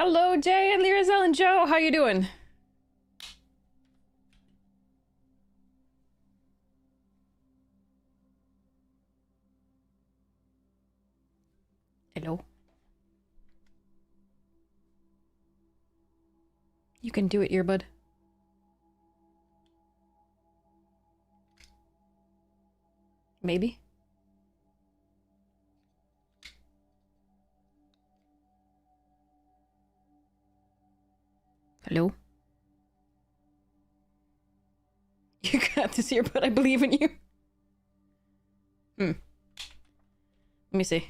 Hello, Jay and Lyrazel and Joe. How you doing? Hello. You can do it, earbud. Maybe. Hello? You got this earbud, I believe in you. Let me see.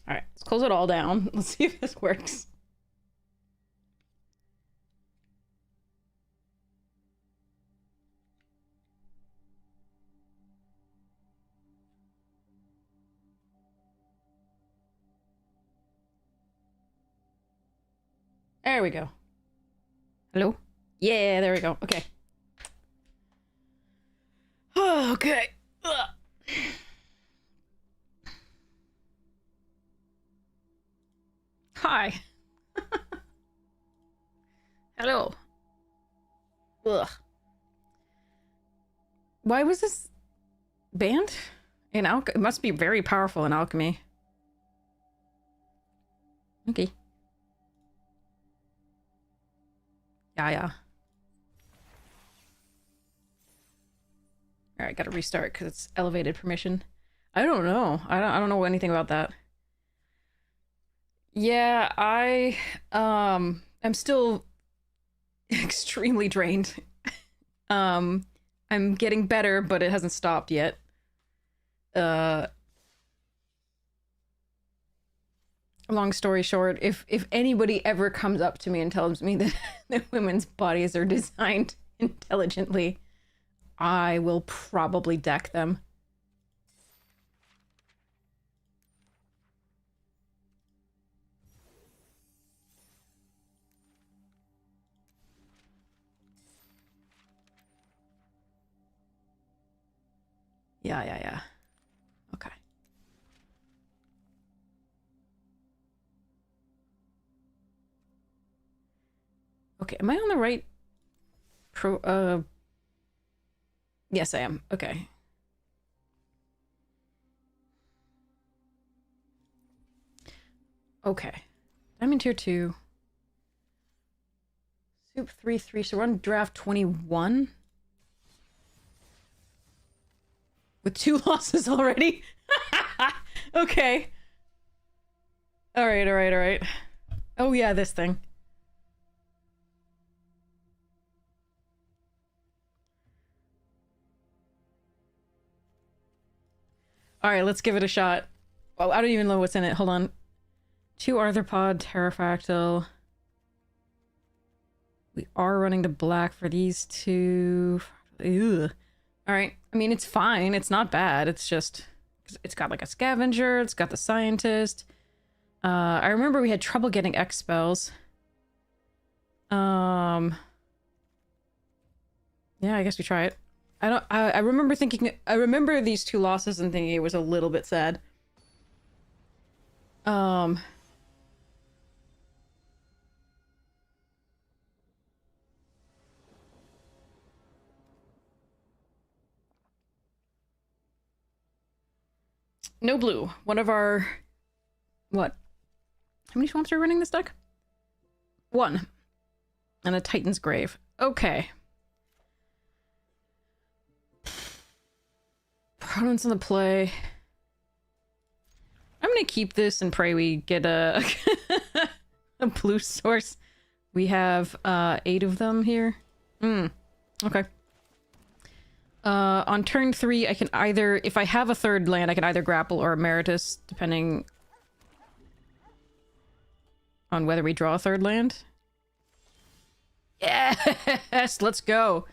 Alright, let's close it all down. Let's see if this works. There we go. Hello? Yeah, there we go. Okay. Oh, okay. Ugh. Hi. Hello. Ugh. Why was this banned in alchemy? It must be very powerful in alchemy. Okay. Yeah. Alright, gotta restart because it's elevated permission. I don't know. I don't know anything about that. Yeah, I'm still extremely drained. I'm getting better, but it hasn't stopped yet. Long story short, if anybody ever comes up to me and tells me that, that women's bodies are designed intelligently, I will probably deck them. Yeah. Okay. Okay, am I on the right yes, I am. Okay. Okay. I'm in tier 2. Soup 3-3, so we're on draft 21. With 2 losses already? Okay. Alright. Oh yeah, this thing. Alright, let's give it a shot. Oh, I don't even know what's in it. Hold on. 2 arthropod, pterodactyl. We are running the black for these 2. Ugh. Alright. I mean, it's fine. It's not bad. It's just... It's got like a scavenger. It's got the scientist. I remember we had trouble getting X spells. Yeah, I guess we try it. I remember thinking... I remember these 2 losses and thinking it was a little bit sad. No blue. One of our... What? How many swamps are we running this deck? 1. And a Titan's Grave. Okay. Prominence on the play. I'm gonna keep this and pray we get a... a blue source. We have 8 of them here. Okay. On turn 3, I can either... If I have a 3rd land, I can either grapple or emeritus, depending on whether we draw a 3rd land. Yes! Let's go!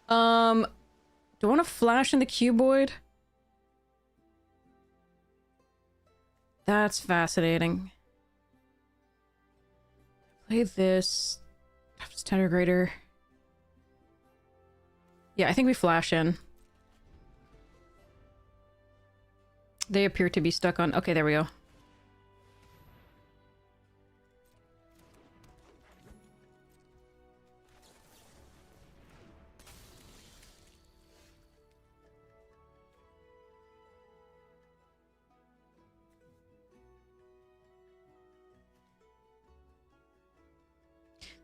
Do I want to flash in the cuboid? that's fascinating. Play this. Disintegrator. Yeah, I think we flash in. They appear to be stuck on... Okay, there we go.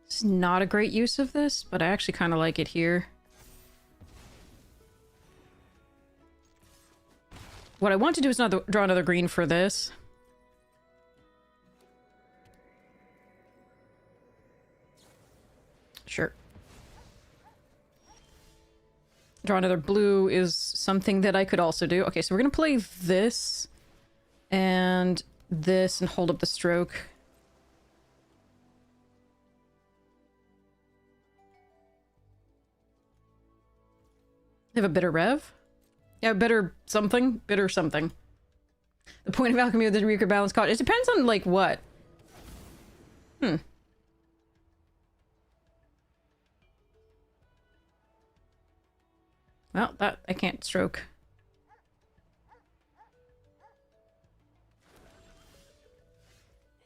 It's not a great use of this, but I actually kind of like it here. What I want to do is not draw another green for this. Sure. Draw another blue is something that I could also do. Okay, so we're gonna play this and this and hold up the stroke. Have a bitter rev? Yeah, bitter something. Bitter something. The point of alchemy with the weaker balance card. It depends on, like, what? Well, that I can't stroke.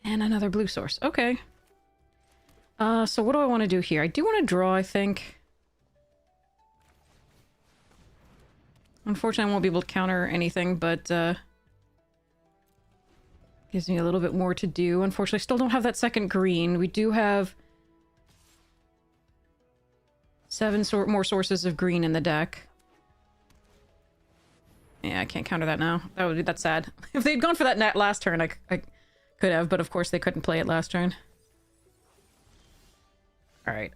And another blue source. Okay. So what do I want to do here? I do want to draw, I think. Unfortunately, I won't be able to counter anything, but gives me a little bit more to do. Unfortunately, I still don't have that second green. We do have 7 more sources of green in the deck. Yeah, I can't counter that now. That's sad. If they'd gone for that last turn, I could have, but of course they couldn't play it last turn. All right.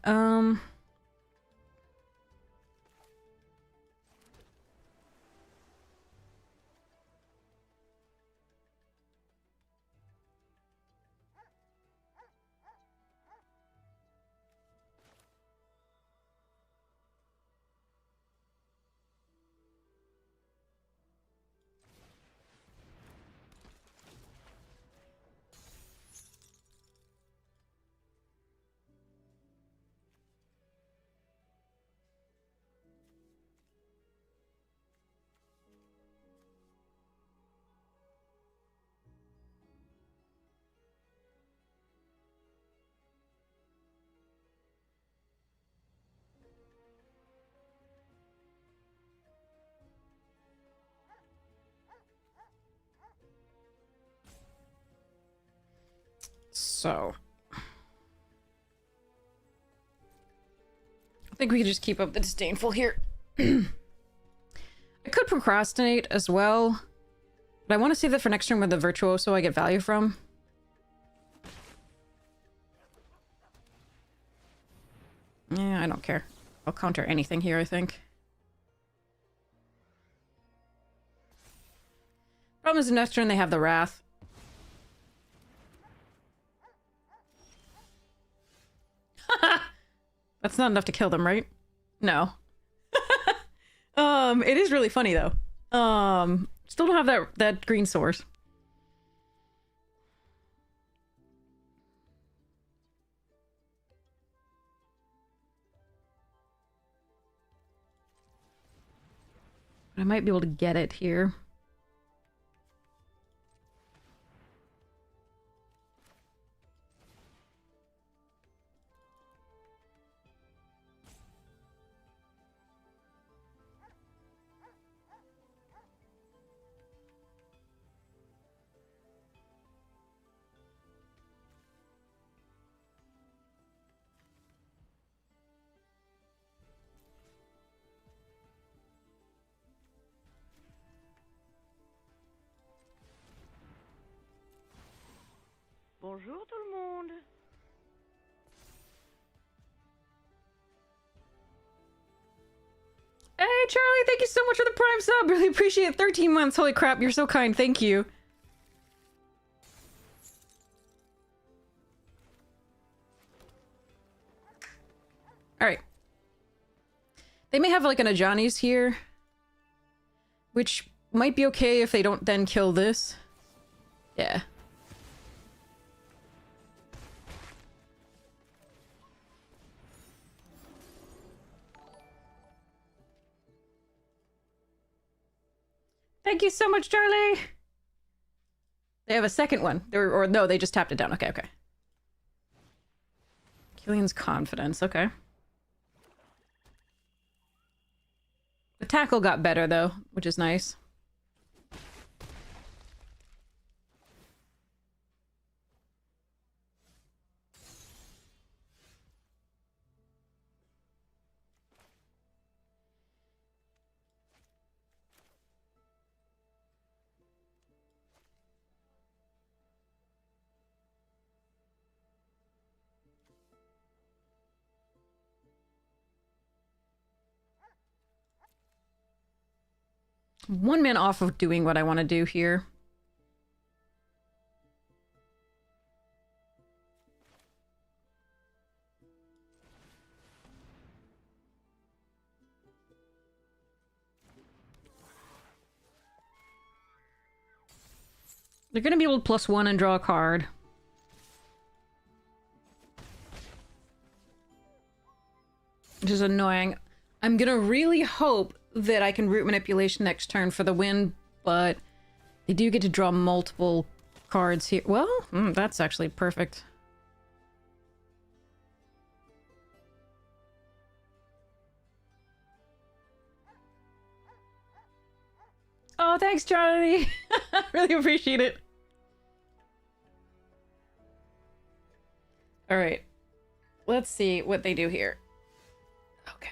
So, I think we could just keep up the disdainful here. I could procrastinate as well, but I want to save that for next turn with the Virtuoso I get value from. Yeah, I don't care. I'll counter anything here, I think. Problem is, the next turn they have the Wrath. That's not enough to kill them, right? No. It is really funny though. Still don't have that green source. But I might be able to get it here. Bonjour tout le monde. Hey, Charlie, thank you so much for the Prime sub. Really appreciate it. 13 months. Holy crap, you're so kind. Thank you. Alright. They may have like an Ajani's here, which might be okay if they don't then kill this. Yeah. Thank you so much, Charlie! They have a second one. Or no, they just tapped it down. Okay, okay. Killian's confidence. Okay. The tackle got better, though, which is nice. One man off of doing what I want to do here. They're gonna be able to +1 and draw a card. Which is annoying. I'm gonna really hope that I can root manipulation next turn for the win, but they do get to draw multiple cards here. Well, that's actually perfect. Oh, thanks, Charlie! Really appreciate it. Alright. Let's see what they do here. Okay.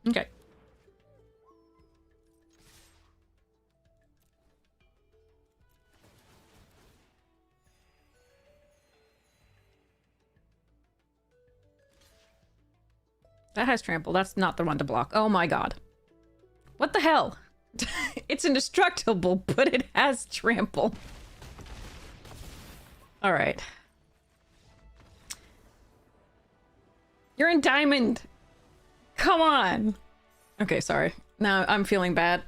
Okay. That has trample. That's not the one to block. Oh my god. What the hell? It's indestructible, but it has trample. Alright. You're in diamond! Come on! Okay, sorry. Now I'm feeling bad.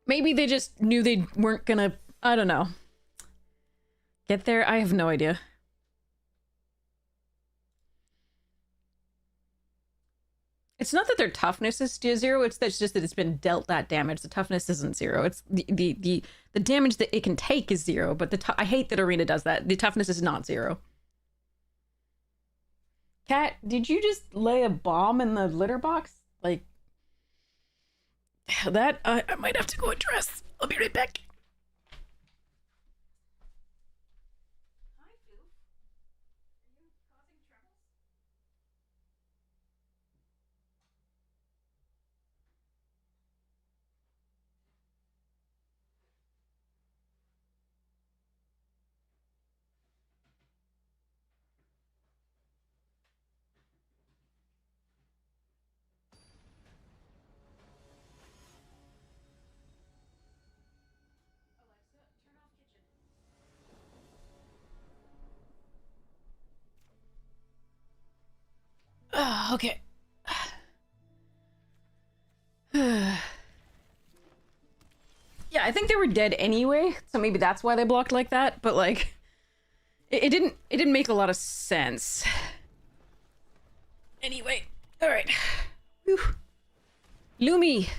Maybe they just knew they weren't gonna... I don't know. Get there? I have no idea. It's not that their toughness is 0, it's just that it's been dealt that damage. The toughness isn't 0. It's the damage that it can take is 0, but I hate that Arena does that. The toughness is not 0. Cat, did you just lay a bomb in the litter box? Like... That, I might have to go address. I'll be right back. Okay. Yeah, I think they were dead anyway, so maybe that's why they blocked like that, but like it didn't make a lot of sense. Anyway, all right. Whew. Lumi.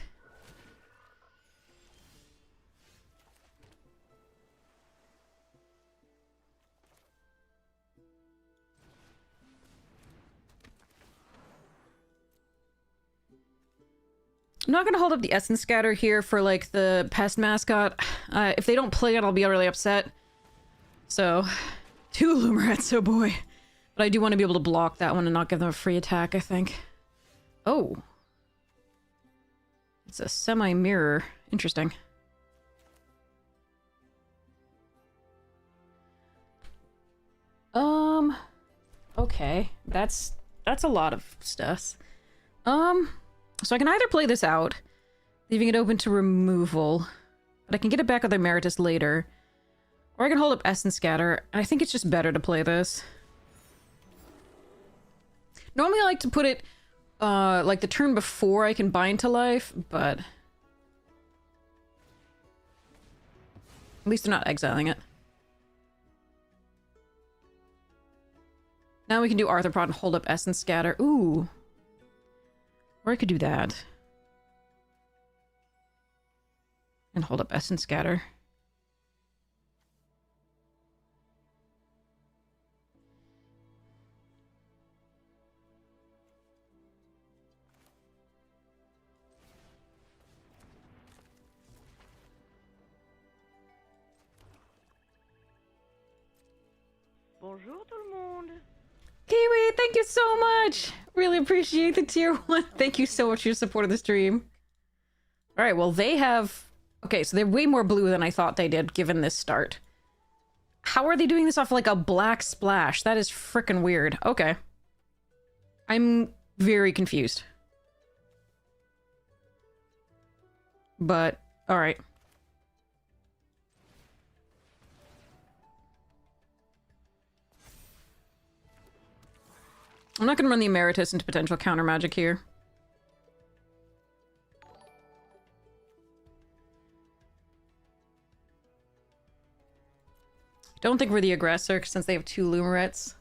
I'm not gonna hold up the Essence Scatter here for, like, the pest mascot. If they don't play it, I'll be really upset. So, 2 Lumerets, oh boy. But I do want to be able to block that one and not give them a free attack, I think. Oh. It's a semi-mirror. Interesting. Okay. That's a lot of stuff. So I can either play this out, leaving it open to removal, but I can get it back with Emeritus later. Or I can hold up Essence Scatter, and I think it's just better to play this. Normally I like to put it, like the turn before I can bind to life, but... At least they're not exiling it. Now we can do Arthropod and hold up Essence Scatter. Ooh. Or I could do that. And hold up Essence Scatter. Bonjour tout le monde. Kiwi, thank you so much! Really appreciate the tier 1. Thank you so much for your support of the stream. Alright, well they have... Okay, so they're way more blue than I thought they did, given this start. How are they doing this off like a black splash? That is frickin' weird. Okay. I'm very confused. But, alright. I'm not gonna run the Emeritus into potential counter magic here. Don't think we're the aggressor since they have 2 Lumerets.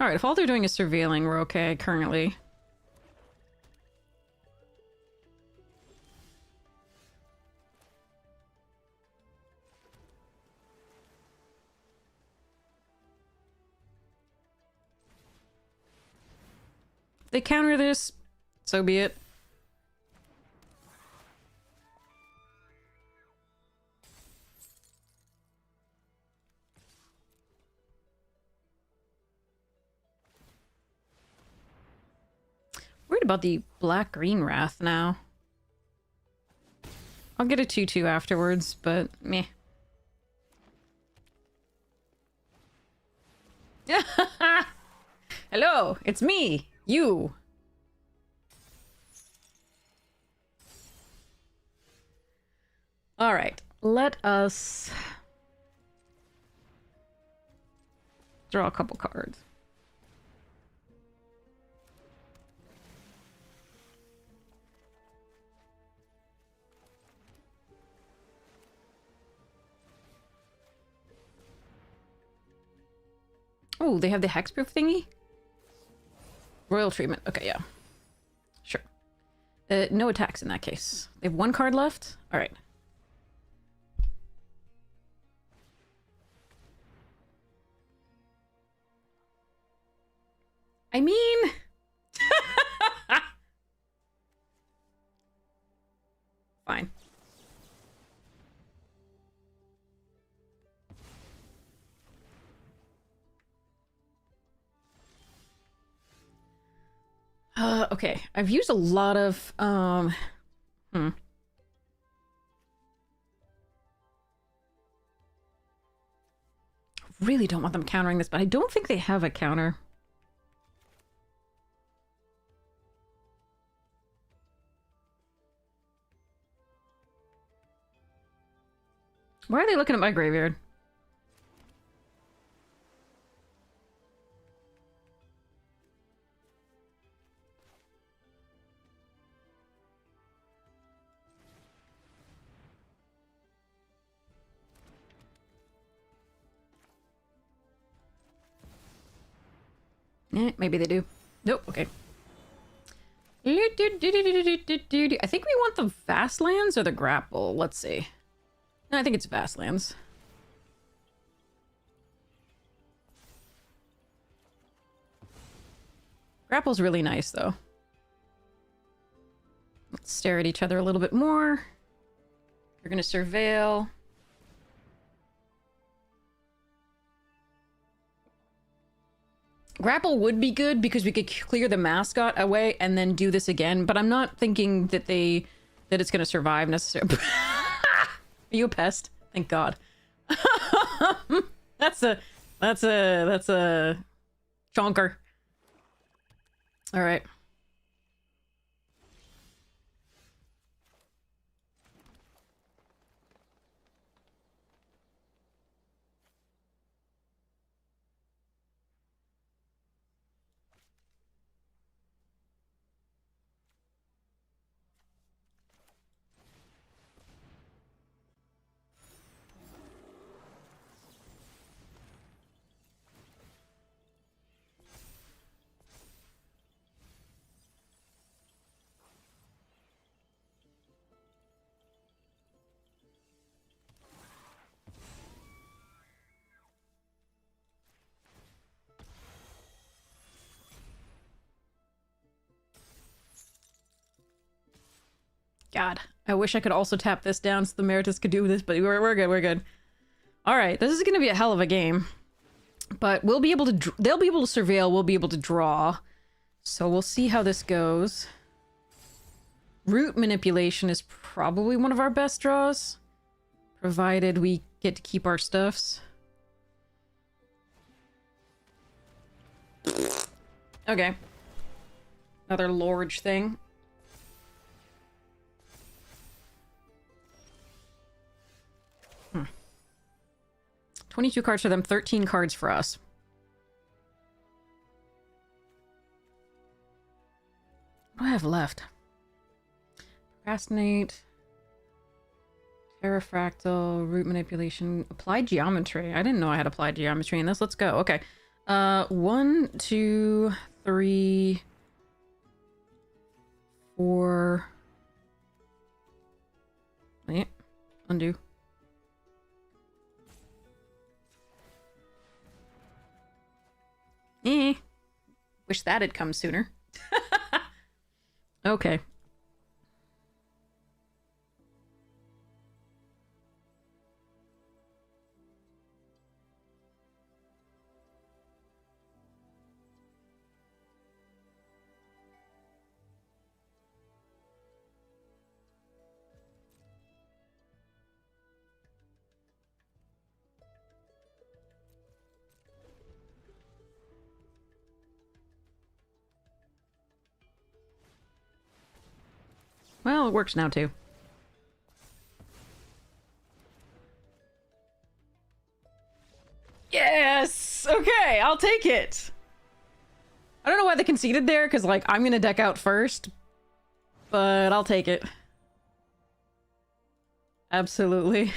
Alright, if all they're doing is surveilling, we're okay currently. If they counter this, so be it. Worried about the black-green Wrath now. I'll get a 2-2 afterwards, but meh. Hello, it's me, you. All right, let us draw a couple cards. Oh, they have the hexproof thingy? Royal treatment. Okay, yeah. Sure. No attacks in that case. They have 1 card left? Alright. I mean... Fine. Okay. I've used a lot of, Really don't want them countering this, but I don't think they have a counter. Why are they looking at my graveyard? Maybe they do. Nope, okay. I think we want the Vast Lands or the Grapple. Let's see. No, I think it's Vast Lands. Grapple's really nice, though. Let's stare at each other a little bit more. We're gonna surveil. Grapple would be good because we could clear the mascot away and then do this again, but I'm not thinking that it's gonna survive necessarily. Are you a pest? Thank God. that's a chonker. All right. God, I wish I could also tap this down so the Meritus could do this, but we're good, we're good. All right, this is going to be a hell of a game. But we'll be able to... They'll be able to surveil, we'll be able to draw. So we'll see how this goes. Route manipulation is probably one of our best draws. Provided we get to keep our stuffs. Okay. Another Lorge thing. 22 cards for them, 13 cards for us. What do I have left? Procrastinate. Terrafractal. Root manipulation. Applied geometry. I didn't know I had applied geometry in this. Let's go. Okay. 1, 2, 3, 4. Wait. Undo. Wish that had come sooner. Okay. Well, it works now, too. Yes! Okay, I'll take it! I don't know why they conceded there, because, like, I'm gonna deck out first. But I'll take it. Absolutely.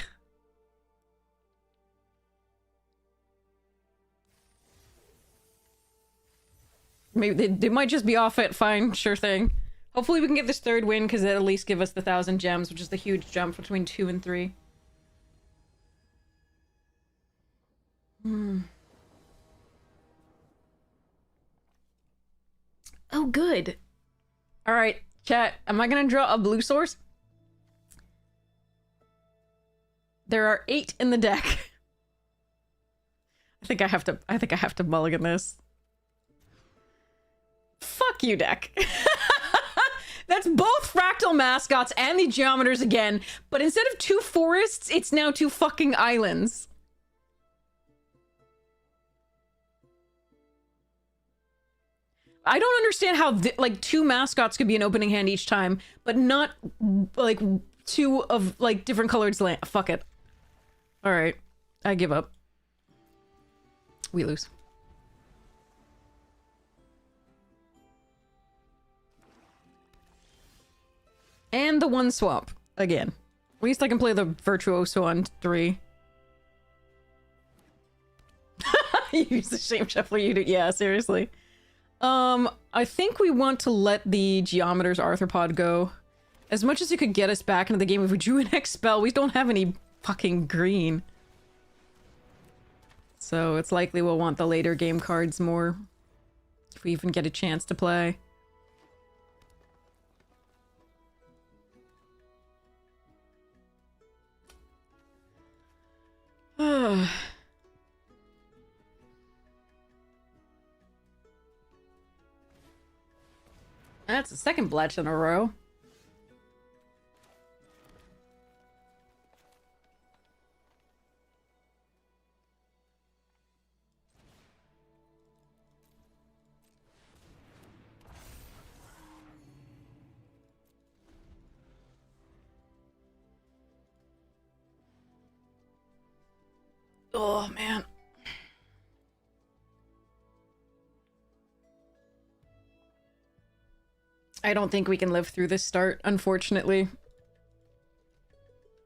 Maybe they might just be off it. Fine, sure thing. Hopefully we can get this third win, because it'll at least give us the 1,000 gems, which is the huge jump between 2 and 3. Oh, good. Alright, chat. Am I gonna draw a blue source? There are 8 in the deck. I think I have to mulligan this. Fuck you, deck. That's both fractal mascots and the geometers again, but instead of 2 forests, it's now 2 fucking islands. I don't understand how, like, 2 mascots could be an opening hand each time, but not, like, 2 of, like, different colored land. Fuck it. Alright. I give up. We lose. And the 1 swamp. Again. At least I can play the Virtuoso on 3. You use the Shame Shuffler, you do. Yeah, seriously. I think we want to let the Geometer's Arthropod go. As much as it could get us back into the game if we drew an Expel, we don't have any fucking green. So it's likely we'll want the later game cards more. If we even get a chance to play. That's the second bletch in a row. Oh, man. I don't think we can live through this start, unfortunately. I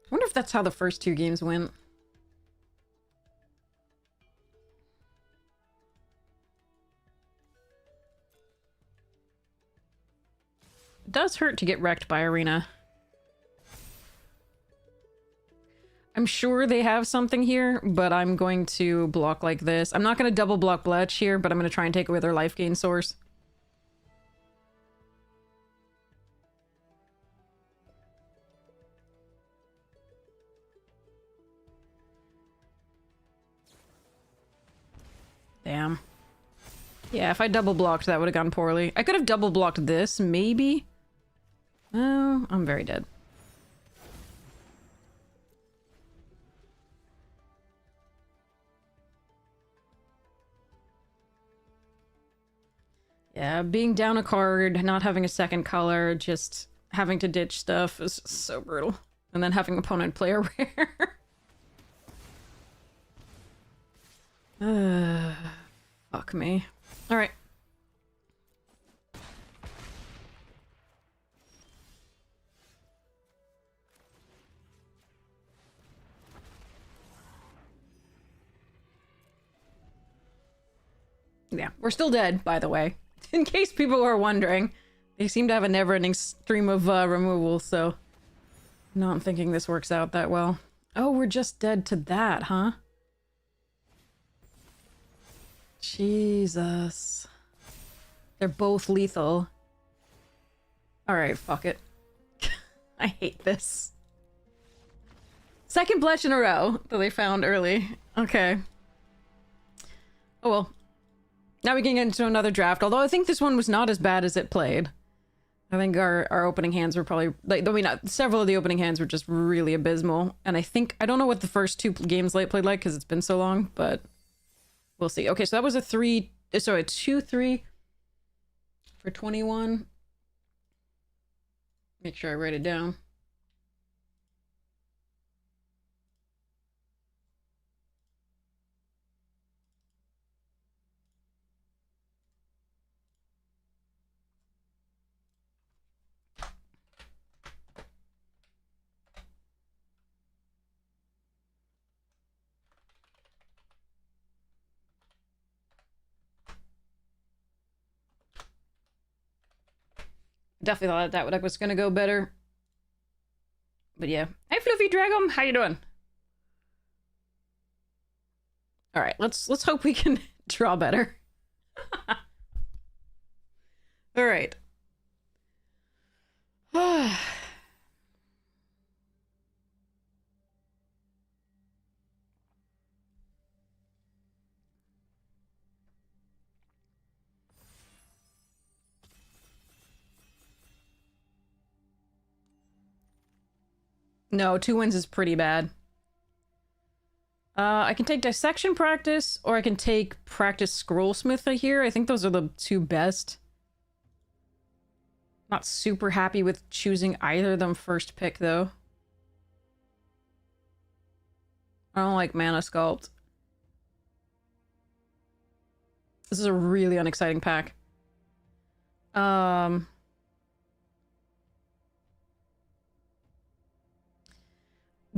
wonder if that's how the first two games went. It does hurt to get wrecked by Arena. I'm sure they have something here, but I'm going to block like this. I'm not going to double block Bletch here, but I'm going to try and take away their life gain source. Damn. Yeah, if I double blocked, that would have gone poorly. I could have double blocked this, maybe. Oh, I'm very dead. Yeah, being down a card, not having a second color, just having to ditch stuff is so brutal. And then having opponent play a rare. Fuck me. Alright. Yeah, we're still dead, by the way. In case people were wondering. They seem to have a never-ending stream of removal, so... Not thinking this works out that well. Oh, we're just dead to that, huh? Jesus. They're both lethal. Alright, fuck it. I hate this. Second Bletch in a row that they found early. Okay. Oh well. Now we can get into another draft, although I think this one was not as bad as it played. I think our opening hands were probably... like, I mean, several of the opening hands were just really abysmal. And I think... I don't know what the first two games Light played like, because it's been so long, but... we'll see. Okay, so that was a 2-3 for 21. Make sure I write it down. Definitely thought that was gonna go better. But yeah. Hey Fluffy Dragom, how you doing? Alright, let's hope we can draw better. Alright. No, 2 wins is pretty bad. I can take Dissection Practice, or I can take Practice Scrollsmith here. I think those are the two best. Not super happy with choosing either of them first pick, though. I don't like Mana Sculpt. This is a really unexciting pack.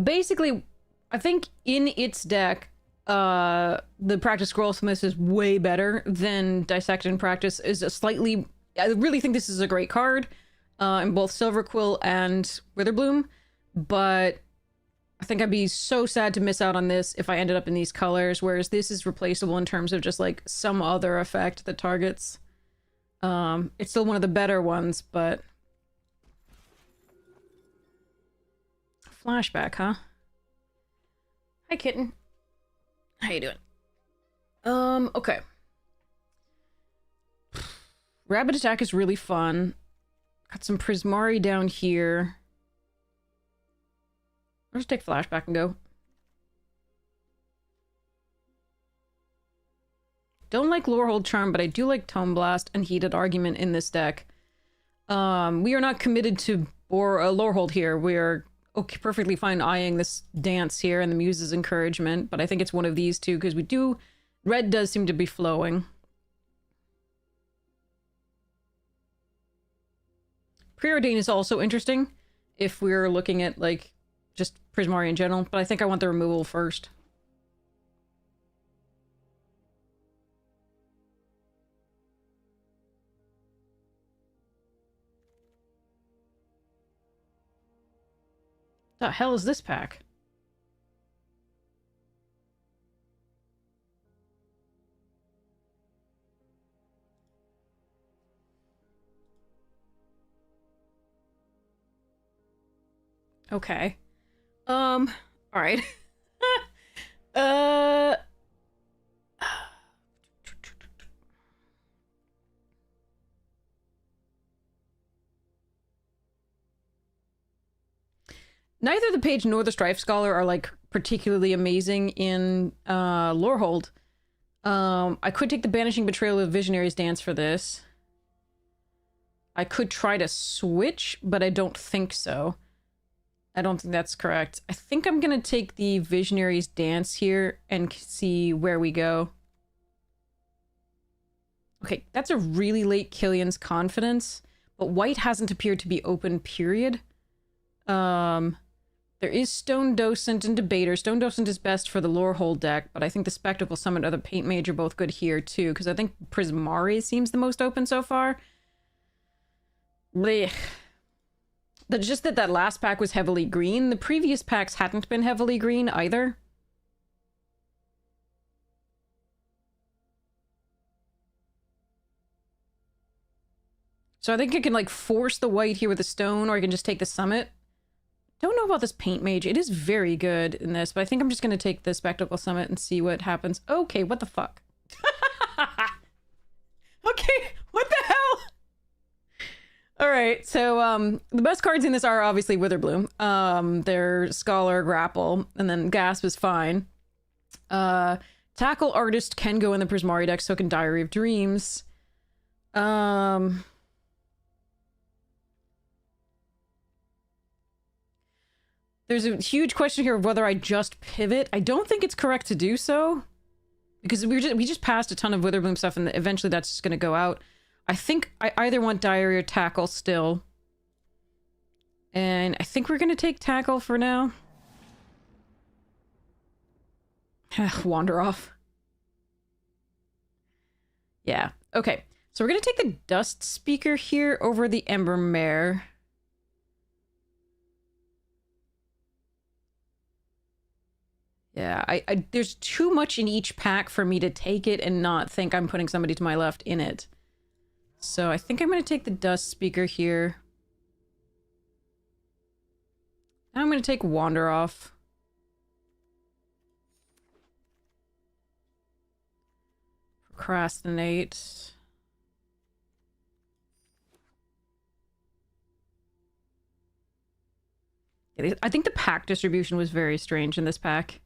Basically, I think in its deck, the Practice Scrollsmith is way better than Dissection Practice. Is a slightly... I really think this is a great card in both Silverquill and Witherbloom, but I think I'd be so sad to miss out on this if I ended up in these colors, whereas this is replaceable in terms of just like some other effect that targets. It's still one of the better ones, but... Flashback, huh? Hi, kitten. How you doing? Okay. Rapid attack is really fun. Got some Prismari down here. I'll just take flashback and go. Don't like Lorehold Charm, but I do like Tome Blast and Heated Argument in this deck. We are not committed to Lorehold here. We are okay, perfectly fine eyeing this dance here and the Muse's Encouragement, but I think it's one of these two because red does seem to be flowing. Preordain is also interesting if we're looking at, like, just Prismari in general, but I think I want the removal first. The hell is this pack? Okay. All right. Neither the Page nor the Strife Scholar are, like, particularly amazing in Lorehold. I could take the Banishing Betrayal of Visionary's Dance for this. I could try to switch, but I don't think so. I don't think that's correct. I think I'm gonna take the Visionary's Dance here and see where we go. Okay, that's a really late Killian's Confidence, but white hasn't appeared to be open, period. There is Stone Docent and Debater. Stone Docent is best for the Lorehold deck, but I think the Spectacle Summon or the Paint Mage are both good here, too, because I think Prismari seems the most open so far. Blech. Just that last pack was heavily green. The previous packs hadn't been heavily green, either. So I think I can, like, force the white here with a stone, or I can just take the Summit. Don't know about this Paint Mage. It is very good in this, but I think I'm just going to take the Spectacle Summit and see what happens. Okay, what the fuck? Okay, what the hell? Alright, so, the best cards in this are obviously Witherbloom. They're Scholar, Grapple, and then Gasp is fine. Tackle Artist can go in the Prismari deck, so can Diary of Dreams. There's a huge question here of whether I just pivot. I don't think it's correct to do so, because we just passed a ton of Witherbloom stuff, and eventually that's just going to go out. I think I either want Diary or Tackle still. And I think we're going to take Tackle for now. Wander off. Yeah. Okay. So we're going to take the Dust Speaker here over the Ember Mare. Yeah, there's too much in each pack for me to take it and not think I'm putting somebody to my left in it. So I think I'm going to take the Dust Speaker here. Now I'm going to take Wander off. Procrastinate. I think the pack distribution was very strange in this pack.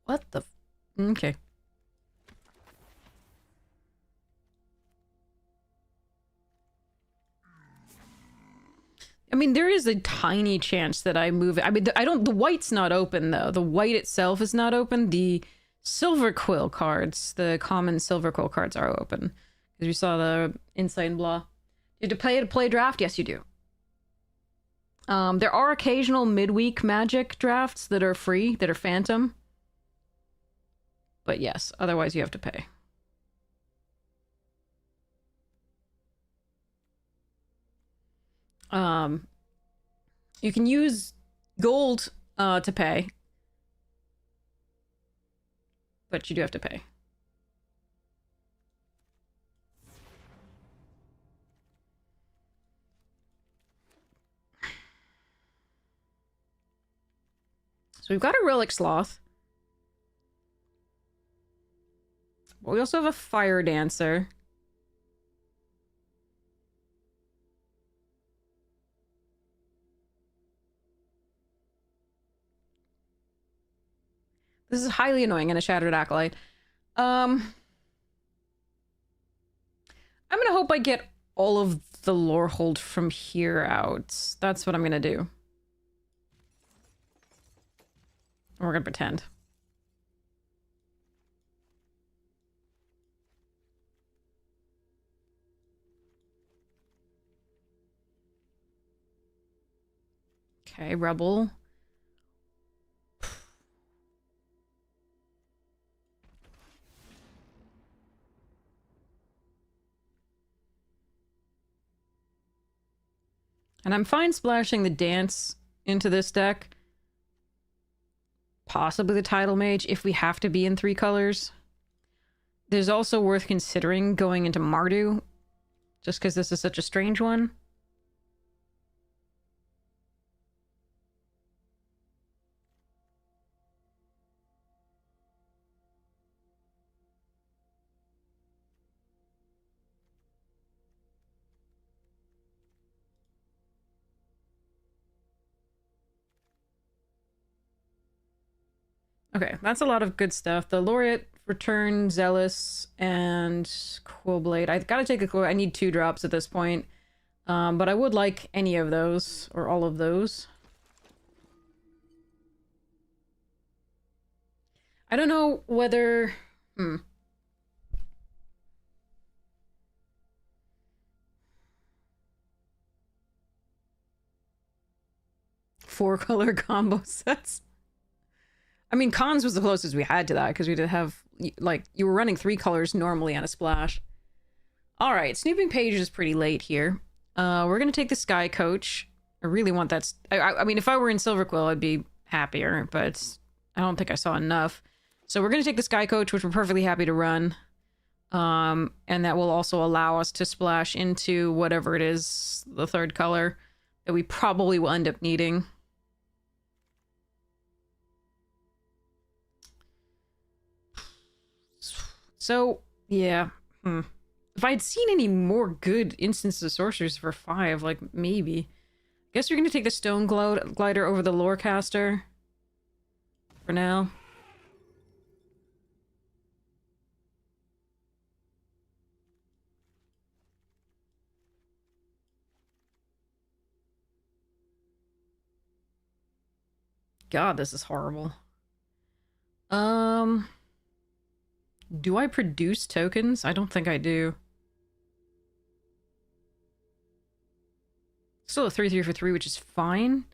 What the okay. I mean, there is a tiny chance that I move it. I mean, the white's not open, though. The white itself is not open. The Silver Quill cards, the common Silver Quill cards are open. Because we saw the Insight and blah. You have to play draft? Yes, you do. There are occasional midweek Magic drafts that are free, that are Phantom. But yes, otherwise you have to pay. You can use gold to pay, but you do have to pay. So we've got a relic sloth. We also have a fire dancer. This is highly annoying and a shattered acolyte. I'm gonna hope I get all of the lore hold from here out. That's what I'm gonna do. We're gonna pretend. Okay, rebel. And I'm fine splashing the dance into this deck. Possibly the Tidal Mage if we have to be in 3 colors. There's also worth considering going into Mardu, just because this is such a strange one. Okay, that's a lot of good stuff. The Laureate, Return, Zealous, and Quillblade. I gotta take a Quill. I need 2 drops at this point. But I would like any of those, or all of those. I don't know whether... 4-color combo sets. I mean, Cons was the closest we had to that, because we did have, like, you were running 3 colors normally on a splash. Alright, Snooping Page is pretty late here. We're gonna take the Sky Coach. I really want that... I mean, if I were in Silver Quill, I'd be happier, but I don't think I saw enough. So we're gonna take the Sky Coach, which we're perfectly happy to run. And that will also allow us to splash into whatever it is, the 3rd color, that we probably will end up needing. So, yeah. If I'd seen any more good instances of sorcerers for 5, like, maybe. Guess we're gonna take the Stone Glider over the Lorecaster. For now. God, this is horrible. Do I produce tokens? I don't think I do. Still a 3/3 for 3, which is fine.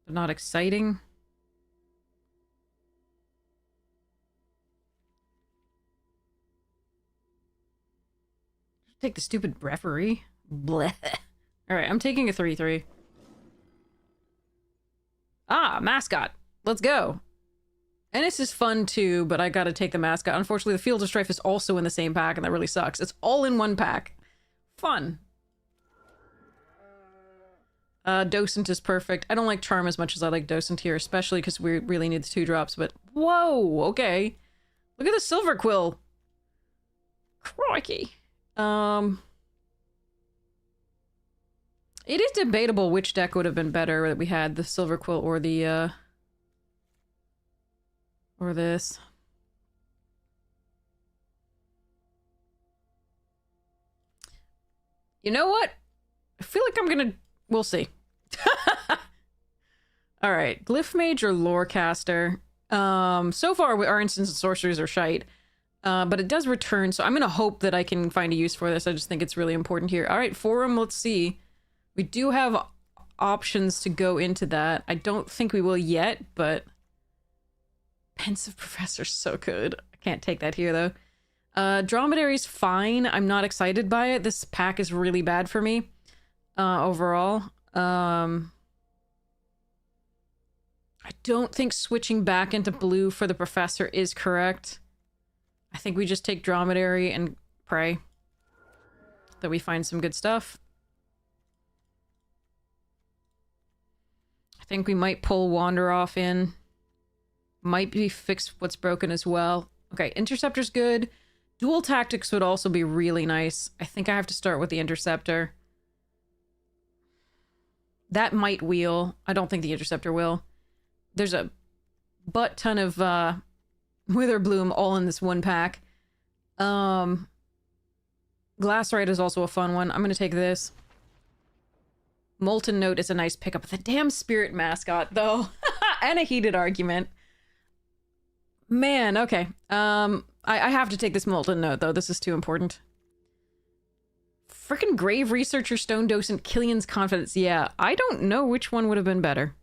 But not exciting. Take the stupid referee. Bleh. Alright, I'm taking a 3/3. Ah, mascot. Let's go. And this is fun too, but I gotta take the mascot. Unfortunately, the Field of Strife is also in the same pack, and that really sucks. It's all in one pack. Fun. Docent is perfect. I don't like Charm as much as I like Docent here, especially because we really need the 2 drops, but whoa, okay. Look at the Silver Quill. Crikey. It is debatable which deck would have been better that we had, the Silver Quill or the, or this. You know what? I feel like I'm gonna... We'll see. Alright, Glyph Mage or Lorecaster. So far, our instants and sorceries are shite. But it does return, so I'm gonna hope that I can find a use for this. I just think it's really important here. Alright, Forum, let's see. We do have options to go into that. I don't think we will yet, but... Pensive Professor's so good. I can't take that here, though. Dromedary's fine. I'm not excited by it. This pack is really bad for me, overall. I don't think switching back into blue for the Professor is correct. I think we just take Dromedary and pray that we find some good stuff. I think we might pull Wander off in. Might be fix what's broken as well. Okay, Interceptor's good. Dual Tactics would also be really nice. I think I have to start with the Interceptor. That might wheel. I don't think the Interceptor will. There's a butt ton of Witherbloom all in this one pack. Glassrite is also a fun one. I'm going to take this. Molten Note is a nice pickup. The damn Spirit Mascot, though. And a heated argument. Man, okay. I have to take this Molten Note, though. This is too important. Frickin' Grave Researcher, Stone Docent, Killian's Confidence. Yeah, I don't know which one would have been better.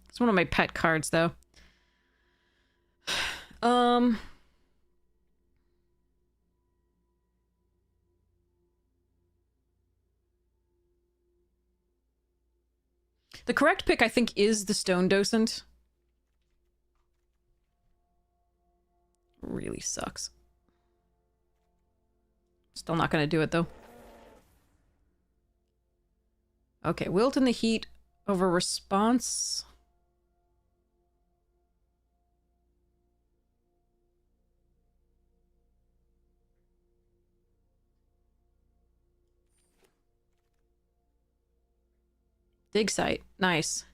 It's one of my pet cards, though. The correct pick, I think, is the Stone Docent. Really sucks. Still not gonna do it, though. Okay, Wilt in the Heat over Response. Dig Site. Nice.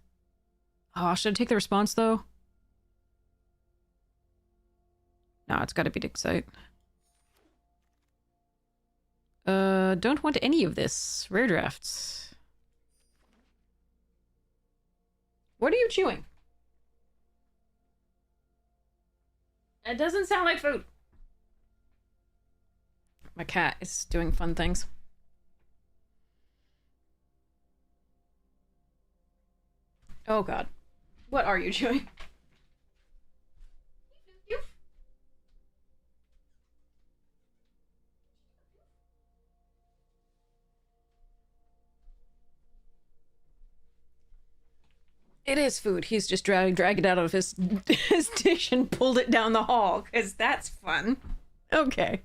Oh, should I take the Response, though? No, it's gotta be Dig Site. Don't want any of this. Rare drafts. What are you chewing? It doesn't sound like food. My cat is doing fun things. Oh god. What are you chewing? It is food. He's just dragged it out of his dish and pulled it down the hall, because that's fun. Okay.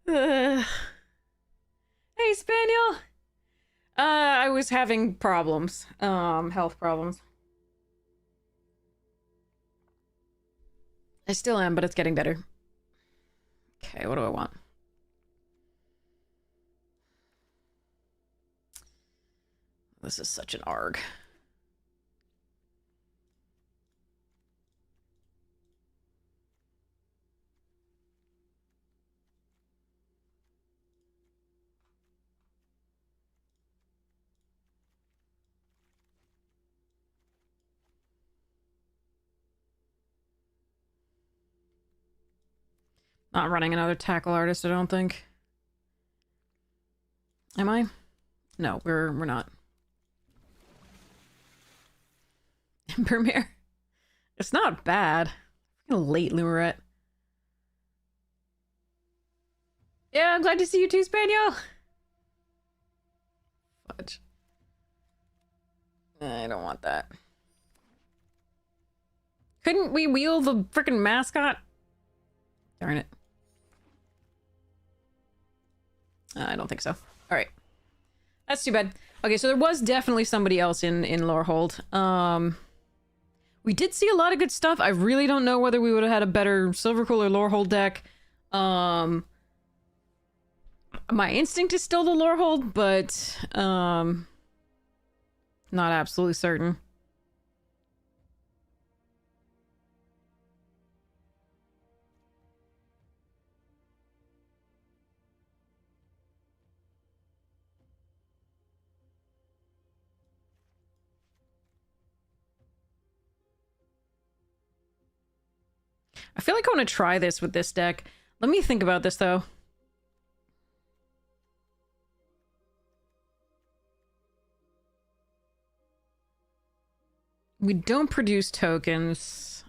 Hey, Spaniel! I was having problems. Health problems. I still am, but it's getting better. Okay, what do I want? This is such an ARG. Not running another tackle artist, I don't think. Am I? No, we're not. Premiere. It's not bad. Late Lumerette. Yeah, I'm glad to see you too, Spaniel. Fudge. I don't want that. Couldn't we wheel the frickin' mascot? Darn it. I don't think so. Alright. That's too bad. Okay, so there was definitely somebody else in Lorehold. We did see a lot of good stuff. I really don't know whether we would have had a better Silverquill or Lorehold deck. My instinct is still the Lorehold, but not absolutely certain. I feel like I want to try this with this deck. Let me think about this, though. We don't produce tokens.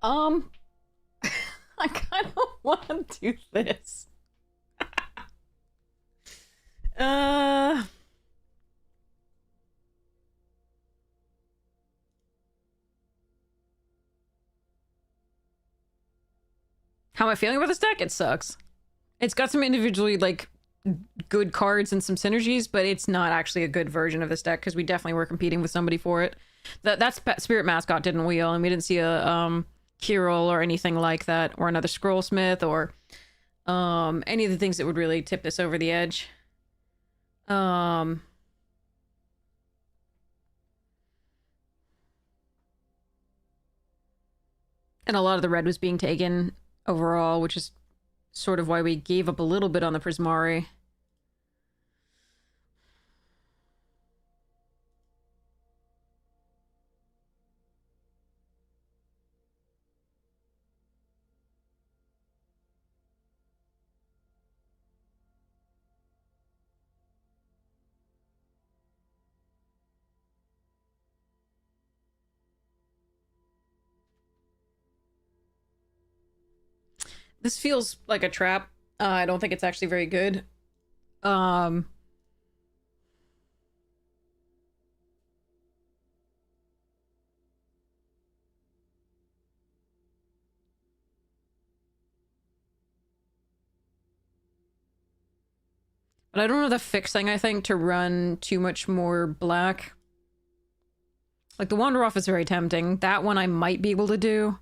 Um, I kind of want to do this. Uh, how am I feeling about this deck? It sucks. It's got some individually, like, good cards and some synergies, but it's not actually a good version of this deck because we definitely were competing with somebody for it. That Spirit Mascot didn't wheel, and we didn't see a Kirill or anything like that, or another Scrollsmith, or any of the things that would really tip this over the edge. And a lot of the red was being taken overall, which is sort of why we gave up a little bit on the Prismari. This feels like a trap. I don't think it's actually very good. Um, but I don't know the fixing, I think, to run too much more black. Like, the Wanderoff is very tempting. That one I might be able to do.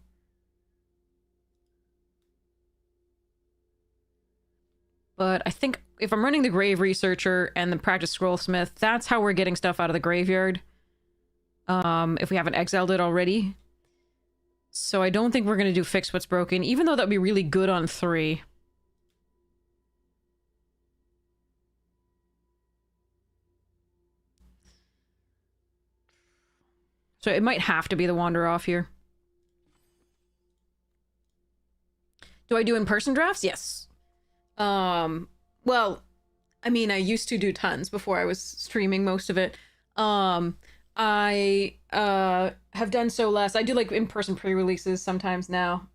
But I think if I'm running the Grave Researcher and the Practice Scrollsmith, that's how we're getting stuff out of the graveyard. If we haven't exiled it already. So I don't think we're going to do Fix What's Broken, even though that would be really good on 3. So it might have to be the Wanderoff here. Do I do in-person drafts? Yes. Well, I mean, I used to do tons before I was streaming most of it. I have done so less. I do like in-person pre-releases sometimes now.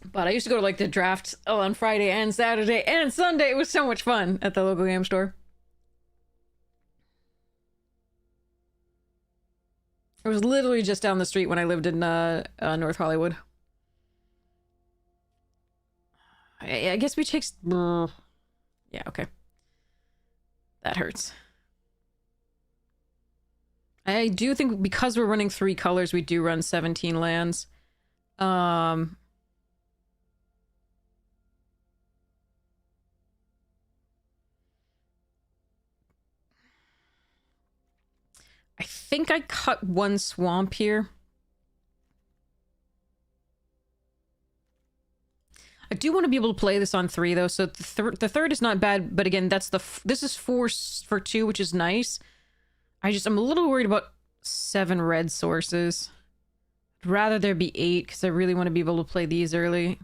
But I used to go to like the drafts on Friday and Saturday and Sunday. It was so much fun at the local game store. It was literally just down the street when I lived in North Hollywood. I guess we take... Yeah, okay. That hurts. I do think because we're running 3 colors, we do run 17 lands. I think I cut 1 swamp here. I do want to be able to play this on 3 though, so the third is not bad, but again, that's this is 4 for 2, which is nice. I'm a little worried about 7 red sources. I'd rather there be 8 because I really want to be able to play these early.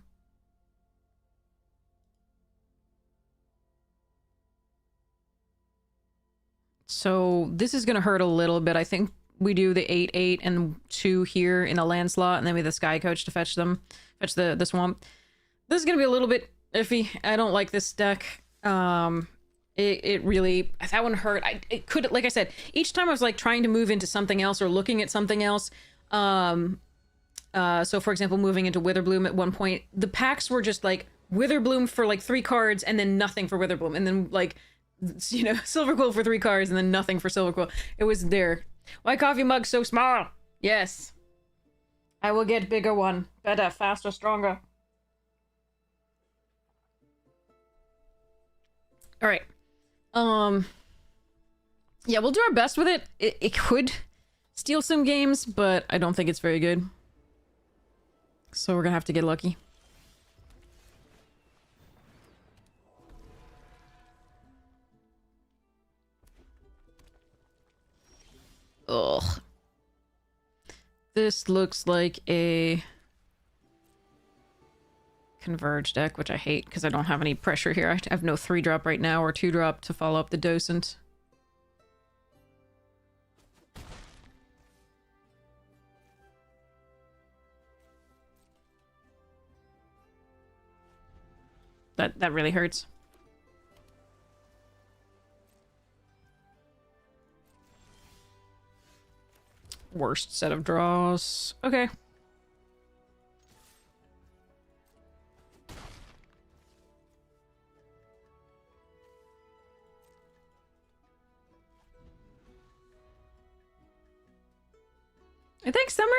So this is going to hurt a little bit. I think we do the 8/8 and 2 here in a land slot, and then we have the Sky Coach to fetch the swamp. This is going to be a little bit iffy. I don't like this deck. It really, that one hurt. It could, like I said, each time I was like trying to move into something else or looking at something else. So for example, moving into Witherbloom at one point, the packs were just like Witherbloom for like 3 cards and then nothing for Witherbloom. And then like, you know, Silver Quill for 3 cards and then nothing for Silver Quill. It was there. Why coffee mug so small? Yes. I will get bigger one. Better, faster, stronger. All right. Yeah, we'll do our best with it. It could steal some games, but I don't think it's very good. So we're gonna have to get lucky. Ugh. This looks like a Converge deck, which I hate because I don't have any pressure here. I have no 3-drop right now or 2-drop to follow up the Docent. That really hurts. Worst set of draws. Okay. I think Summer.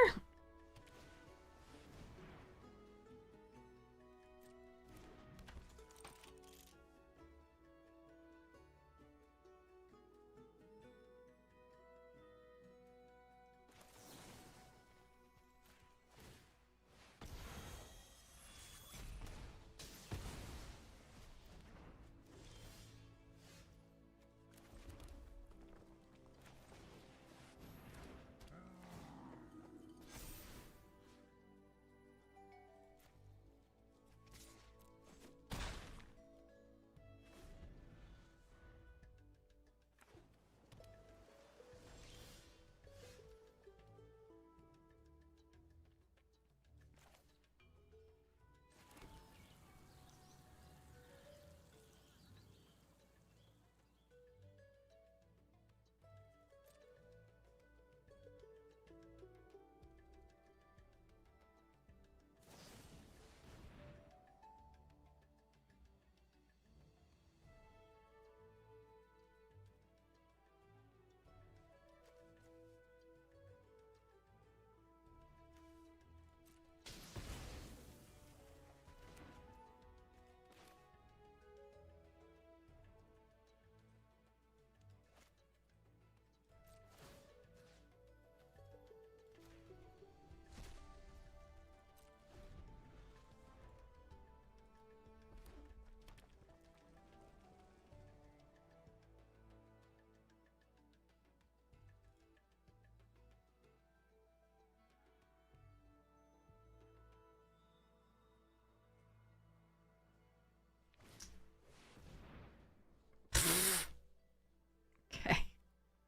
Okay.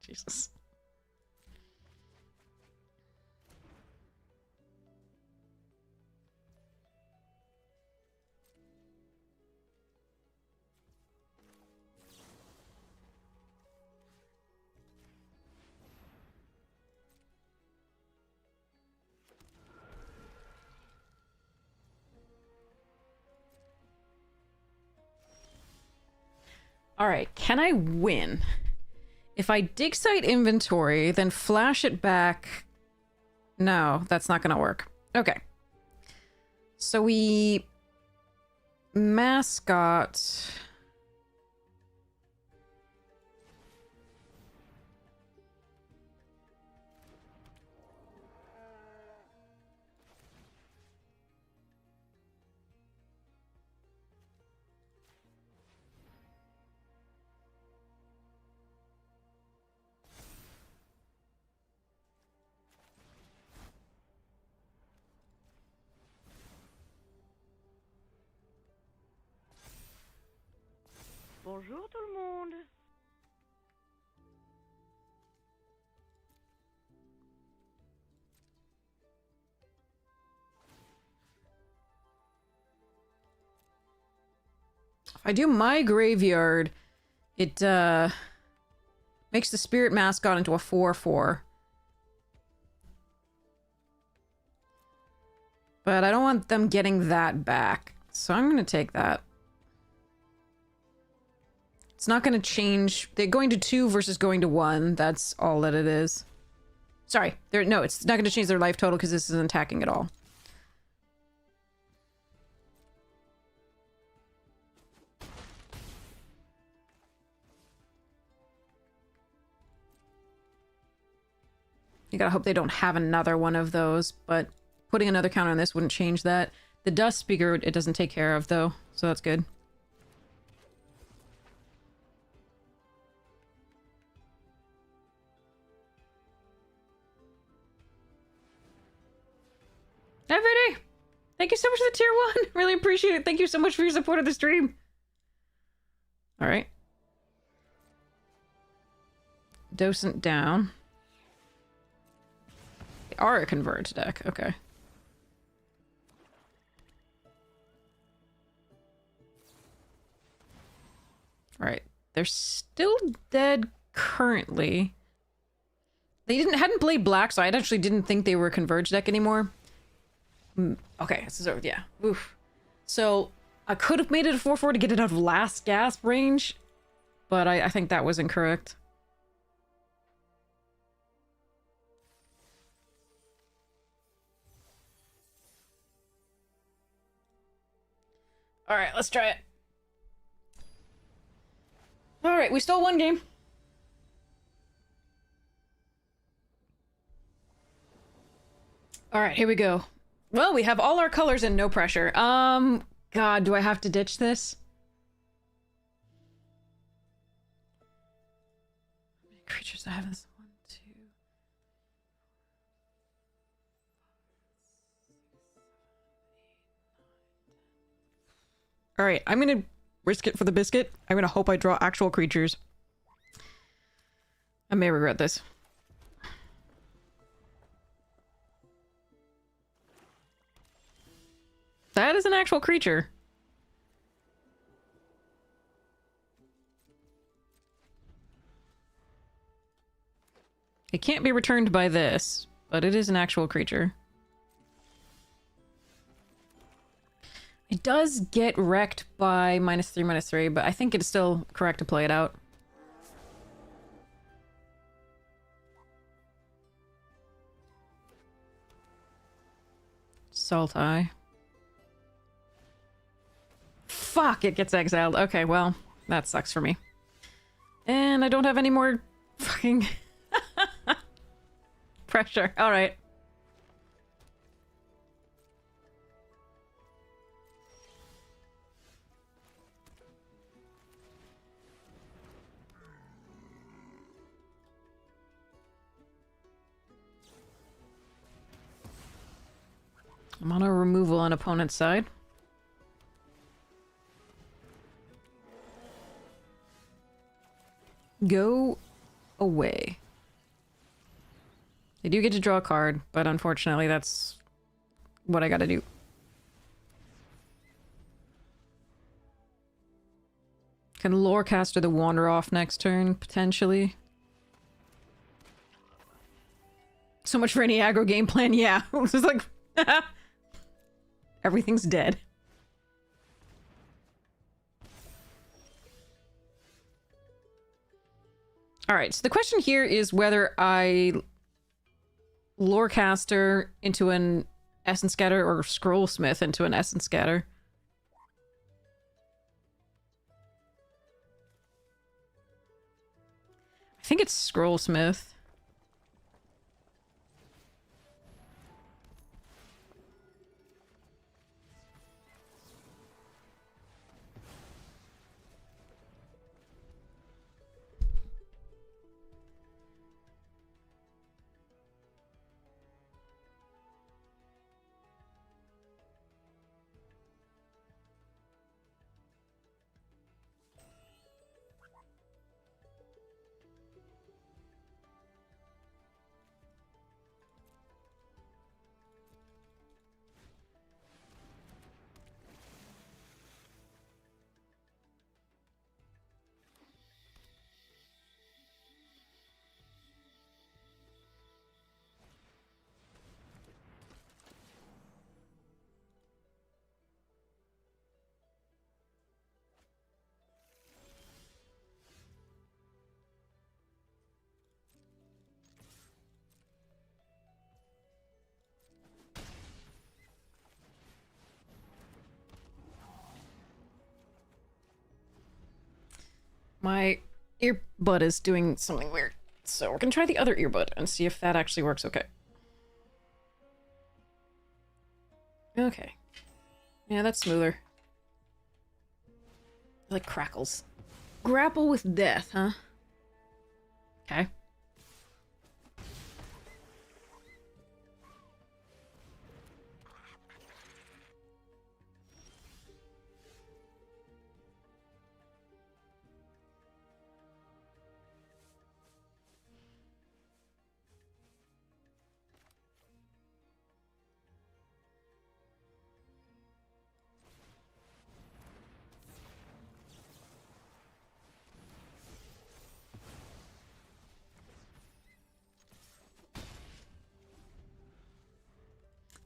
Jesus. All right, can I win? If I dig site inventory, then flash it back. No, that's not gonna work. Okay. So we mascot. Bonjour tout le monde. If I do my graveyard, it makes the spirit mascot into a 4/4. But I don't want them getting that back. So I'm going to take that. It's not going to change. They're going to 2 versus going to 1. That's all that it is. Sorry. No, it's not going to change their life total because this isn't attacking at all. You gotta hope they don't have another one of those, but putting another counter on this wouldn't change that. The Dust Speaker, it doesn't take care of, though, so that's good. FAD! Thank you so much for the tier 1! Really appreciate it. Thank you so much for your support of the stream. Alright. Docent down. They are a converge deck, okay. Alright. They're still dead currently. They hadn't played black, so I actually didn't think they were a converge deck anymore. Okay, so yeah. Oof. So I could have made it a 4/4 to get it out of last gasp range, but I think that was incorrect. Alright, let's try it. Alright, we stole one game. Alright, here we go. Well, we have all our colors and no pressure. God, do I have to ditch this? How many creatures do I have this? 1, 2. Alright, I'm gonna risk it for the biscuit. I'm gonna hope I draw actual creatures. I may regret this. That is an actual creature. It can't be returned by this, but it is an actual creature. It does get wrecked by -3/-3, but I think it's still correct to play it out. Salt Eye. Fuck, it gets exiled. Okay, well, that sucks for me. And I don't have any more fucking pressure. Alright. I'm on a removal on opponent's side. Go away. They do get to draw a card, but unfortunately that's what I gotta do. Can Lorecaster the Wander off next turn, potentially? So much for any aggro game plan, yeah. It's just like... Everything's dead. Alright, so the question here is whether I Lorecaster into an Essence Scatter or Scrollsmith into an Essence Scatter. I think it's Scrollsmith. My earbud is doing something weird. So we're gonna try the other earbud and see if that actually works okay. Okay. Yeah, that's smoother. Like crackles. Grapple with death, huh? Okay.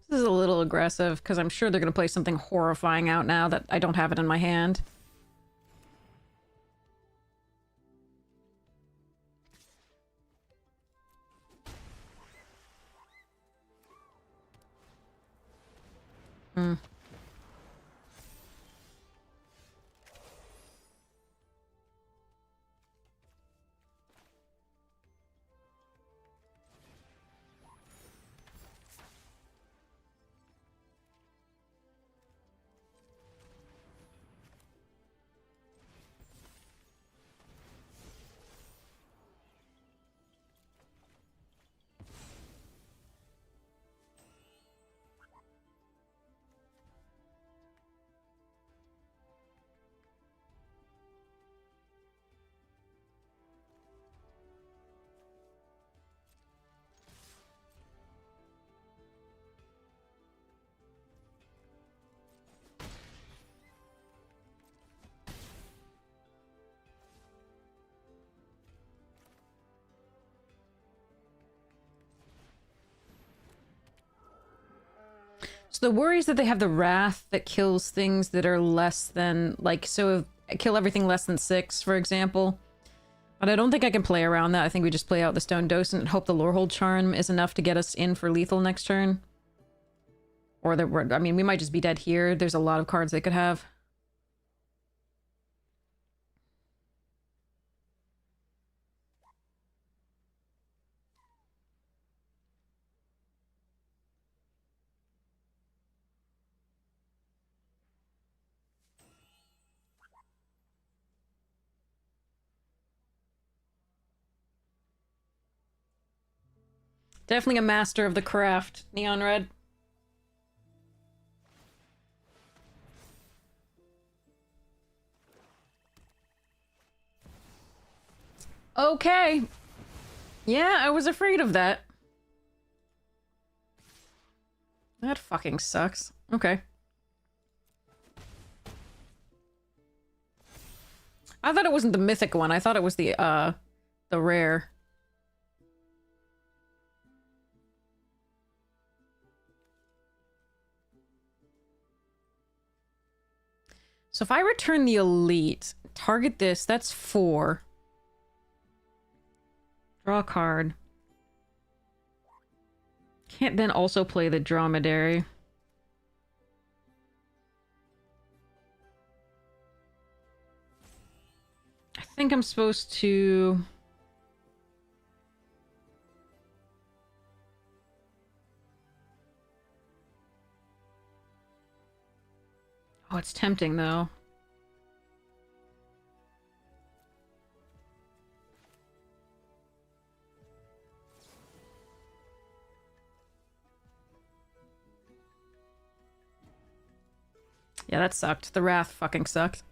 This is a little aggressive, because I'm sure they're going to play something horrifying out now that I don't have it in my hand. Hmm. So the worry is that they have the Wrath that kills things that are less than, like, so kill everything less than 6, for example. But I don't think I can play around that. I think we just play out the Stone Docent and hope the Lorehold Charm is enough to get us in for lethal next turn. Or that we're, I mean, we might just be dead here. There's a lot of cards they could have. Definitely a master of the craft, Neon Red. Okay. Yeah, I was afraid of that. That fucking sucks. Okay. I thought it wasn't the mythic one. I thought it was the rare. So if I return the elite, target this, that's 4. Draw a card. Can't then also play the dromedary. I think I'm supposed to... Oh, it's tempting, though. Yeah, that sucked. The Wrath fucking sucked.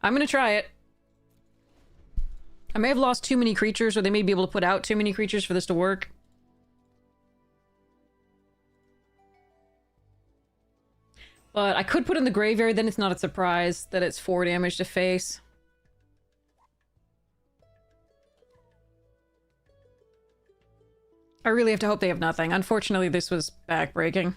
I'm gonna try it. I may have lost too many creatures, or they may be able to put out too many creatures for this to work. But I could put in the graveyard, then it's not a surprise that it's 4 damage to face. I really have to hope they have nothing. Unfortunately, this was backbreaking.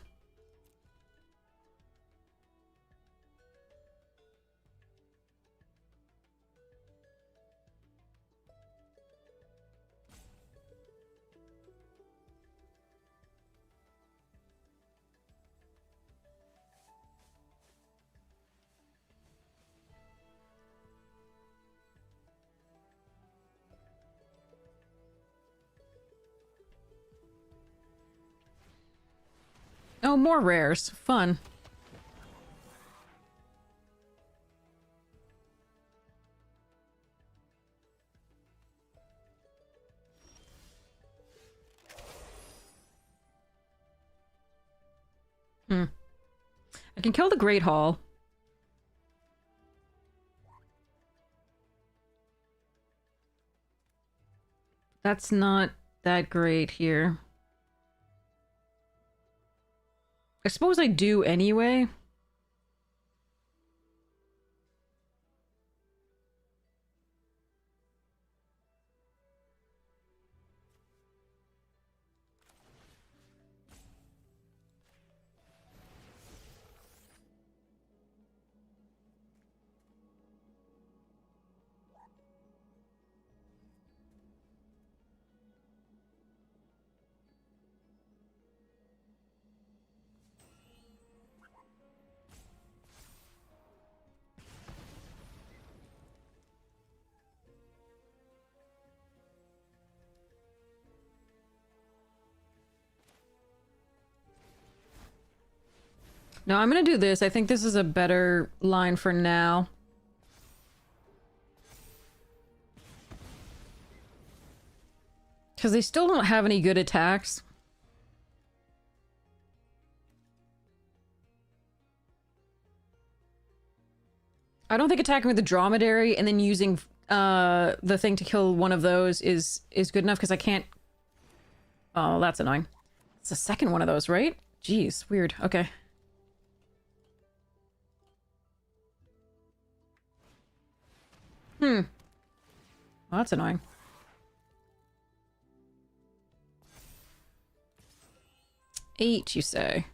Oh, more rares. Fun. I can kill the Great Hall. That's not that great here. I suppose I do anyway. No, I'm gonna do this. I think this is a better line for now. Because they still don't have any good attacks. I don't think attacking with the dromedary and then using the thing to kill one of those is good enough because I can't... Oh, that's annoying. It's the second one of those, right? Jeez, weird. Okay. Well, that's annoying. Eight, you say?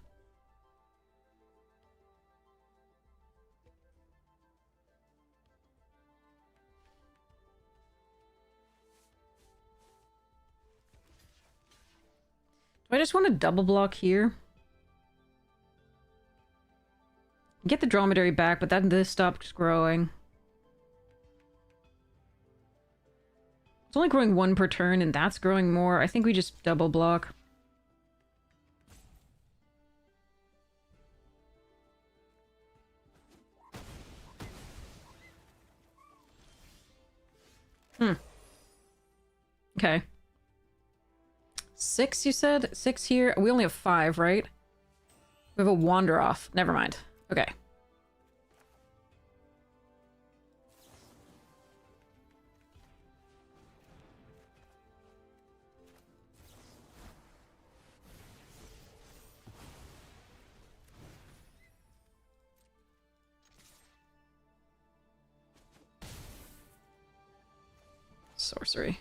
Do I just want to double block here? Get the dromedary back, but then this stopped growing. It's only growing one per turn, and that's growing more. I think we just double block. Okay. 6, you said? 6 here? We only have 5, right? We have a wander off. Never mind. Okay. Sorcery.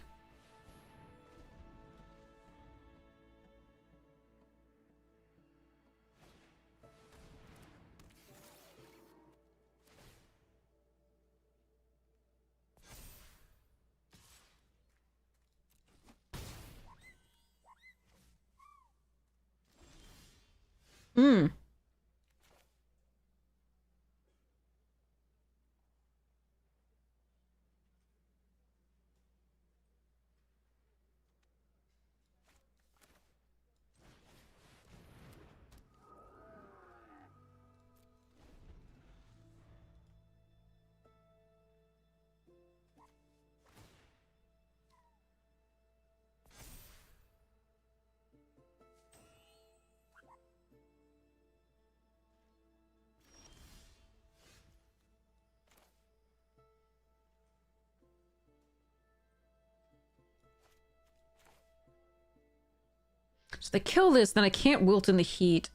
So they kill this, then I can't wilt in the heat.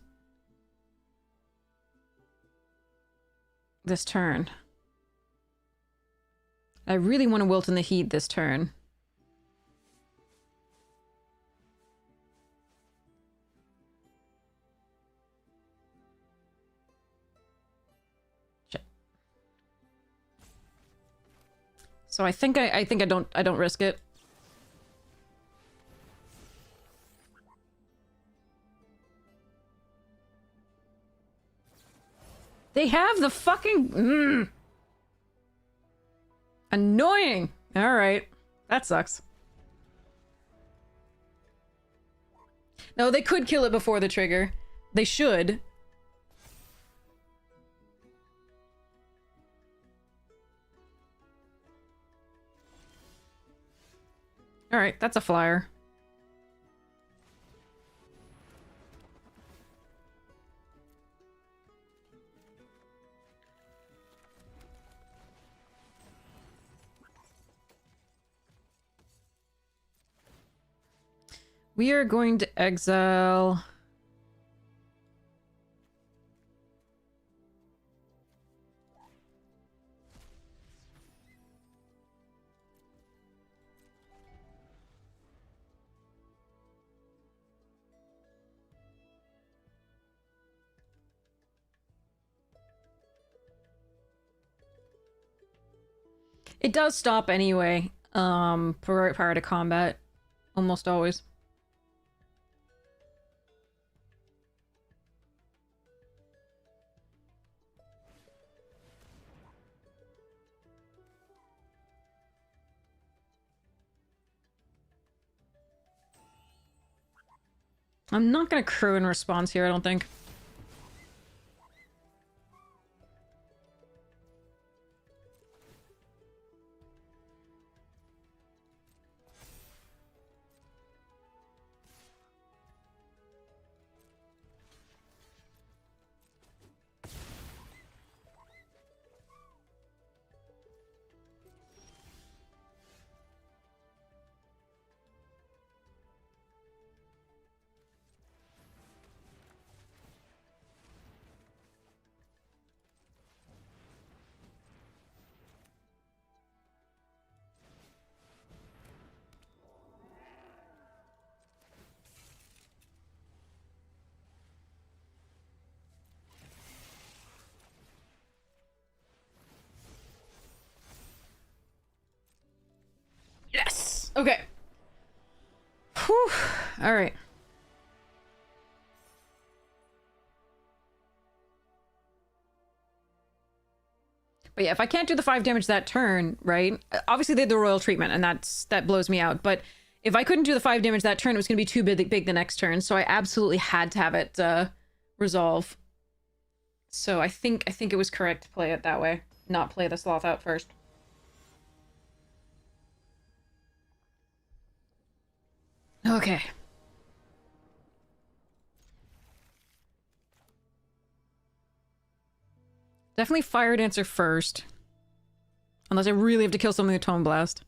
This turn. I really want to wilt in the heat this turn. Shit. So I think I don't risk it. They have the fucking... Annoying! Alright. That sucks. No, they could kill it before the trigger. They should. Alright, that's a flyer. We are going to exile... It does stop anyway, prior to combat. Almost always. I'm not gonna crew in response here, I don't think. Yes! Okay. Whew. Alright. But yeah, if I can't do the 5 damage that turn, right? Obviously they had the royal treatment, and that blows me out. But if I couldn't do the 5 damage that turn, it was going to be too big the next turn. So I absolutely had to have it resolve. So I think it was correct to play it that way. Not play the sloth out first. Okay. Definitely Fire Dancer first. Unless I really have to kill something with Tome Blast.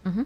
Mm-hmm.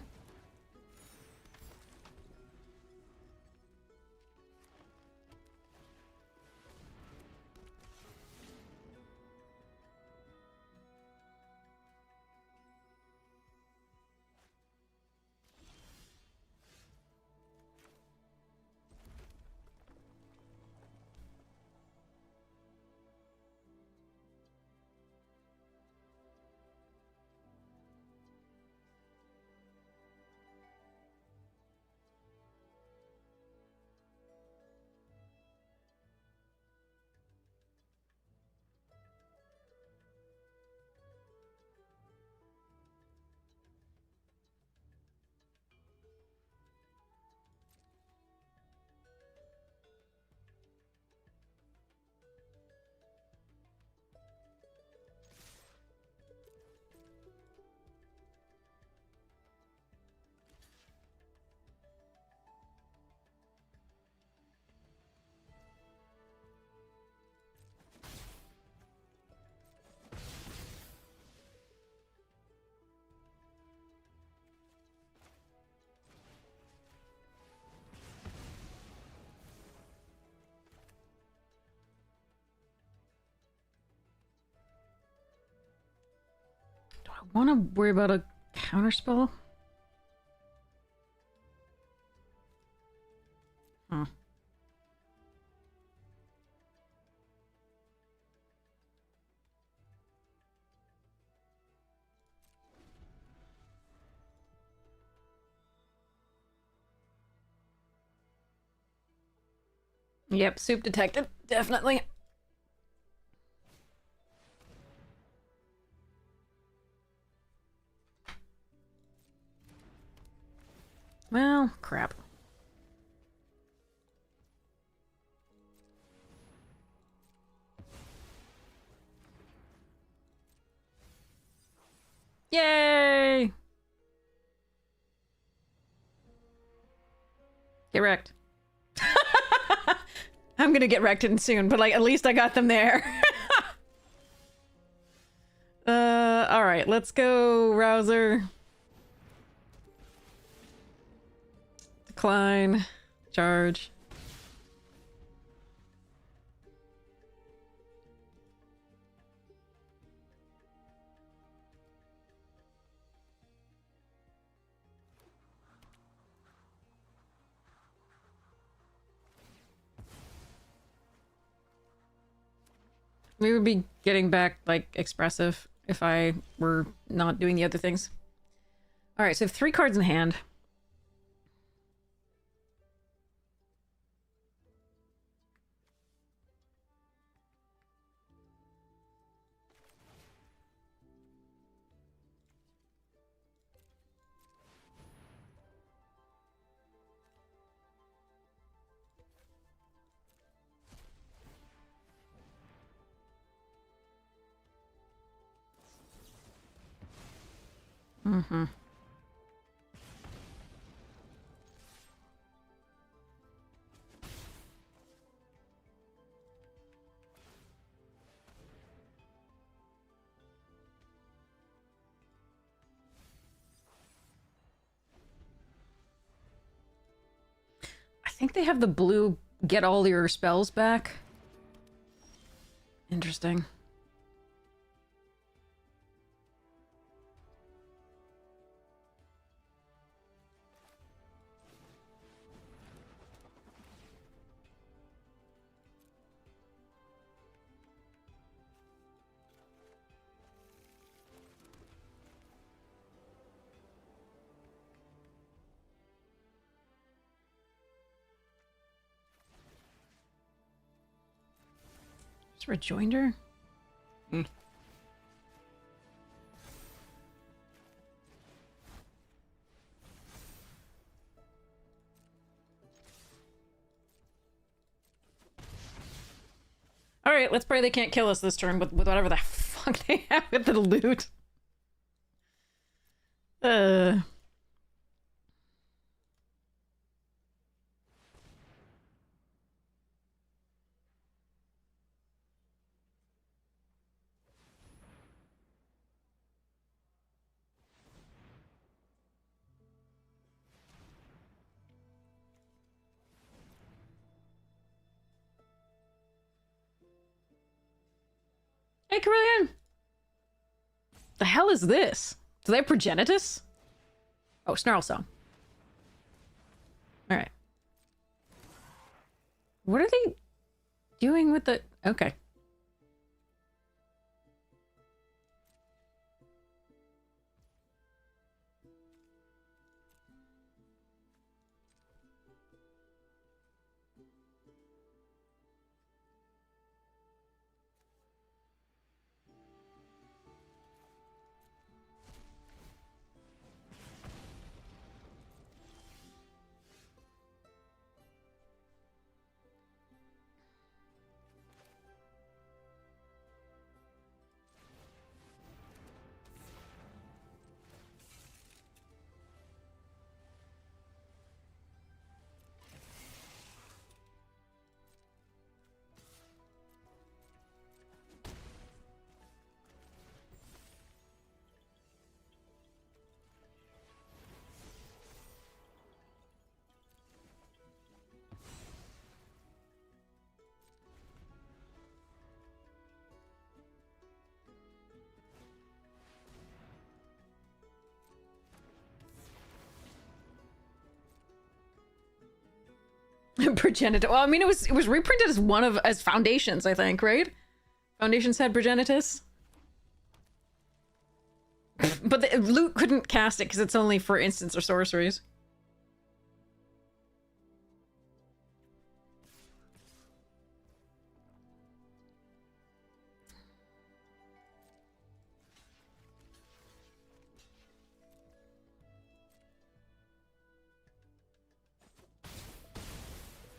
want to worry about a counterspell. Huh. Yep, soup detected. Definitely. Well, crap. Yay! Get wrecked. I'm gonna get wrecked in soon, but like at least I got them there. Alright, let's go, Rouser. Decline. Charge. We would be getting back, like, expressive if I were not doing the other things. Alright, so I have 3 cards in hand. Mm-hmm. I think they have the blue get all your spells back. Interesting. It's Rejoinder? Mm. Alright, let's pray they can't kill us this turn with whatever the fuck they have with the loot. Hey, Carillion! The hell is this? Do they have Progenitus? Oh, Snarl Song. Alright. What are they doing with the... Okay. Progenitor. Well, I mean, it was reprinted as as Foundations, I think, right? Foundations had Progenitus. But Luke couldn't cast it because it's only for instants or sorceries.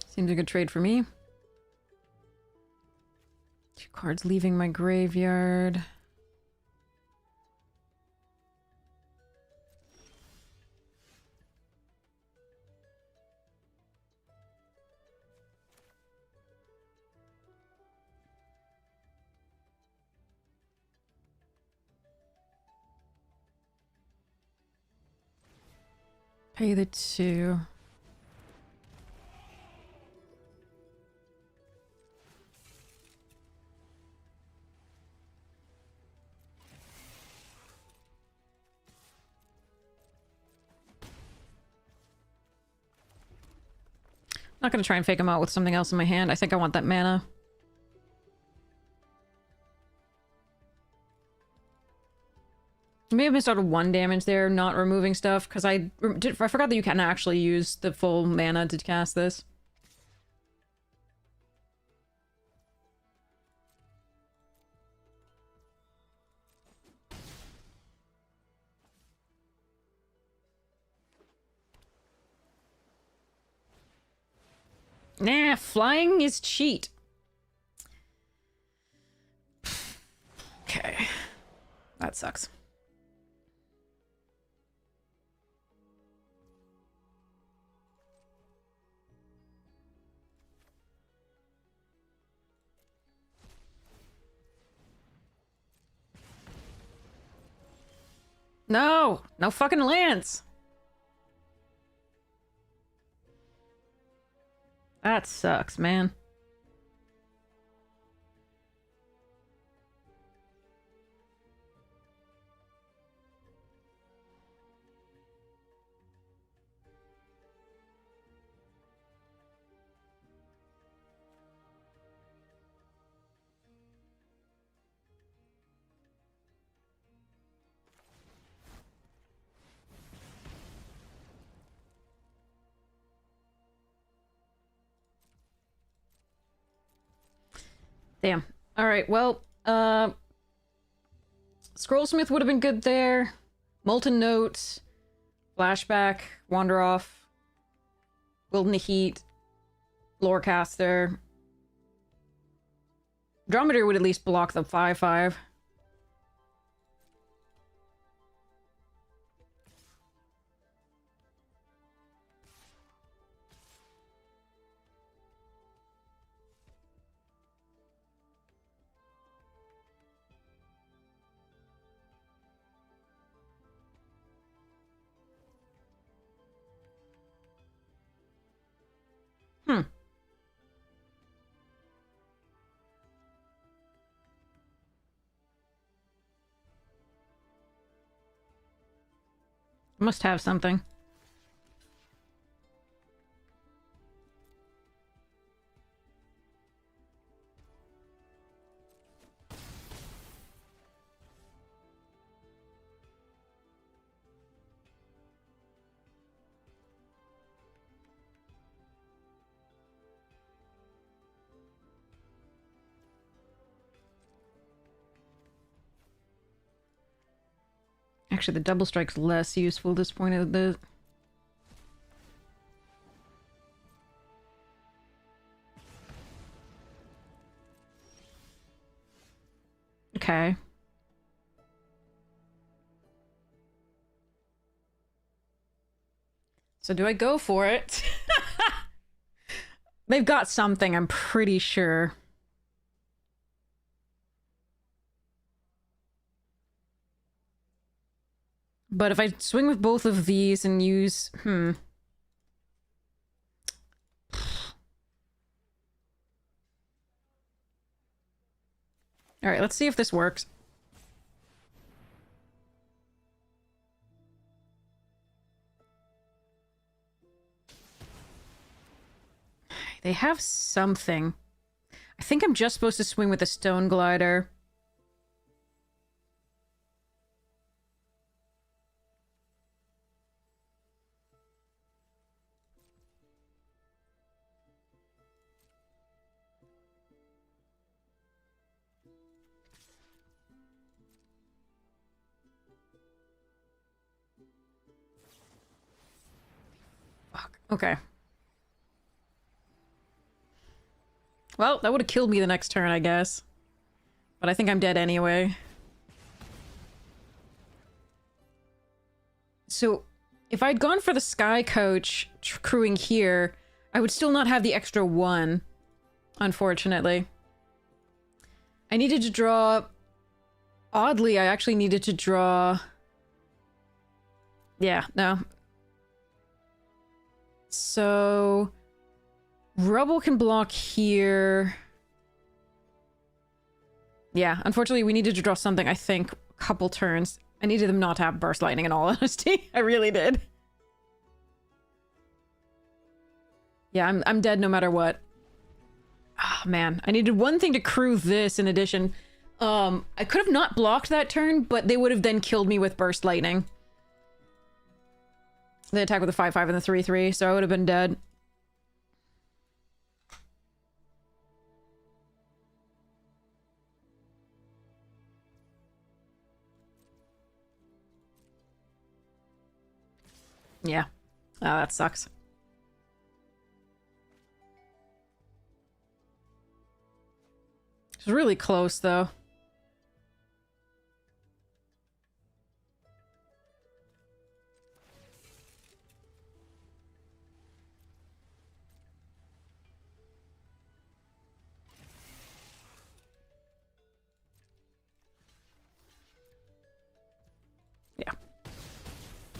Seems a good trade for me. 2 cards leaving my graveyard. Pay the 2. Not gonna try and fake him out with something else in my hand. I think I want that mana. I may have missed out on 1 damage there, not removing stuff, because I forgot that you can actually use the full mana to cast this. Nah, flying is cheat. Okay. That sucks. No! No fucking lands! That sucks, man. Damn. Alright, well, Scrollsmith would have been good there. Molten Note, Flashback, Wander Off, Wilderness Heat, Lorecaster. Dromedary would at least block the 5/5. Hmm. Must have something. Actually, the double strike's less useful at this point of the... Okay. So do I go for it? They've got something, I'm pretty sure. But if I swing with both of these and use... Alright, let's see if this works. They have something. I think I'm just supposed to swing with a stone glider. Fuck. Okay. Well, that would have killed me the next turn, I guess. But I think I'm dead anyway. So, if I'd gone for the Sky Coach crewing here, I would still not have the extra one, unfortunately. I needed to draw... Oddly, I actually needed to draw... Yeah, no. So... Rubble can block here. Yeah, unfortunately we needed to draw something, I think, a couple turns. I needed them not to have Burst Lightning in all honesty. I really did. Yeah, I'm dead no matter what. Ah, oh, man. I needed one thing to crew this in addition. I could have not blocked that turn, but they would have then killed me with Burst Lightning. They attack with the 5-5 and the 3-3, so I would have been dead. Yeah. Oh, that sucks. It's really close, though. Yeah.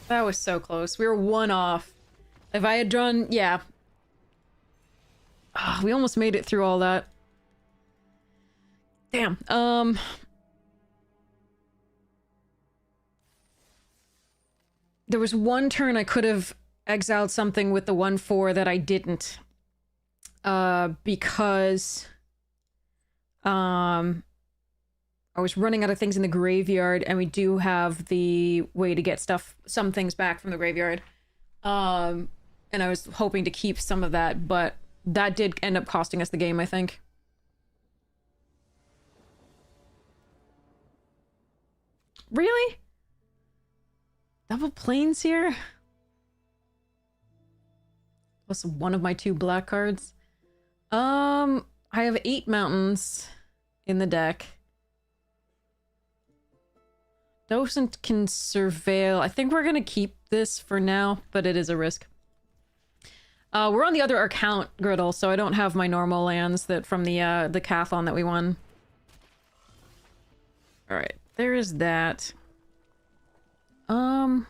That was so close. We were one off. If I had drawn... Yeah. Oh, we almost made it through all that. Damn. There was one turn I could have exiled something with the 1-4 that I didn't. Because... I was running out of things in the graveyard, and we do have the way to get some things back from the graveyard. And I was hoping to keep some of that, but that did end up costing us the game, I think. Really? Double planes here? Plus one of my 2 black cards. I have 8 mountains in the deck. Docent can surveil. I think we're gonna keep this for now, but it is a risk. We're on the other account griddle, so I don't have my normal lands that from the Cathlon that we won. Alright, there is that. I'm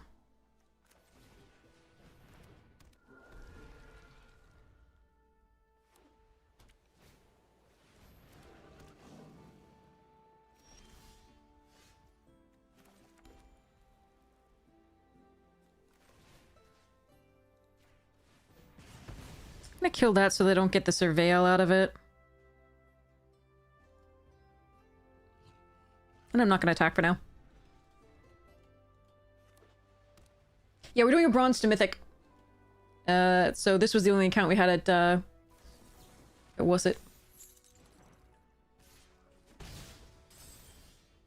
gonna kill that so they don't get the surveil out of it. And I'm not gonna attack for now. Yeah, we're doing a bronze to mythic. So this was the only account we had at, what was it?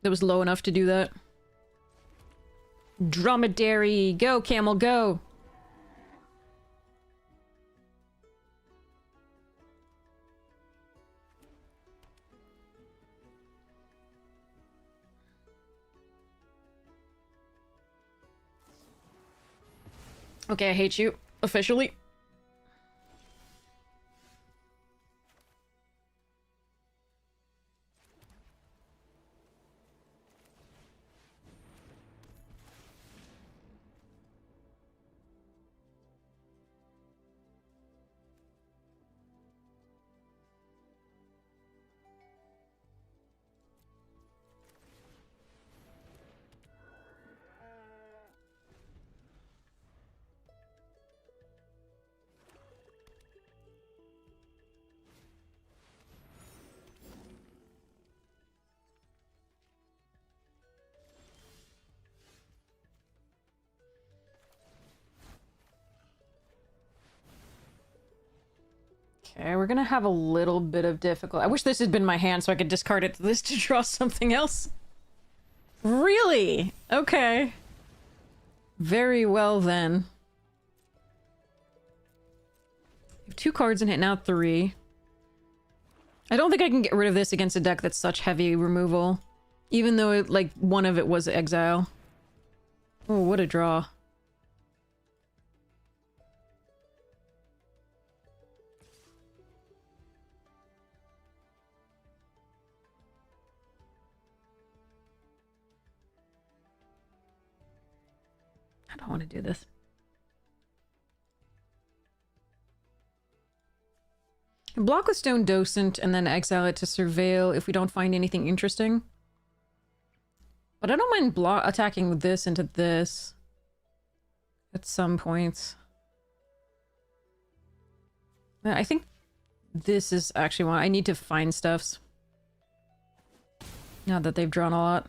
That was low enough to do that. Dromedary! Go, camel, go! Okay, I hate you. Officially. Okay, we're gonna have a little bit of difficulty. I wish this had been my hand so I could discard it to this to draw something else. Really? Okay. Very well then. We have 2 cards in hand, now 3. I don't think I can get rid of this against a deck that's such heavy removal. Even though, like, one of it was exile. Oh, what a draw. I don't want to do this. Block with Stone Docent and then exile it to Surveil if we don't find anything interesting. But I don't mind attacking this into this at some points. I think this is actually one. I need to find stuffs. Now that they've drawn a lot.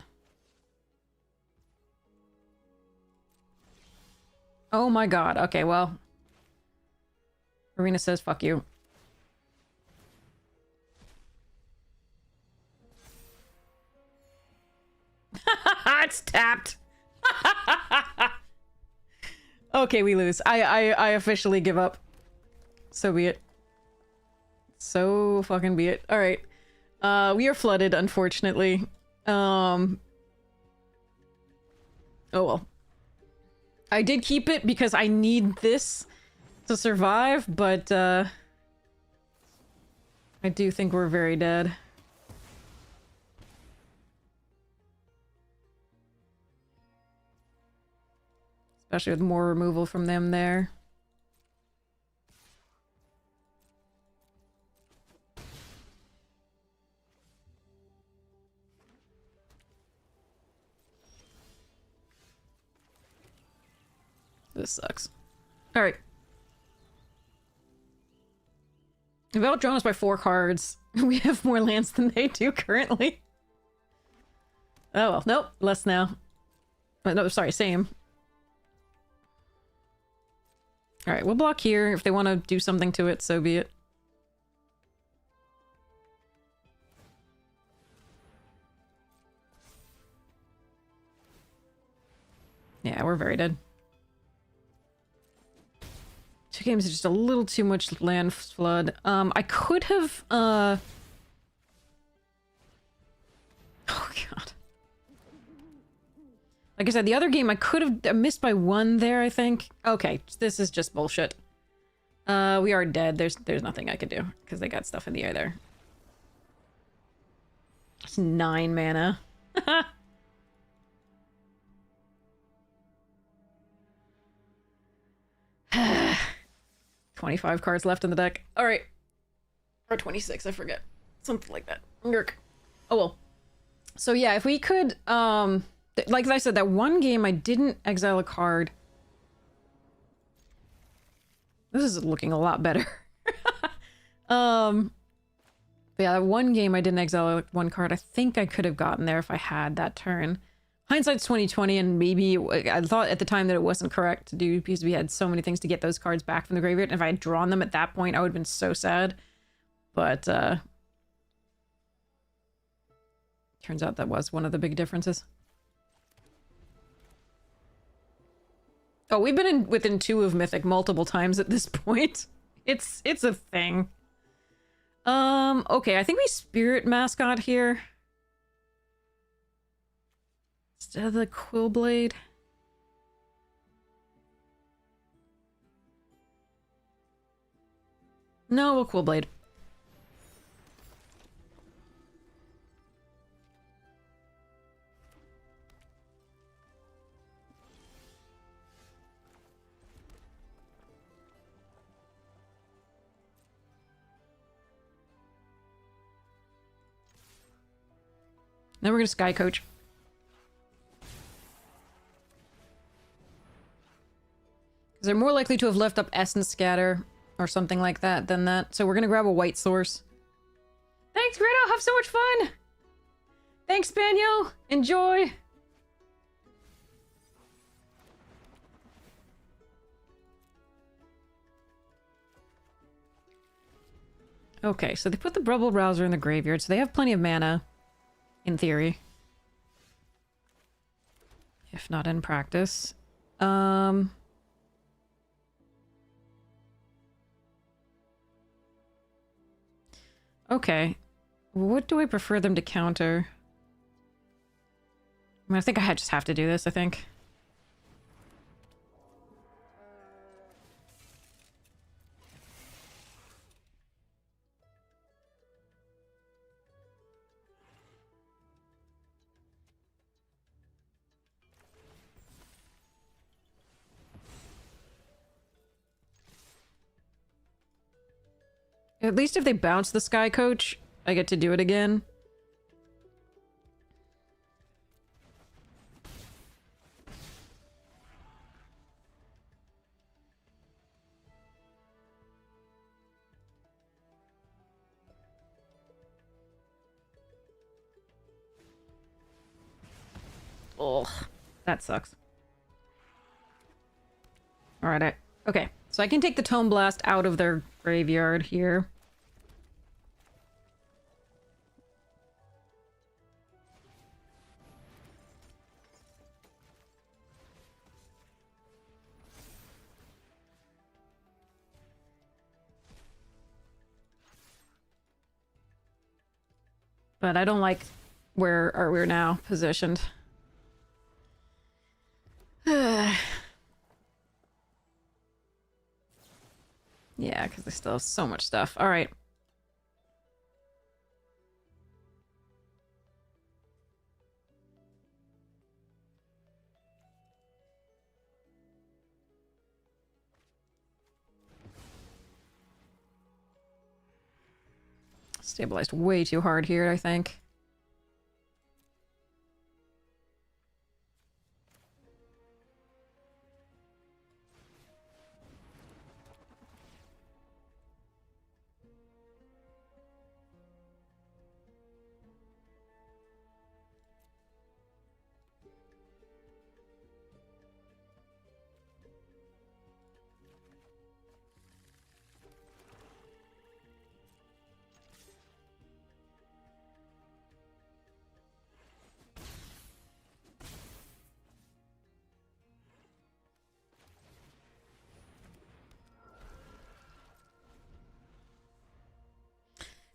Oh my god. Okay, well. Arena says fuck you. It's tapped. Okay, we lose. I officially give up. So be it. So fucking be it. Alright. We are flooded, unfortunately. Oh well. I did keep it because I need this to survive, but I do think we're very dead. Especially with more removal from them there. This sucks. Alright. They've outdrawn us by 4 cards. We have more lands than they do currently. Oh well, nope, less now. No, sorry, same. Alright, we'll block here. If they want to do something to it, so be it. Yeah, we're very dead. 2 games is just a little too much land flood. I could have, Oh god. Like I said, the other game I could have missed by 1 there, I think. Okay, this is just bullshit. We are dead. There's nothing I could do, because they got stuff in the air there. It's 9 mana. 25 cards left in the deck. Alright. Or 26, I forget. Something like that. Yerk. Oh well. So yeah, if we could, like I said, that one game I didn't exile a card. This is looking a lot better. Yeah, that one game I didn't exile 1 card. I think I could have gotten there if I had that turn. Hindsight's 2020, and maybe I thought at the time that it wasn't correct to do because we had so many things to get those cards back from the graveyard. And if I had drawn them at that point, I would have been so sad. But turns out that was one of the big differences. Oh, we've been within 2 of Mythic multiple times at this point. It's a thing. Okay, I think we Spirit Mascot here. Instead of the Quillblade. No, we'll Quillblade. Then we're gonna Sky Coach. Because they're more likely to have left up Essence Scatter or something like that than that. So we're gonna grab a white source. Thanks, Greta! Have so much fun! Thanks, Spaniel! Enjoy! Okay, so they put the Brubble Rouser in the graveyard, so they have plenty of mana, in theory. If not in practice. Okay. What do I prefer them to counter? I mean, I think I just have to do this, I think. At least if they bounce the Sky Coach, I get to do it again. Ugh, that sucks. Alright, okay. So I can take the Tome Blast out of their graveyard here. But I don't like where we're now positioned. Yeah, because they still have so much stuff. Alright. Stabilized way too hard here, I think.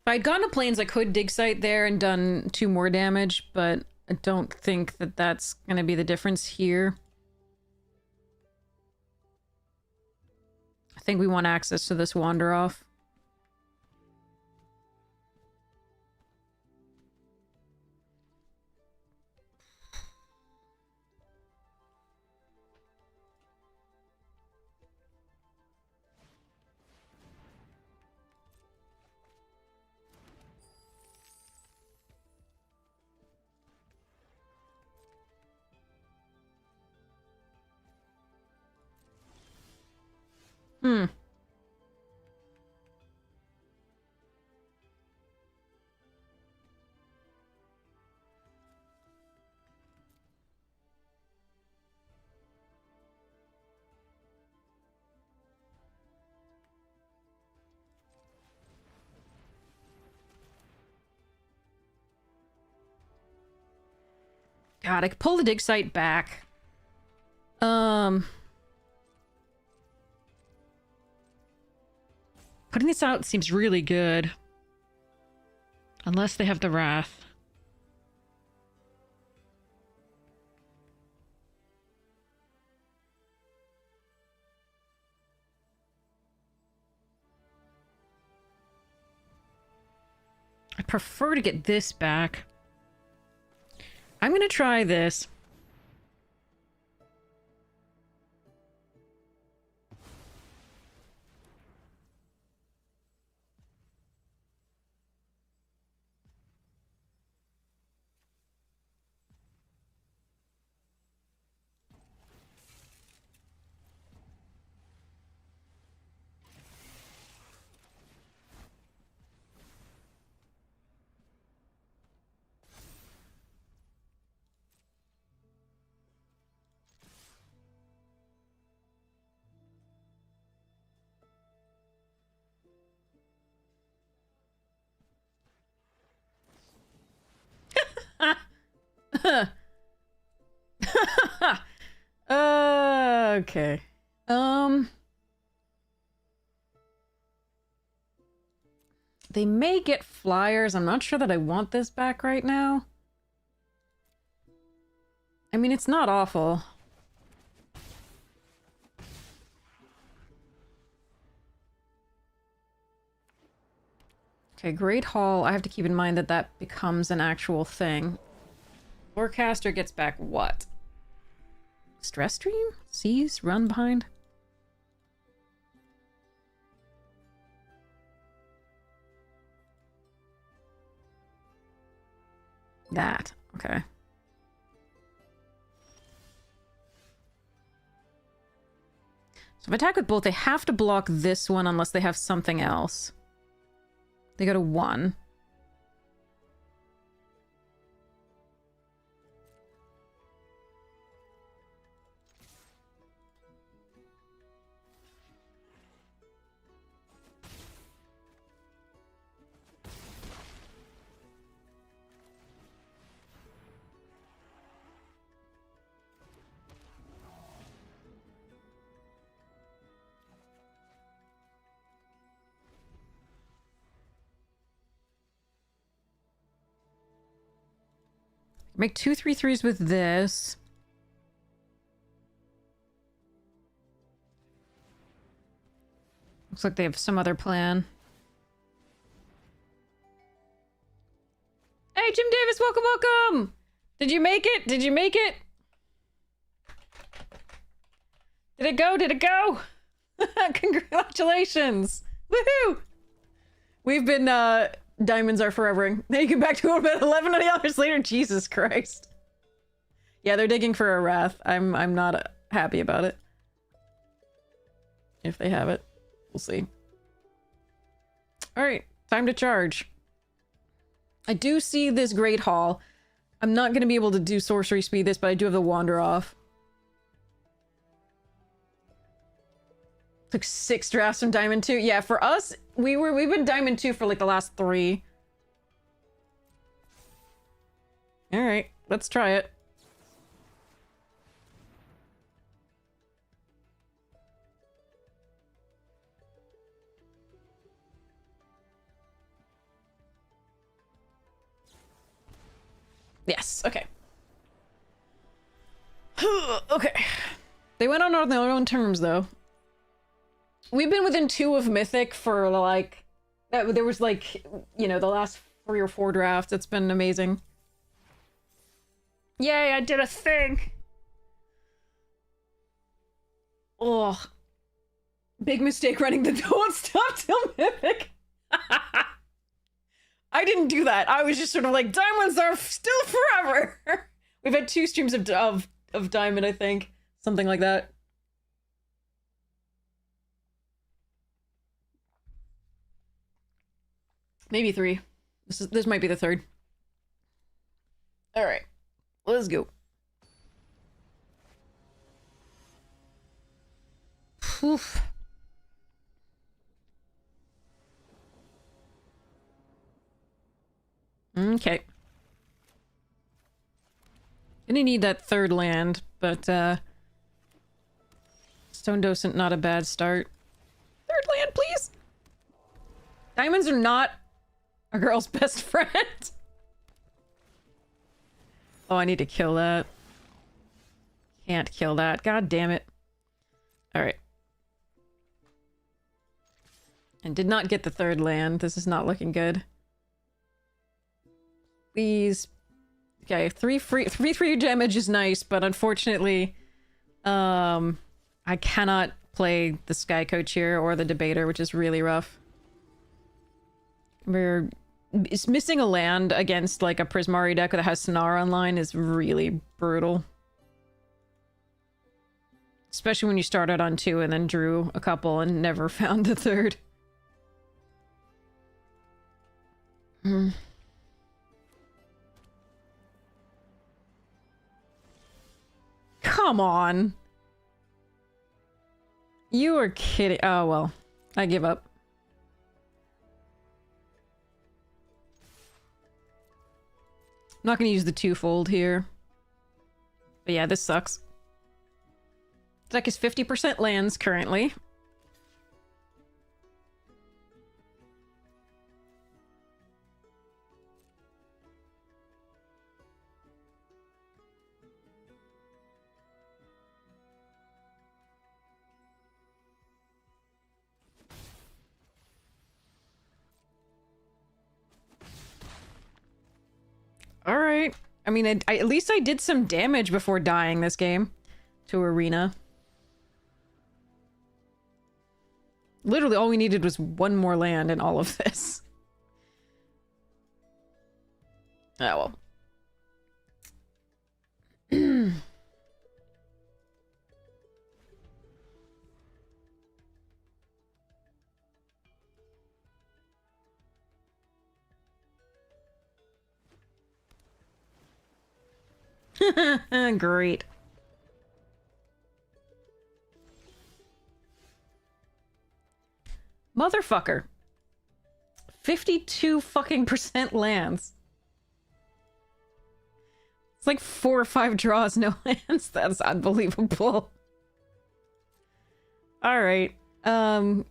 If I'd gone to Plains, I could Dig Site there and done 2 more damage, but I don't think that that's going to be the difference here. I think we want access to this Wander Off. Hmm. God, I could pull the Dig Site back. Putting this out seems really good. Unless they have the Wrath. I prefer to get this back. I'm gonna try this. Okay. They may get flyers. I'm not sure that I want this back right now. I mean, it's not awful. Okay, Great Hall. I have to keep in mind that that becomes an actual thing. Lorecaster gets back what? Stress Stream? Seize? Run behind? That. Okay. So if I attack with both, they have to block this one unless they have something else. They go to 1. Make 2 3/3s with this. Looks like they have some other plan. Hey, Jim Davis, welcome, welcome! Did you make it? Did you make it? Did it go? Did it go? Congratulations! Woohoo! We've been, Diamonds are forevering. Then you get back to about 11 hours later. Jesus Christ. Yeah, they're digging for a wrath. I'm not happy about it. If they have it. We'll see. Alright, time to charge. I do see this Great Hall. I'm not going to be able to do sorcery speed this, but I do have the Wander off. Took 6 drafts from Diamond 2. Yeah, for us, we've been Diamond 2 for like the last 3. Alright, let's try it. Yes, okay. Okay. They went on their own terms, though. We've been within 2 of Mythic for, like... there was, like, you know, the last 3 or 4 drafts. It's been amazing. Yay, I did a thing! Ugh. Big mistake running the Don't Stop Till Mythic. I didn't do that. I was just sort of like, diamonds are still forever! We've had 2 streams of diamond, I think. Something like that. Maybe 3. This might be the 3rd. Alright. Let's go. Oof. Okay. Gonna need that 3rd land, but Stone Docent, not a bad start. 3rd land, please! Diamonds are not a girl's best friend. Oh, I need to kill that. Can't kill that. God damn it. Alright. And did not get the 3rd land. This is not looking good. Please. Okay, 3 free damage is nice, but unfortunately, I cannot play the Sky Coach here or the Debater, which is really rough. It's missing a land against like a Prismari deck that has Sonar online is really brutal. Especially when you started on 2 and then drew a couple and never found the 3rd. Come on. You are kidding. Oh, well. I give up. I'm not going to use the 2-fold here. But yeah, this sucks. Deck is 50% lands currently. All right. I mean, at least I did some damage before dying this game to Arena. Literally, all we needed was one more land in all of this. Oh, well. Great. Motherfucker. 52 fucking percent lands. It's like 4 or 5 draws, no lands. That's unbelievable. Alright. I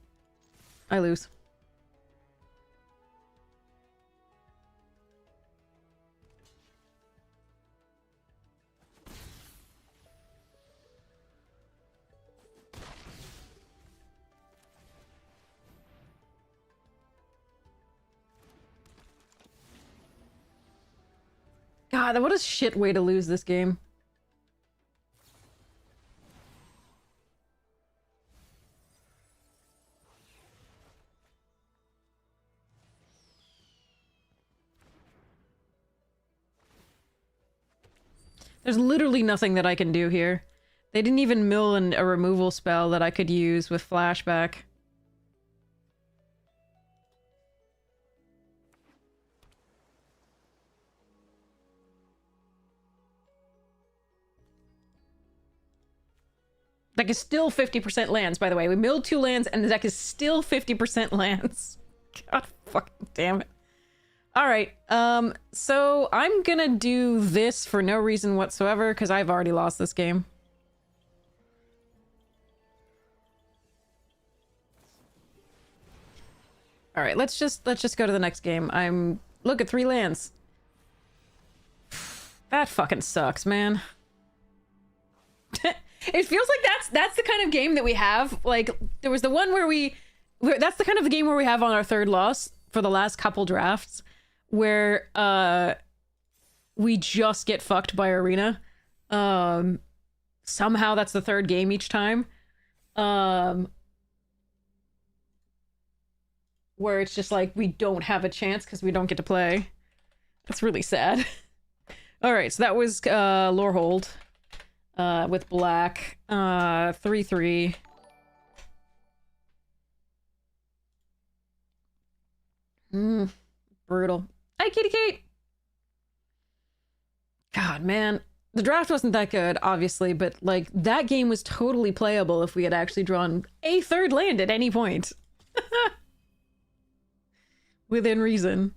lose. God, what a shit way to lose this game. There's literally nothing that I can do here. They didn't even mill a removal spell that I could use with flashback. Deck is still 50% lands, by the way. We milled 2 lands, and the deck is still 50% lands. God fucking damn it. Alright, so I'm gonna do this for no reason whatsoever, because I've already lost this game. Alright, let's just go to the next game. Look at 3 lands. That fucking sucks, man. It feels like that's the kind of game that we have. Like, there was the one where that's the kind of game where we have on our 3rd loss for the last couple drafts, where we just get fucked by Arena. Somehow that's the 3rd game each time. Where it's just like we don't have a chance because we don't get to play. That's really sad. Alright, so that was Lorehold. With black. 3/3. Brutal. Hi, Kitty Kate! God, man. The draft wasn't that good, obviously, but, like, that game was totally playable if we had actually drawn a 3rd land at any point. Within reason.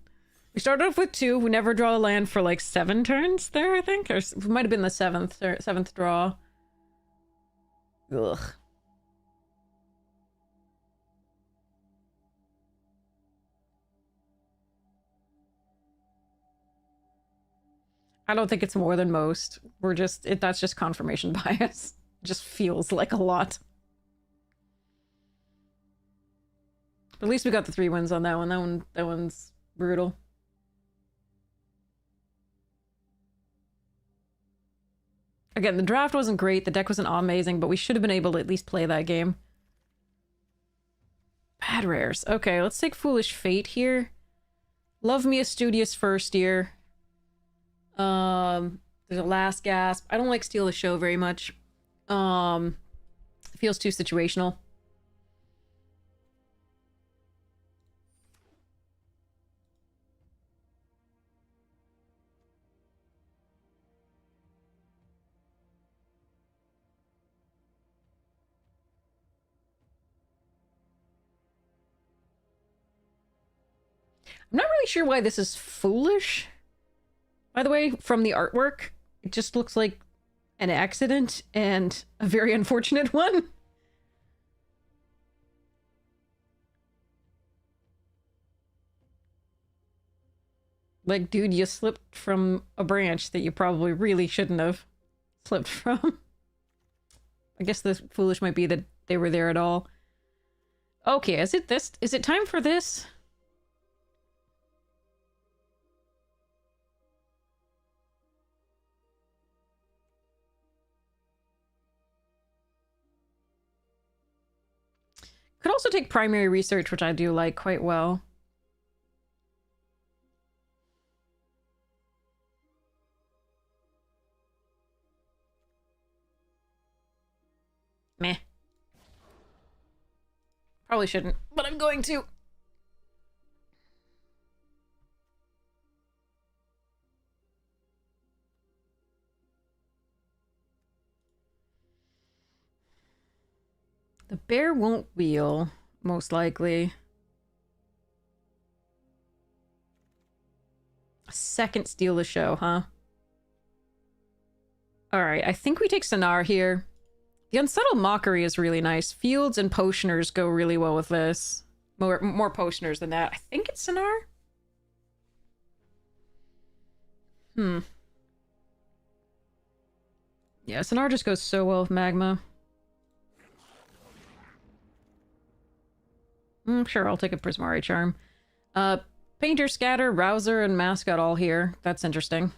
We started off with 2. We never draw a land for, like, 7 turns there, I think? Or it might have been the 7th draw. Ugh. I don't think it's more than most. That's just confirmation bias. It just feels like a lot. But at least we got the 3 wins on that one. That one's brutal. Again, the draft wasn't great, the deck wasn't amazing, but we should have been able to at least play that game. Bad rares. Okay, let's take Foolish Fate here. Love me a Studious First Year. There's a Last Gasp. I don't like Steal the Show very much. It feels too situational. I'm not really sure why this is foolish. By the way, from the artwork, it just looks like an accident and a very unfortunate one. Like, dude, you slipped from a branch that you probably really shouldn't have slipped from. I guess the foolish might be that they were there at all. Okay, is it this? Is it time for this? Could also take primary research, which I do like quite well. Meh. Probably shouldn't, but I'm going to. The bear won't wheel, most likely. A second steal the show, huh? Alright, I think we take Sonar here. The Unsettled Mockery is really nice. Fields and Potioners go really well with this. More Potioners than that. I think it's Sonar? Yeah, Sonar just goes so well with Magma. Sure, I'll take a Prismari Charm. Painter, Scatter, Rouser, and Mascot all here. That's interesting.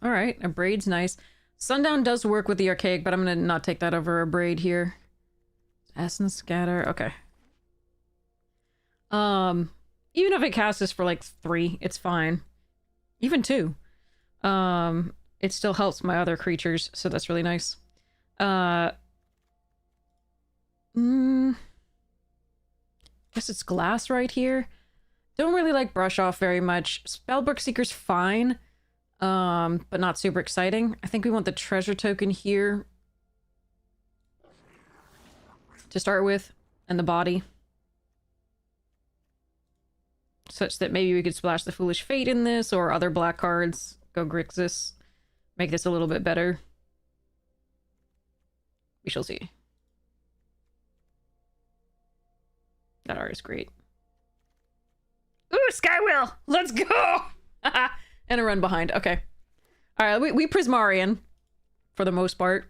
Alright, a Braid's nice. Sundown does work with the Archaic, but I'm gonna not take that over a Braid here. Essence Scatter, okay. Even if it casts this for like 3, it's fine. Even 2. It still helps my other creatures, so that's really nice. Guess it's Glass right here. Don't really like Brush Off very much. Spellbook Seeker's fine, but not super exciting. I think we want the treasure token here to start with, and the body. Such that maybe we could splash the Foolish Fate in this, or other black cards. Go Grixis. Make this a little bit better. We shall see. That art is great. Ooh, Skywheel! Let's go! And a run behind. Okay. Alright, we Prismarian, for the most part.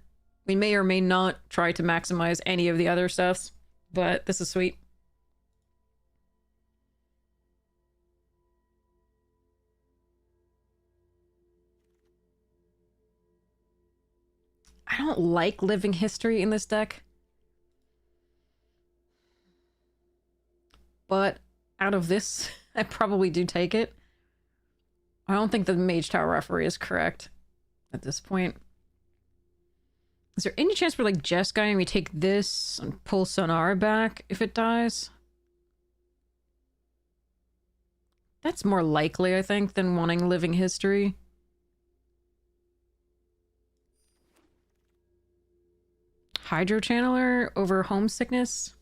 We may or may not try to maximize any of the other stuffs, but this is sweet. I don't like Living History in this deck. But out of this, I probably do take it. I don't think the Mage Tower Referee is correct at this point. Is there any chance for like Jeskai and we take this and pull Sonar back if it dies? That's more likely, I think, than wanting Living History. Hydro Channeler over Homesickness?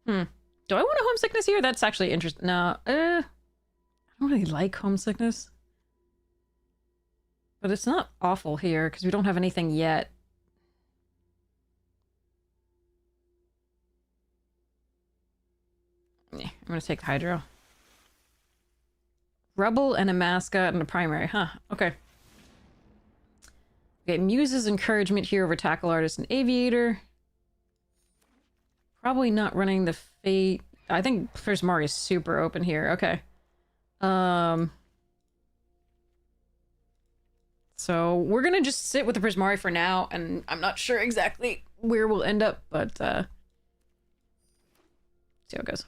Do I want a Homesickness here? That's actually interesting. No, I don't really like Homesickness. But it's not awful here, because we don't have anything yet. Yeah, I'm gonna take Hydro. Rebel and a Mascot and a Primary. Huh, okay. Okay, Muse's Encouragement here over Tackle Artist and Aviator. Probably not running the Fate. I think Prismari is super open here. Okay. So we're gonna just sit with the Prismari for now, and I'm not sure exactly where we'll end up, but see how it goes.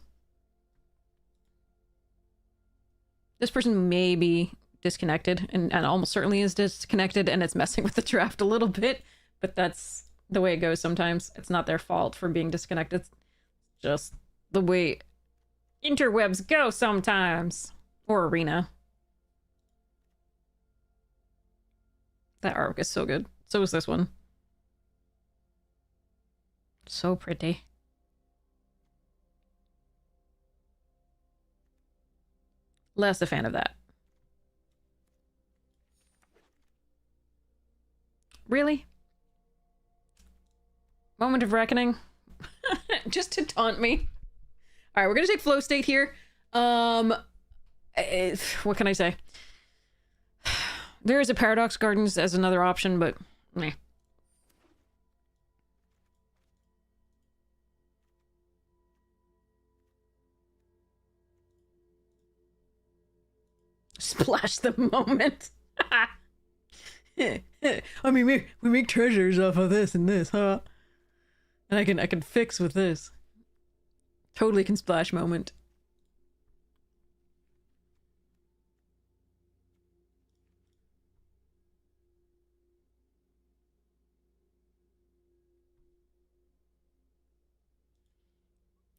This person maybe disconnected, and almost certainly is disconnected, and it's messing with the draft a little bit, but that's the way it goes sometimes. It's not their fault for being disconnected. It's just the way interwebs go sometimes. Or Arena. That artwork is so good. So is this one. So pretty. Less a fan of that. Really? Moment of reckoning? Just to taunt me. Alright, we're gonna take flow state here. What can I say? There is a Paradox Gardens as another option, but meh. Splash the moment. I mean, we make treasures off of this and this, huh? And I can fix with this. Totally can splash moment.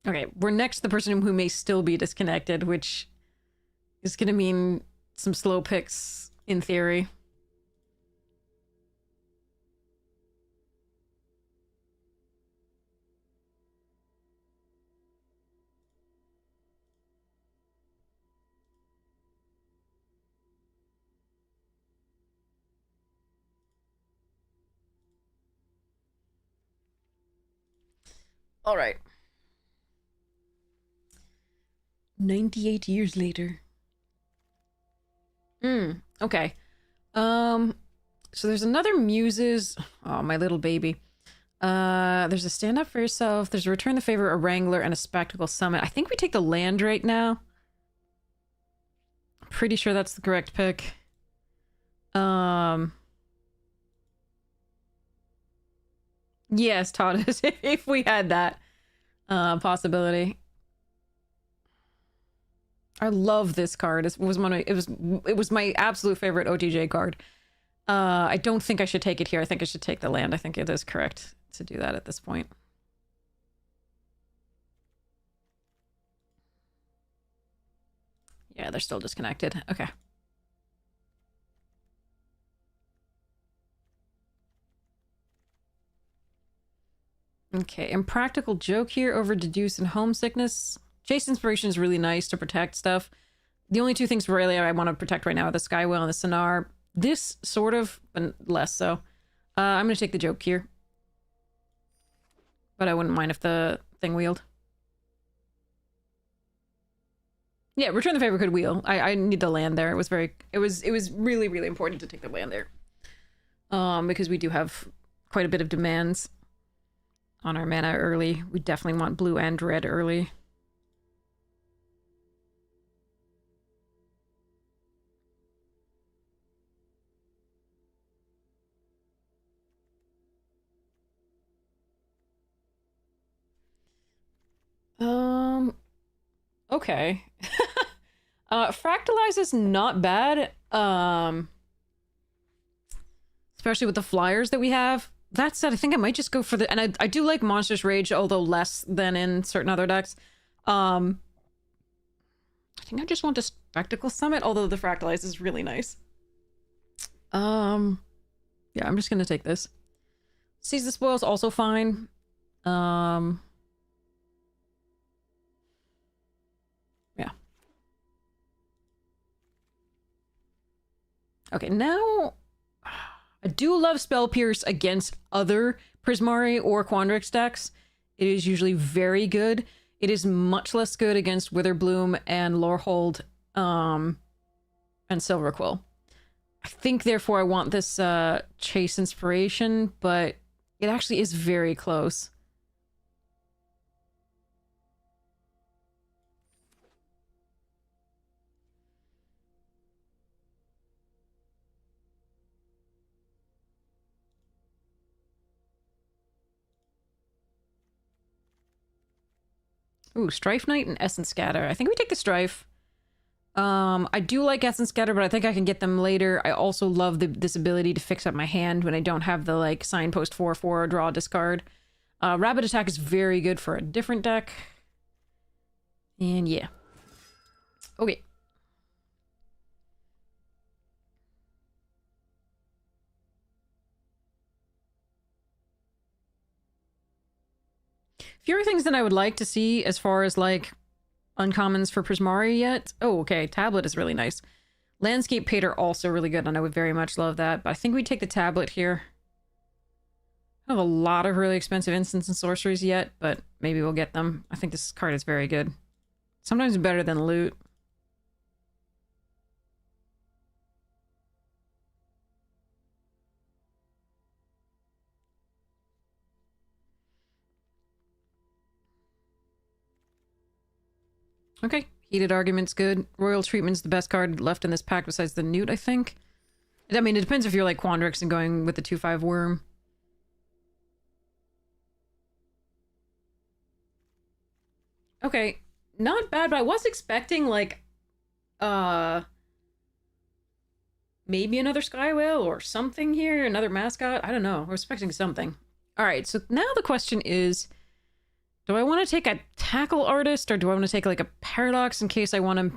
Okay, we're next to the person who may still be disconnected, which is gonna mean some slow picks in theory. All right. 98 years later. Okay. So there's another Muses. Oh, my little baby. There's a Stand Up For Yourself. There's a Return the Favor, a Wrangler, and a Spectacle Summit. I think we take the land right now. I'm pretty sure that's the correct pick. Yes, Todd, if we had that possibility. I love this card. It was my absolute favorite OTJ card. I don't think I should take it here. I think I should take the land. I think it is correct to do that at this point. Yeah, they're still disconnected. Okay. Okay, Impractical Joke here over Deduce and Homesickness. Chase Inspiration is really nice to protect stuff. The only two things really I want to protect right now are the Sky Whale and the Sonar. This sort of, but less so. I'm going to take the Joke here. But I wouldn't mind if the thing wheeled. Yeah, Return the Favor could wheel. I need the land there. It was really, really important to take the land there. Because we do have quite a bit of demands on our mana early. We definitely want blue and red early. Okay. Fractalize is not bad. Especially with the flyers that we have. That said, I think I might just go for the... And I do like Monstrous Rage, although less than in certain other decks. I think I just want a Spectacle Summit, although the Fractalize is really nice. Yeah, I'm just gonna take this. Seize the Spoils, also fine. Yeah. Okay, now... I do love Spell Pierce against other Prismari or Quandrix decks. It is usually very good. It is much less good against Witherbloom and Lorehold, and Silverquill. I think, therefore, I want this Chase Inspiration, but it actually is very close. Ooh, Strife Knight and Essence Scatter. I think we take the Strife. I do like Essence Scatter, but I think I can get them later. I also love this ability to fix up my hand when I don't have the, like, Signpost 4/4 draw discard. Rapid Attack is very good for a different deck. And yeah. Okay. Fewer things than I would like to see as far as, like, uncommons for Prismari yet. Oh, okay. Tablet is really nice. Landscape Painter also really good, and I would very much love that. But I think we take the tablet here. I don't have a lot of really expensive instants and sorceries yet, but maybe we'll get them. I think this card is very good. Sometimes better than loot. Okay. Heated Argument's good. Royal Treatment's the best card left in this pack besides the Newt, I think. I mean, it depends if you're like Quandrix and going with the 2/5 Worm. Okay. Not bad, but I was expecting, like, maybe another Sky Whale or something here, another mascot. I don't know. I was expecting something. All right, so now the question is, do I want to take a Tackle Artist or do I want to take, like, a Paradox in case I want to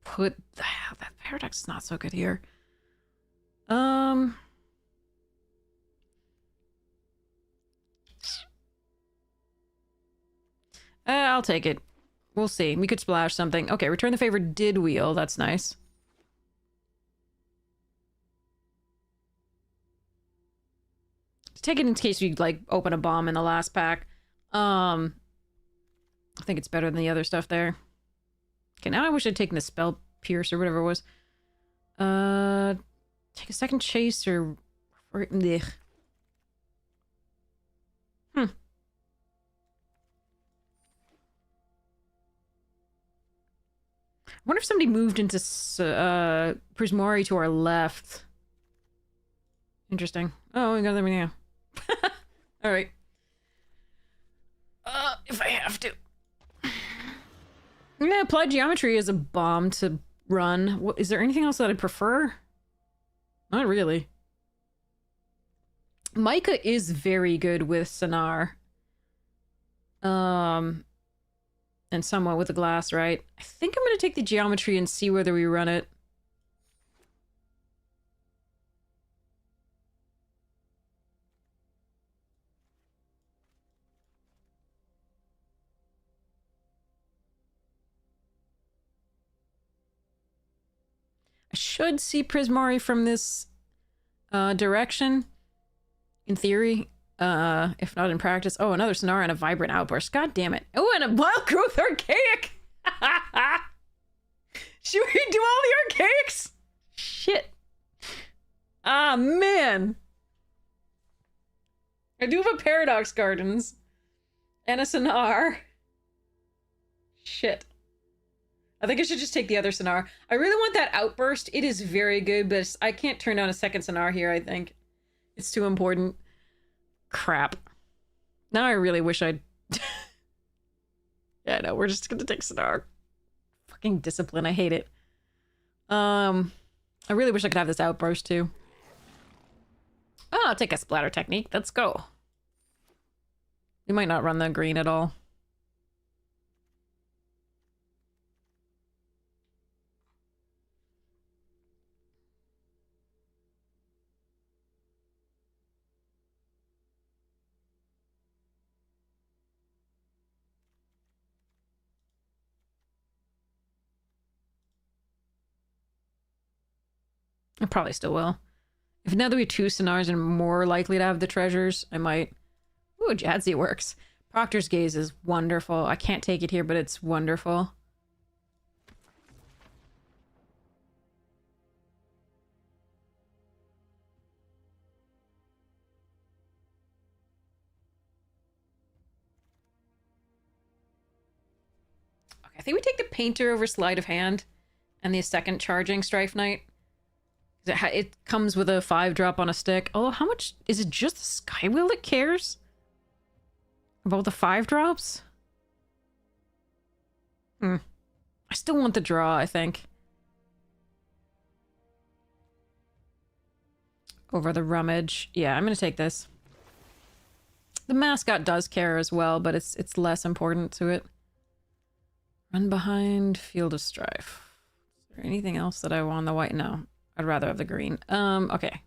put... that Paradox is not so good here. I'll take it. We'll see. We could splash something. Okay, Return the Favor did wheel. That's nice. Take it in case you, like, open a bomb in the last pack. I think it's better than the other stuff there. Okay, now I wish I'd taken the Spell Pierce or whatever it was. Take a second chase or... Ugh. I wonder if somebody moved into Prismari to our left. Interesting. Oh, we got them now. Alright. If I have to. Yeah, Applied Geometry is a bomb to run. What, is there anything else that I'd prefer? Not really. Micah is very good with Sonar. And somewhat with the glass, right? I think I'm going to take the Geometry and see whether we run it. I should see Prismari from this direction, in theory, if not in practice. Oh, another Sonar and a Vibrant Outburst. God damn it. Oh, and a Wild Growth Archaic! Should we do all the Archaics? Shit. Ah, man. I do have a Paradox Gardens. And a Sonar. Shit. I think I should just take the other Sonar. I really want that Outburst. It is very good, but I can't turn down a second Sonar here, I think. It's too important. Crap. Now I really wish I'd... Yeah, no, we're just gonna take Sonar. Fucking Discipline, I hate it. I really wish I could have this Outburst, too. Oh, I'll take a Splatter Technique. Let's go. We might not run the green at all. I probably still will. If now that we have two Sonars and more likely to have the treasures, I might... Ooh, Jadzi works. Proctor's Gaze is wonderful. I can't take it here, but it's wonderful. Okay, I think we take the Painter over Sleight of Hand and the second charging Strife Knight. It comes with a 5-drop on a stick. Oh, how much? Is it just the Skywheel that cares about the 5-drops? I still want the draw, I think. over the rummage. Yeah, I'm gonna take this. The mascot does care as well, but it's less important to it. Run behind, Field of Strife. Is there anything else that I want? The white? No. I'd rather have the green. Okay.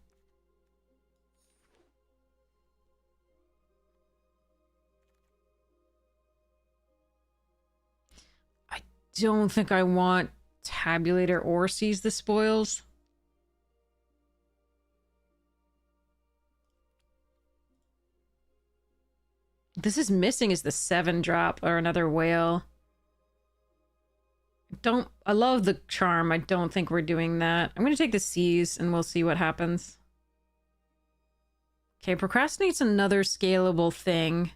I don't think I want Tabulator or Seize the Spoils. This is missing is the 7-drop or another whale. I love the charm. I don't think we're doing that. I'm gonna take the Seize and we'll see what happens. Okay, procrastinate's another scalable thing.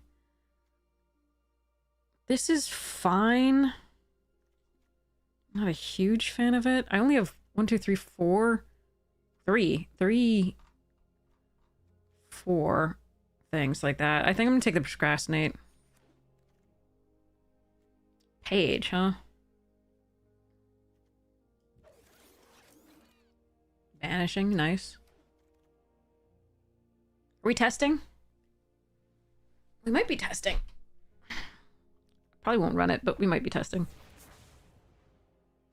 This is fine. Not a huge fan of it. I only have 1, 2, 3, 4. 4 things like that. I think I'm gonna take the procrastinate. Page, huh? Vanishing, nice. Are we testing? We might be testing. Probably won't run it, but we might be testing.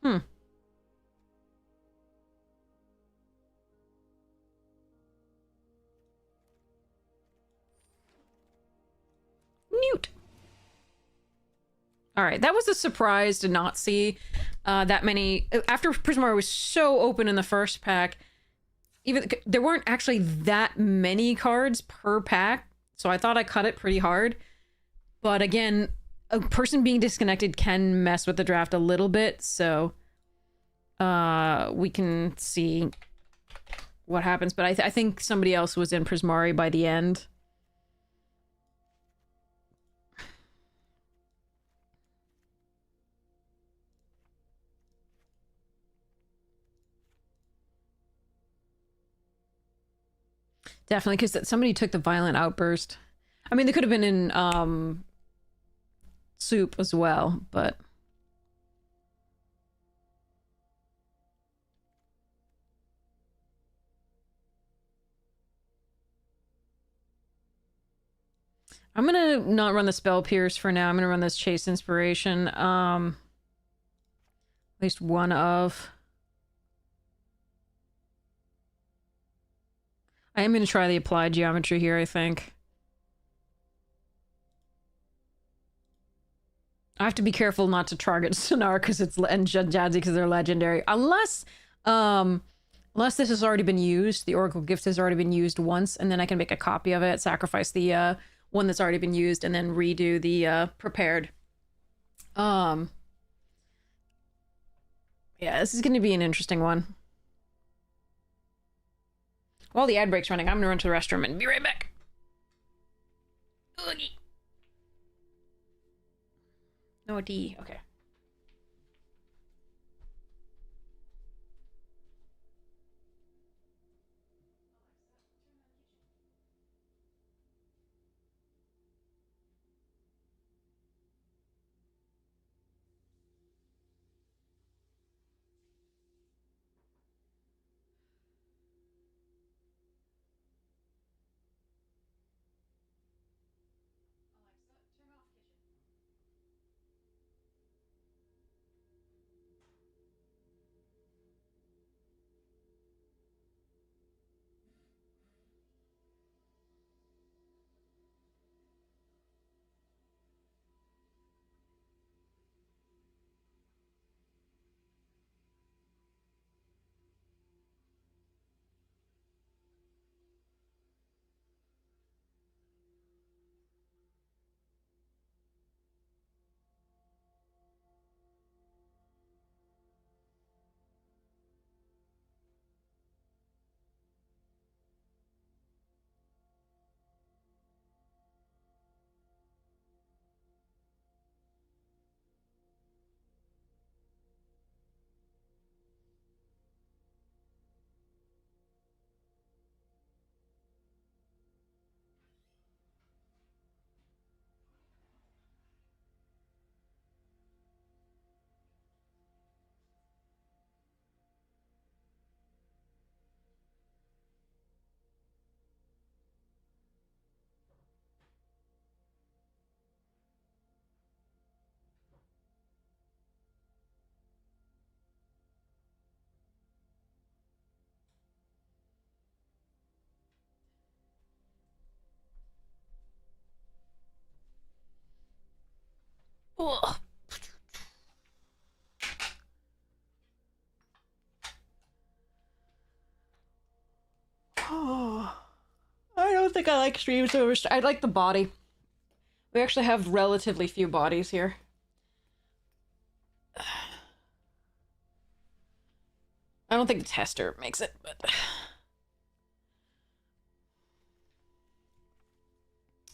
Hmm. Newt. All right, that was a surprise to not see that many. After Prismar was so open in the first pack, even there weren't actually that many cards per pack, so I thought I cut it pretty hard. But again, a person being disconnected can mess with the draft a little bit, so we can see what happens. But I think somebody else was in Prismari by the end. Definitely, because somebody took the violent outburst. I mean, they could have been in soup as well, but I'm gonna not run the Spell Pierce for now. I'm gonna run this Chase Inspiration. At least one of. I am gonna try the Applied Geometry here, I think. I have to be careful not to target Sonar because it's and Jadzi because they're legendary. Unless this has already been used, the Oracle Gift has already been used once, and then I can make a copy of it, sacrifice the one that's already been used, and then redo the prepared. Yeah, this is gonna be an interesting one. While the ad break's running, I'm gonna run to the restroom and be right back. Oogie. No D. Okay. Ugh. Oh, I don't think I like streams over. I like the body. We actually have relatively few bodies here. I don't think the tester makes it, but I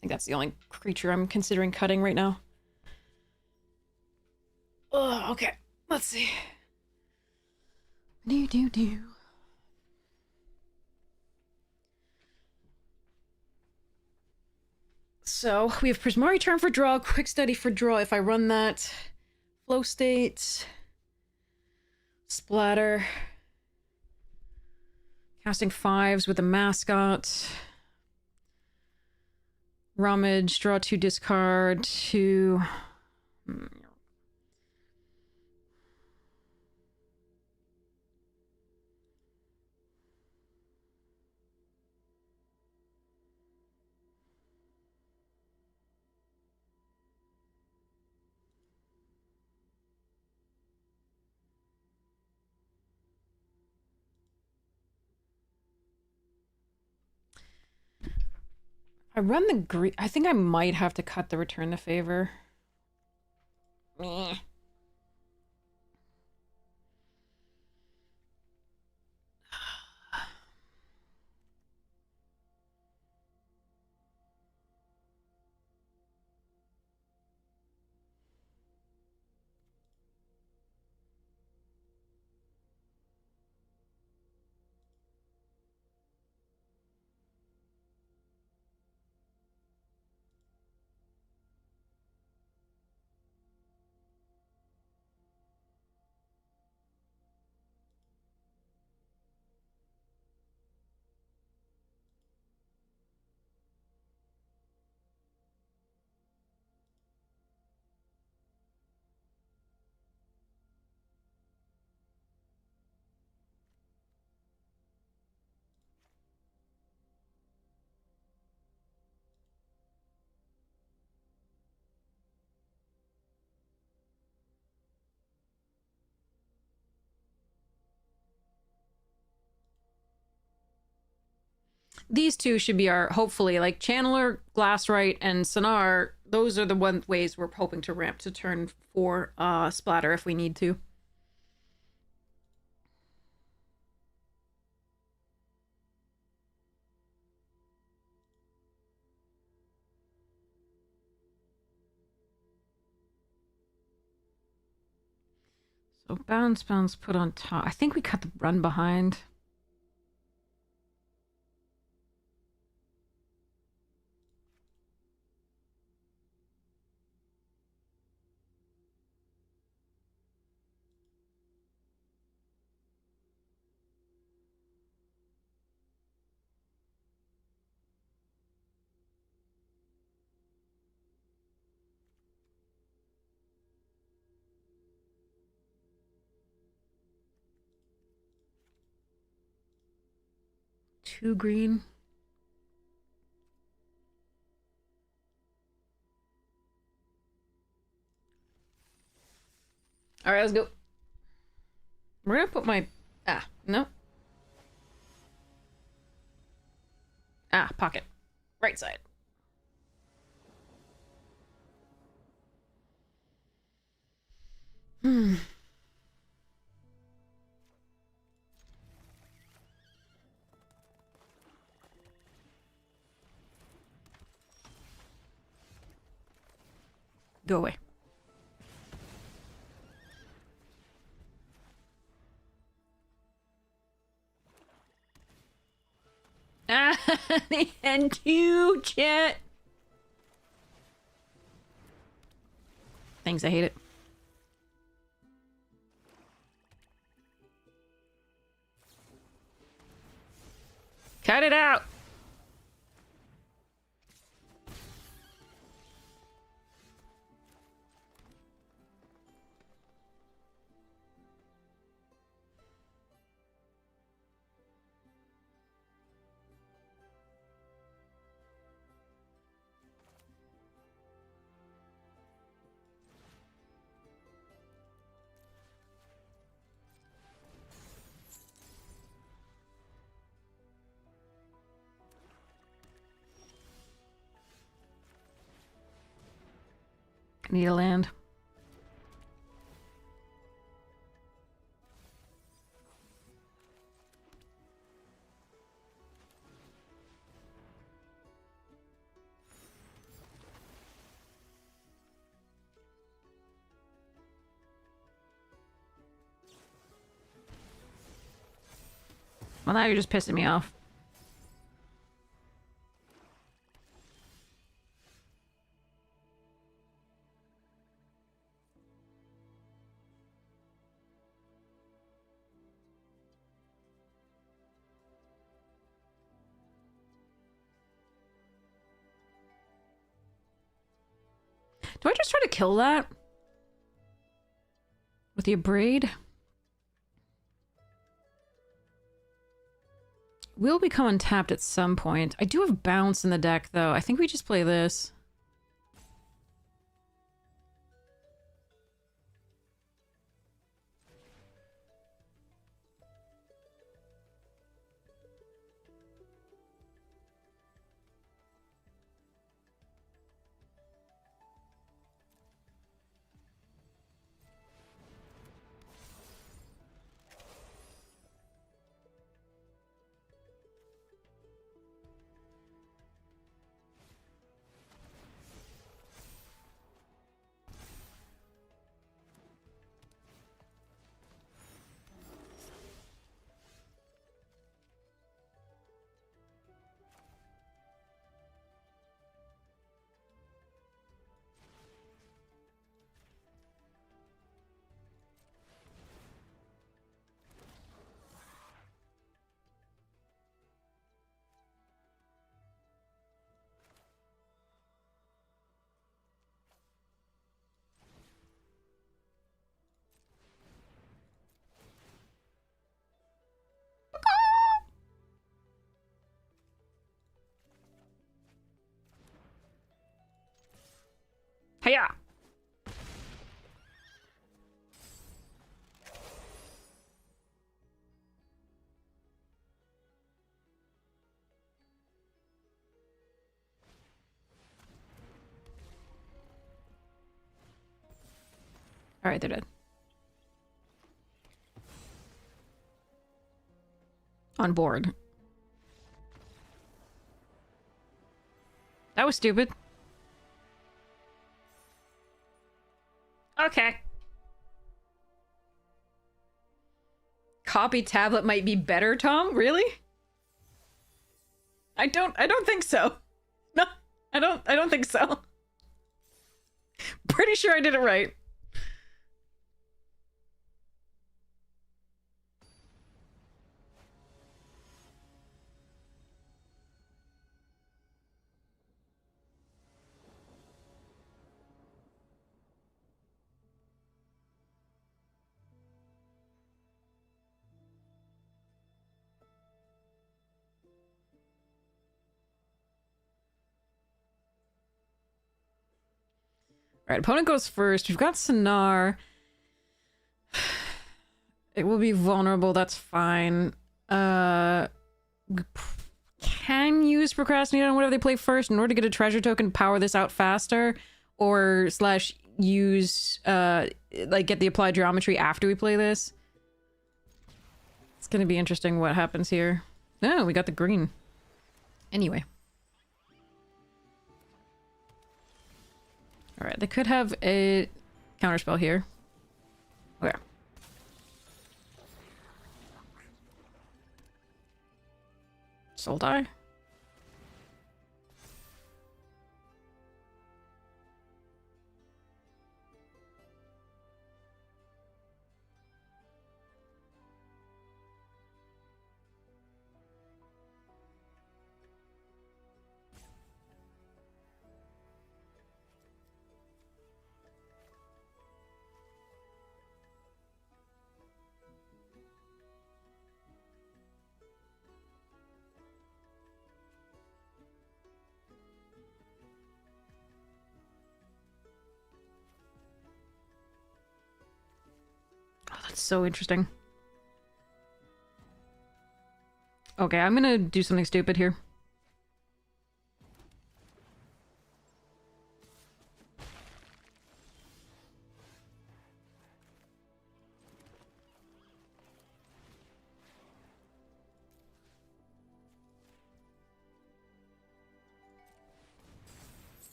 think that's the only creature I'm considering cutting right now. Oh, okay. Let's see. Do. So we have Prismari turn for draw, quick study for draw. If I run that, flow state, splatter, casting fives with a mascot, rummage, draw 2, discard 2. I run the green. I think I might have to cut the return the favor. Meh. These two should be our, hopefully, like Channeler, Glassright, and Sonar. Those are the ways we're hoping to ramp to turn 4 splatter if we need to. So bounce, put on top. I think we cut the run behind. Two green. All right, let's go. We're gonna put my... no. Pocket. Right side. Hmm. Go away. And two, chat. Thanks, I hate it. Cut it out. Need a land. Well, now you're just pissing me off. Do I just try to kill that? With the braid? Will become untapped at some point. I do have bounce in the deck, though. I think we just play this. Hiya! Alright, they're dead. On board. That was stupid. Okay. Copy tablet might be better, Tom? Really? I don't think so. No, I don't think so. Pretty sure I did it right. Alright, opponent goes first. We've got Sonar. It will be vulnerable, that's fine. Can use Procrastinate on whatever they play first in order to get a treasure token, power this out faster. Or slash use, like, get the applied geometry after we play this. It's gonna be interesting what happens here. No, we got the green. Anyway. Alright, they could have a counterspell here. Okay. Soul die? Oh, that's so interesting. Okay, I'm gonna do something stupid here.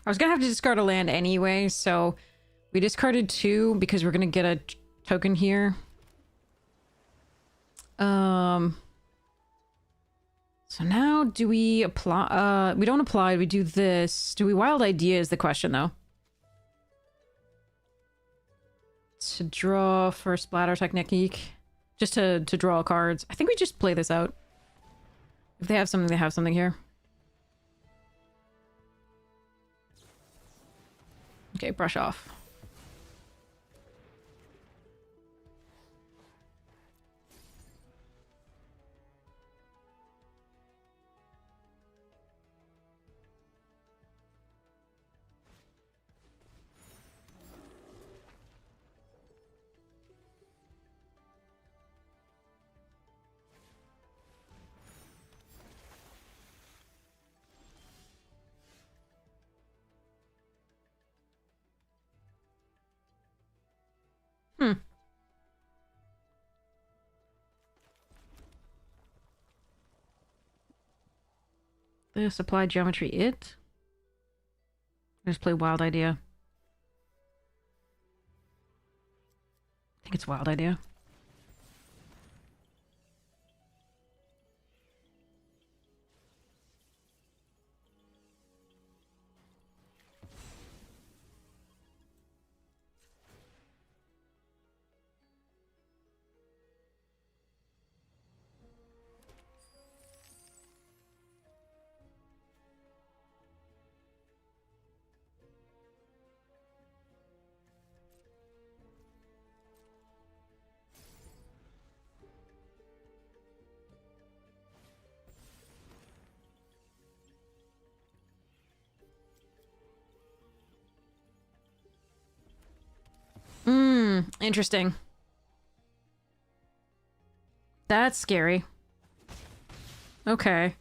I was gonna have to discard a land anyway, so we discarded 2 because we're gonna get a token here. So now do we apply? We don't apply, we do this. Do we wild idea is the question, though. To draw for splatter technique. Just to draw cards. I think we just play this out. If they have something, they have something here. Okay, brush off. Hmm. This applied geometry it. Just play wild idea. I think it's wild idea. Interesting. That's scary. Okay.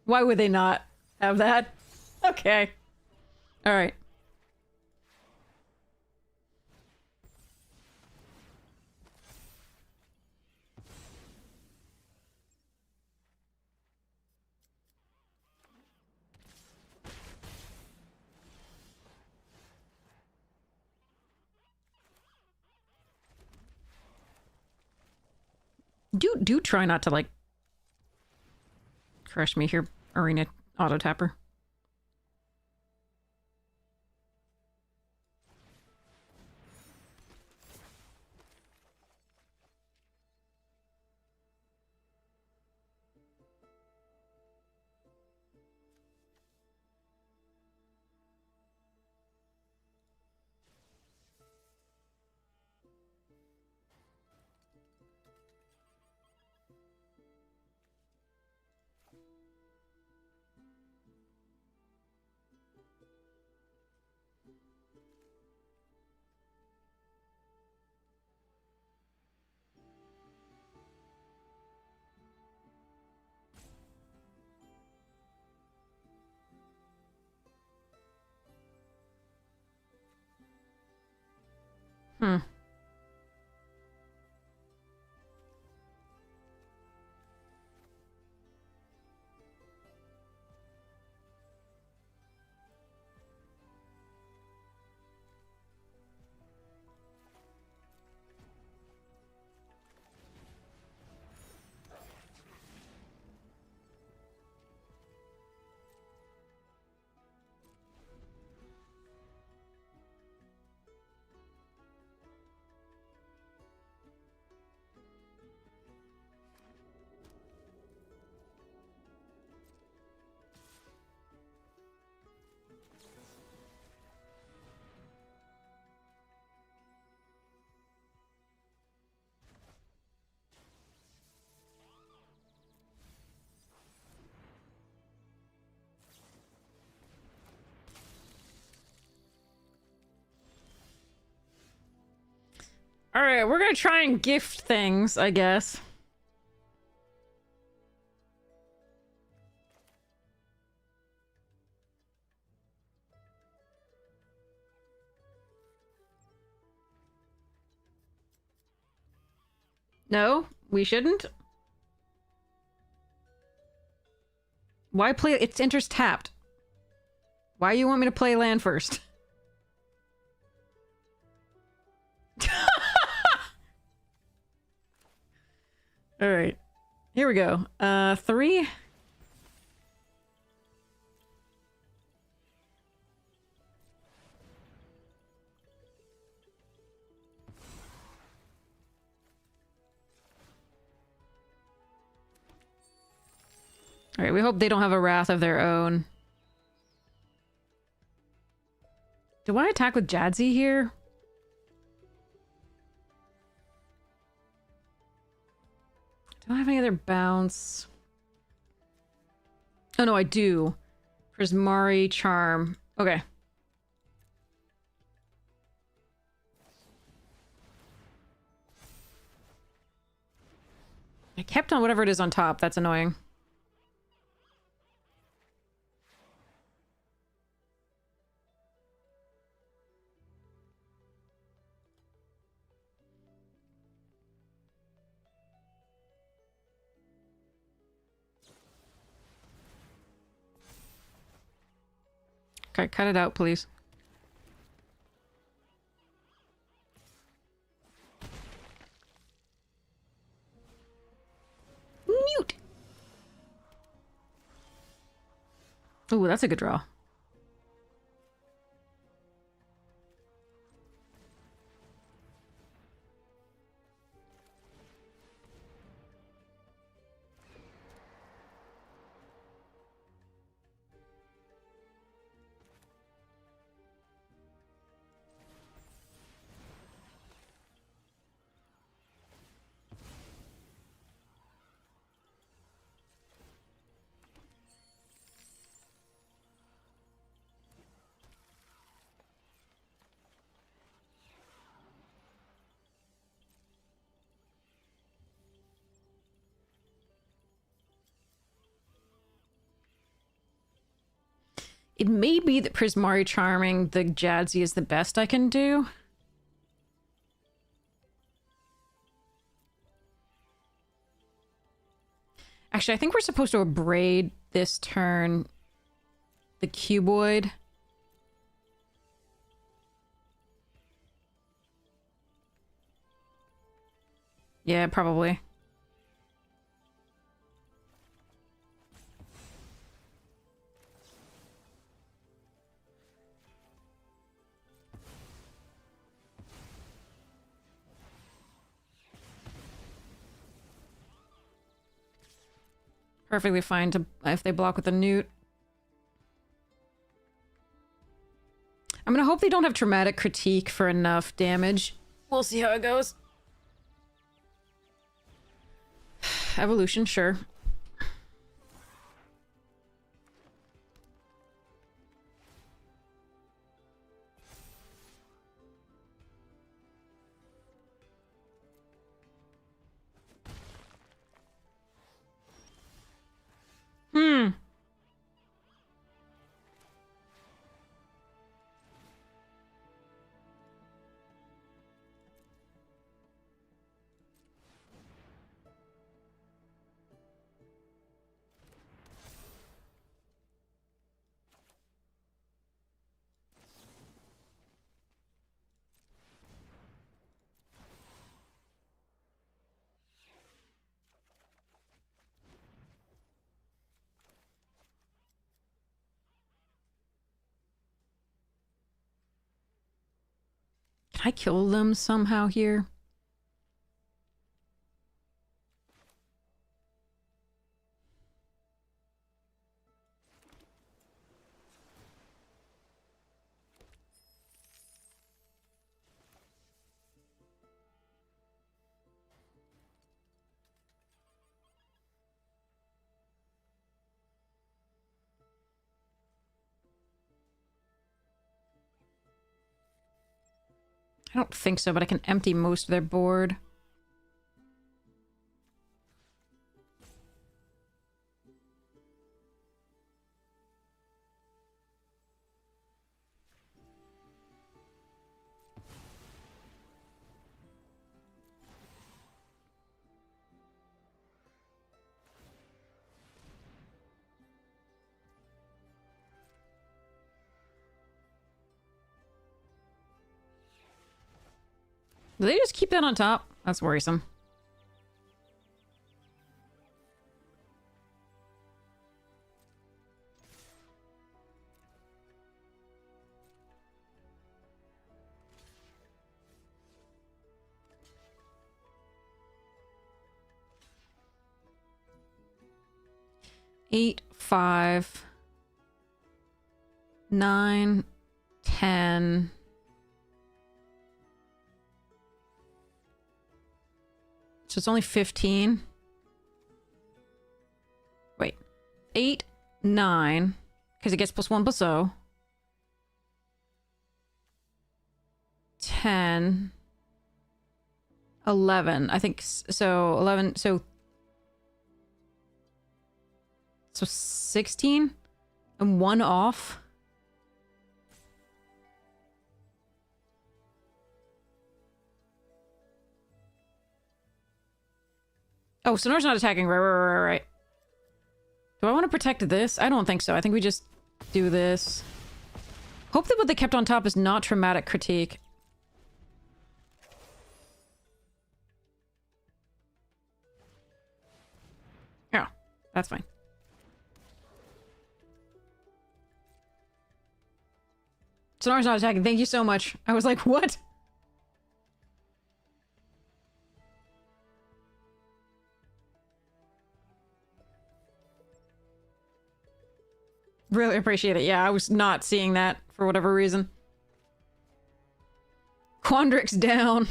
Why would they not have that? Okay. All right. Do try not to, like, crush me here, Arena Auto Tapper. Hmm. Alright, we're gonna try and gift things, I guess. No, we shouldn't. Why play? It's interest tapped. Why you want me to play land first? Alright. Here we go. 3. Alright, we hope they don't have a wrath of their own. Do I attack with Jadzi here? Do I have any other bounce? Oh no, I do. Prismari Charm. Okay. I kept on whatever it is on top. That's annoying. Okay, cut it out, please. Mute! Ooh, that's a good draw. It may be that Prismari Charming the Jadzi is the best I can do. Actually, I think we're supposed to abrade this turn the cuboid. Yeah, probably. Perfectly fine to if they block with the newt. I'm gonna hope they don't have traumatic critique for enough damage. We'll see how it goes. Evolution, sure. Hmm. Can I kill them somehow here? I don't think so, but I can empty most of their board. Do they just keep that on top? That's worrisome. Eight, 5, 9, 10. So it's only 15. Wait. 8, 9. Because it gets +1 plus 0. 10. 11. I think so. 11. So 16? And 1 off? Oh, Sonor's not attacking. Right. Do I want to protect this? I don't think so. I think we just do this. Hope that what they kept on top is not traumatic critique. Oh, that's fine. Sonor's not attacking. Thank you so much. I was like, what? Really appreciate it. Yeah, I was not seeing that for whatever reason. Quandrix down.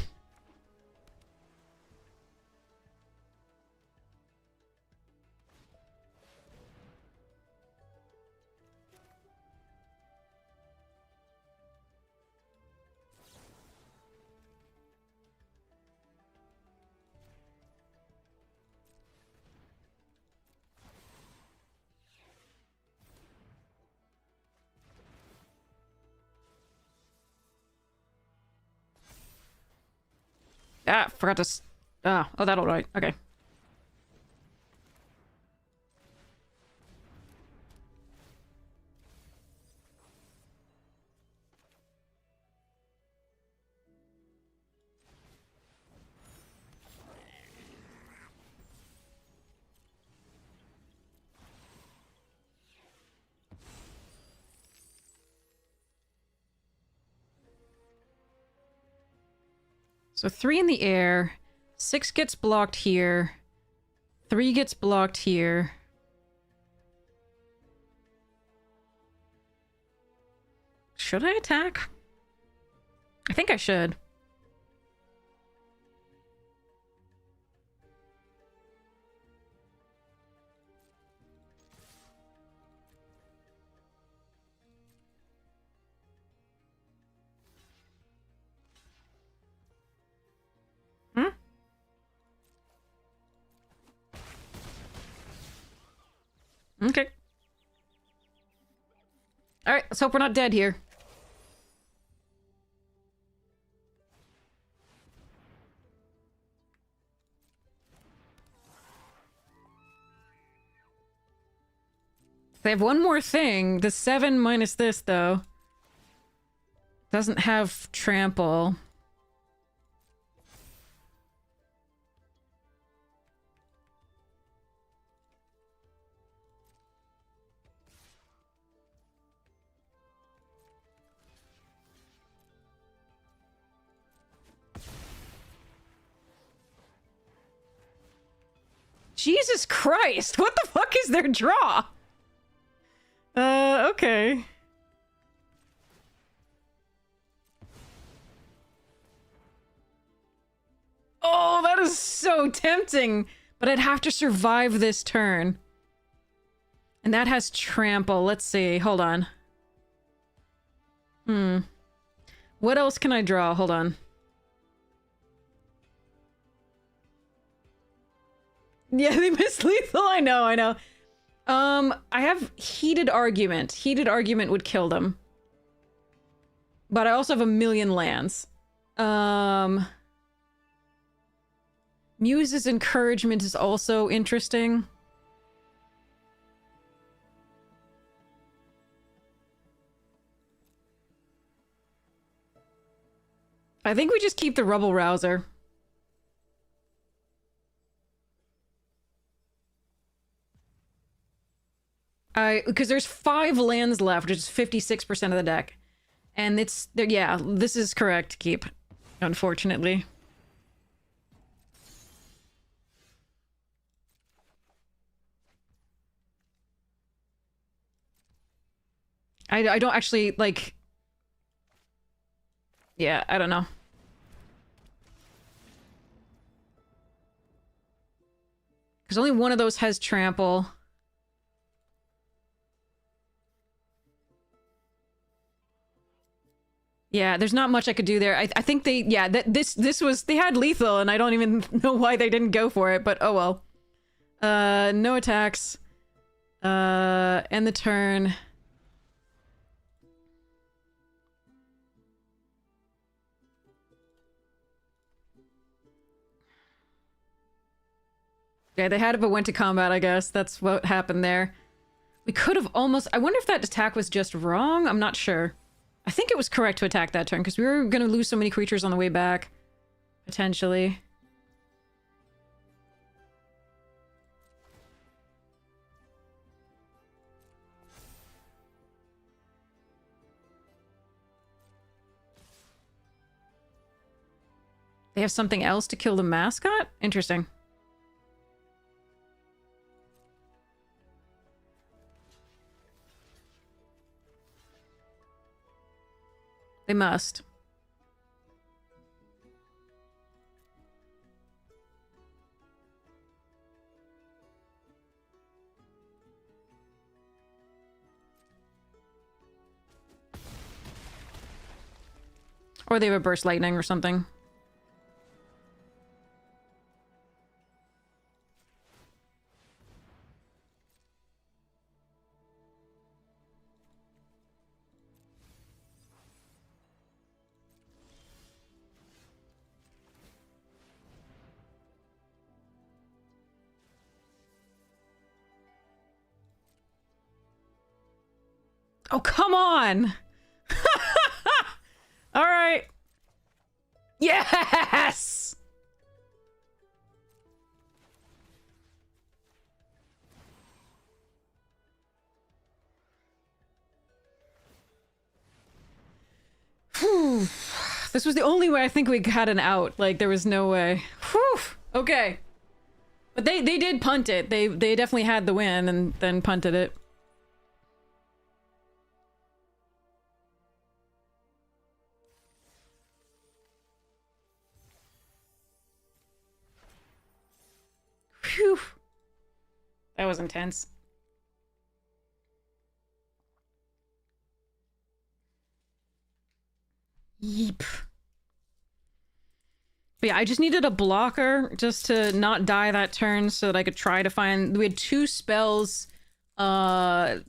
Ah, forgot to... oh, that'll right. Okay. So 3 in the air. 6 gets blocked here. 3 gets blocked here. Should I attack? I think I should. Hmm? Okay. Alright, let's hope we're not dead here. They have one more thing. The 7 minus this, though. Doesn't have trample. Jesus Christ! What the fuck is their draw? Okay. Oh, that is so tempting! But I'd have to survive this turn. And that has trample. Let's see. Hold on. What else can I draw? Hold on. Yeah, they missed lethal. I know, I know. I have heated argument. Heated argument would kill them. But I also have a million lands. Muse's encouragement is also interesting. I think we just keep the Rubble Rouser. Because there's 5 lands left, which is 56% of the deck. And it's, yeah, this is correct to keep, unfortunately. I don't actually, like... Yeah, I don't know. Because only one of those has trample. Yeah, there's not much I could do there. I think they, yeah, this was, they had lethal, and I don't even know why they didn't go for it, but oh well. No attacks. End the turn. Yeah, they had it but went to combat, I guess. That's what happened there. We could have almost... I wonder if that attack was just wrong? I'm not sure. I think it was correct to attack that turn, because we were going to lose so many creatures on the way back. Potentially. They have something else to kill the mascot? Interesting. They must. Or they have a burst lightning or something. Oh, come on! Alright. Yes! Whew. This was the only way I think we had an out. Like, there was no way. Whew. Okay. But they did punt it. They definitely had the win and then punted it. Phew. That was intense. Yeep. But yeah, I just needed a blocker just to not die that turn so that I could try to find... We had 2 spells that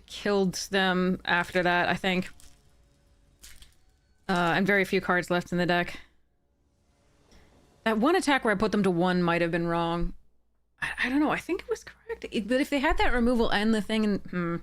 killed them after that, I think. And very few cards left in the deck. That one attack where I put them to 1 might have been wrong. I don't know, I think it was correct. But if they had that removal and the thing and...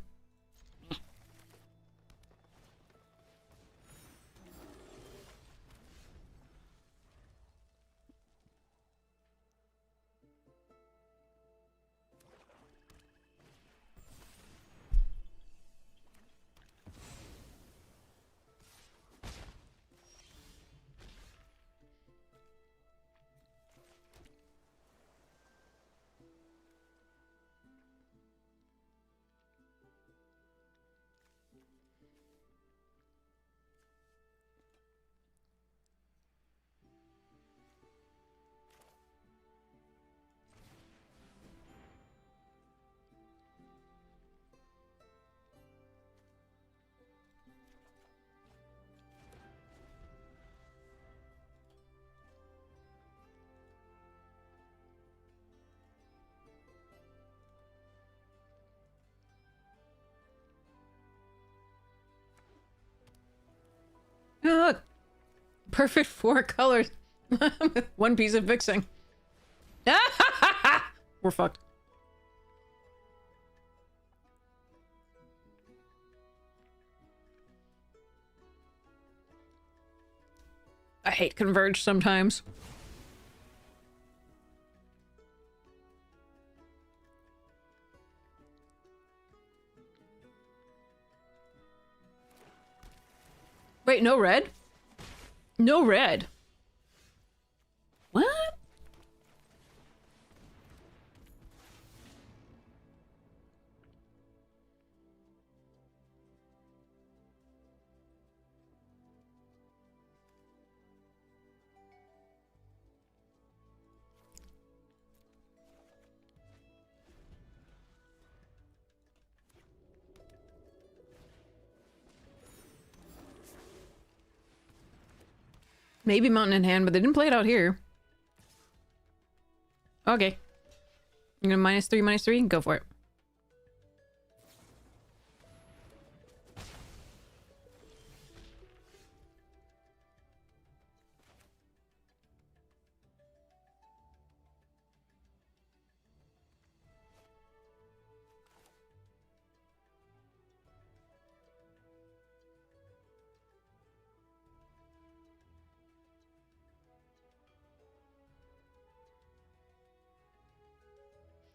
Perfect 4 colors. One piece of fixing. We're fucked. I hate Converge sometimes. Wait, no red? No red. What? Maybe Mountain in Hand, but they didn't play it out here. Okay. You're gonna -3, go for it.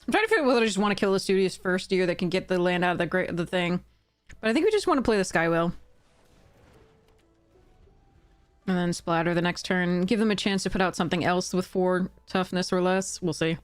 I'm trying to figure out whether I just want to kill the Studious first deer that can get the land out of the thing. But I think we just want to play the Skywhale. And then splatter the next turn. Give them a chance to put out something else with 4 toughness or less. We'll see.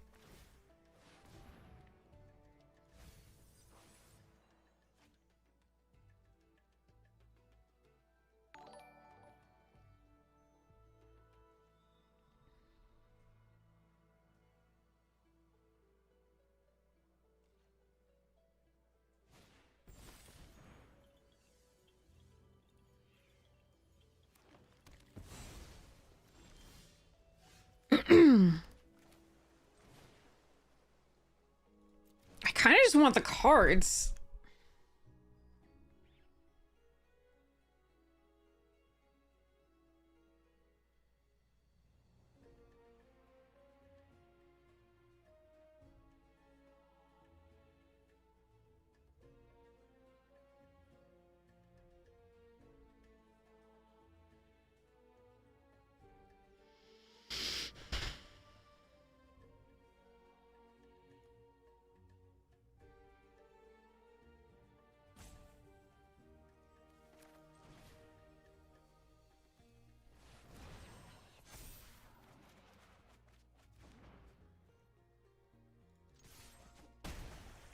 I kind of just want the cards.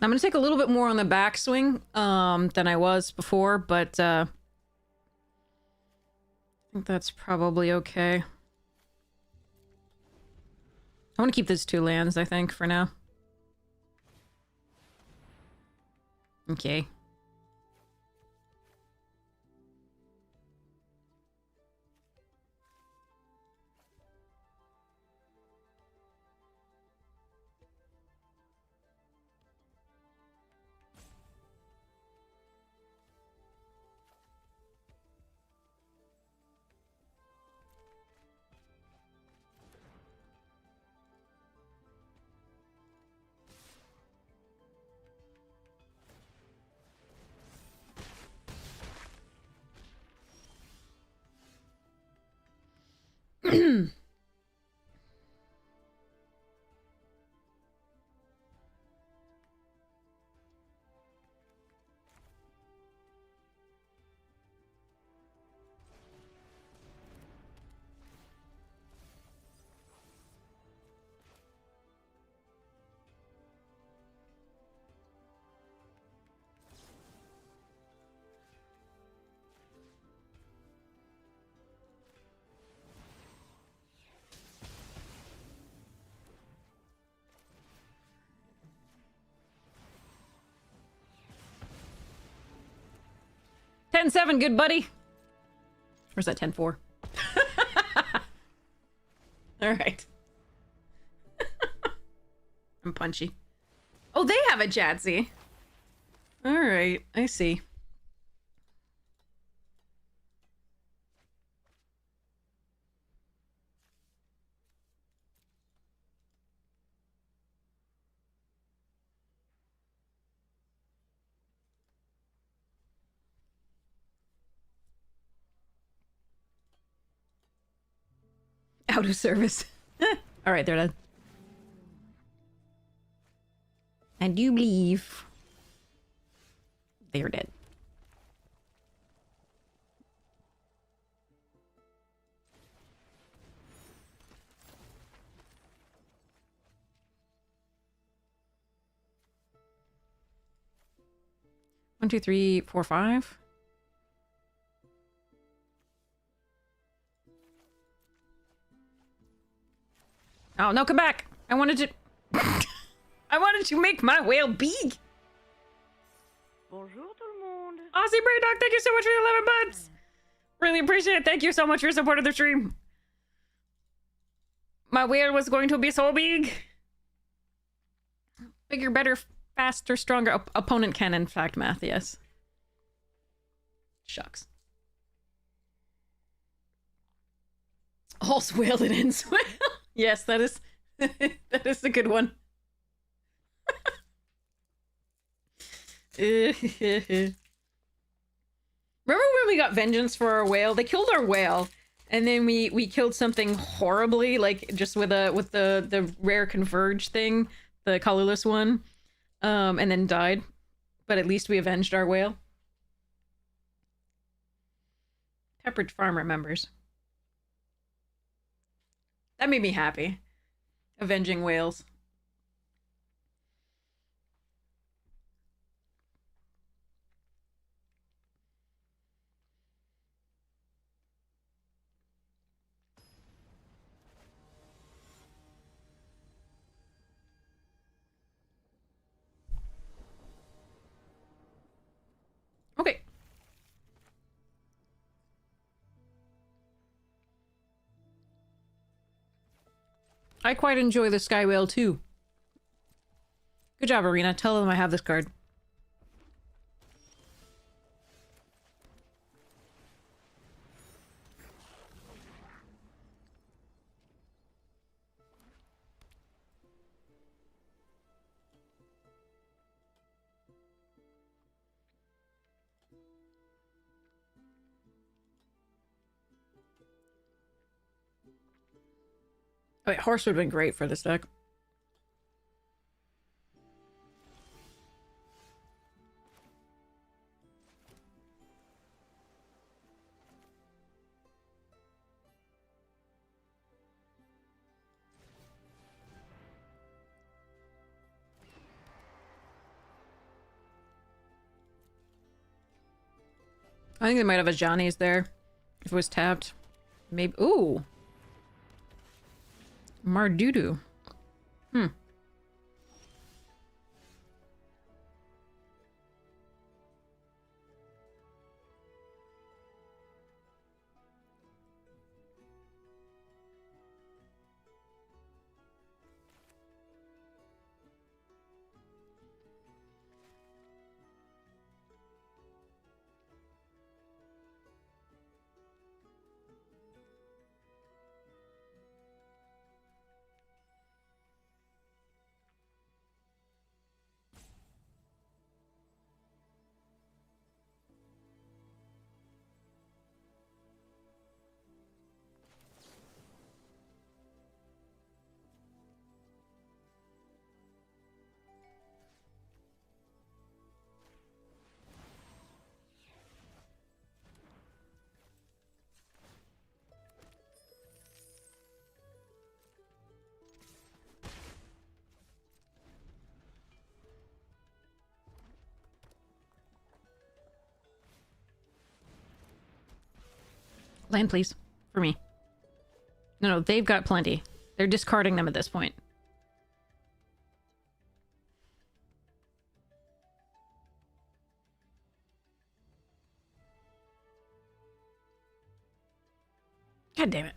I'm gonna take a little bit more on the backswing than I was before, but I think that's probably okay. I want to keep these 2 lands, I think, for now. Okay. Ten-7, good buddy. Or is that 10-4? Alright. I'm punchy. Oh, they have a Jadzi. Alright, I see. out of service. Alright, they're dead. I do believe they are dead. One, two, three, four, five. Oh, no, come back! I wanted to... I wanted to make my whale big! Bonjour tout le monde. Aussie Brain Dog, thank you so much for the 11 months! Really appreciate it. Thank you so much for your support of the stream. My whale was going to be so big. Bigger, better, faster, stronger. Opponent can, in fact, math, yes. Shucks. All's well that ends well. Yes, that is that is a good one. Remember when we got vengeance for our whale? They killed our whale, and then we killed something horribly, like just with the rare converge thing, the colorless one, and then died. But at least we avenged our whale. Pepperidge Farm remembers. That made me happy. Avenging whales. Okay. I quite enjoy the Sky Whale too. Good job, Arena. Tell them I have this card. Oh, wait, horse would have been great for this deck. I think they might have a Johnny's there. If it was tapped. Maybe. Ooh. Mardudu. Hmm. Land, please. For me. No, they've got plenty. They're discarding them at this point. God damn it.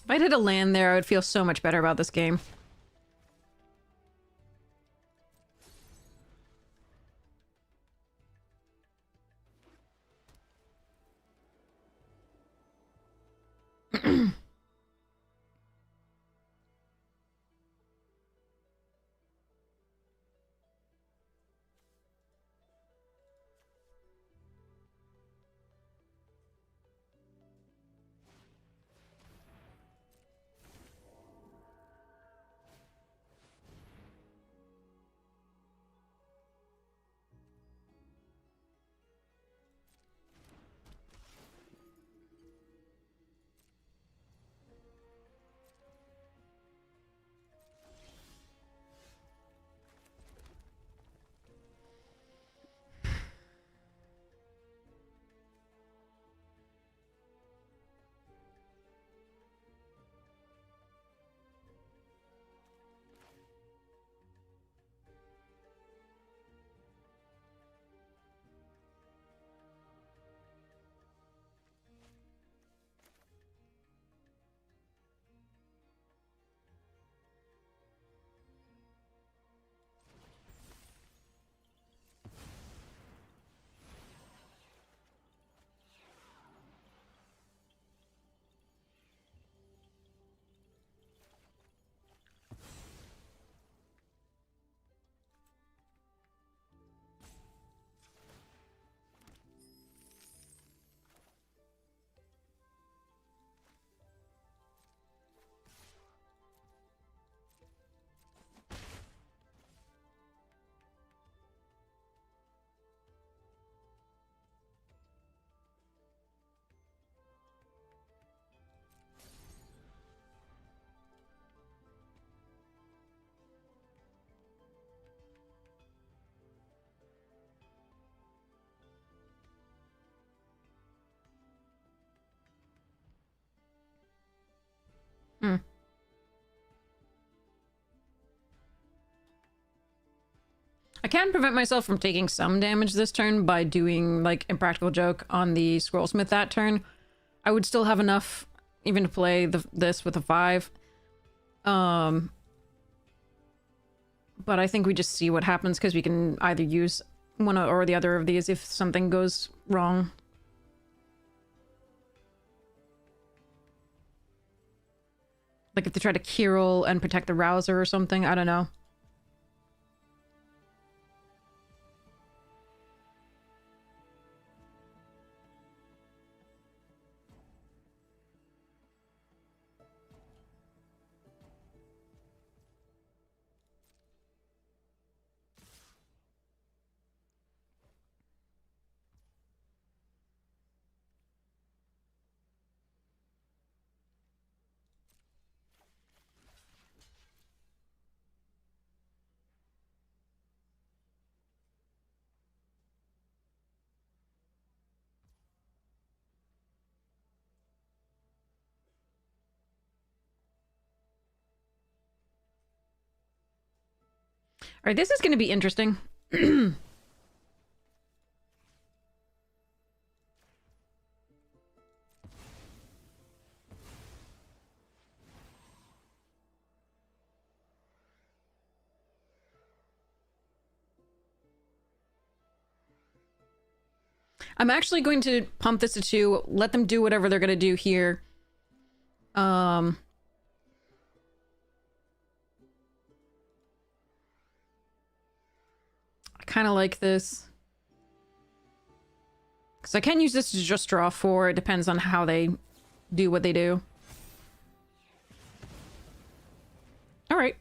If I did a land there, I would feel so much better about this game. Hmm. I can prevent myself from taking some damage this turn by doing, like, Impractical Joke on the Scrollsmith that turn. I would still have enough even to play this with a 5. But I think we just see what happens, because we can either use one or the other of these if something goes wrong. Like if they try to Kirill and protect the Rouser or something, I don't know. All right, this is going to be interesting. I'm actually going to pump this to 2, let them do whatever they're going to do here. I kind of like this. Because I can use this to just draw 4. It depends on how they do what they do. Alright.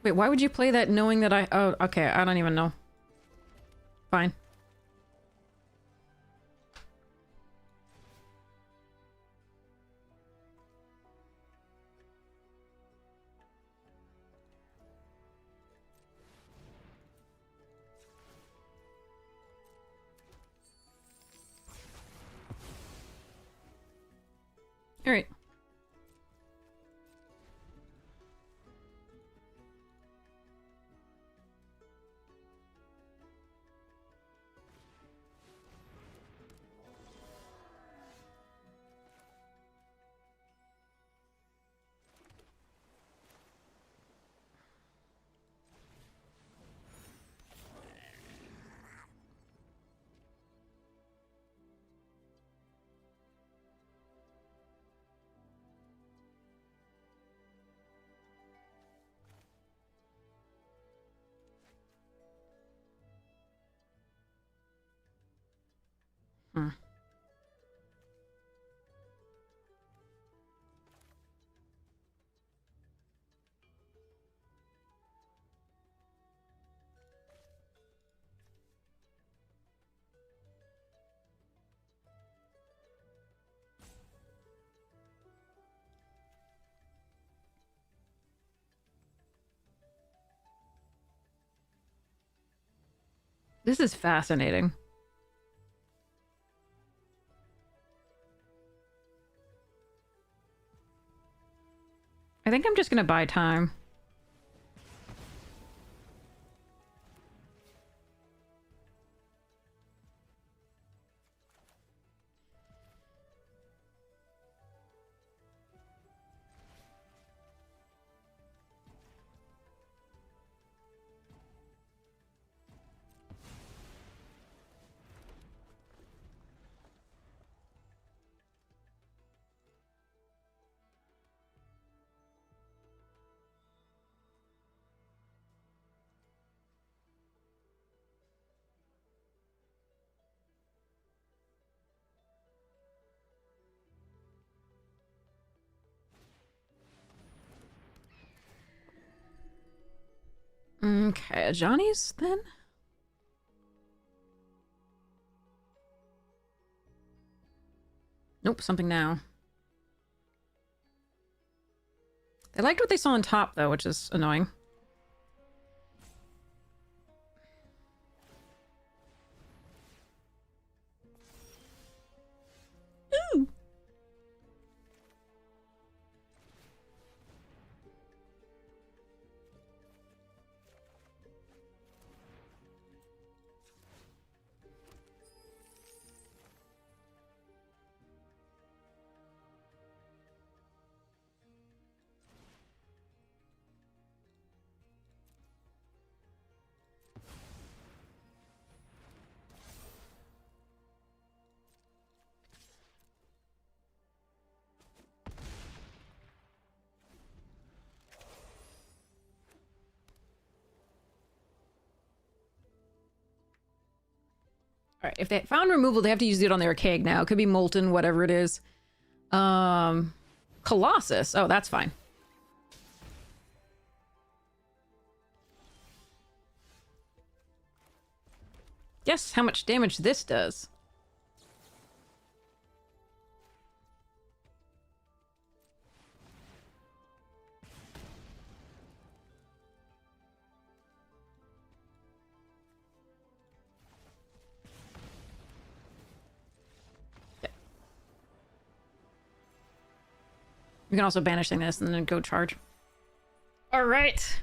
Wait, why would you play that knowing that I... Oh, okay, I don't even know. Fine. Alright. Mm. This is fascinating. I think I'm just gonna buy time. Okay, Johnny's then? Nope, something now. They liked what they saw on top, though, which is annoying. Ooh. Alright, if they found removal, they have to use it on their keg now. It could be molten, whatever it is. Colossus. Oh, that's fine. Guess how much damage this does. We can also banish this and then go charge. All right.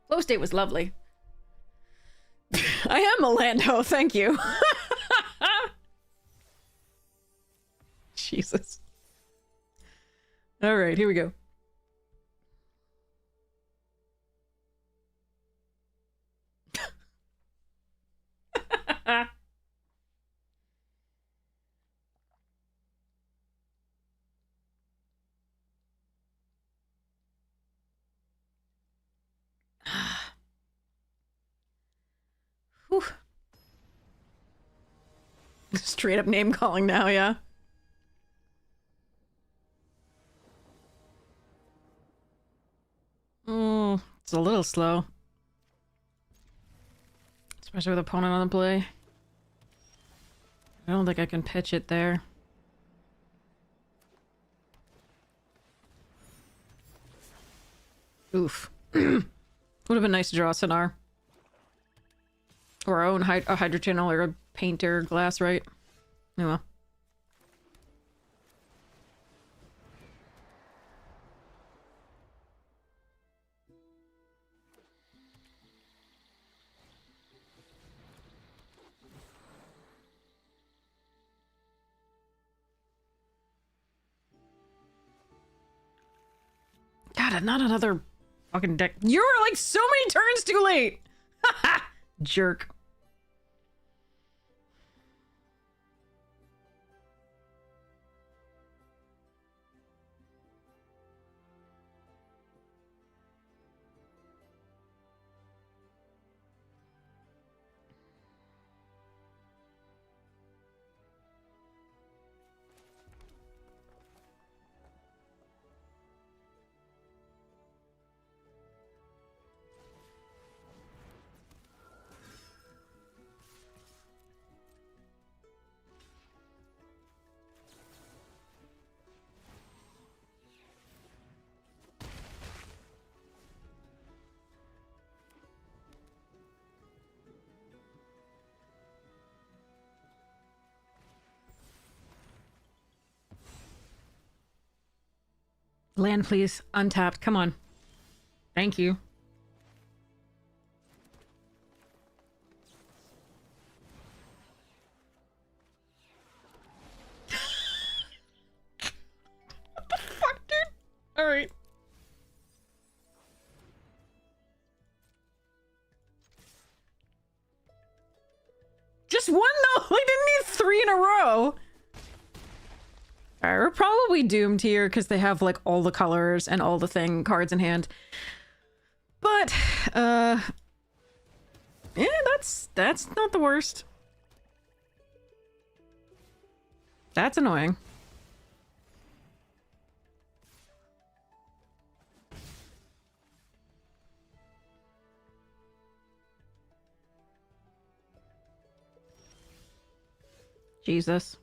Flow state was lovely. I am Orlando, thank you. Jesus. All right, here we go. Whew. Straight up name calling now, yeah. It's a little slow. Especially with opponent on the play. I don't think I can pitch it there. Oof. Would have been nice to draw a Sonar. Or our own a Hydro Channel or a painter glass, right? Oh well. God, not another fucking deck. You're like so many turns too late! Jerk. Land, please. Untapped. Come on. Thank you. What the fuck, dude? Alright. Just one, though? I didn't need 3 in a row. Alright, we're probably doomed here because they have, like, all the colors and all the cards in hand. But, yeah, that's not the worst. That's annoying. Jesus.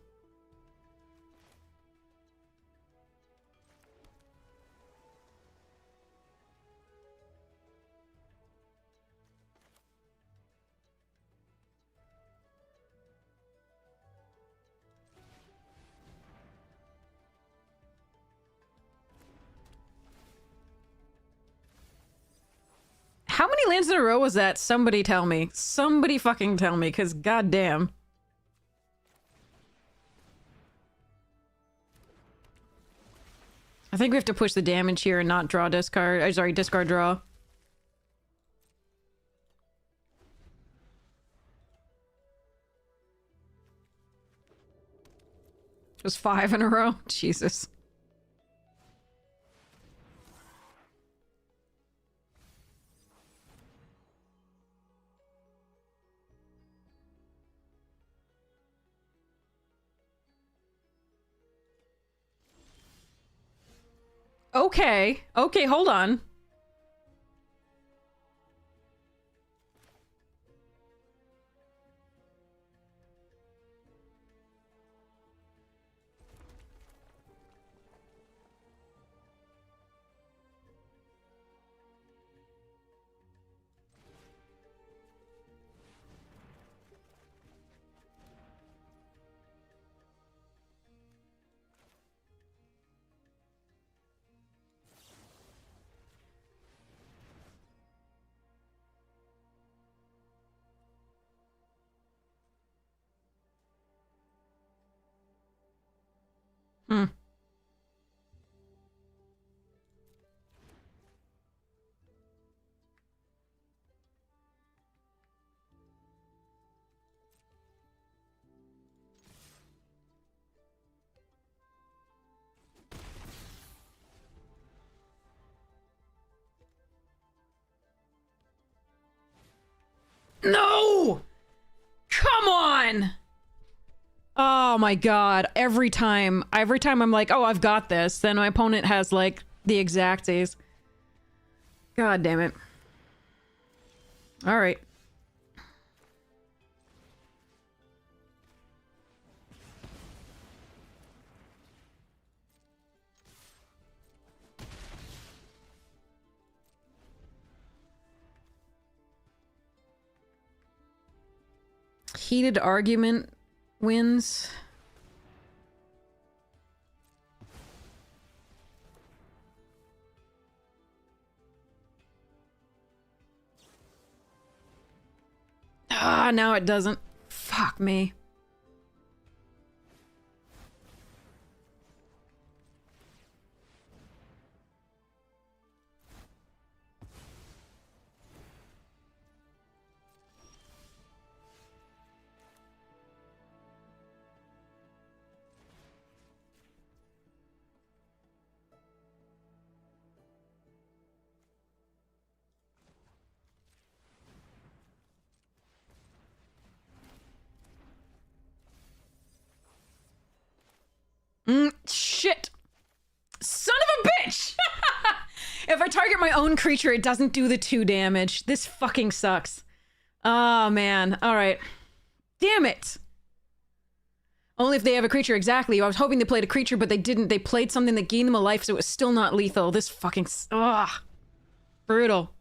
How many lands in a row was that? Somebody tell me. Somebody fucking tell me, because goddamn. I think we have to push the damage here and not draw discard. Sorry, discard draw. It was 5 in a row? Jesus. Okay. Okay, hold on. Hmm. No! Come on! Oh my god. Every time I'm like, oh, I've got this, then my opponent has, like, the exacties. God damn it. Alright. Heated argument wins. Ah, now it doesn't. Fuck me. Shit. Son of a bitch! If I target my own creature, it doesn't do the 2 damage. This fucking sucks. Oh, man. Alright. Damn it! Only if they have a creature, exactly. I was hoping they played a creature, but they didn't. They played something that gained them a life, so it was still not lethal. This fucking... Ugh. Brutal.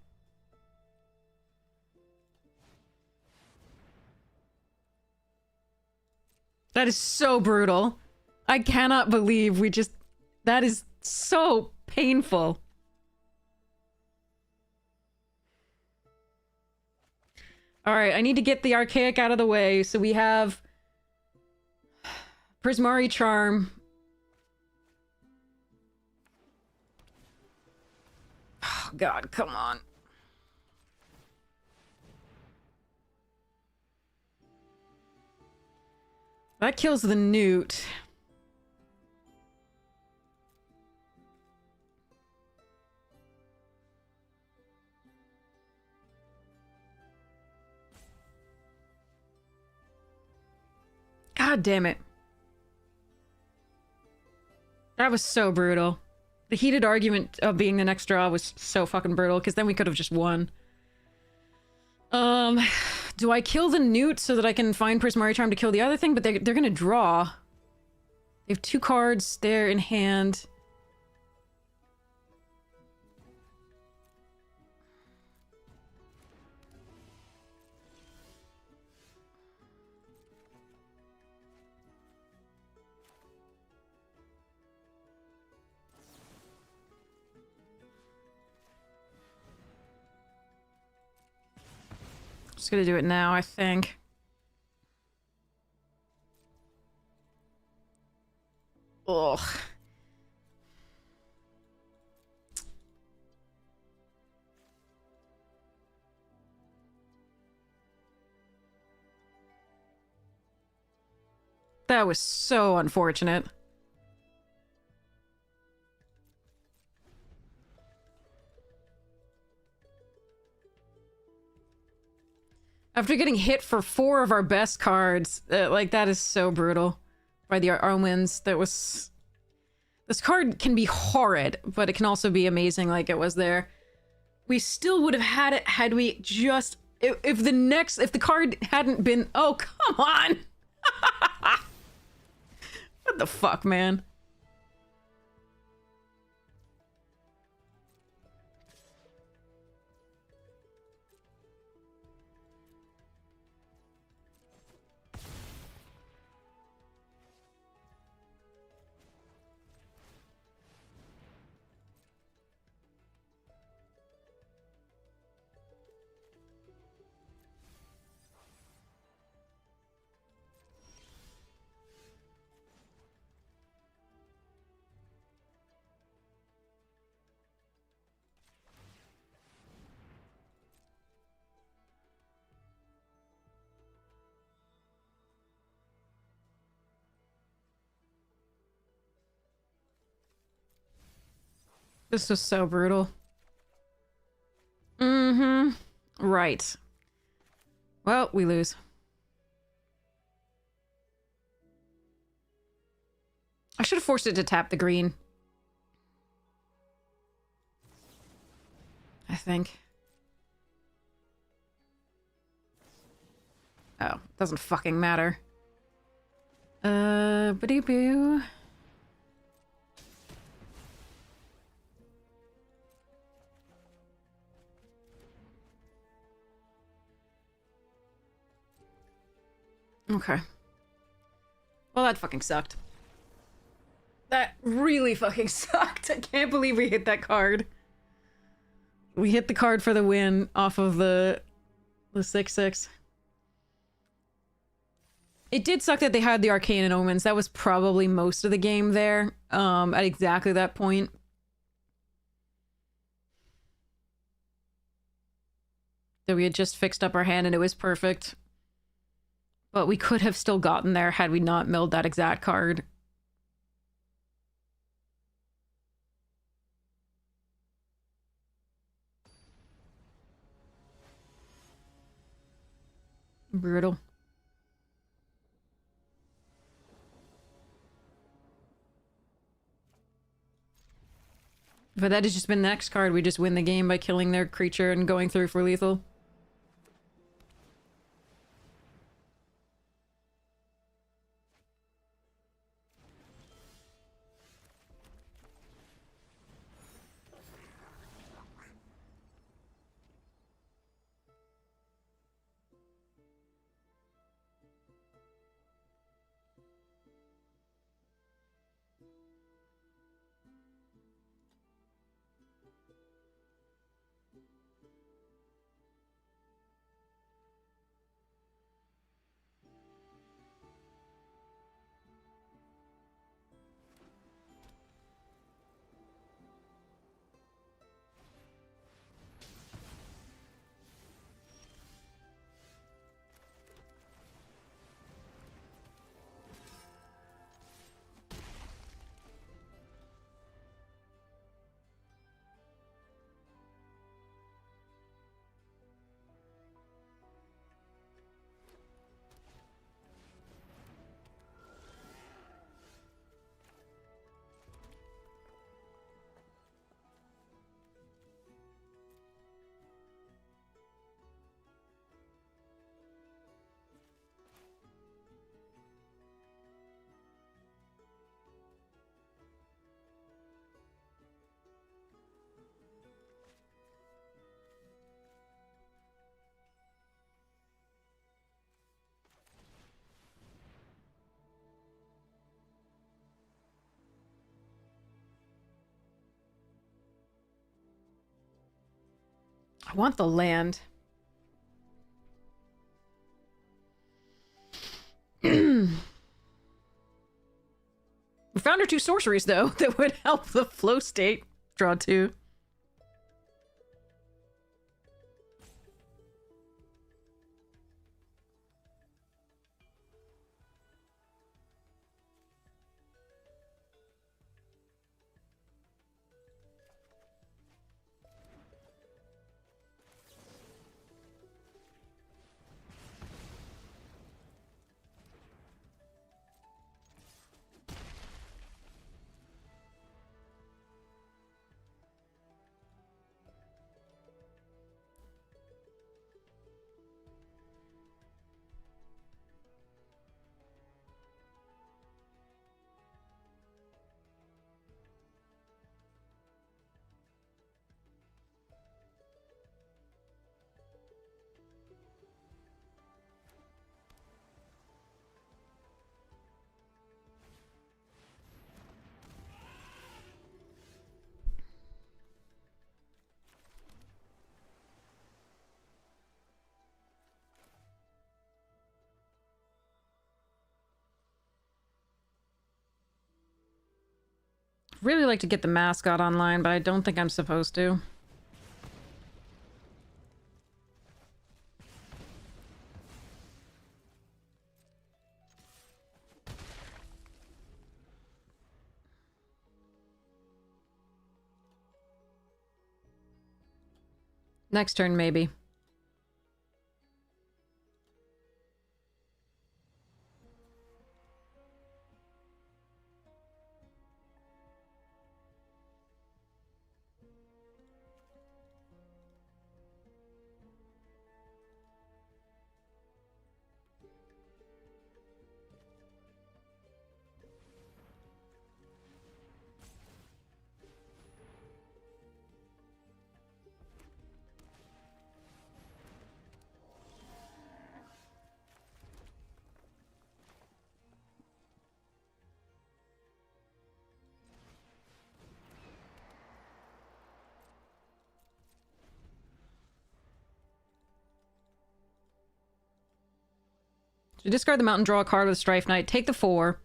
That is so brutal. I cannot believe we just... That is so painful. Alright, I need to get the Archaic out of the way, so we have... Prismari Charm. Oh, God, come on. That kills the Newt. God damn it. That was so brutal. The heated argument of being the next draw was so fucking brutal, because then we could have just won. Do I kill the Newt so that I can find Prismari Charm to kill the other thing? But they're gonna draw. They have 2 cards there in hand. Just gonna do it now, I think. Ugh. That was so unfortunate. After getting hit for 4 of our best cards, like, that is so brutal. By the Omens, that was... This card can be horrid, but it can also be amazing like it was there. We still would have had it had we just... If the card hadn't been... Oh, come on! What the fuck, man? This was so brutal. Mm-hmm. Right. Well, we lose. I should have forced it to tap the green. I think. Oh, doesn't fucking matter. Ba-dee-boo. Okay. Well, that fucking sucked. That really fucking sucked. I can't believe we hit that card. We hit the card for the win off of the 6/6. It did suck that they had the Arcane and Omens. That was probably most of the game there, at exactly that point. That we had just fixed up our hand and it was perfect. But we could have still gotten there had we not milled that exact card. Brutal. But that has just been the next card. We just win the game by killing their creature and going through for lethal. I want the land. We found our 2 sorceries, though, that would help the flow state. Draw 2. Really like to get the mascot online, but I don't think I'm supposed to. Next turn, maybe. So discard the mountain, draw a card with Strife Knight, take the 4.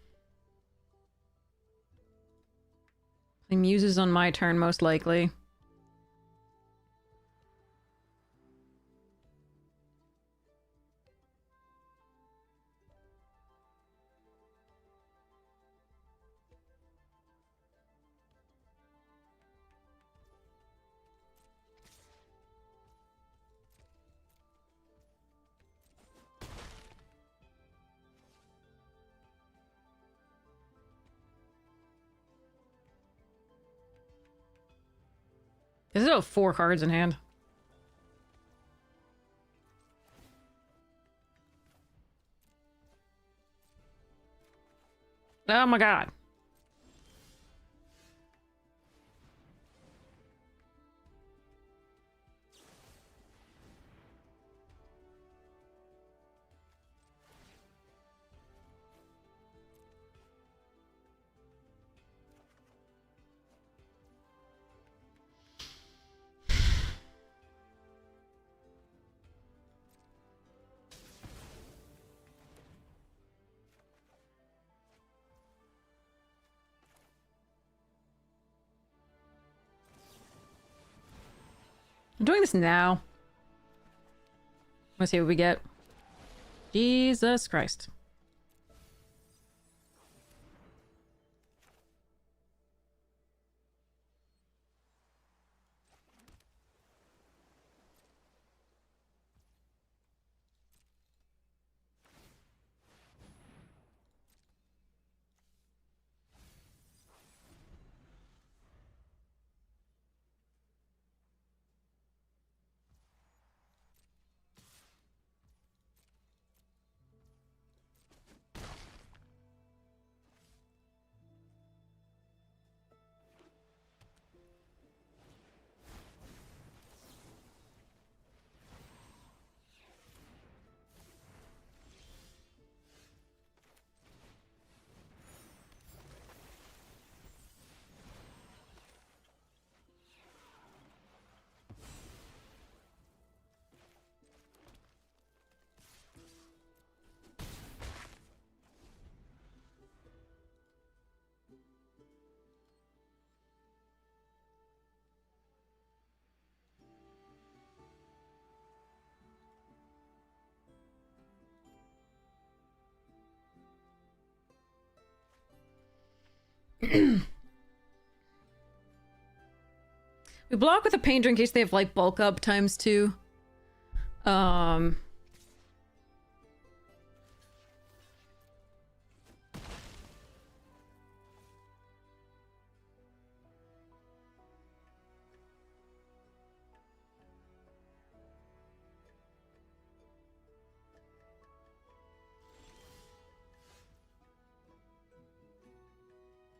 Play Muses on my turn, most likely. There's still 4 cards in hand. Oh my god. I'm doing this now. Let's see what we get. Jesus Christ. We block with a painter in case they have like bulk up times 2.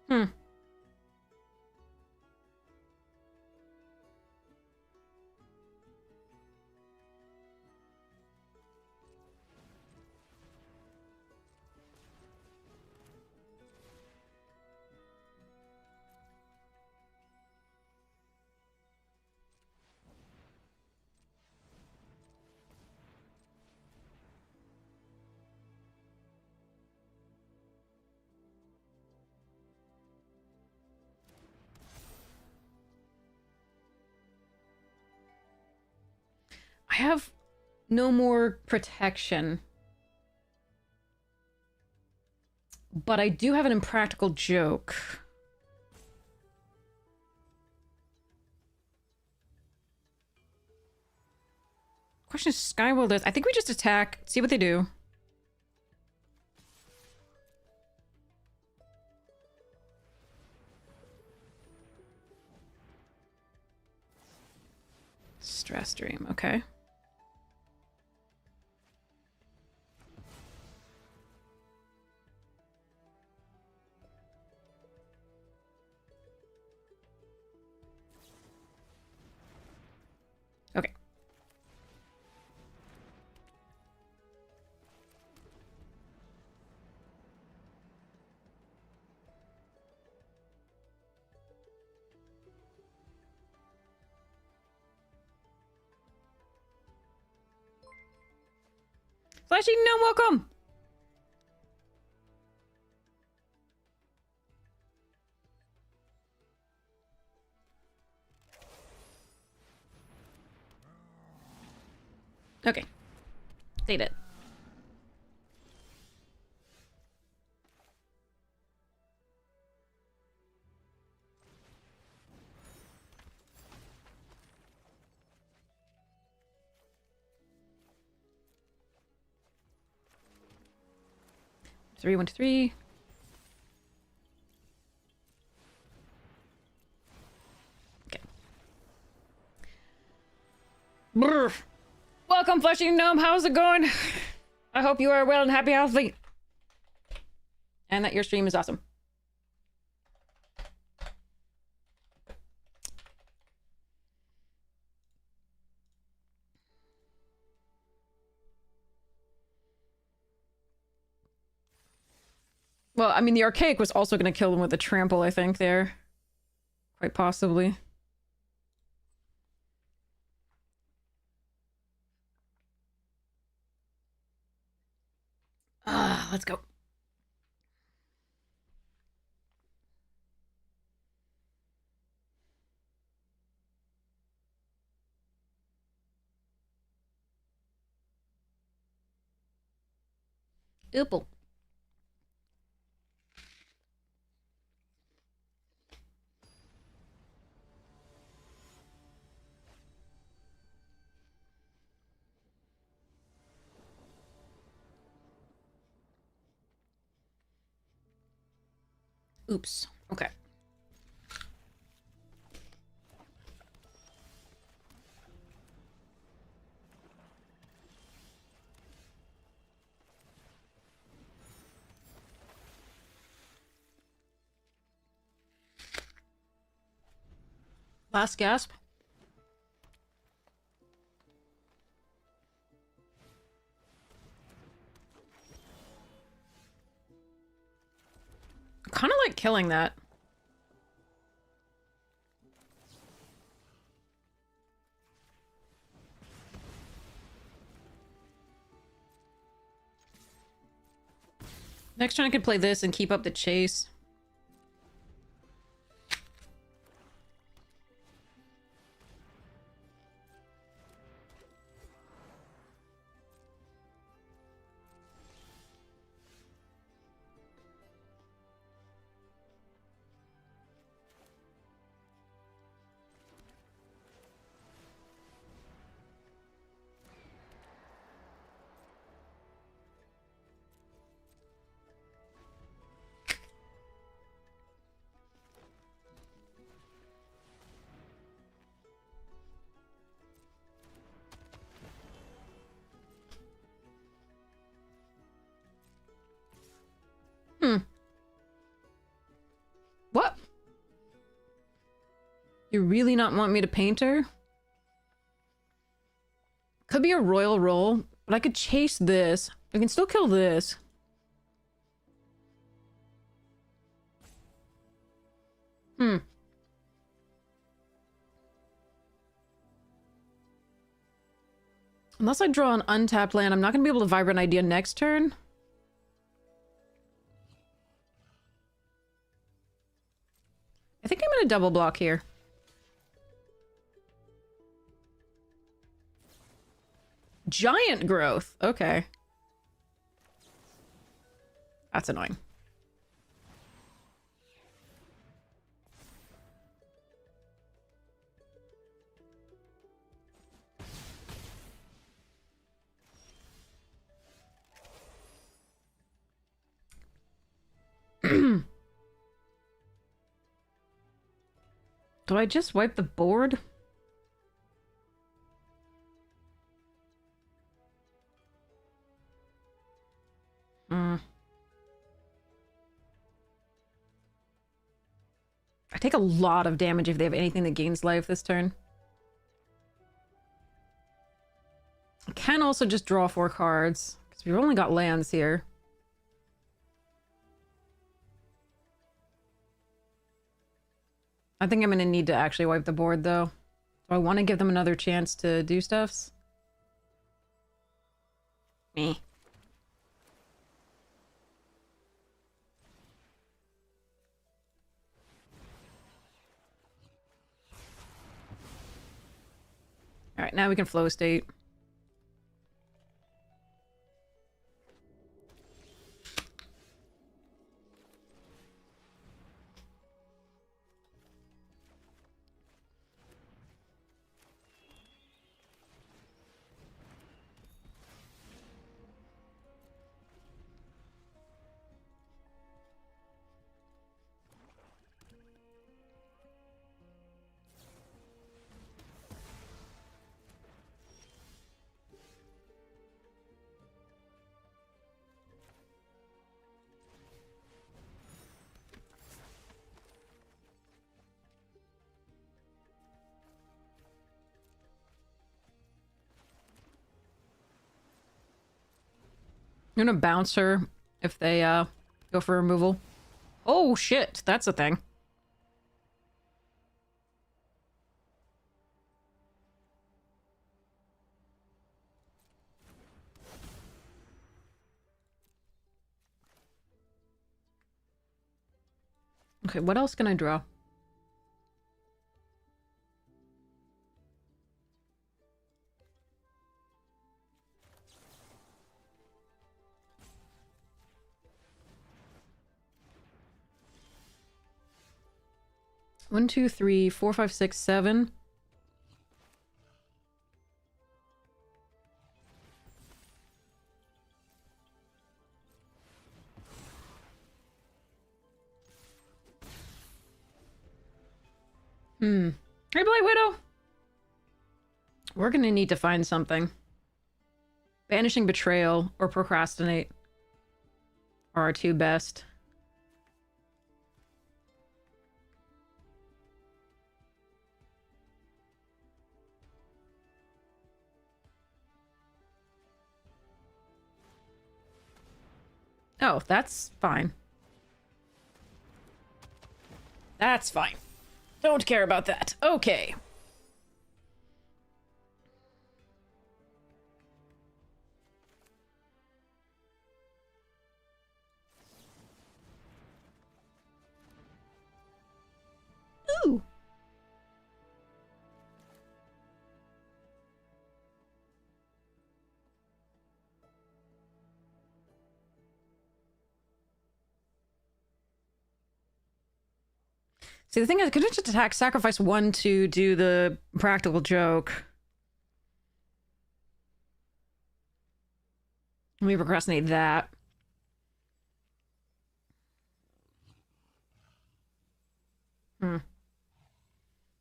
Hmm. I have no more protection. But I do have an impractical joke. Question is, Skywill does. I think we just attack, see what they do. Stress Dream, okay. Okay. Flashing gnome, welcome! Okay. They did. Three, 1, 2, 3. Okay. Brr. Welcome, Fleshing Gnome. How's it going? I hope you are well and happy, healthy. And that your stream is awesome. Well, I mean, the Archaic was also going to kill them with a trample, I think, there. Quite possibly. Let's go. Oople. Oops. Okay. Last gasp. Kind of like killing that. Next turn I could play this and keep up the chase. You really not want me to paint her? Could be a royal roll, but I could chase this. I can still kill this. Unless I draw an untapped land, I'm not going to be able to Vibrant Idea next turn. I think I'm going to double block here. Giant growth. Okay. That's annoying. Do I just wipe the board? I take a lot of damage if they have anything that gains life this turn. I can also just draw 4 cards, because we've only got lands here. I think I'm going to need to actually wipe the board, though. Do I want to give them another chance to do stuffs? Me. Alright, now we can flow state. I'm gonna bounce her if they go for removal. Oh shit, that's a thing. Okay, what else can I draw? One, two, three, four, five, six, seven. Hey, Blight Widow! We're gonna need to find something. Banishing Betrayal or Procrastinate are our 2 best. Oh, that's fine. That's fine. Don't care about that. Okay. Ooh. See, the thing is, I could just attack, sacrifice 1 to do the practical joke. Let me procrastinate that. But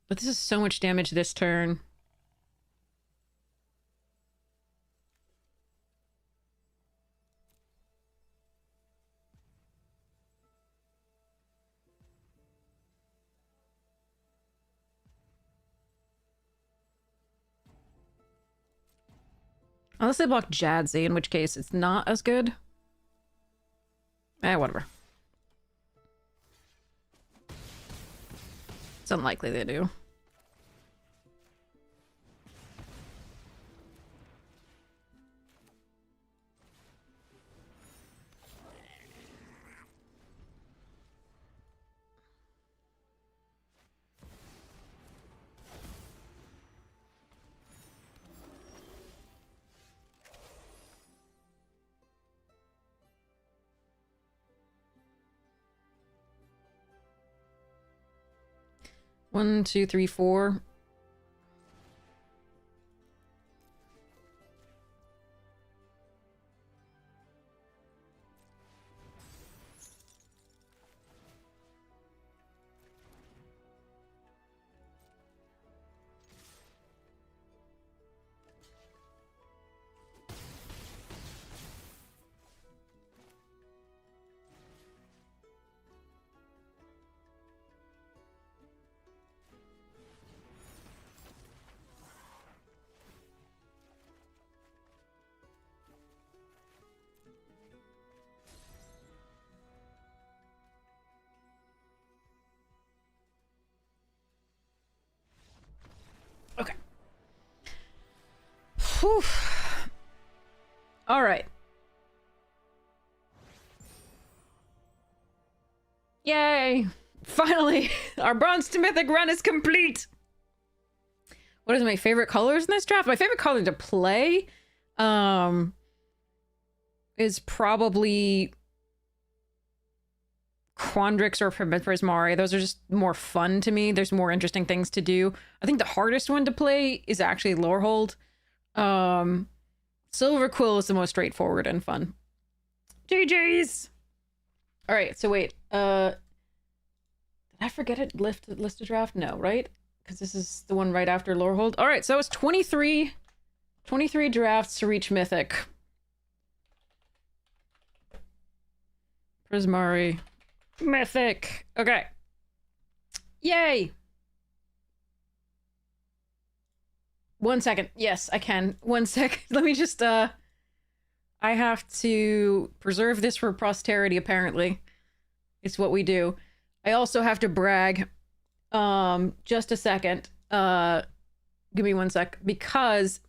this is so much damage this turn. Unless they block Jadzi, in which case it's not as good. Whatever. It's unlikely they do. One, two, three, four. Okay. Whew. All right. Yay! Finally, our Bronze to Mythic run is complete! What is my favorite colors in this draft? My favorite color to play is probably Quandrix or Prismari. Those are just more fun to me. There's more interesting things to do. I think the hardest one to play is actually Lorehold. Silver Quill is the most straightforward and fun. GG's! Alright, so wait. Did I forget it? List a draft? No, right? Because this is the one right after Lorehold. Alright, so it's 23 drafts to reach Mythic. Prismari. Mythic. Okay. Yay! 1 second. Yes, I can. 1 second. Let me just, I have to preserve this for posterity, apparently. It's what we do. I also have to brag. Just a second. Give me 1 sec. Because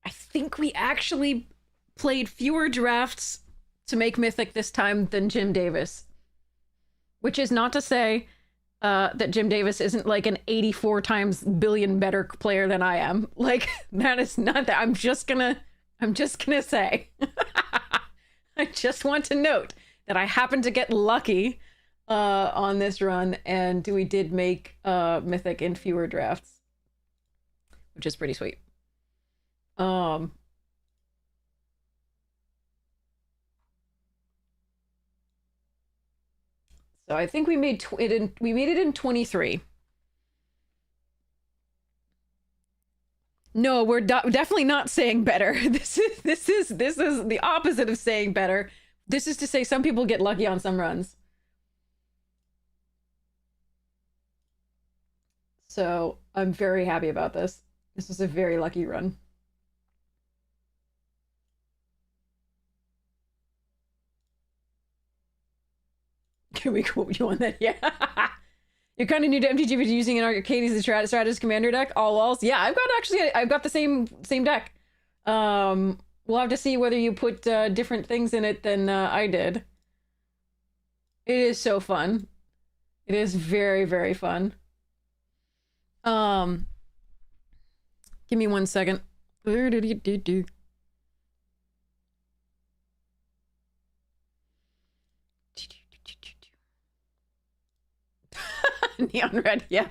I think we actually played fewer drafts to make Mythic this time than Jim Davis. Which is not to say that Jim Davis isn't like an 84 times billion better player than I am. Like, that is not that. I'm just gonna say. I just want to note that I happened to get lucky on this run, and we did make Mythic in fewer drafts, which is pretty sweet. So I think we made we made it in 23. No, we're definitely not saying better. This is the opposite of saying better. This is to say some people get lucky on some runs. So I'm very happy about this. This was a very lucky run. Can we quote you on that? Yeah. You're kind of new to MTG, but using an Arcades Strategist Commander deck. All walls. Yeah, I've got the same deck. We'll have to see whether you put different things in it than I did. It is so fun. It is very, very fun. Give me 1 second. Neon red, yeah.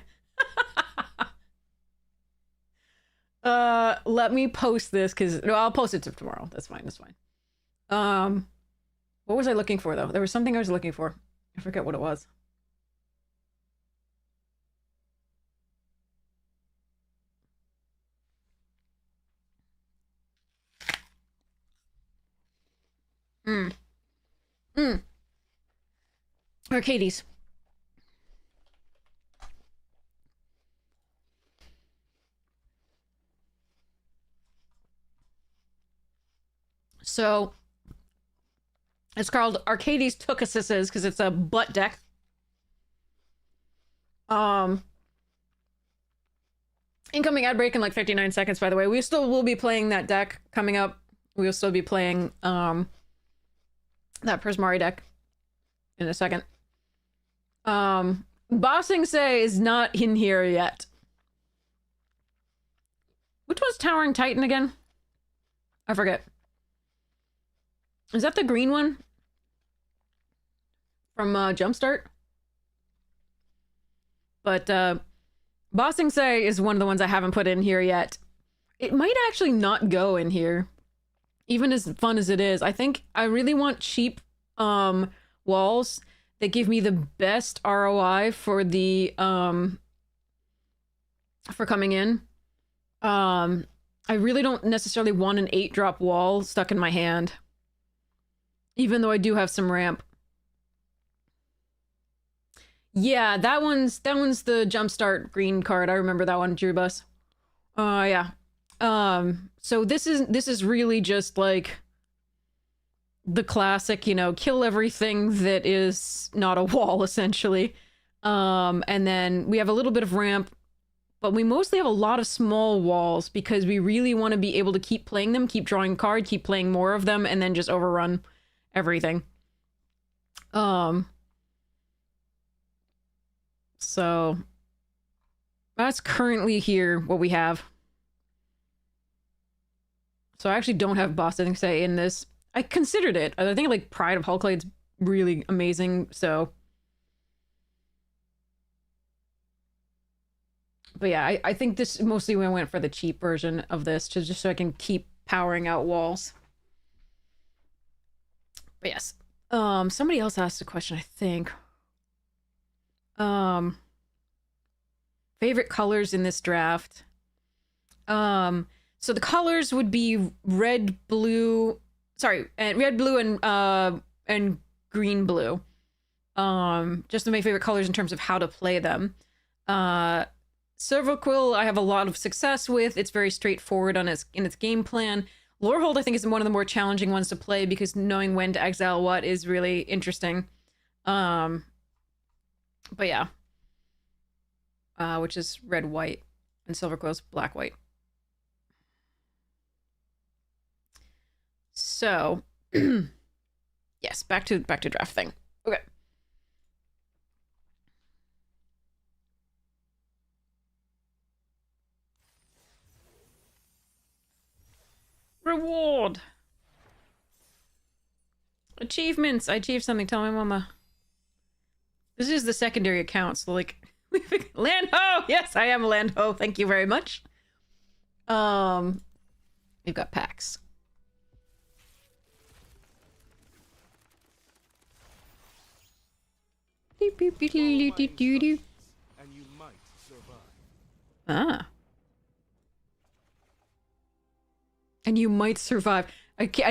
Let me post this because no, I'll post it tomorrow. That's fine. That's fine. What was I looking for though? There was something I was looking for. I forget what it was. Arcades. So it's called Arcades Tookuses because it's a butt deck. Incoming ad break in like 59 seconds, by the way. We still will be playing that deck coming up. We'll still be playing that Prismari deck in a second. Bossing Say is not in here yet. Which one's Towering Titan again? I forget. Is that the green one? From Jumpstart? But Bossing Say is one of the ones I haven't put in here yet. It might actually not go in here. Even as fun as it is. I think I really want cheap walls that give me the best ROI for the for coming in. I really don't necessarily want an 8-drop wall stuck in my hand. Even though I do have some ramp. Yeah, that one's the Jumpstart green card. I remember that one, Drew Bus. Yeah. So this is really just like the classic, you know, kill everything that is not a wall, essentially. And then we have a little bit of ramp, but we mostly have a lot of small walls because we really want to be able to keep playing them, keep drawing a card, keep playing more of them, and then just overrun everything. So that's currently here what we have. So I actually don't have Bossing Say in this. I considered it. I think like Pride of Hulklade's really amazing, so. But yeah, I think this mostly I went for the cheap version of this, just so I can keep powering out walls. But yes. Somebody else asked a question, I think. Favorite colors in this draft. So the colors would be red, blue, and green, blue. Just my favorite colors in terms of how to play them. Silverquill, I have a lot of success with. It's very straightforward in its game plan. Lorehold, I think, is one of the more challenging ones to play because knowing when to exile what is really interesting. But yeah. Which is red, white, and Silverquill's black, white. So, yes, back to draft thing. Okay. Reward. Achievements. I achieved something. Tell my mama. This is the secondary account, so like land ho! Yes, I am a land ho. Thank you very much. We've got packs. And you might survive. Ah. And you might survive.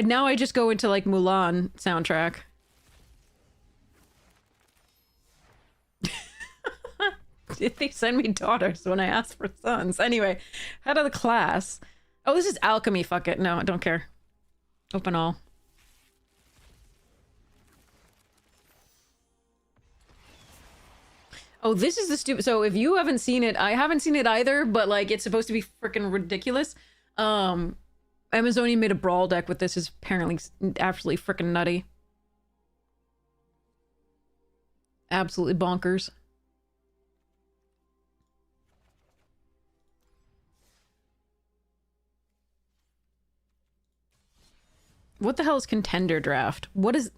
Now I just go into like Mulan soundtrack. Did they send me daughters when I asked for sons? Anyway, head of the class. Oh, this is alchemy. Fuck it. No, I don't care. Open all. Oh, this is the stupid. So if you haven't seen it, I haven't seen it either, but like it's supposed to be freaking ridiculous. Amazonian made a brawl deck with this. Is apparently absolutely freaking nutty. Absolutely bonkers. What the hell is contender draft? What is...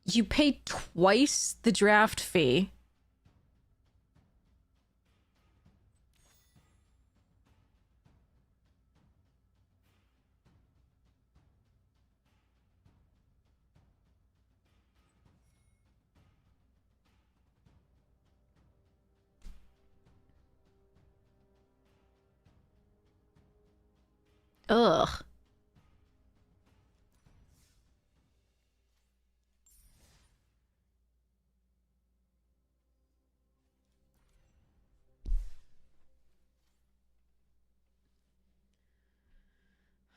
You pay twice the draft fee. Ugh.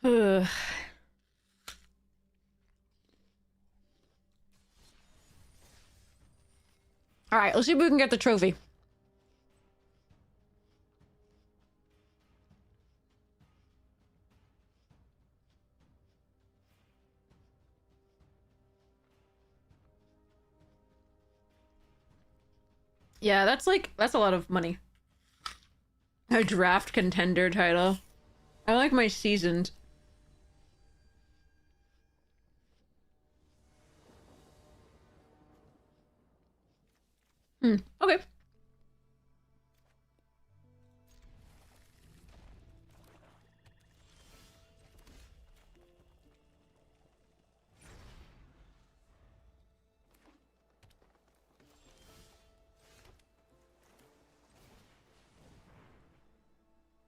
Ugh. Alright, let's see if we can get the trophy. Yeah, that's a lot of money. A draft contender title. I like my seasoned. Okay.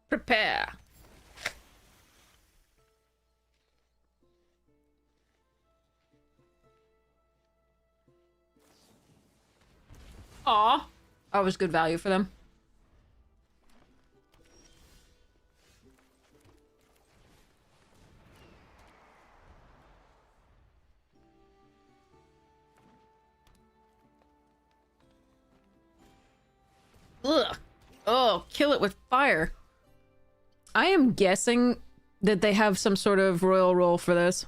Prepare. Aw. That was good value for them. Ugh. Oh, kill it with fire. I am guessing that they have some sort of royal roll for this.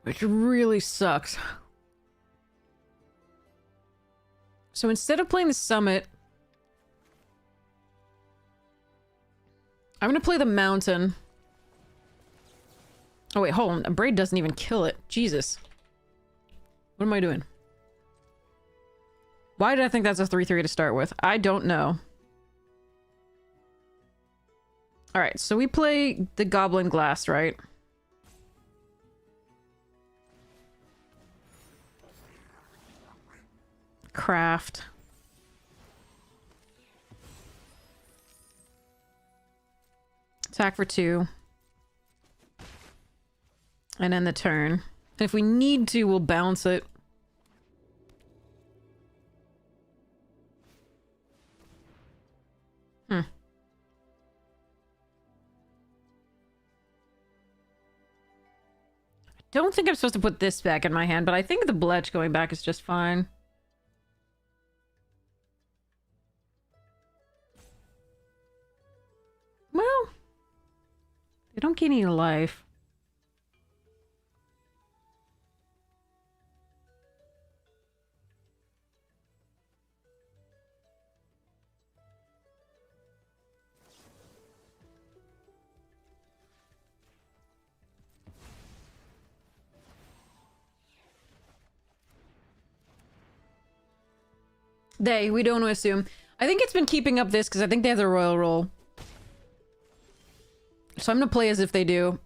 Which really sucks. So instead of playing the summit, I'm gonna play the mountain. Oh wait, hold on. A braid doesn't even kill it. Jesus. What am I doing? Why did I think that's a 3/3 to start with? I don't know. Alright, so we play the Goblin Glass, right? Craft. Attack for 2. And end the turn. And if we need to, we'll bounce it. Don't think I'm supposed to put this back in my hand, but I think the Bletch going back is just fine. Well, they don't gain any life. We don't assume. I think it's been keeping up this because I think they have the royal roll. So I'm gonna play as if they do.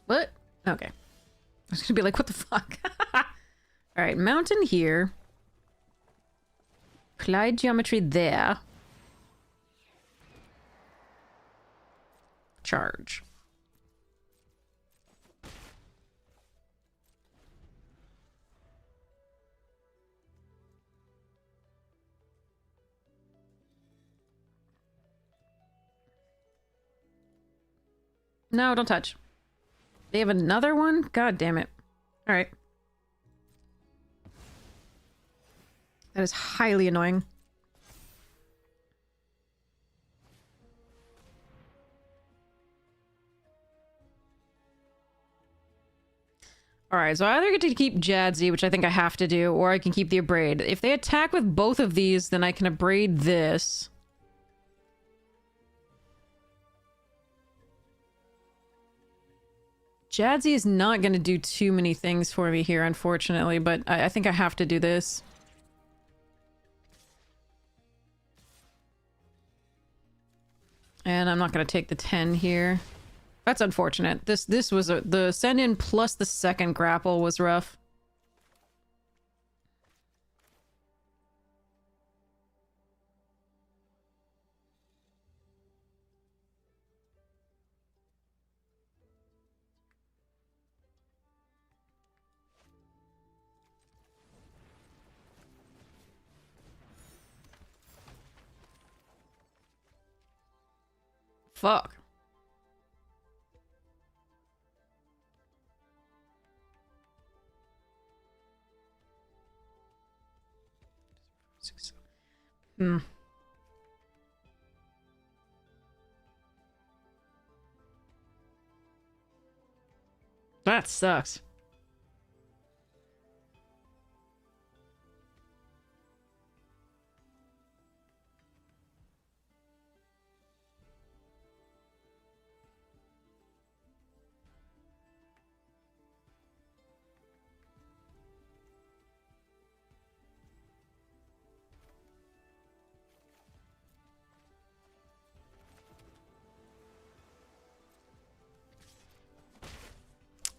What? Okay. I was gonna be like, what the fuck? Alright, mountain here. Applied geometry there. Charge. No, don't touch. They have another one? God damn it. Alright. That is highly annoying. Alright, so I either get to keep Jadzi, which I think I have to do, or I can keep the Abrade. If they attack with both of these, then I can Abrade this. Jadzi is not going to do too many things for me here, unfortunately, but I think I have to do this. I'm not gonna take the 10 here. That's unfortunate. This was the send in plus the second grapple was rough. Fuck. Hmm. That sucks.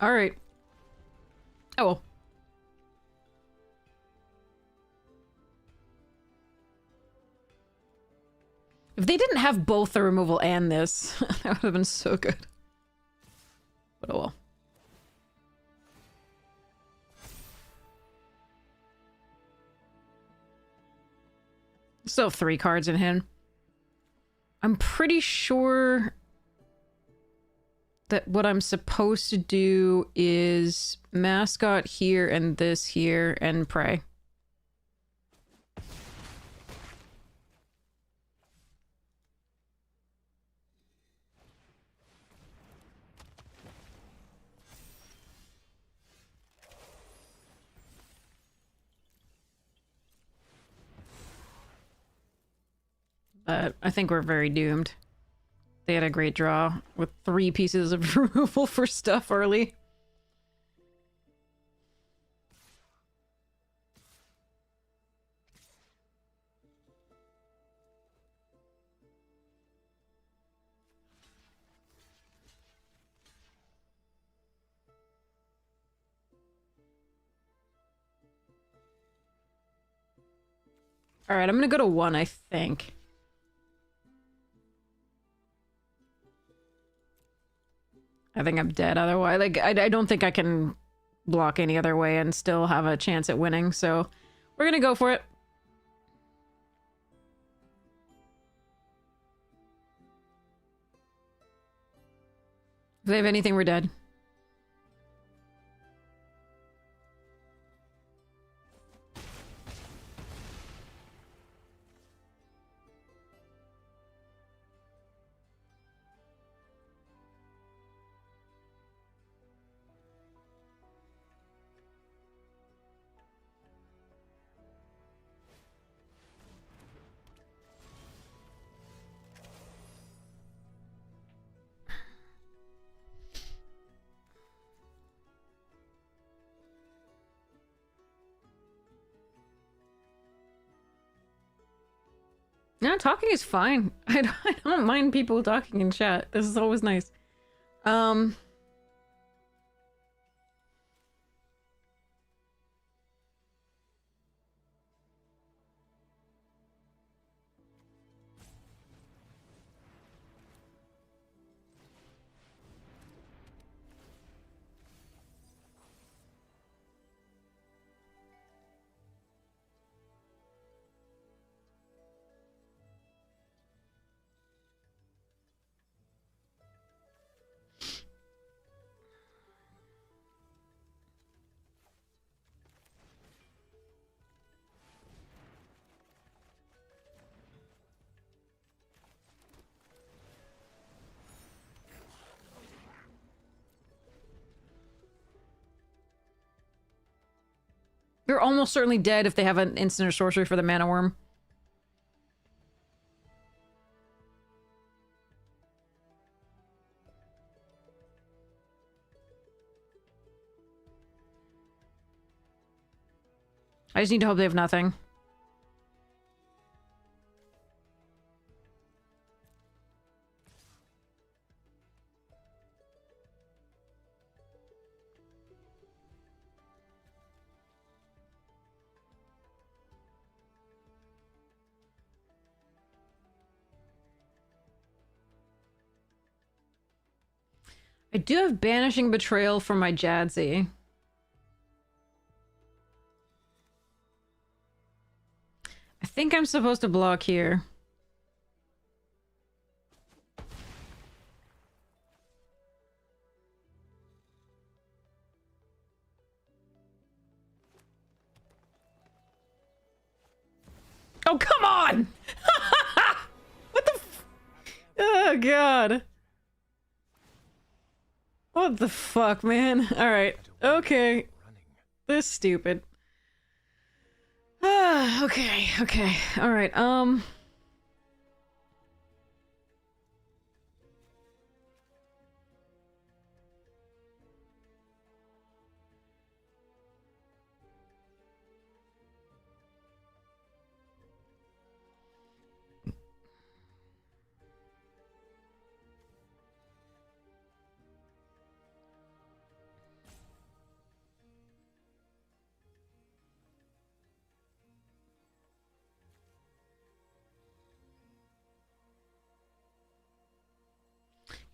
All right. Oh well. If they didn't have both the removal and this, that would have been so good. But oh well. Still have 3 cards in hand. I'm pretty sure that what I'm supposed to do is mascot here and this here and pray. But I think we're very doomed. They had a great draw with 3 pieces of removal for stuff early. Alright, I'm gonna go to 1, I think. I think I'm dead otherwise. Like, I don't think I can block any other way and still have a chance at winning, so we're gonna go for it. If they have anything, we're dead. No, talking is fine. I don't mind people talking in chat. This is always nice. They're almost certainly dead if they have an instant or sorcery for the mana worm. I just need to hope they have nothing. I do have Banishing Betrayal for my Jadzi. I think I'm supposed to block here. Oh, come on! What the f- Oh, God. What the fuck, man? Alright. Okay. This is stupid. Okay, okay. Alright,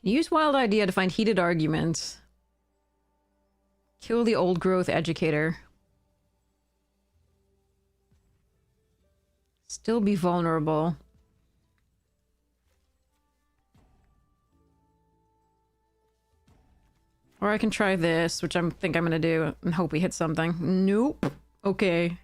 use Wild Idea to find heated arguments. Kill the old growth educator. Still be vulnerable. Or I can try this, which I think I'm gonna do, and hope we hit something. Nope. Okay.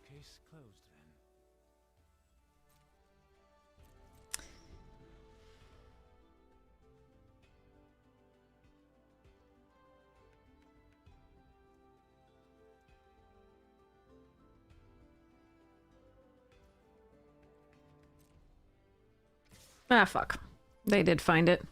Case closed then. Ah, fuck. They did find it.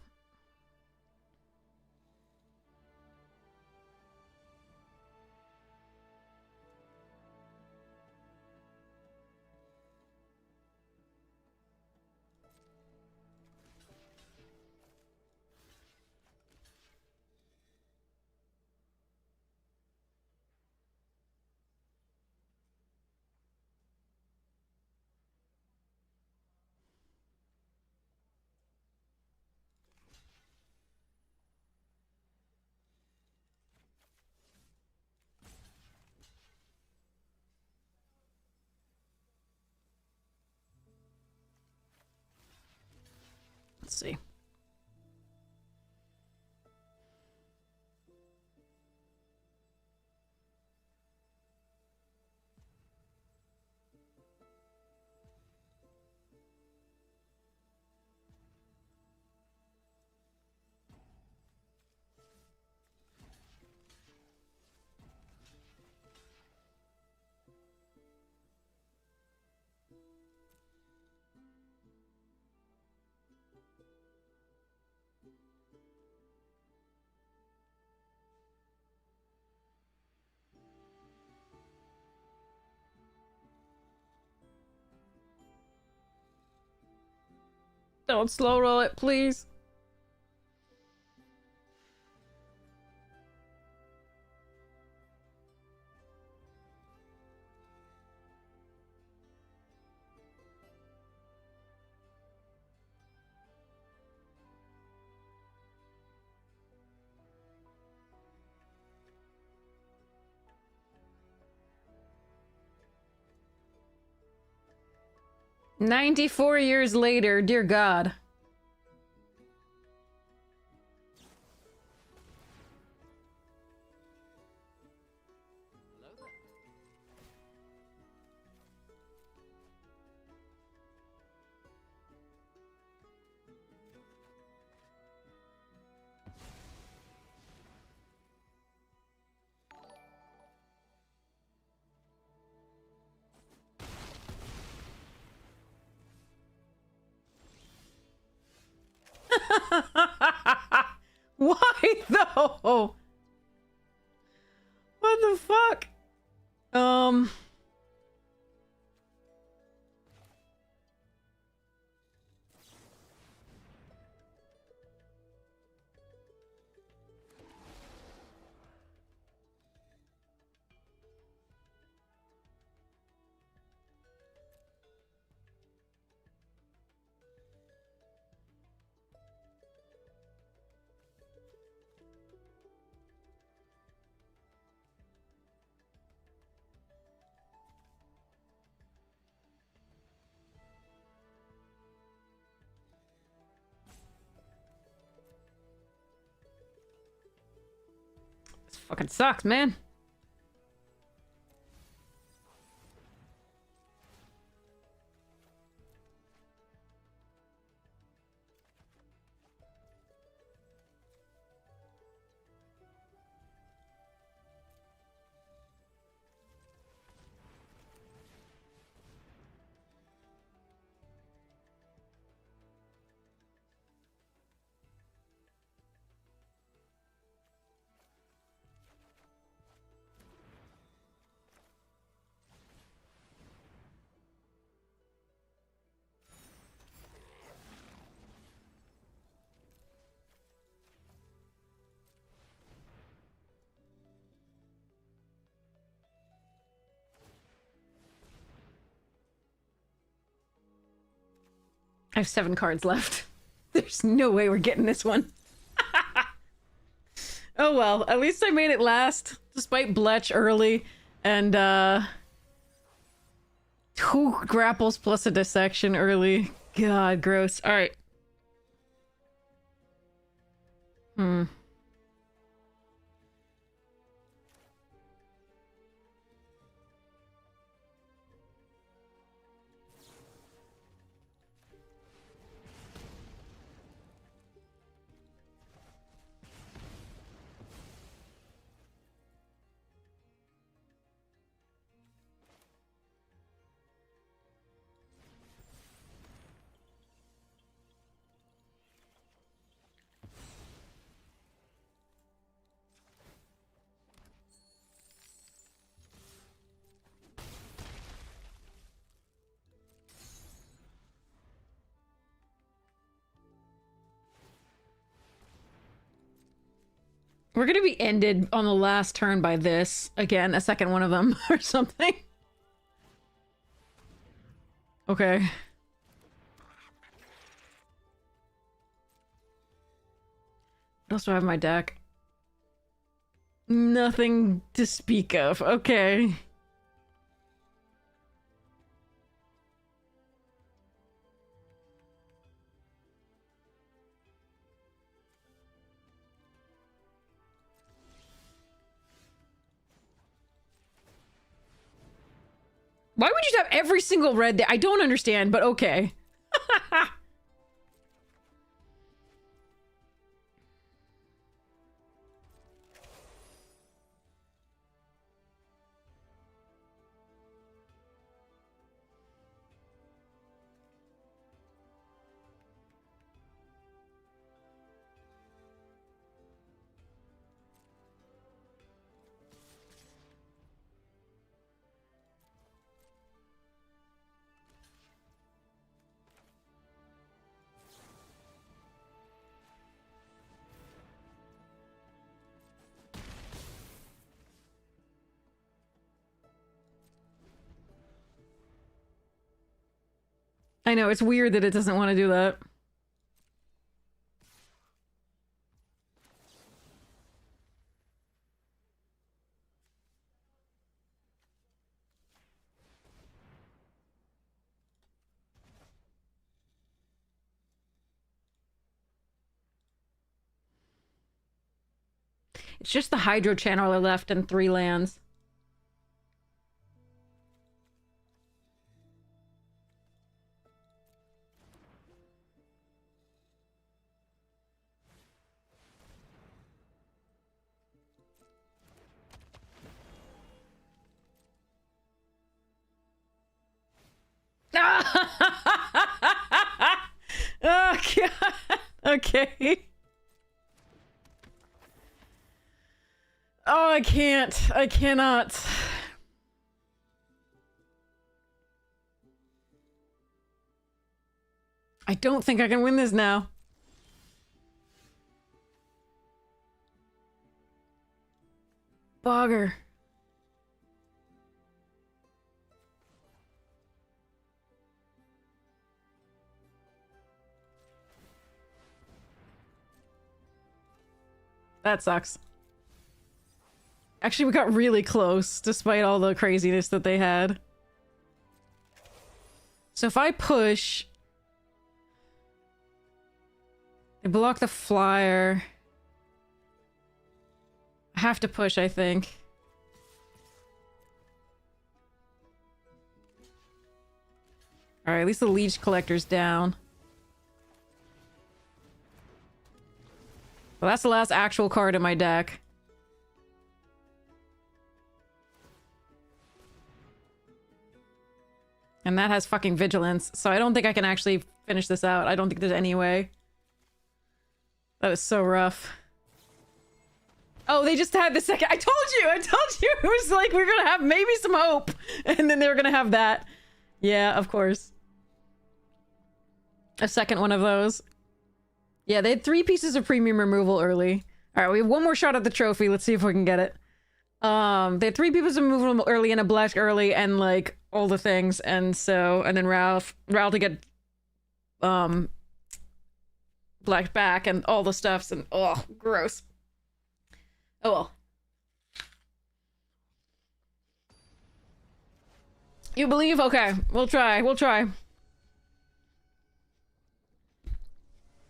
Let's see. Don't slow roll it, please. "94 years later, dear God." Hello there. What the fuck? This fucking sucks, man. I have 7 cards left. There's no way we're getting this one. Oh well, at least I made it last, despite Bletch early, and 2 grapples plus a dissection early. God, gross. Alright. We're gonna be ended on the last turn by this. Again, a second one of them or something. Okay. What else do I have in my deck? Nothing to speak of. Okay. Why would you have every single red there? I don't understand, but okay. I know, it's weird that it doesn't want to do that. It's just the Hydro Channeler left and 3 lands. Oh, God. Okay. I can't. I cannot. I don't think I can win this now. Bogger. That sucks. Actually, we got really close, despite all the craziness that they had. So if I push... They block the flyer. I have to push, I think. Alright, at least the leech collector's down. Well, that's the last actual card in my deck. And that has fucking vigilance, so I don't think I can actually finish this out. I don't think there's any way. That is so rough. Oh, they just had the second. I told you! It was like we were gonna have maybe some hope. And then they were gonna have that. Yeah, of course. A second one of those. Yeah, they had 3 pieces of premium removal early. Alright, we have one more shot at the trophy. Let's see if we can get it. They had 3 pieces of removal early and a black early and like all the things. And so, and then Ralph to get black back and all the stuffs and oh, gross. Oh well. You believe? Okay, we'll try.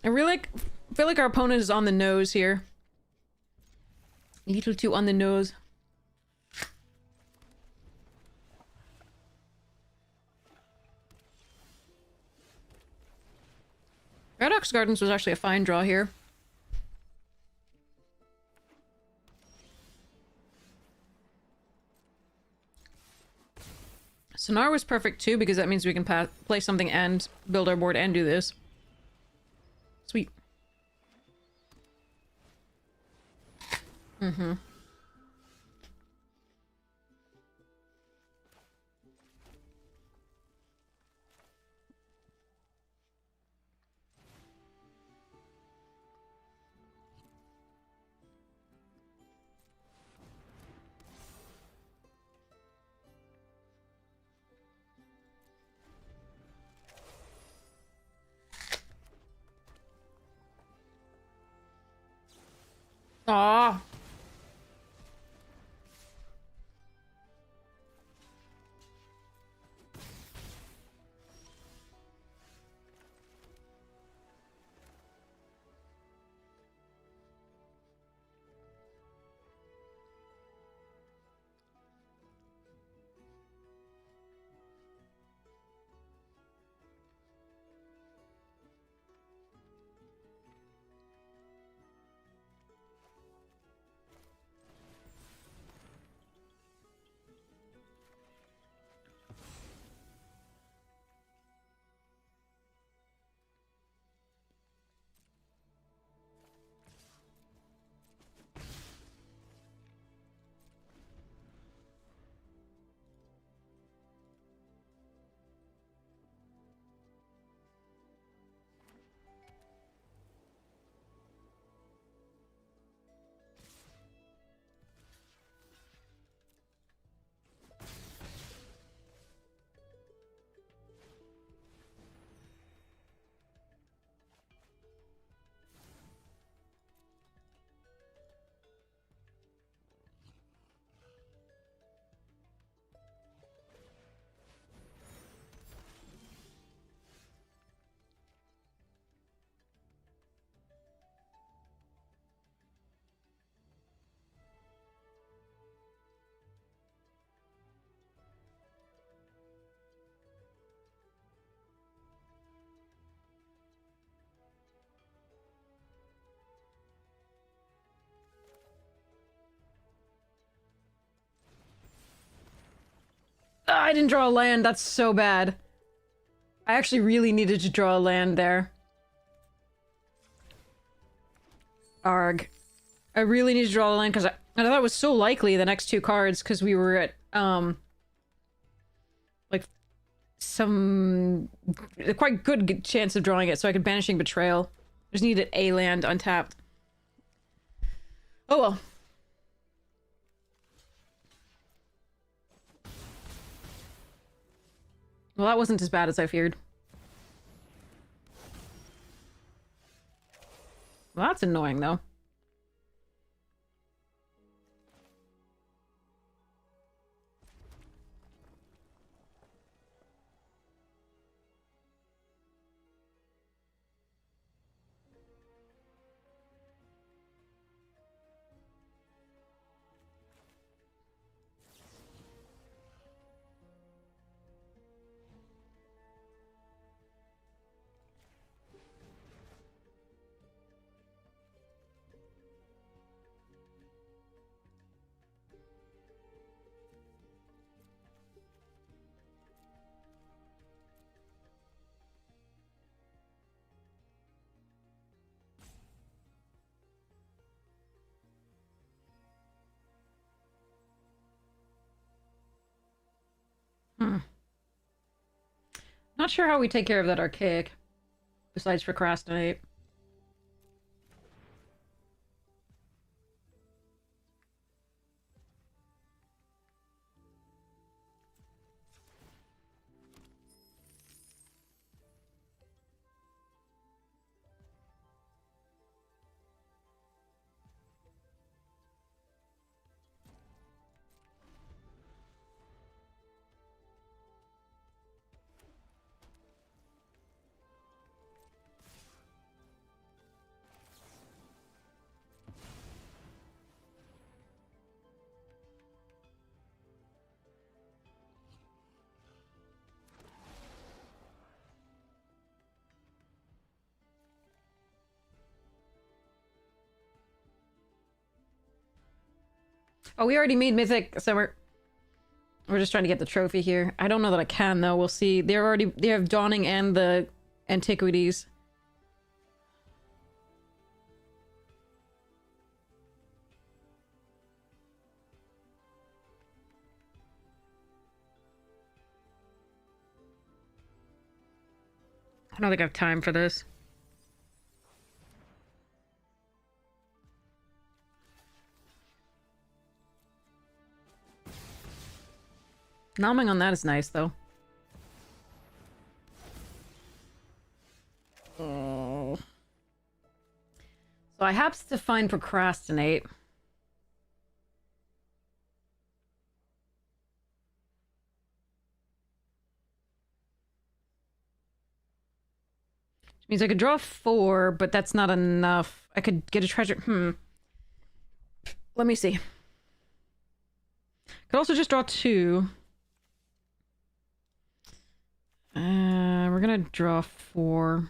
I really feel like our opponent is on the nose here. A little too on the nose. Paradox Gardens was actually a fine draw here. Sonar was perfect too because that means we can play something and build our board and do this. Sweet. Mm-hmm. Aw. I didn't draw a land. That's so bad. I actually really needed to draw a land there. Arg. I really need to draw a land because And I thought it was so likely the next two cards because we were at like some a quite good chance of drawing it, so I could Banishing Betrayal. Just needed a land untapped. Oh well. Well, that wasn't as bad as I feared. Well, that's annoying though. Not sure how we take care of that Archaic, besides procrastinate. Oh, we already made Mythic, so we're just trying to get the trophy here. I don't know that I can though. We'll see. They have Dawning and the Antiquities. I don't think I have time for this. Nomming on that is nice, though. Oh. So I have to find Procrastinate. Which means I could draw 4, but that's not enough. I could get a treasure. Let me see. Could also just draw 2. We're gonna draw 4.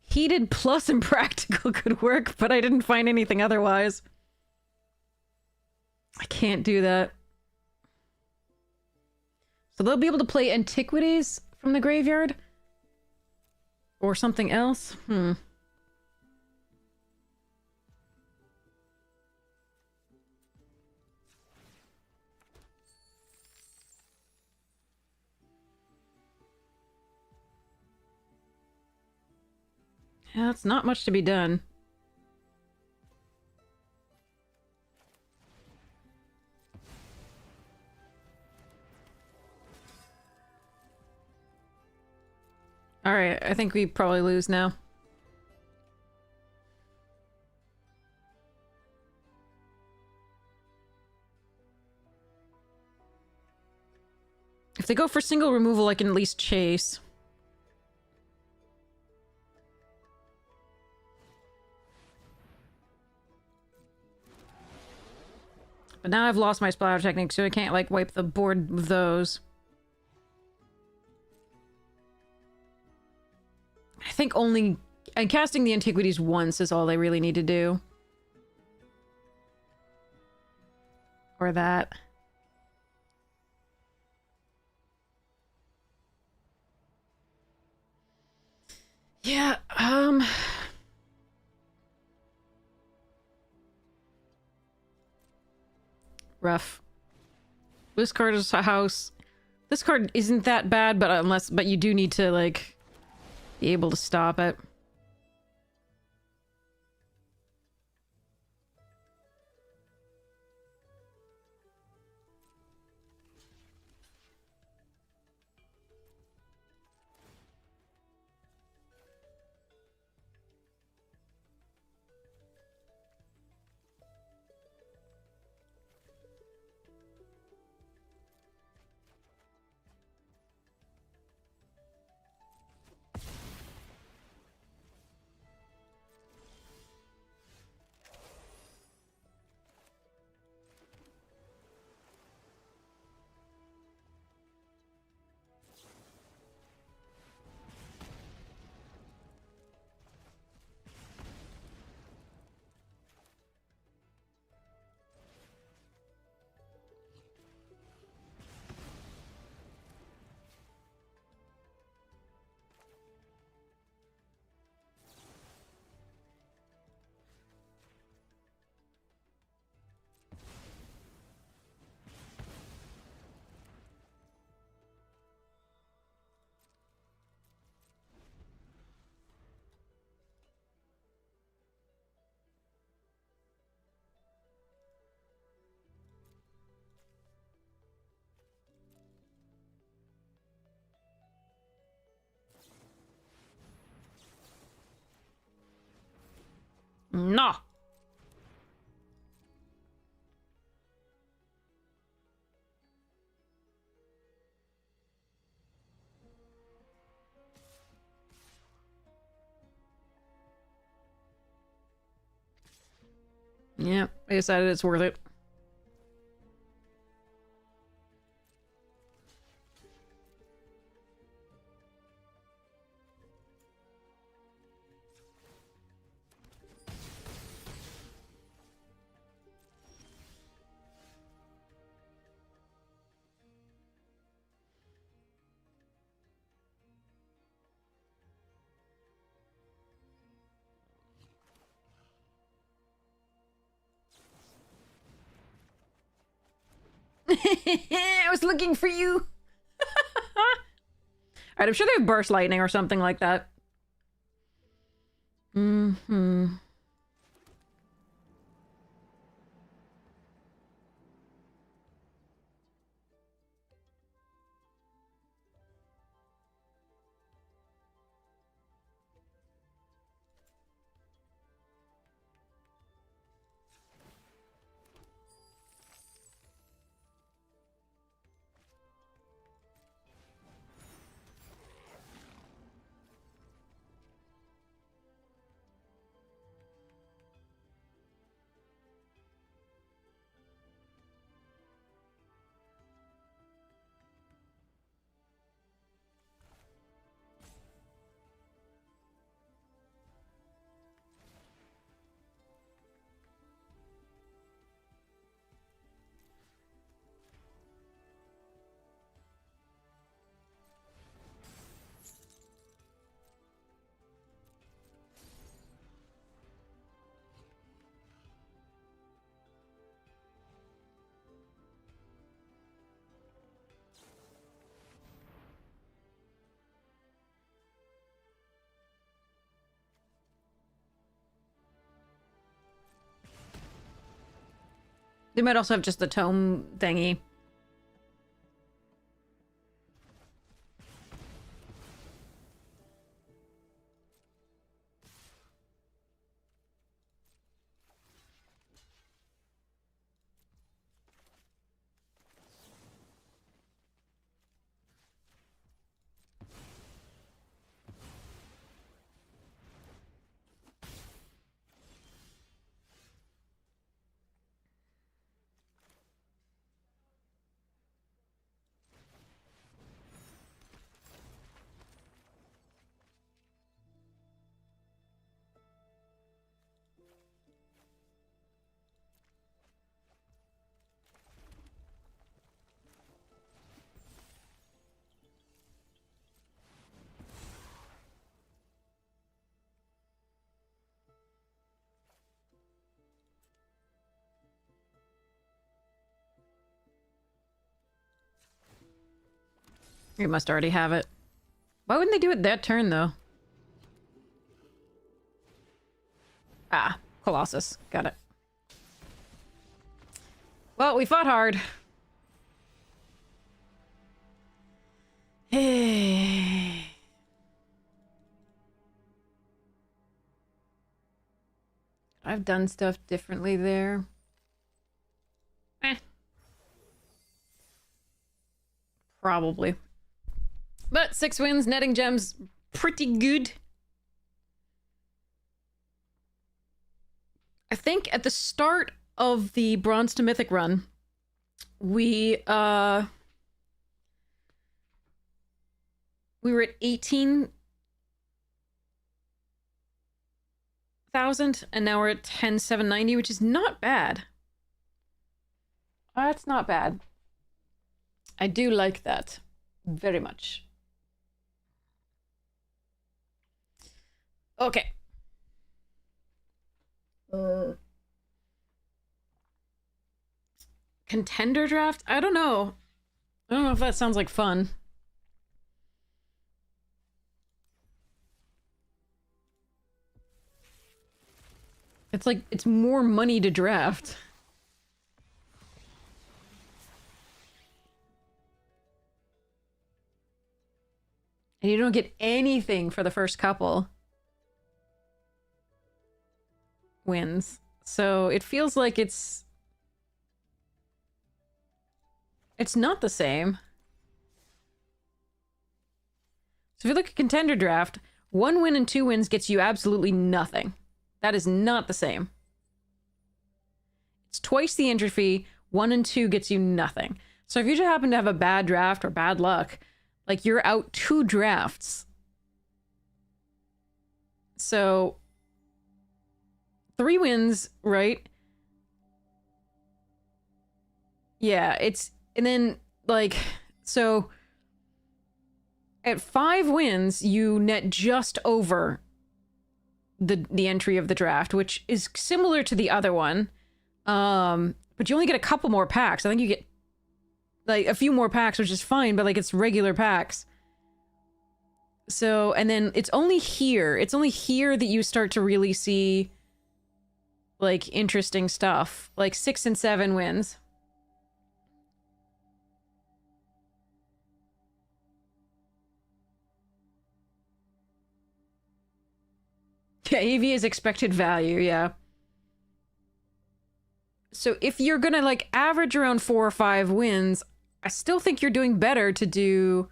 Heated plus Impractical could work, but I didn't find anything otherwise. I can't do that. So they'll be able to play Antiquities from the graveyard? Or something else? Yeah, it's not much to be done. Alright, I think we probably lose now. If they go for single removal, I can at least chase. But now I've lost my splatter technique, so I can't, like, wipe the board with those. I think only... And casting the Antiquities once is all they really need to do. Or that. Yeah, rough. This card is a house. This card isn't that bad, but you do need to, like, be able to stop it. No! Yeah, I decided it's worth it. I was looking for you. Alright, I'm sure they have burst lightning or something like that. Mm-hmm. They might also have just the tome thingy. You must already have it. Why wouldn't they do it that turn, though? Ah, Colossus. Got it. Well, we fought hard. I've done stuff differently there. Probably. But 6 wins, netting gems, pretty good. I think at the start of the Bronze to Mythic run, we were at 18,000, and now we're at 10,790, which is not bad. That's not bad. I do like that very much. Okay. Contender draft? I don't know. I don't know if that sounds like fun. It's like, it's more money to draft. And you don't get anything for the first couple wins. So it feels like it's not the same. So if you look at contender draft, 1 win and 2 wins gets you absolutely nothing. That is not the same. It's twice the entry fee. 1 and 2 gets you nothing. So if you just happen to have a bad draft or bad luck, like, you're out 2 drafts. So 3 wins, right? Yeah, it's... And then, like... So... At 5 wins, you net just over the entry of the draft, which is similar to the other one. But you only get a couple more packs. I think you get, like, a few more packs, which is fine, but, like, it's regular packs. So, and then it's only here that you start to really see, like, interesting stuff. Like, 6 and 7 wins. Yeah, EV is expected value, yeah. So if you're gonna, like, average around 4 or 5 wins, I still think you're doing better to do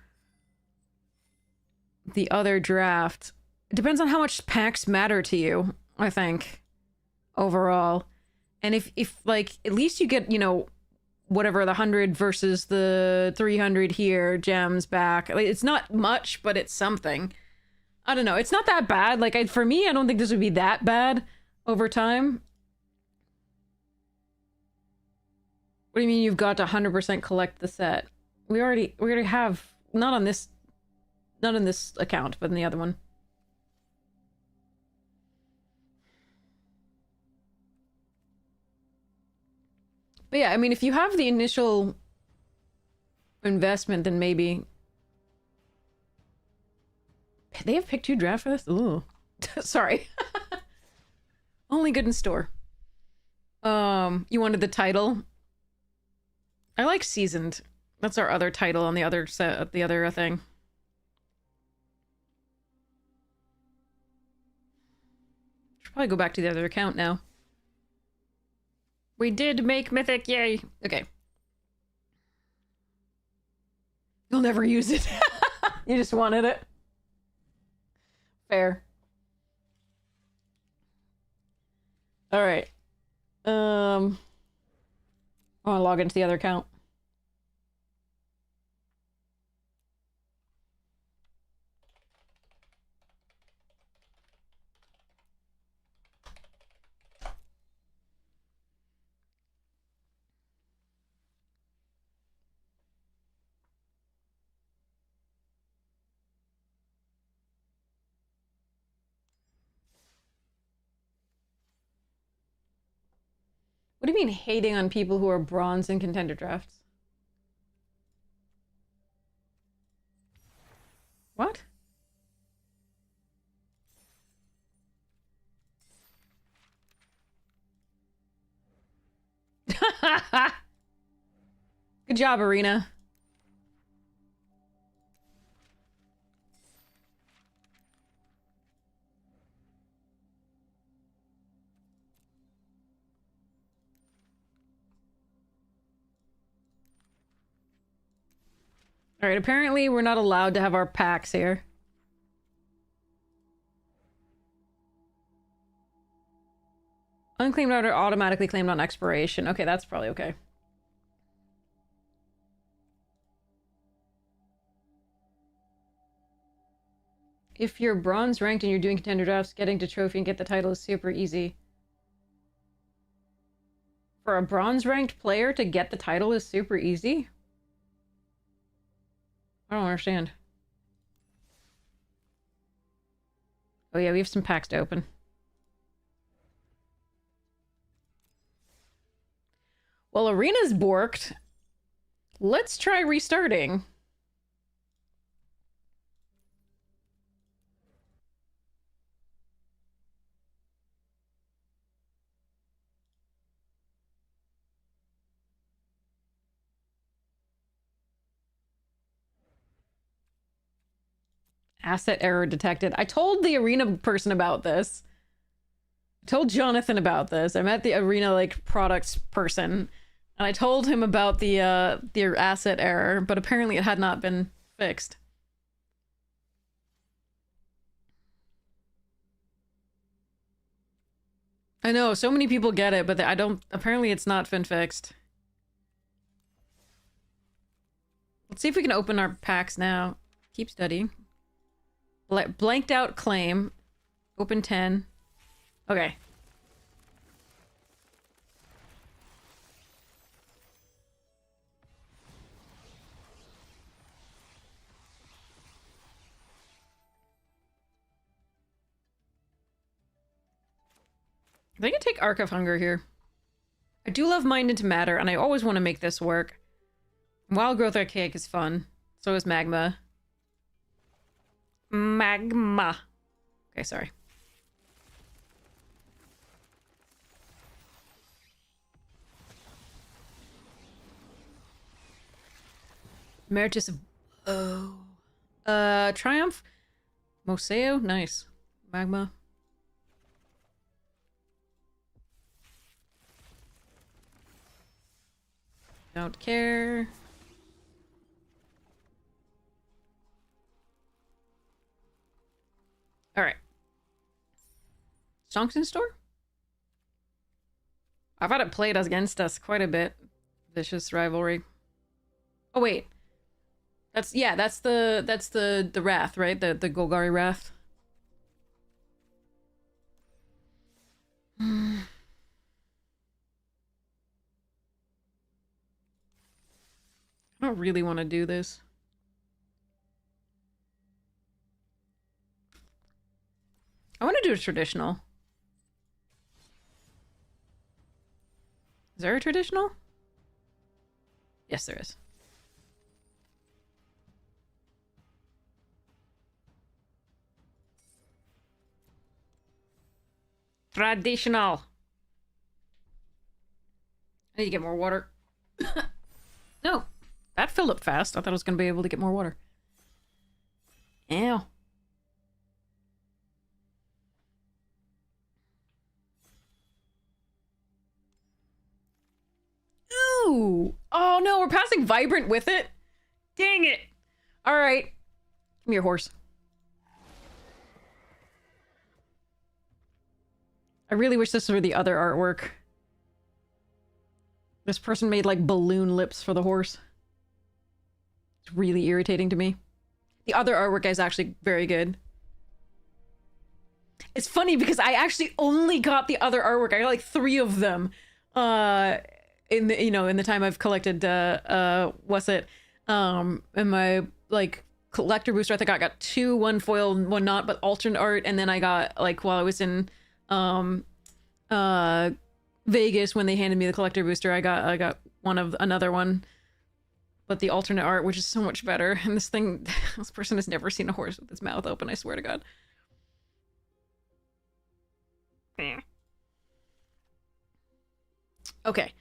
the other draft. It depends on how much packs matter to you, I think, overall. And if like, at least you get, you know, whatever, the 100 versus the 300 here, gems back. Like, it's not much, but it's something. I don't know. It's not that bad. Like, for me, I don't think this would be that bad over time. What do you mean you've got to 100% collect the set? We already have, not in this account, but in the other one. But yeah, I mean, if you have the initial investment, then maybe... They have pick 2 draft for this? Ooh. Sorry. Only good in store. You wanted the title? I like seasoned. That's our other title on the other set, the other thing. Should probably go back to the other account now. We did make Mythic, yay! Okay. You'll never use it. You just wanted it. Fair. Alright. I want to log into the other account. What do you mean hating on people who are bronze in contender drafts? job, Arena. Alright, apparently we're not allowed to have our packs here. Unclaimed order automatically claimed on expiration. Okay, that's probably okay. If you're bronze ranked and you're doing contender drafts, getting to trophy and get the title is super easy. For a bronze ranked player to get the title is super easy? I don't understand. Oh yeah, we have some packs to open. Well, Arena's borked. Let's try restarting. Asset error detected. I told the Arena person about this. I told Jonathan about this. I met the Arena, like, products person. And I told him about the asset error, but apparently it had not been fixed. I know, so many people get it, but I don't... Apparently it's not been fixed. Let's see if we can open our packs now. Keep studying. Blanked out claim. Open 10. Okay. I think I take Arc of Hunger here. I do love Mind into Matter, and I always want to make this work. Wild Growth Archaic is fun. So is Magma. Magma. Okay, sorry. Emeritus of... Oh. Triumph? Moseo? Nice. Magma. Don't care. Alright. Stonks in store? I've had it played against us quite a bit. Vicious rivalry. Oh wait. That's the Wrath, right? The Golgari Wrath. I don't really want to do this. I want to do a traditional. Is there a traditional? Yes, there is. Traditional. I need to get more water. No. That filled up fast. I thought I was going to be able to get more water. Ew. Ooh. Oh no, we're passing Vibrant with it? Dang it. Alright. Give me your horse. I really wish this were the other artwork. This person made like balloon lips for the horse. It's really irritating to me. The other artwork is actually very good. It's funny because I actually only got the other artwork. I got like 3 of them. In the time I've collected what's it? In my like collector booster, I think I got 2, 1 foil, 1 not, but alternate art, and then I got like while I was in Vegas when they handed me the collector booster, I got another one. But the alternate art, which is so much better. And this person has never seen a horse with its mouth open, I swear to God. Okay.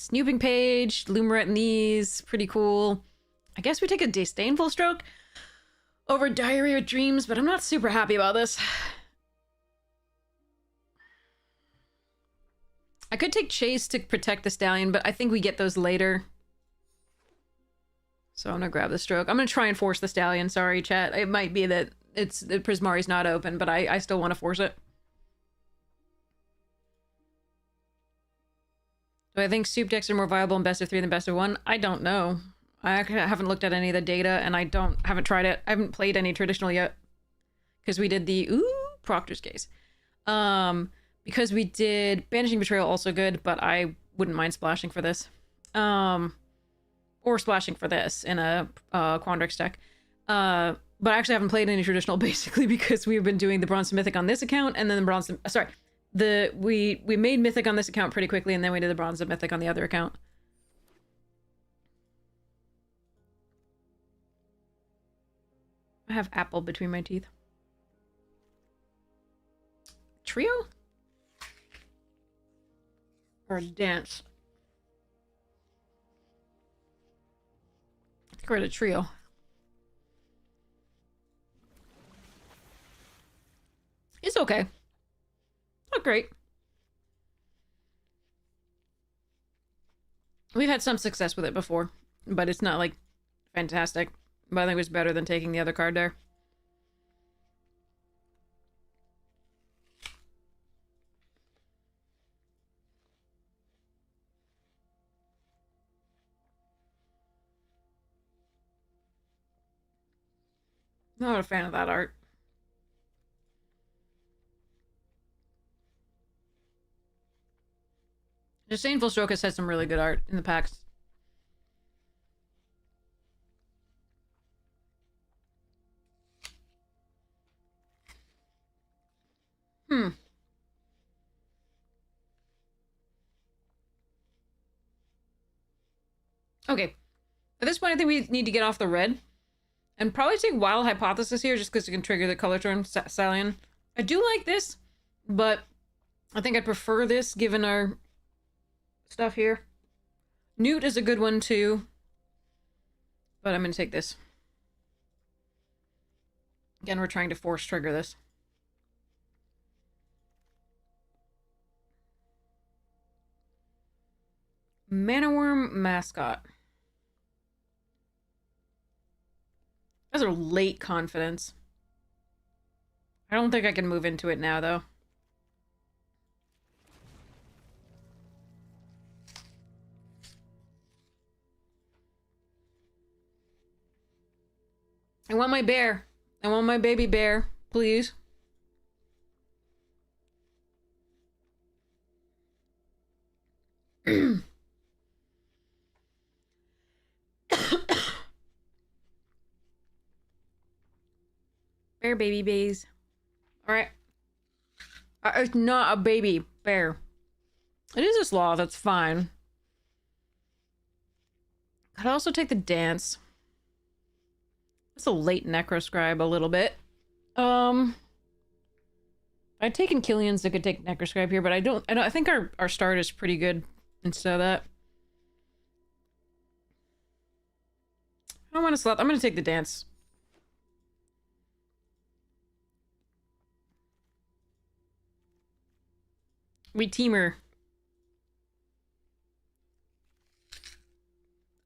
Snooping Page, Lumerette and these, pretty cool. I guess we take a Disdainful Stroke over Diary of Dreams, but I'm not super happy about this. I could take Chase to protect the Stallion, but I think we get those later. So I'm gonna grab the Stroke. I'm gonna try and force the Stallion. Sorry, chat. It might be that the Prismari's not open, but I still want to force it. Do I think soup decks are more viable in best of 3 than best of 1? I don't know. I actually haven't looked at any of the data, and I haven't tried it. I haven't played any traditional yet. Because we did the Proctor's Case. Because we did Banishing Betrayal, also good, but I wouldn't mind splashing for this. Or splashing for this in a Quandrix deck. But I actually haven't played any traditional, basically, because we've been doing the Bronze Mythic on this account, and then the Bronze... Sorry. We made Mythic on this account pretty quickly, and then we did the Bronze Mythic on the other account. I have apple between my teeth. Trio? Or a dance? I think we're at a trio. It's okay. Not great. We've had some success with it before, but it's not, like, fantastic. But I think it was better than taking the other card there. Not a fan of that art. Disdainful Stroke has had some really good art in the packs. Okay. At this point, I think we need to get off the red. And probably take Wild Hypothesis here, just because it can trigger the color turn Stallion. I do like this, but I think I'd prefer this, given our stuff here. Newt is a good one, too. But I'm going to take this. Again, we're trying to force trigger this. Manaworm Mascot. Those are late confidence. I don't think I can move into it now, though. I want my bear. I want my baby bear, please. Bear baby bays. Alright. It's not a baby bear. It is a sloth, that's fine. Could also take the dance. It's a late Necroscribe a little bit. I'd taken Killian's, I could take Necroscribe here, but I think our start is pretty good instead of that. I don't want a sloth. I'm gonna take the dance. We teamer.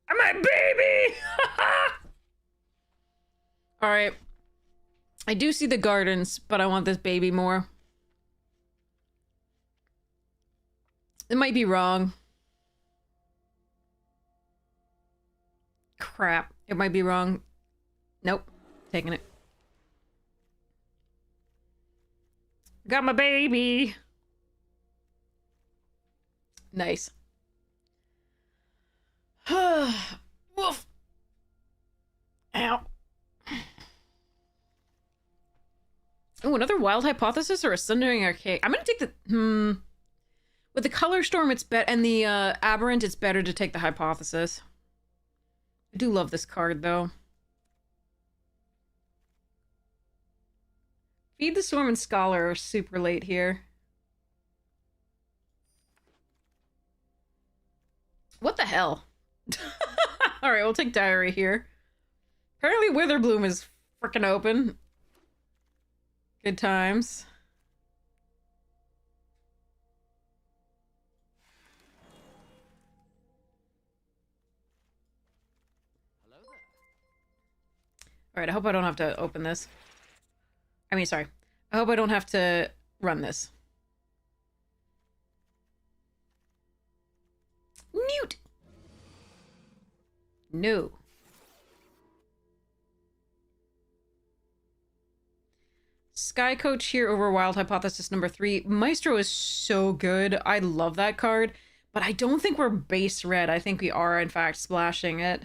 My baby! Alright. I do see the gardens, but I want this baby more. It might be wrong. Crap. It might be wrong. Nope. Taking it. Got my baby! Nice. Woof. Ow. Oh, another Wild Hypothesis or a Sundering Archaic? I'm gonna take the... With the Color Storm, it's better, and the Aberrant, it's better to take the Hypothesis. I do love this card, though. Feed the Storm and Scholar are super late here. What the hell? Alright, we'll take Diary here. Apparently Witherbloom is freaking open. Good times. Hello there. Alright, I hope I don't have to open this. I mean, sorry. I hope I don't have to run this. Newt! No. Sky Coach here over Wild Hypothesis number 3. Maestro is so good. I love that card. But I don't think we're base red. I think we are, in fact, splashing it.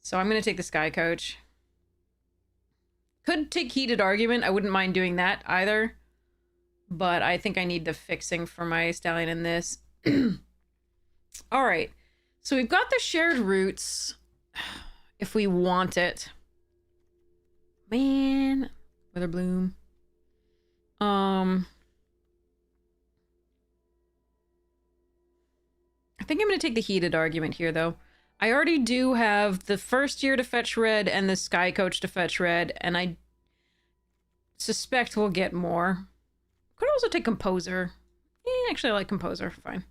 So I'm going to take the Sky Coach. Could take Heated Argument. I wouldn't mind doing that either. But I think I need the fixing for my Stallion in this. Alright. So we've got the Shared Roots. If we want it. Man. Witherbloom. I think I'm going to take the Heated Argument here, though. I already do have the first year to fetch red and the Sky Coach to fetch red, and I suspect we'll get more. Could also take Composer. Actually, I like Composer. Fine.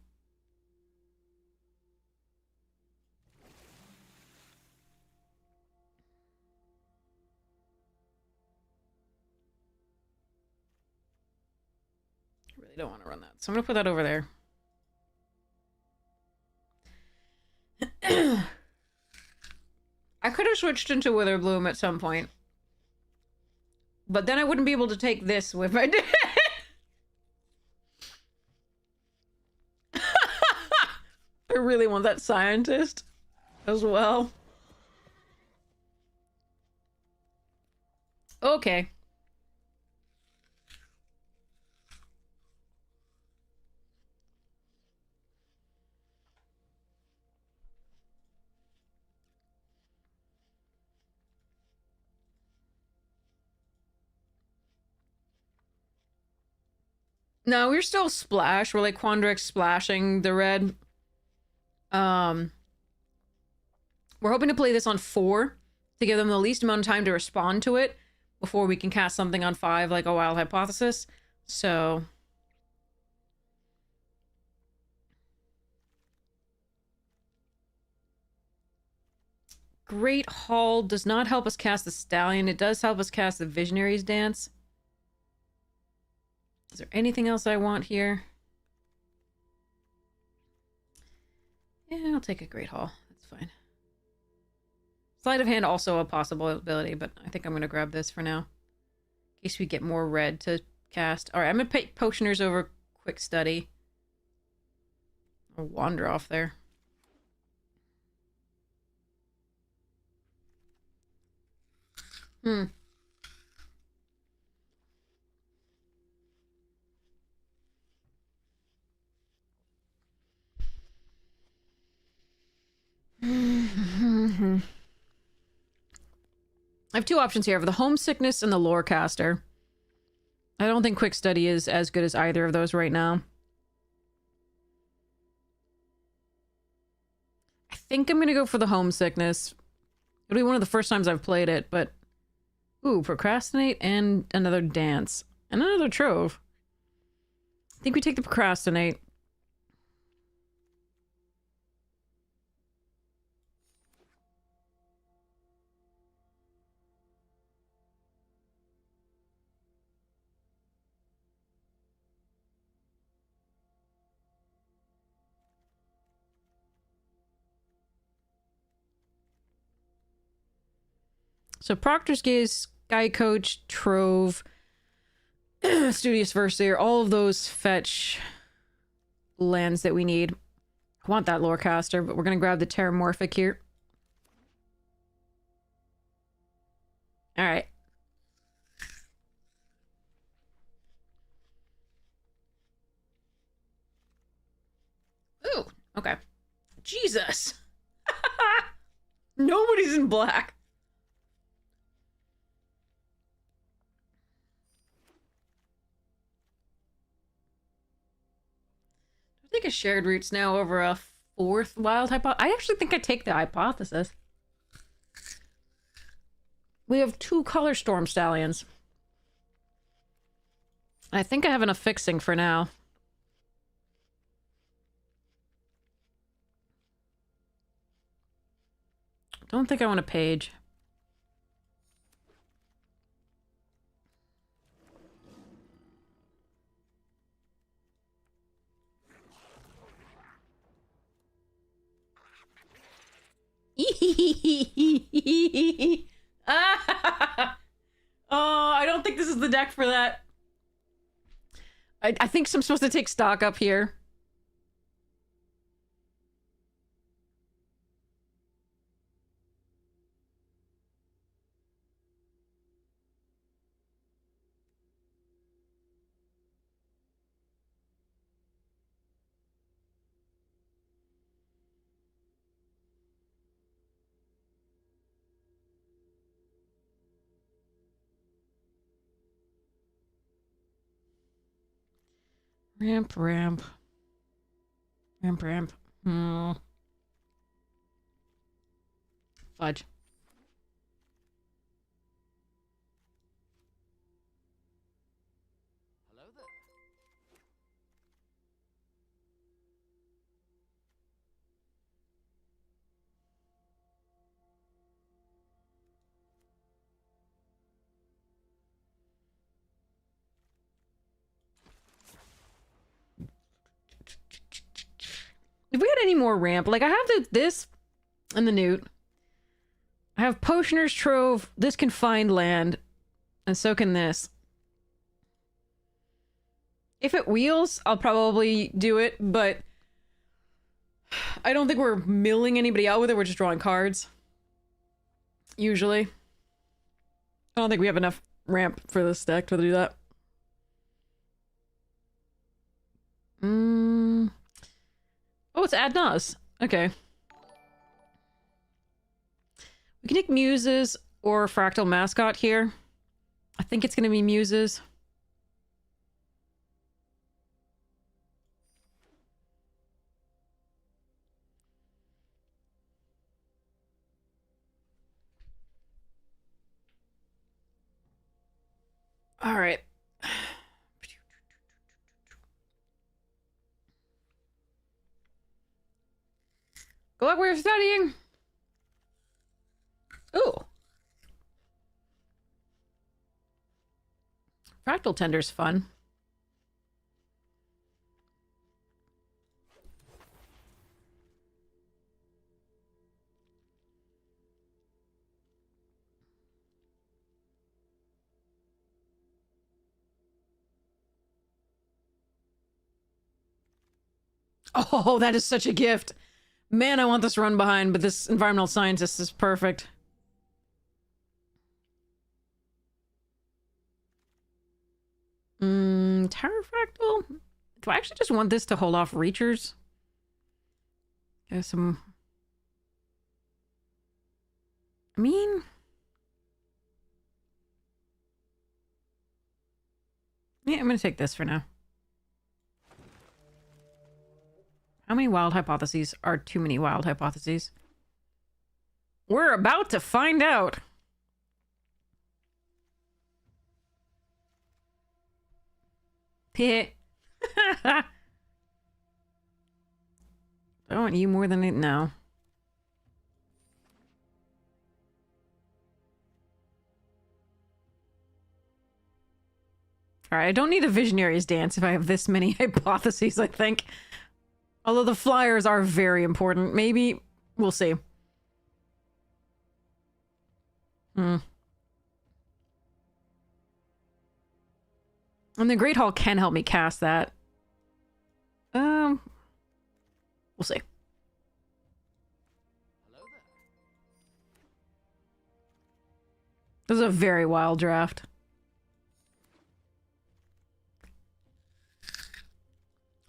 I really don't want to run that, so I'm going to put that over there. I could have switched into Witherbloom at some point. But then I wouldn't be able to take this if I did. I really want that Scientist as well. Okay. No, we're still splash. We're like Quandrix splashing the red. We're hoping to play this on 4 to give them the least amount of time to respond to it before we can cast something on 5 like a Wild Hypothesis. So Great Hall does not help us cast the Stallion. It does help us cast the Visionary's Dance. Is there anything else I want here? Yeah, I'll take a Great Hall. That's fine. Sleight of Hand also a possible ability, but I think I'm going to grab this for now. In case we get more red to cast. Alright, I'm going to pick Potioners over Quick Study. I'll wander off there. I have 2 options here. I have the Homesickness and the Lorecaster. I don't think Quick Study is as good as either of those right now. I think I'm going to go for the Homesickness. It'll be one of the first times I've played it, but... Ooh, Procrastinate and another Dance. And another Trove. I think we take the Procrastinate. So Proctor's Gaze, Sky Coach, Trove, Studious Versailles, all of those fetch lands that we need. I want that Lorecaster, but we're going to grab the Terramorphic here. Alright. Ooh, okay. Jesus! Nobody's in black. think a shared route's now over a fourth wild hypothesis. I actually think I take the hypothesis. We have 2 color storm stallions. I think I have enough fixing for now. Don't think I want a page. Oh, I don't think this is the deck for that. I think I'm supposed to take stock up here. Ramp, ramp. Ramp, ramp. Fudge. Hello there. If we had any more ramp, like I have this and the newt. I have Potioner's Trove. This can find land. And so can this. If it wheels, I'll probably do it, but I don't think we're milling anybody out with it. We're just drawing cards. Usually. I don't think we have enough ramp for this deck to do that. Oh, it's ad nos. Okay. We can take Muses or Fractal Mascot here. I think it's going to be Muses. All right. Go up, we're studying. Ooh. Fractal Tender's fun. Oh, that is such a gift. Man, I want this run behind, but this environmental scientist is perfect. Terrafractal? Do I actually just want this to hold off Reachers? There's some... I mean... Yeah, I'm gonna take this for now. How many wild hypotheses are too many wild hypotheses? We're about to find out. Heh. I want you more than it now. Alright, I don't need a Visionary's Dance if I have this many hypotheses, I think. Although the flyers are very important. Maybe. We'll see. And the Great Hall can help me cast that. We'll see. Hello there. This is a very wild draft.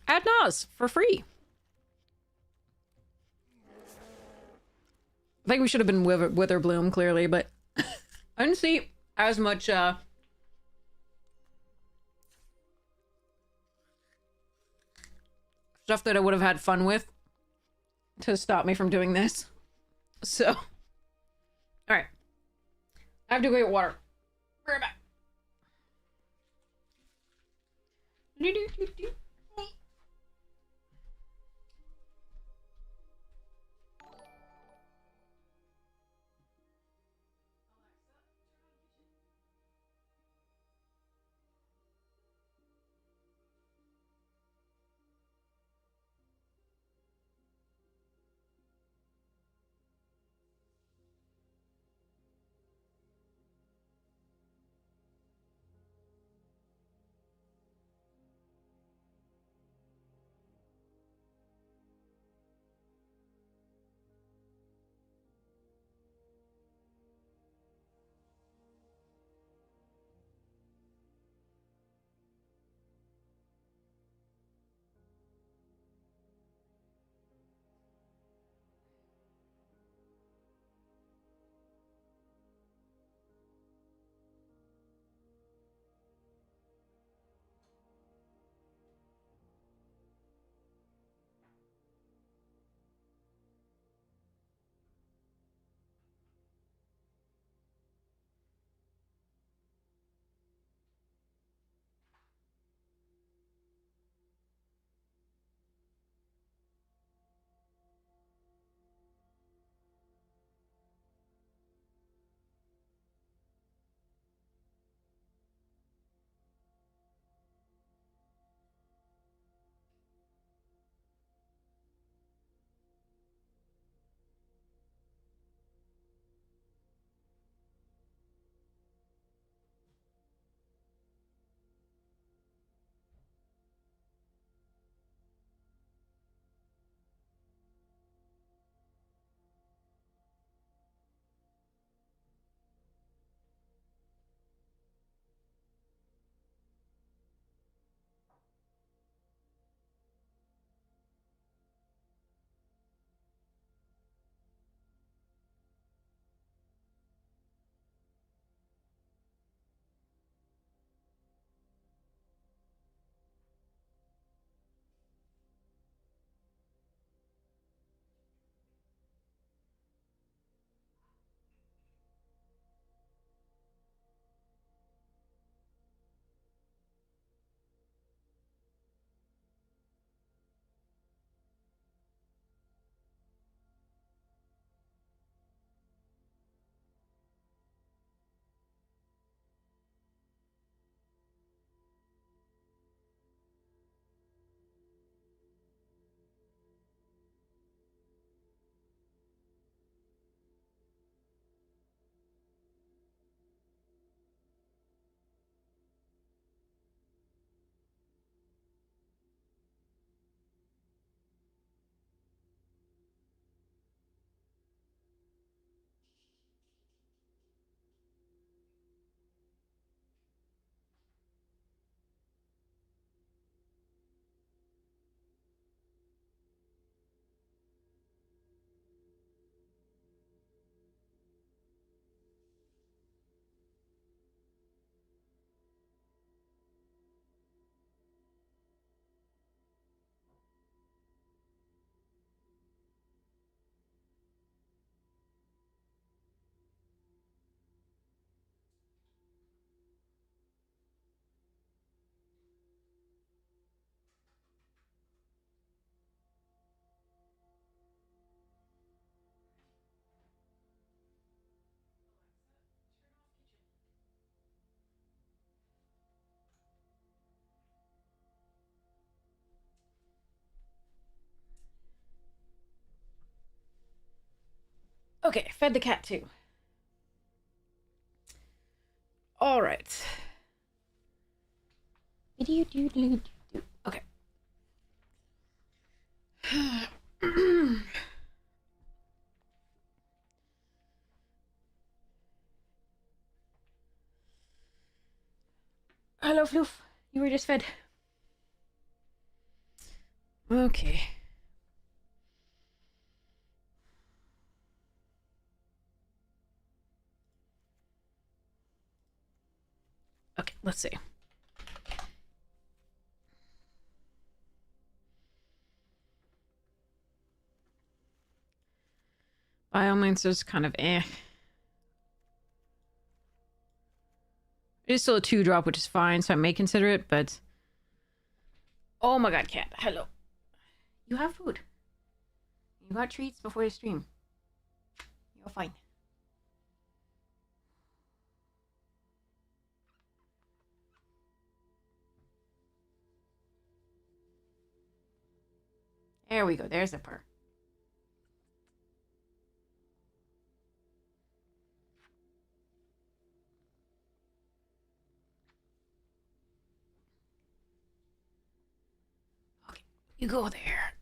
Ad nos for free. I think we should have been Witherbloom, clearly, but I didn't see as much, Stuff that I would have had fun with to stop me from doing this. So, all right. I have to go get water. Be right back. Okay, fed the cat too. All right. Okay. Hello, Floof. You were just fed. Okay. Okay, let's see. Biomancer's kind of eh. It is still a 2-drop, which is fine, so I may consider it, but... Oh my god, cat. Hello. You have food. You got treats before you stream. You're fine. There we go. There's a purr. Okay, you go there.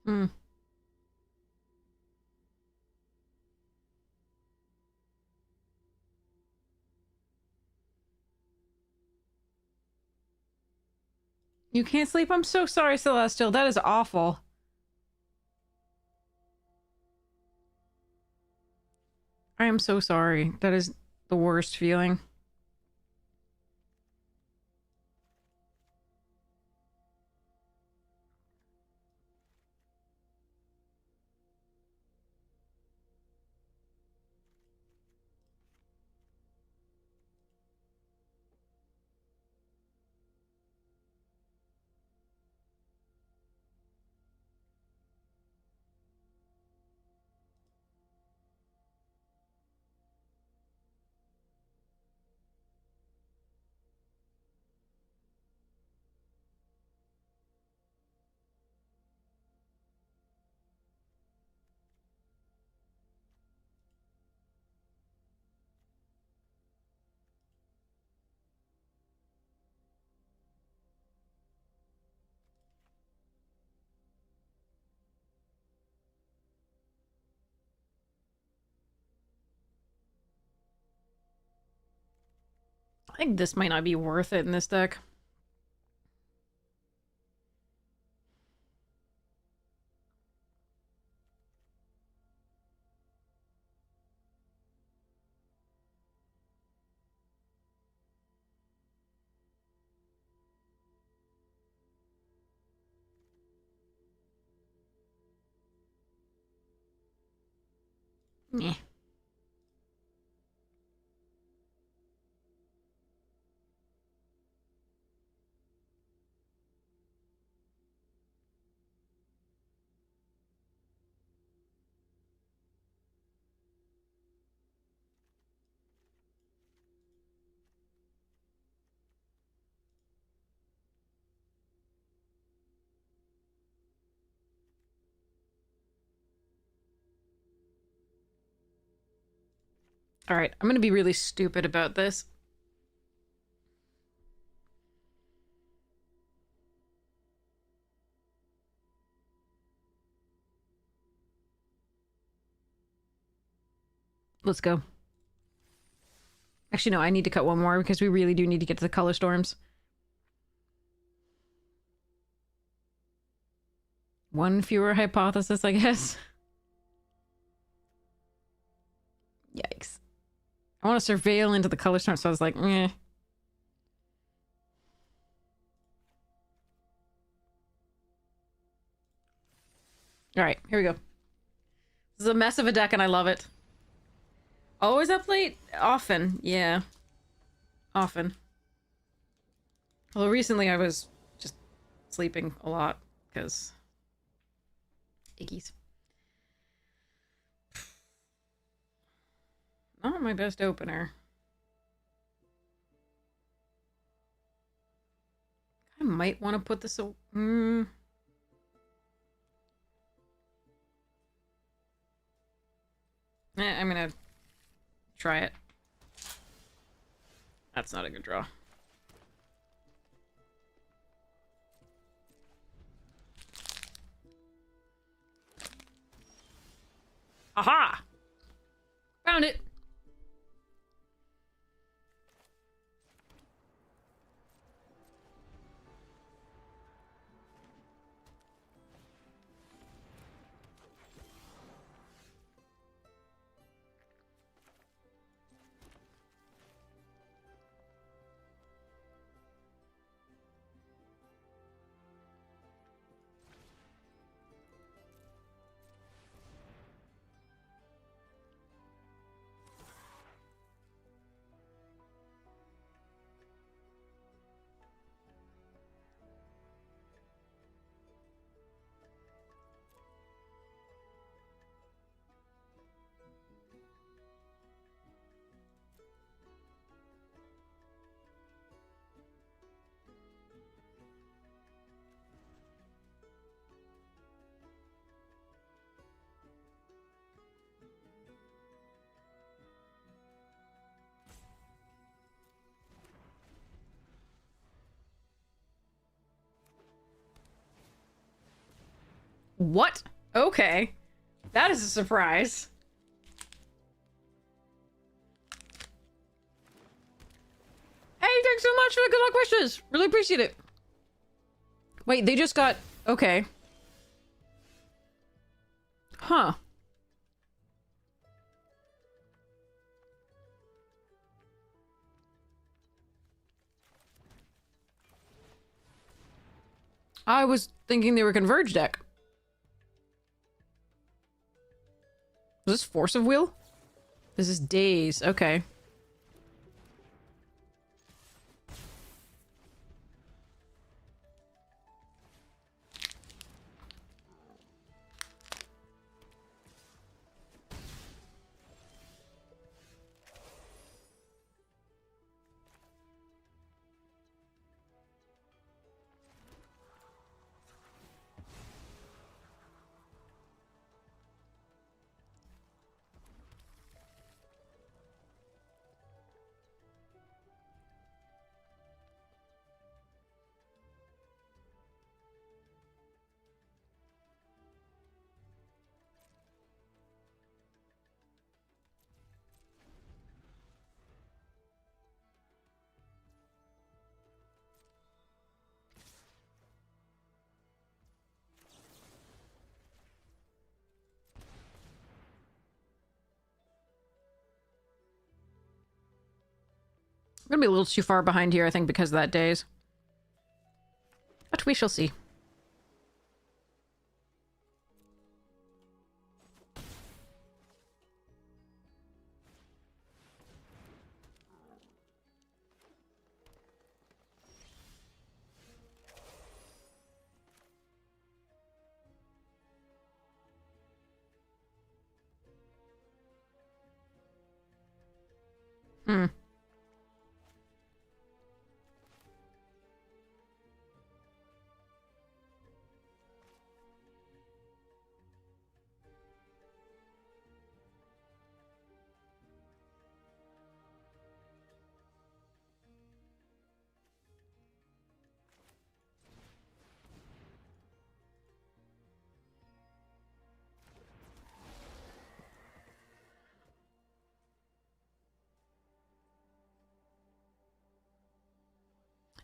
Hmm. You can't sleep? I'm so sorry, Celestial. That is awful. I am so sorry. That is the worst feeling. I think this might not be worth it in this deck. Yeah. Alright, I'm gonna be really stupid about this. Let's go. Actually, no, I need to cut one more because we really do need to get to the color storms. One fewer hypothesis, I guess. Yikes. I want to surveil into the color storm, so I was like, eh. Alright, here we go. This is a mess of a deck and I love it. Always up late? Often, yeah. Often. Although recently I was just sleeping a lot, because... ickies. Not my best opener. I might want to put this... I'm gonna try it. That's not a good draw. Aha! Found it. What? Okay. That is a surprise. Hey, thanks so much for the good luck wishes. Really appreciate it. Wait, they just got... Okay. Huh. I was thinking they were Converge deck. Was this Force of Will? This is Days. Okay. I'm gonna be a little too far behind here, I think, because of that Days. But we shall see. Hmm.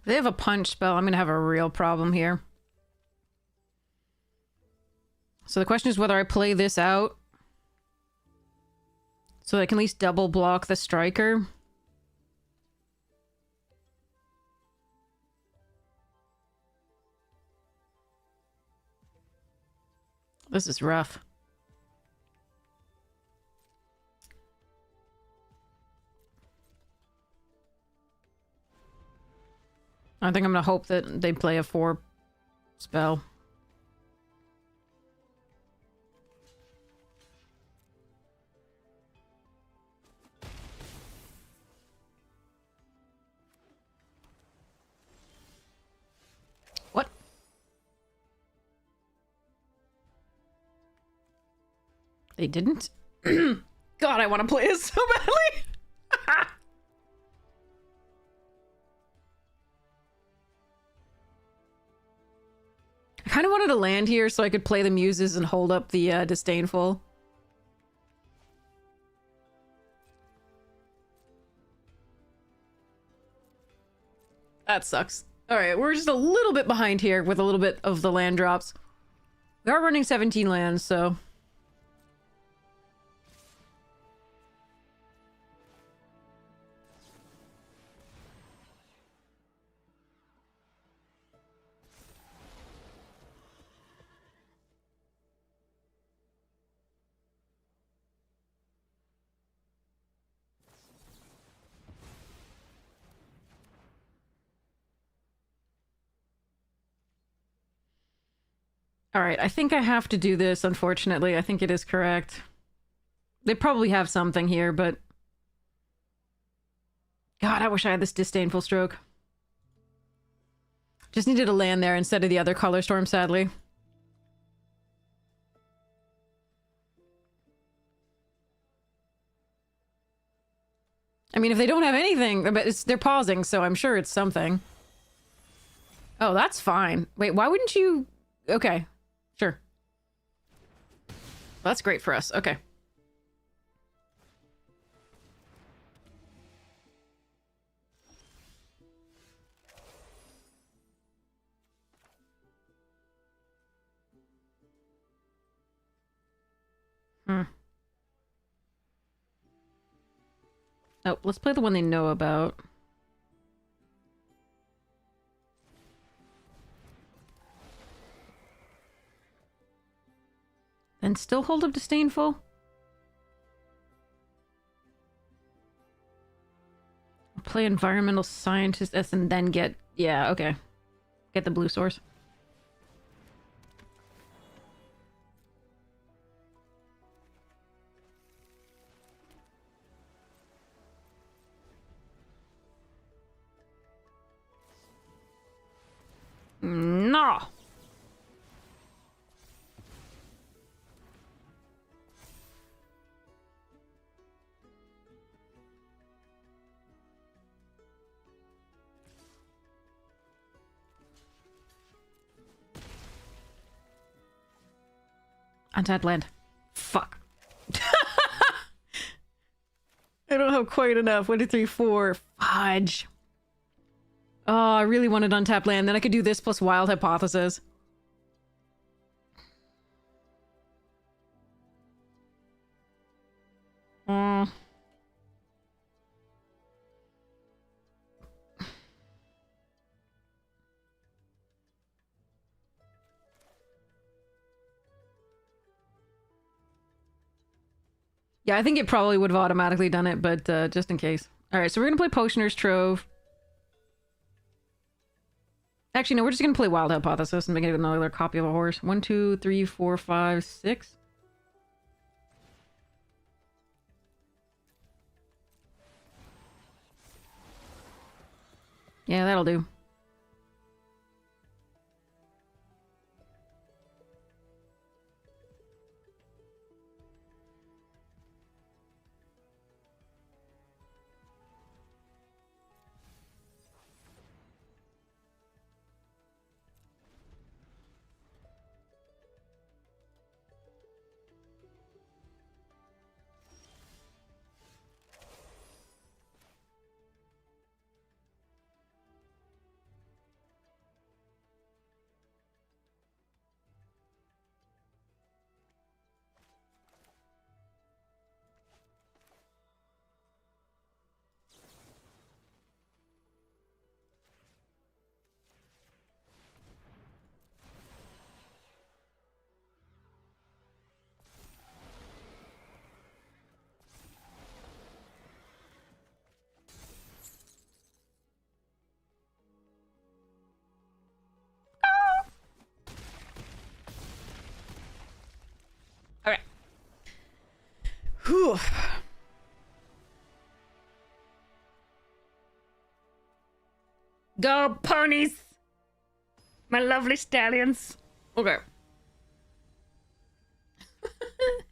If they have a punch spell, I'm gonna have a real problem here. So the question is whether I play this out so that I can at least double block the striker. This is rough. I think I'm gonna hope that they play a 4 spell. What? They didn't? God, I want to play it so badly! I kind of wanted to land here so I could play the Muses and hold up the Disdainful. That sucks. Alright, we're just a little bit behind here with a little bit of the land drops. We are running 17 lands, so... Alright, I think I have to do this, unfortunately. I think it is correct. They probably have something here, but... God, I wish I had this Disdainful Stroke. Just needed a land there instead of the other Color Storm, sadly. I mean, if they don't have anything, but they're pausing, so I'm sure it's something. Oh, that's fine. Wait, why wouldn't you... Okay. Sure. That's great for us. Okay. Oh, let's play the one they know about. And still hold up Disdainful? Play Environmental Scientist S and then get... Yeah, okay. Get the blue source. No! Untapped land. Fuck. I don't have quite enough. 1, 2, 3, 4. Fudge. Oh, I really wanted untapped land. Then I could do this plus Wild Hypothesis. Yeah, I think it probably would have automatically done it, but just in case. Alright, so we're gonna play Potioner's Trove. Actually, no, we're just gonna play Wild Hypothesis and make it another copy of a horse. 1, 2, 3, 4, 5, 6. Yeah, that'll do. Okay. Whew. Go, ponies! My lovely stallions. Okay.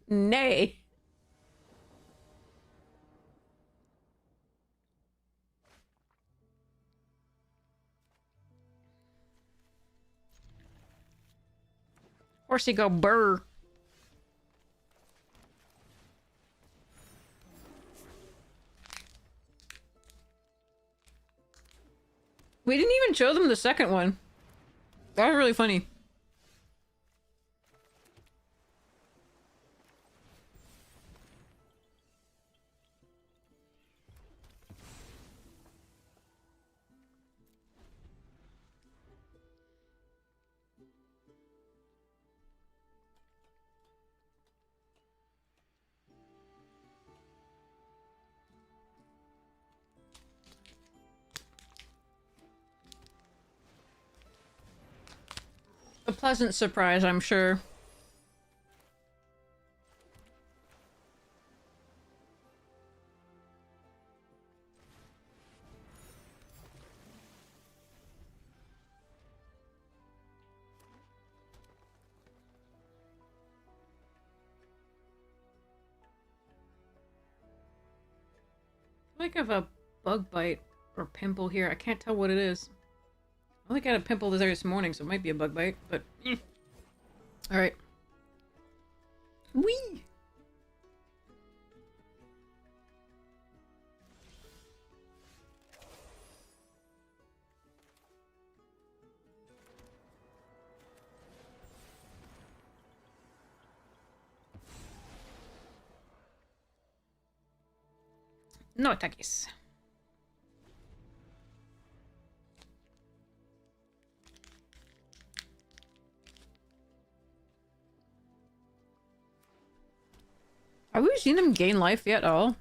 Nay. Horsey go burr. We didn't even show them the second one. That was really funny. A pleasant surprise, I'm sure. I think I have a bug bite or pimple here. I can't tell what it is. I only got a pimple this morning, so it might be a bug bite, but... Alright. Whee! No attacks. Have we seen him gain life yet at all?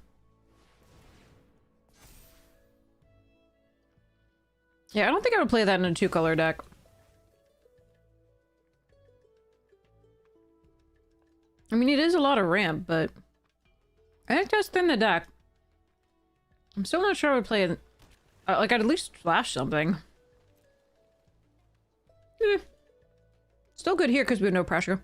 Yeah, I don't think I would play that in a 2-color deck. I mean, it is a lot of ramp, but... I think just in the deck. I'm still not sure I would play it... like, I'd at least flash something. Still good here because we have no pressure.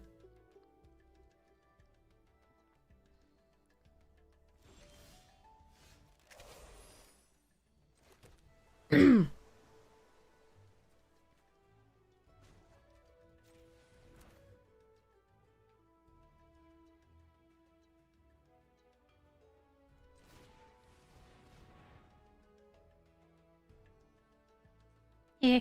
Yeah.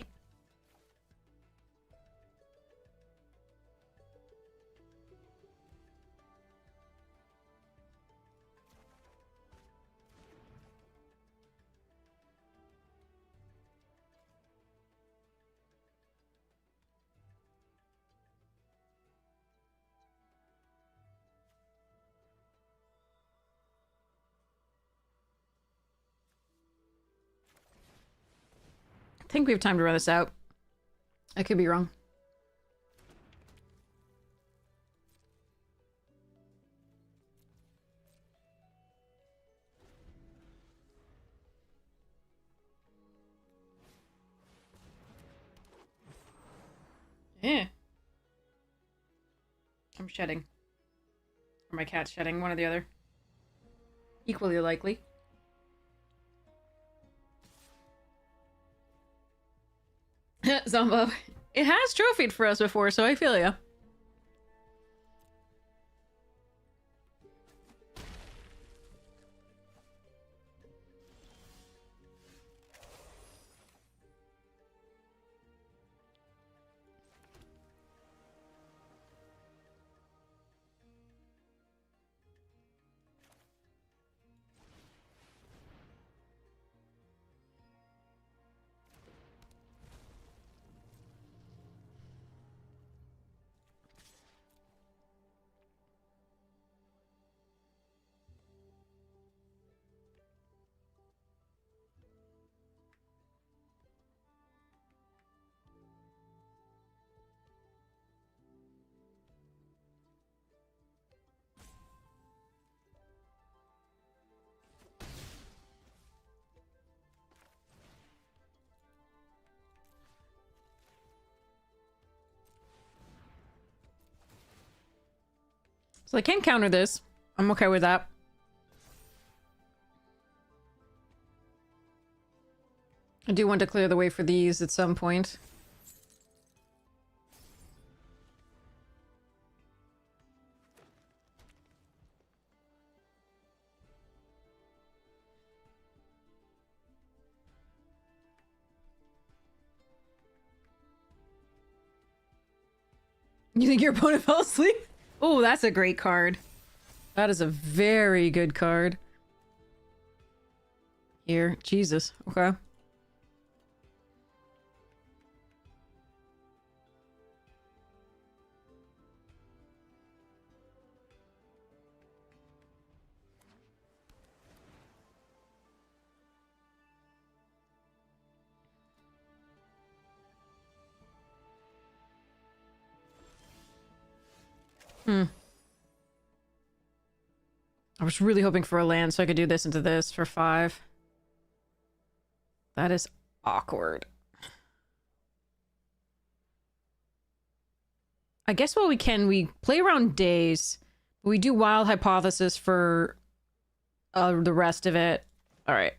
I think we have time to run this out. I could be wrong. Yeah. I'm shedding. Or my cat's shedding, one or the other. Equally likely. Zombo. It has trophied for us before, so I feel ya. So I can counter this. I'm okay with that. I do want to clear the way for these at some point. You think your opponent fell asleep? Oh, that's a great card. That is a very good card. Here, Jesus. Okay. I was really hoping for a land so I could do this into this for 5. That is awkward. I guess while we play around days. We do Wild Hypothesis for the rest of it. All right.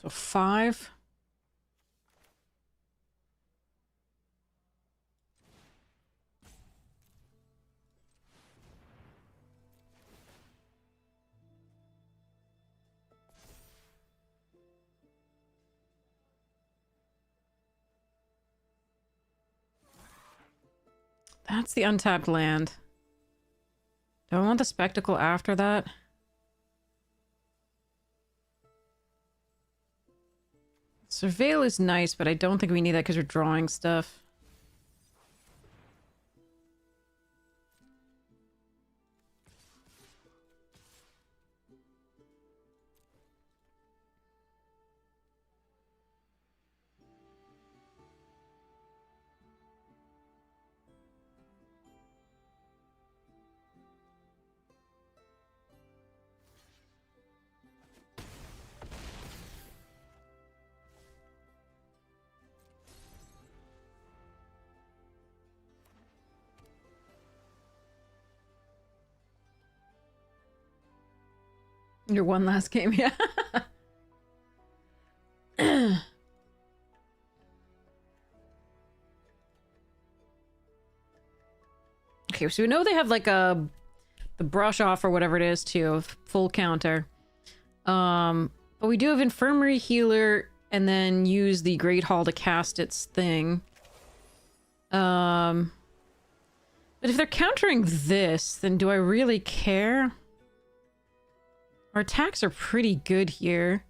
So 5. That's the untapped land. Do I want the spectacle after that? Surveil is nice, but I don't think we need that because we're drawing stuff. Your one last game, yeah. Okay, so we know they have like the brush off or whatever it is too, full counter. But we do have Infirmary Healer and then use the Great Hall to cast its thing. But if they're countering this, then do I really care? Our attacks are pretty good here.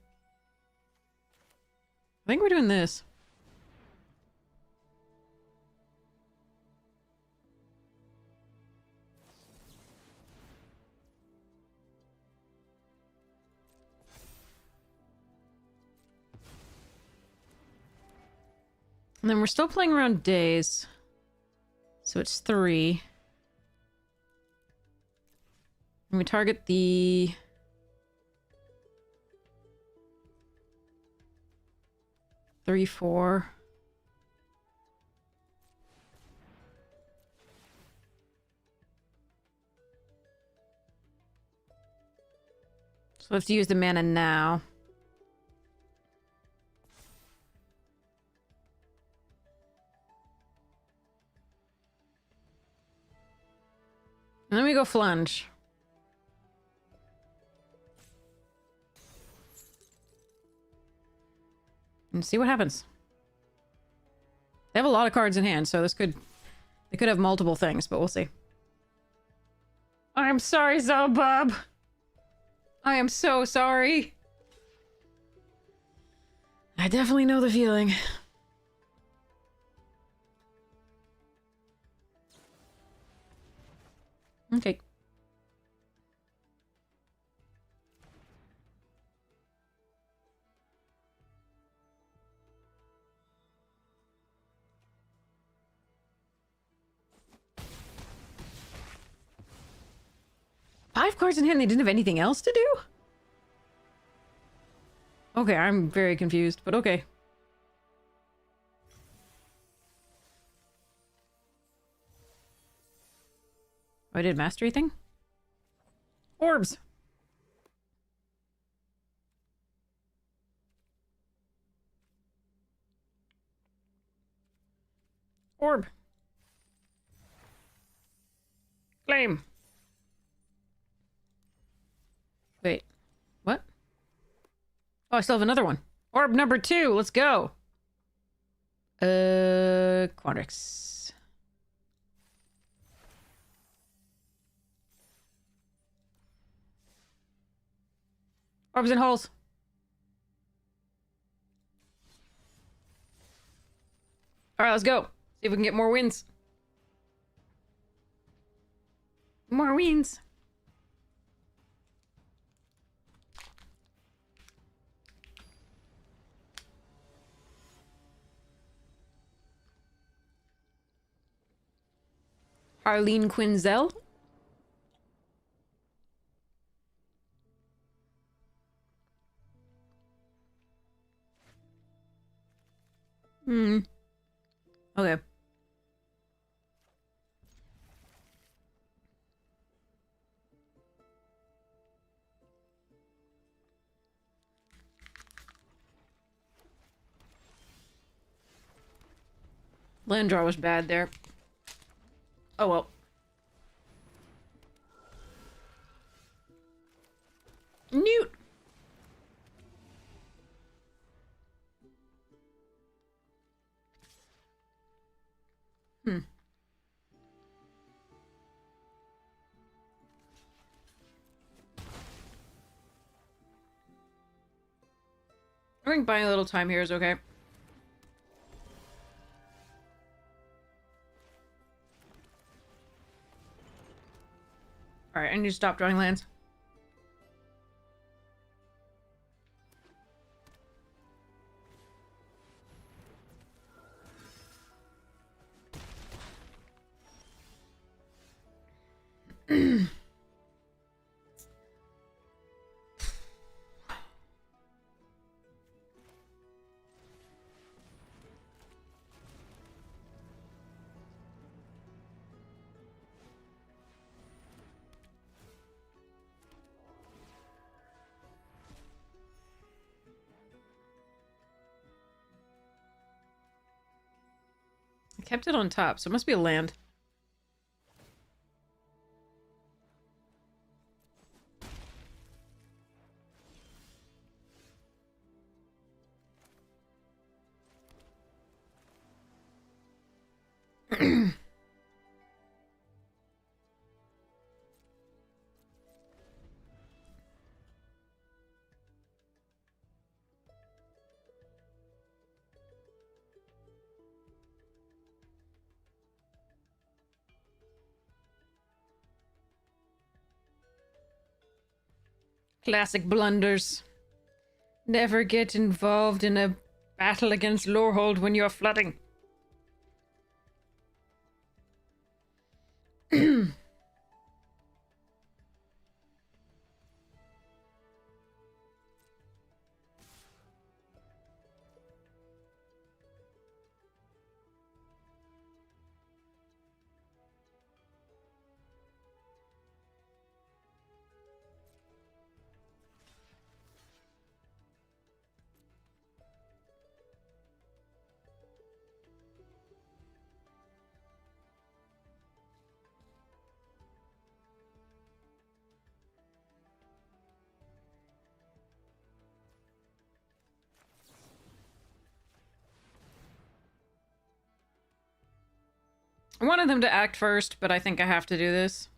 I think we're doing this. And then we're still playing around days. So it's 3. And we target the... Three, 4. So let's use the mana now. And then we go Flunge. And see what happens. They have a lot of cards in hand, so they could have multiple things, but we'll see. I'm sorry, Zobub. I am so sorry. I definitely know the feeling. Okay. Five cards in hand, they didn't have anything else to do? Okay, I'm very confused, but okay. Oh, I did mastery thing? Orbs! Orb! Flame! Wait, what? Oh, I still have another one. Orb number 2, let's go! Quadrix. Orbs and holes. All right, let's go. See if we can get more wins. More wins. Arlene Quinzel. Okay. Land draw was bad there. Oh well. Newt. I think buying a little time here is okay. Alright, I need to stop drawing lands. I kept it on top, so it must be a land. Classic blunders. Never get involved in a battle against Lorehold when you're flooding. I wanted them to act first, but I think I have to do this.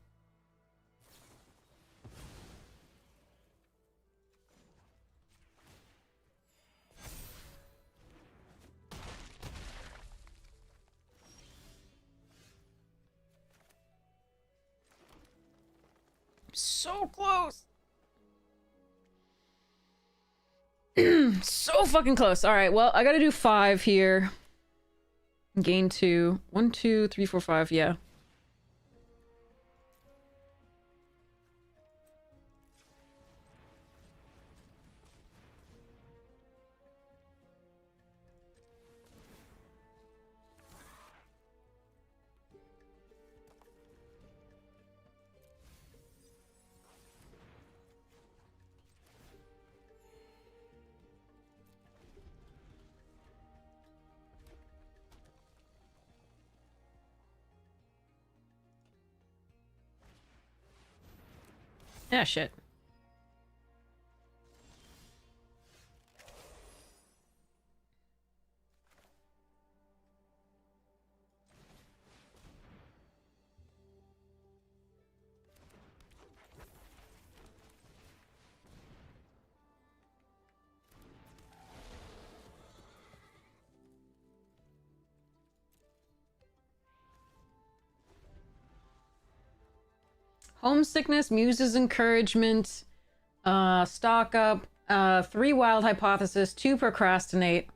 So close. So fucking close. All right, well, I gotta do 5 here. Gain 2. 1, 2, 3, 4, 5, yeah. Yeah, shit. Homesickness, Muse's Encouragement, Stock Up, 3 Wild Hypothesis, 2 Procrastinate.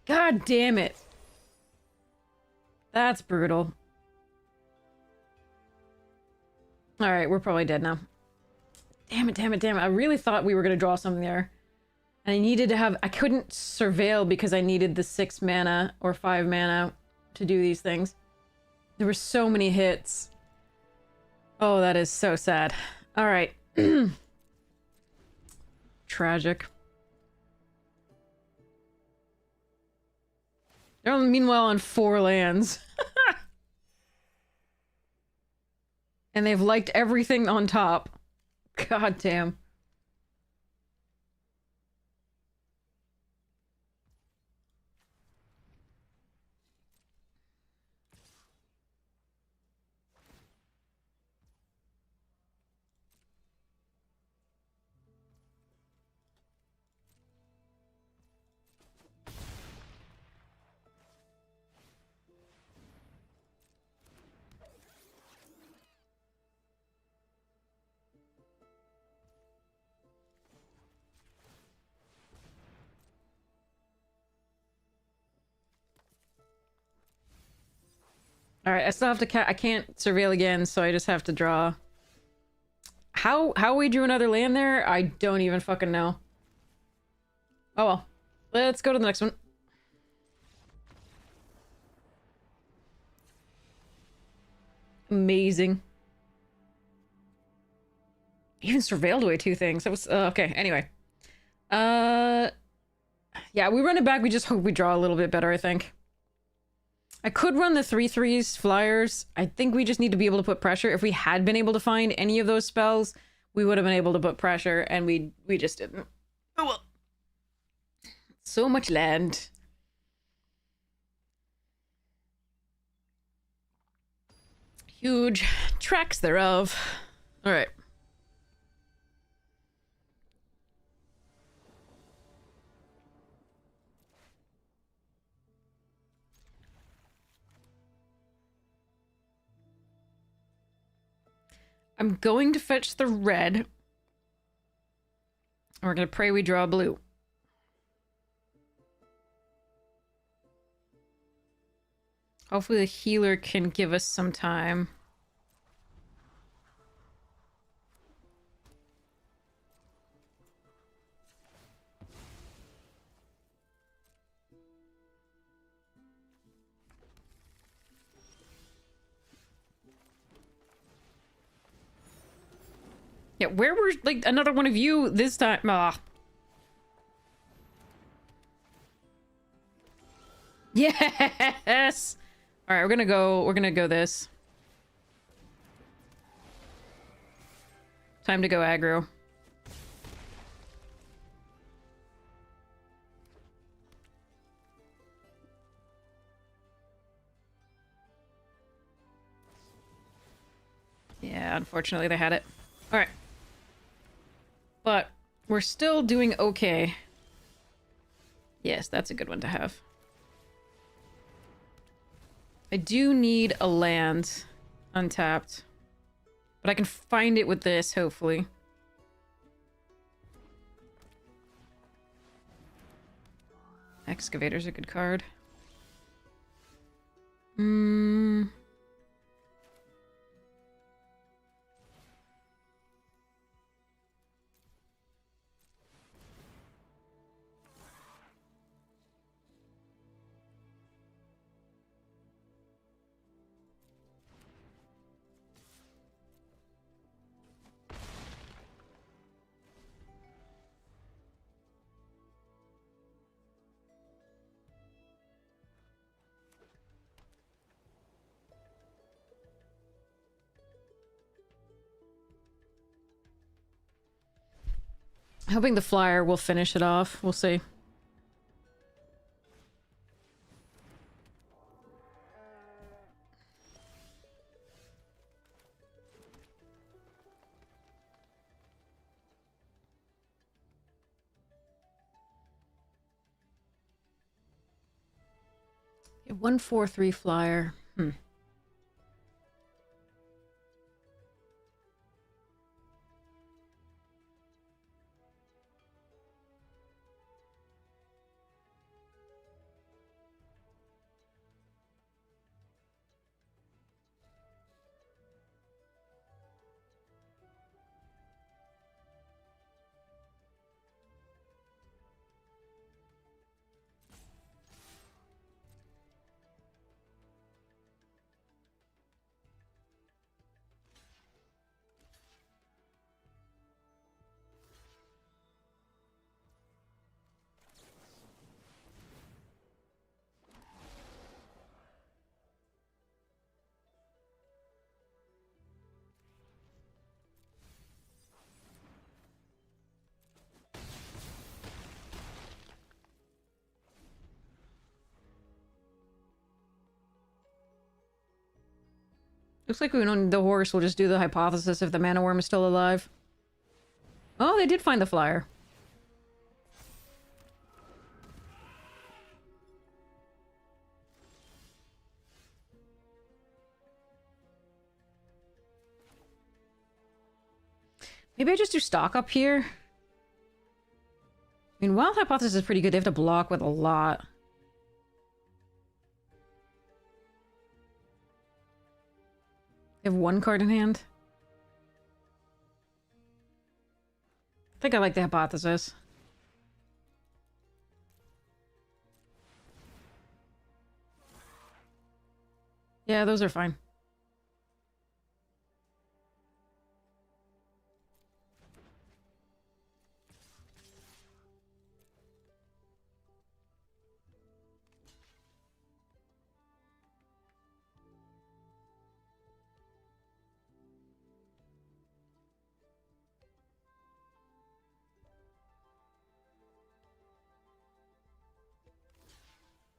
God damn it. That's brutal. Alright, we're probably dead now. Damn it, damn it, damn it. I really thought we were gonna draw something there. And I needed to have... I couldn't surveil because I needed the 6 mana or 5 mana to do these things. There were so many hits. Oh, that is so sad. Alright. Tragic. They're meanwhile on 4 lands. And they've liked everything on top. God damn. Alright, I still have to I can't surveil again, so I just have to draw. How we drew another land there, I don't even fucking know. Oh well. Let's go to the next one. Amazing. Even surveilled away 2 things. That was okay, anyway. Yeah, we run it back, we just hope we draw a little bit better, I think. I could run the 3/3s flyers. I think we just need to be able to put pressure. If we had been able to find any of those spells, we would have been able to put pressure, and we just didn't. Oh well. So much land. Huge tracks thereof. Alright. I'm going to fetch the red. And we're going to pray we draw blue. Hopefully the healer can give us some time. Yeah, where were, like, another one of you this time? Ah. Yes! Alright, we're gonna go this. Time to go aggro. Yeah, unfortunately they had it. Alright. But we're still doing okay. Yes, that's a good one to have. I do need a land untapped. But I can find it with this, hopefully. Excavator's a good card. Hoping the flyer will finish it off. We'll see. Okay, 143 flyer. Looks like we don't need the horse. We'll just do the hypothesis if the mana worm is still alive. Oh, they did find the flyer. Maybe I just do stock up here. I mean, Wild Hypothesis is pretty good. They have to block with a lot. They have one card in hand. I think I like the Hypothesis. Yeah, those are fine.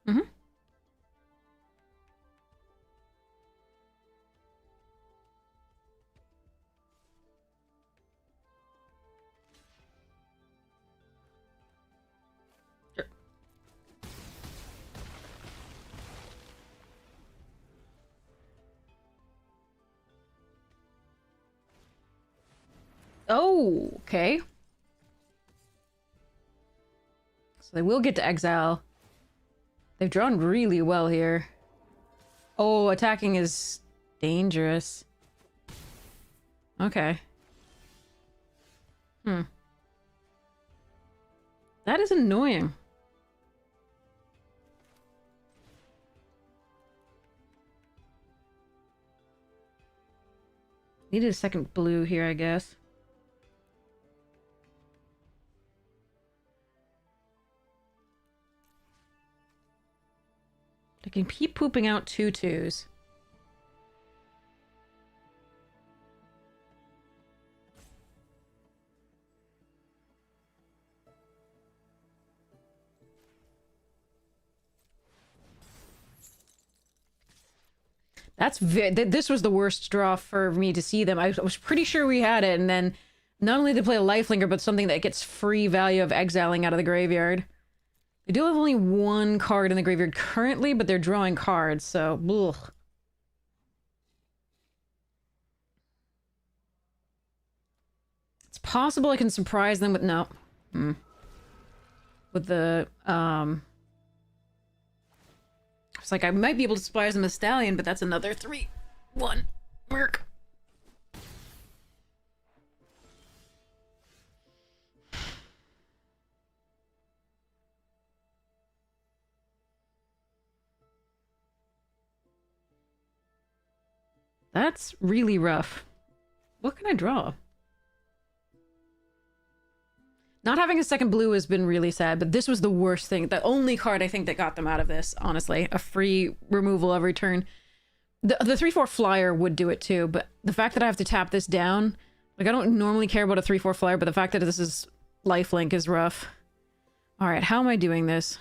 Mm-hmm. Sure. Oh, okay. So they will get to exile. They've drawn really well here. Oh, attacking is dangerous. Okay. That is annoying. Needed a second blue here, I guess. I can keep pooping out 2/2s. This was the worst draw for me to see them. I was pretty sure we had it, and then not only they play a lifelinker, but something that gets free value of exiling out of the graveyard. They do have only one card in the graveyard currently, but they're drawing cards, so ugh. It's possible I can surprise them with no. With the it's like I might be able to surprise them with Stallion, but that's another 3/1 merc. That's really rough. What can I draw? Not having a second blue has been really sad, but this was the worst thing. The only card I think that got them out of this, honestly. A free removal every turn. The 3/4 flyer would do it too, but the fact that I have to tap this down, like I don't normally care about a 3/4 flyer, but the fact that this is lifelink is rough. Alright, how am I doing this?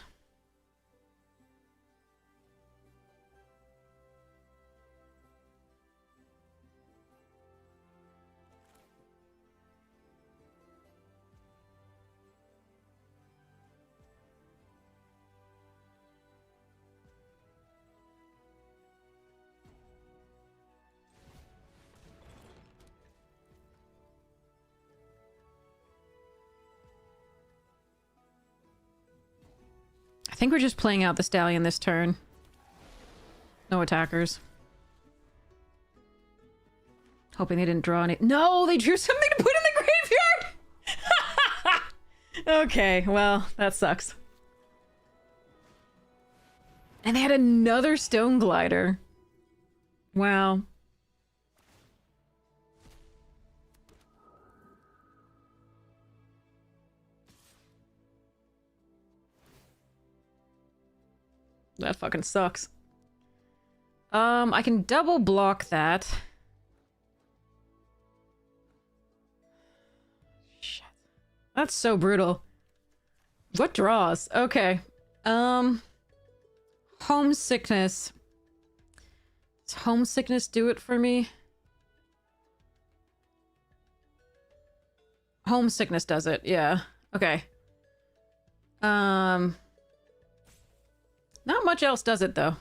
I think we're just playing out the stallion this turn. No attackers. Hoping they didn't draw any. No, they drew something to put in the graveyard! Okay, well, that sucks. And they had another stone glider. Wow. That fucking sucks. I can double block that. Shit. That's so brutal. What draws? Okay. Homesickness. Does homesickness do it for me? Homesickness does it, yeah. Okay. Not much else does it, though.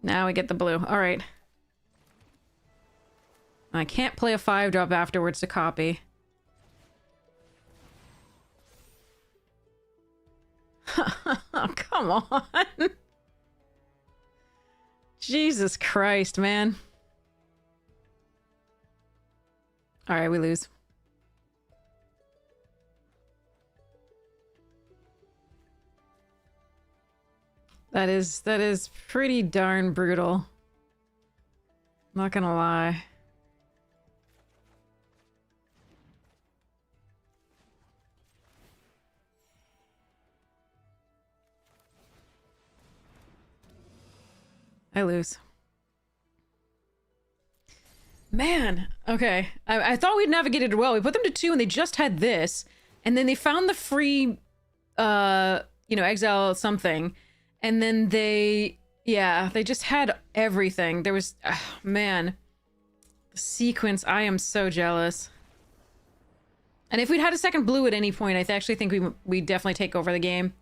Now we get the blue. Alright. I can't play a 5-drop afterwards to copy. Oh, come on. Jesus Christ, man. Alright, we lose. That is pretty darn brutal. Not gonna lie. I lose. Man, okay. I thought we'd navigated well. We put them to 2 and they just had this. And then they found the free, exile something. And then they just had everything. There was, man. The sequence, I am so jealous. And if we'd had a second blue at any point, I actually think we'd definitely take over the game.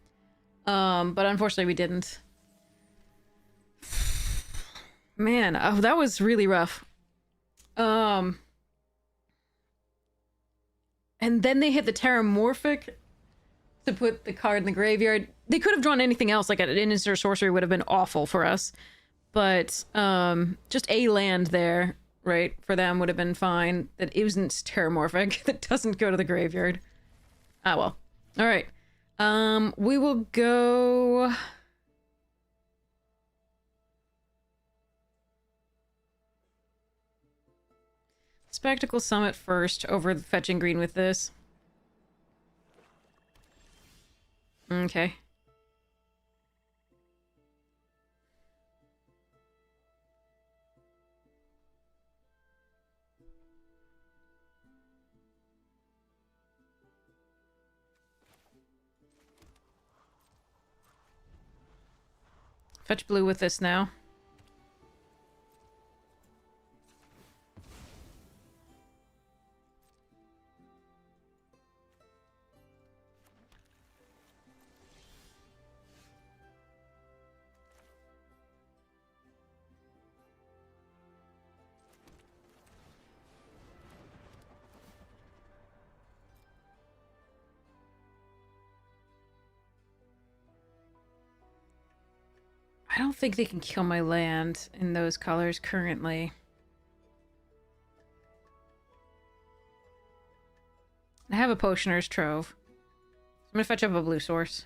But unfortunately we didn't. Man, oh, that was really rough. And then they hit the Terramorphic to put the card in the graveyard. They could have drawn anything else, like an instant sorcery would have been awful for us. But just a land there, right, for them would have been fine. That isn't Terramorphic, that doesn't go to the graveyard. Ah, well. All right. We will go... Spectacle Summit first, over the fetching green with this. Okay. Fetch blue with this now. I don't think they can kill my land in those colors currently. I have a Potioner's Trove. I'm gonna fetch up a blue source.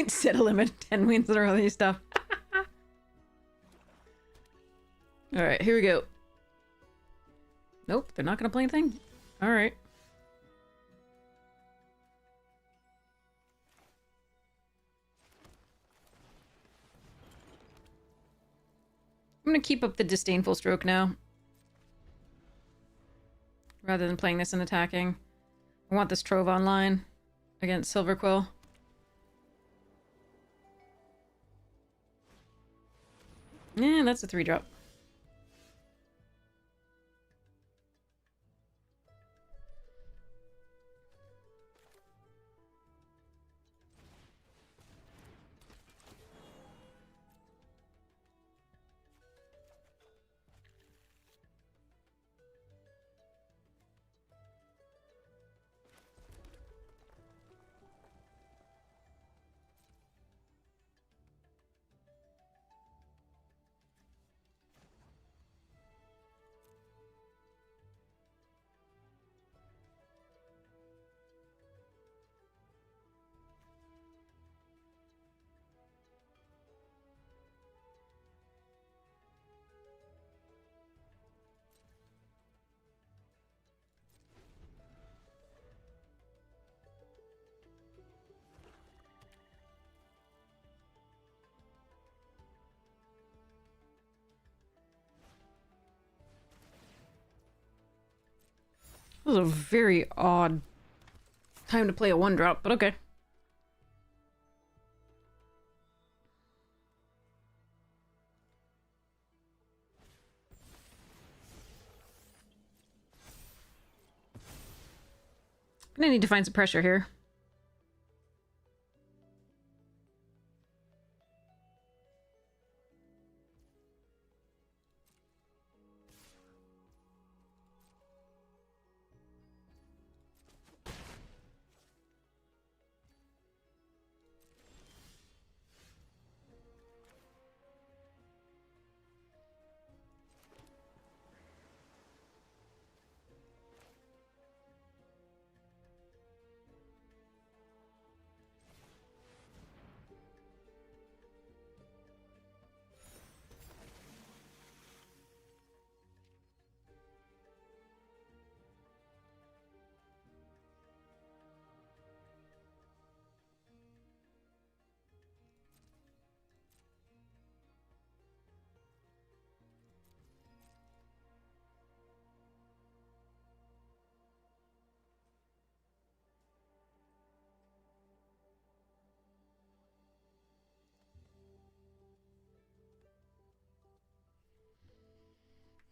Set a limit 10 wins in a row, these stuff. Alright, here we go. Nope, they're not gonna play anything? Alright. I'm gonna keep up the disdainful stroke now. Rather than playing this and attacking. I want this Trove online against Silverquill. Yeah, that's a 3-drop. That was a very odd time to play a 1-drop, but okay. I'm gonna need to find some pressure here.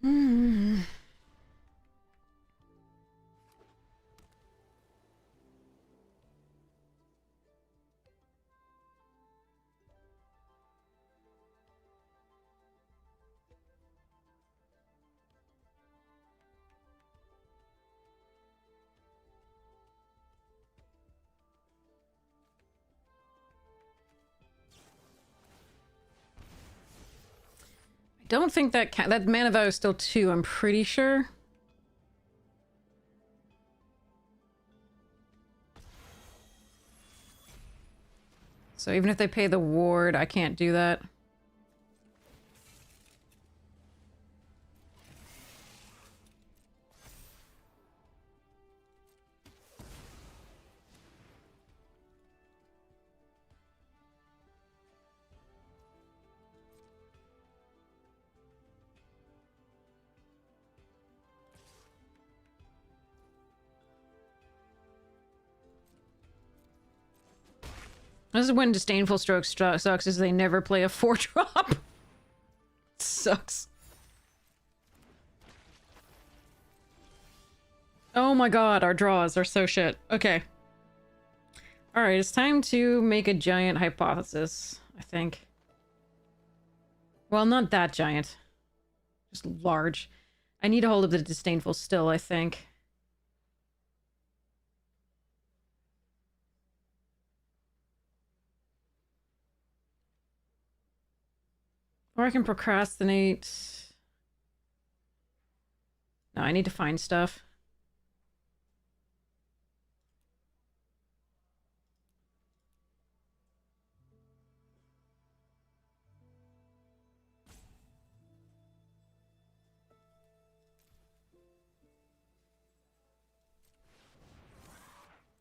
Hmm. I don't think that that Mana Vow is still 2, I'm pretty sure. So even if they pay the ward, I can't do that. This is when Disdainful Stroke sucks, is they never play a 4-drop. Sucks. Oh my god, our draws are so shit. Okay. Alright, it's time to make a giant hypothesis, I think. Well, not that giant. Just large. I need a hold of the Disdainful still, I think. Or I can procrastinate. No, I need to find stuff.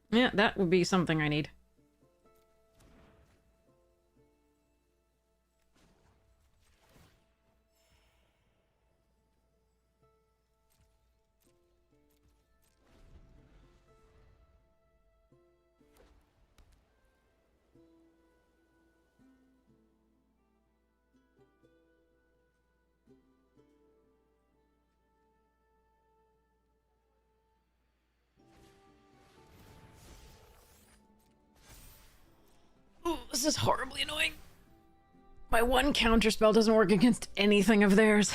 Yeah, that would be something I need. This is horribly annoying. My one counter spell doesn't work against anything of theirs.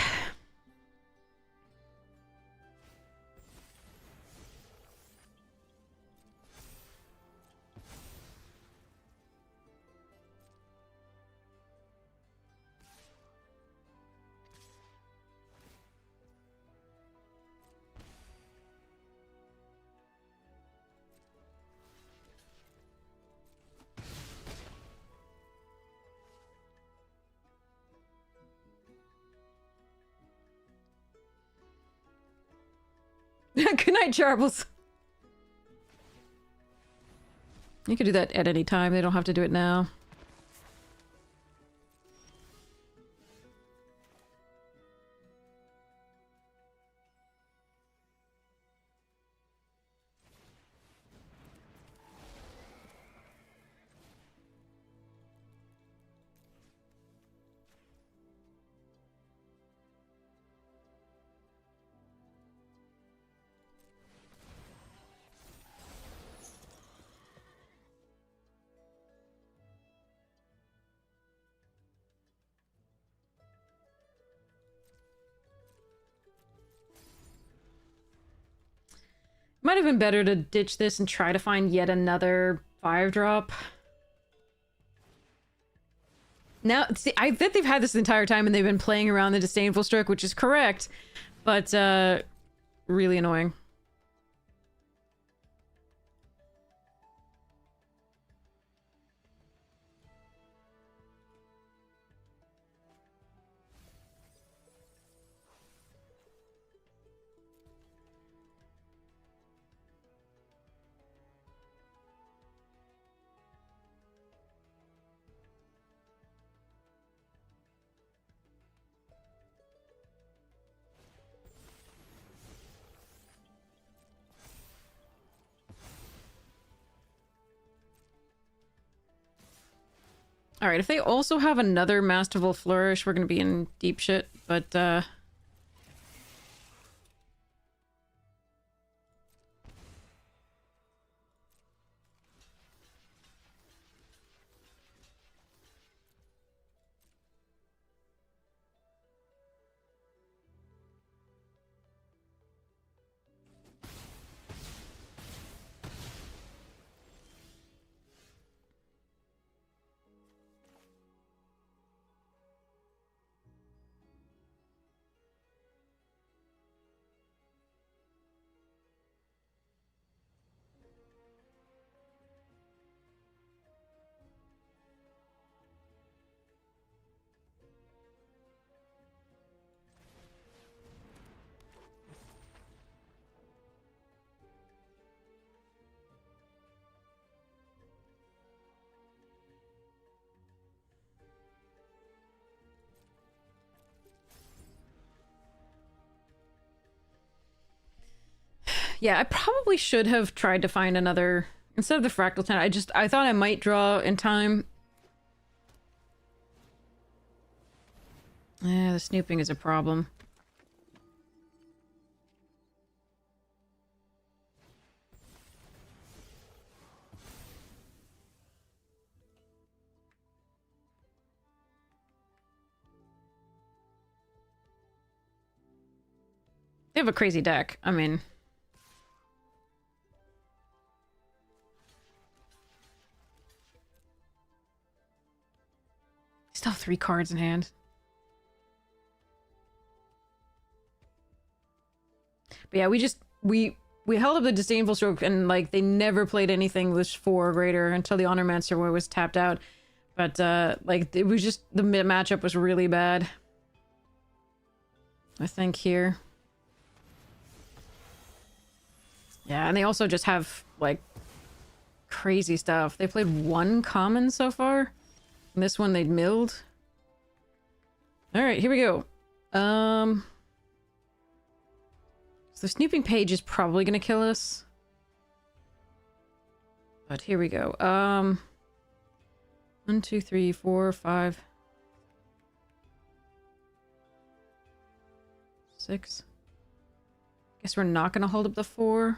Good night, Charbles. You could do that at any time. They don't have to do it now. Might have been better to ditch this and try to find yet another 5-drop. Now, see, I bet they've had this the entire time and they've been playing around the Disdainful Stroke, which is correct, but, really annoying. Alright, if they also have another Masterful Flourish, we're gonna be in deep shit, but, yeah, I probably should have tried to find another... Instead of the Fractal Ten, I thought I might draw in time. Yeah, the snooping is a problem. They have a crazy deck. I mean... Still have 3 cards in hand. But yeah, we held up the Disdainful Stroke and, like, they never played anything list 4 or greater until the Honor Mancer was tapped out. But, like, it was just... The matchup was really bad. I think here. Yeah, and they also just have, like, crazy stuff. They played 1 common so far. And this one they'd milled. Alright, here we go. So the Snooping Page is probably gonna kill us. But here we go. 1, 2, 3, 4, 5, 6. Guess we're not gonna hold up the 4.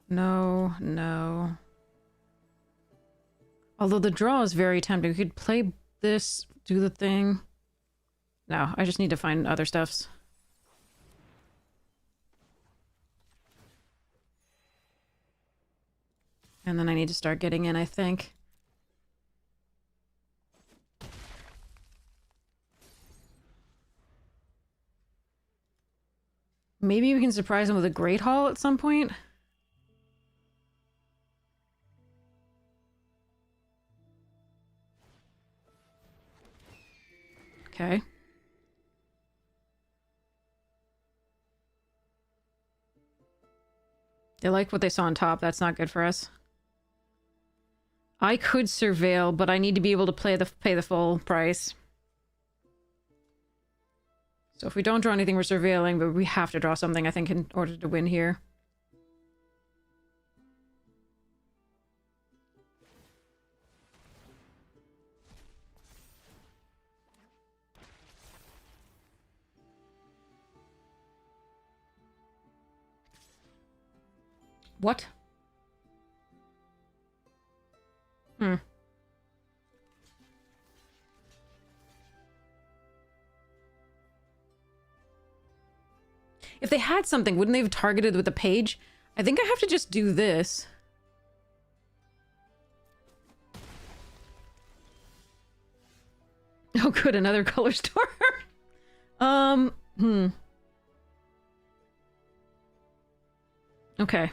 no, no. Although the draw is very tempting. We could play this, do the thing. No, I just need to find other stuffs. And then I need to start getting in, I think. Maybe we can surprise him with a Great Hall at some point? Okay. They like what they saw on top. That's not good for us. I could surveil, but I need to be able to pay the full price. So if we don't draw anything, we're surveilling, but we have to draw something, I think, in order to win here. What? Hmm. If they had something, wouldn't they have targeted with a page? I think I have to just do this. Oh, good, another color store. Okay.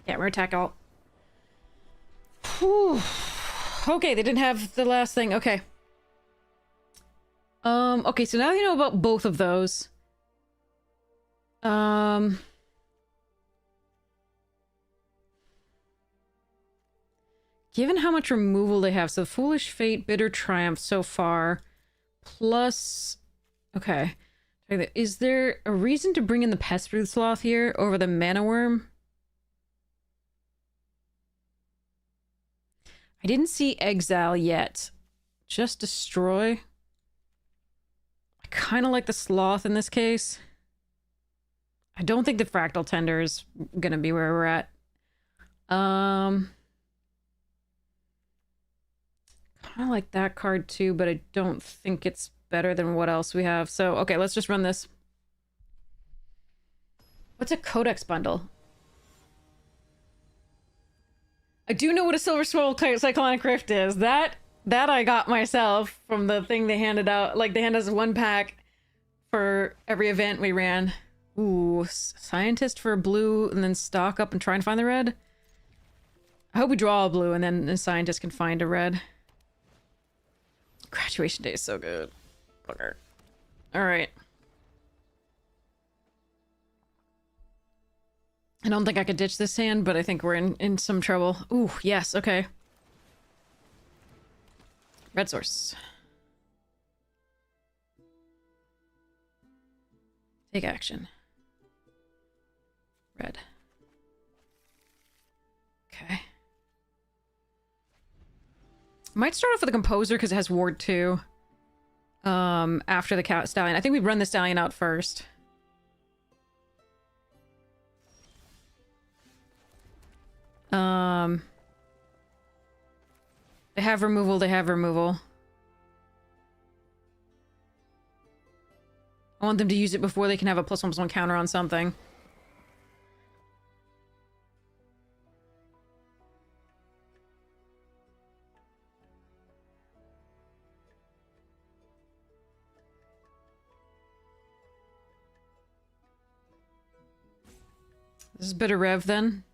Yeah, we're attack alt. Whew. Okay, they didn't have the last thing. Okay. Okay, so now you know about both of those. Given how much removal they have, so Foolish Fate, Bitter Triumph so far, plus... Okay. Is there a reason to bring in the Pest-Breathed Sloth here over the Mana Worm? I didn't see Exile yet. Just Destroy. I kind of like the Sloth in this case. I don't think the Fractal Tender is gonna be where we're at. Kind of like that card too, but I don't think it's better than what else we have. So, okay, let's just run this. What's a Codex bundle? I do know what a Silver Scroll Cyclonic Rift is. That I got myself from the thing they handed out. Like, they handed us one pack for every event we ran. Ooh, Scientist for a blue, and then stock up and try and find the red. I hope we draw a blue, and then the Scientist can find a red. Graduation Day is so good. Okay. Alright. I don't think I could ditch this hand, but I think we're in some trouble. Ooh, yes, okay. Red source. Take action. Red. Okay. Might start off with the Composer because it has Ward 2. After the Stallion. I think we run the Stallion out first. They have removal, they have removal. I want them to use it before they can have a +1/+1 counter on something. This is Bitter Rev then?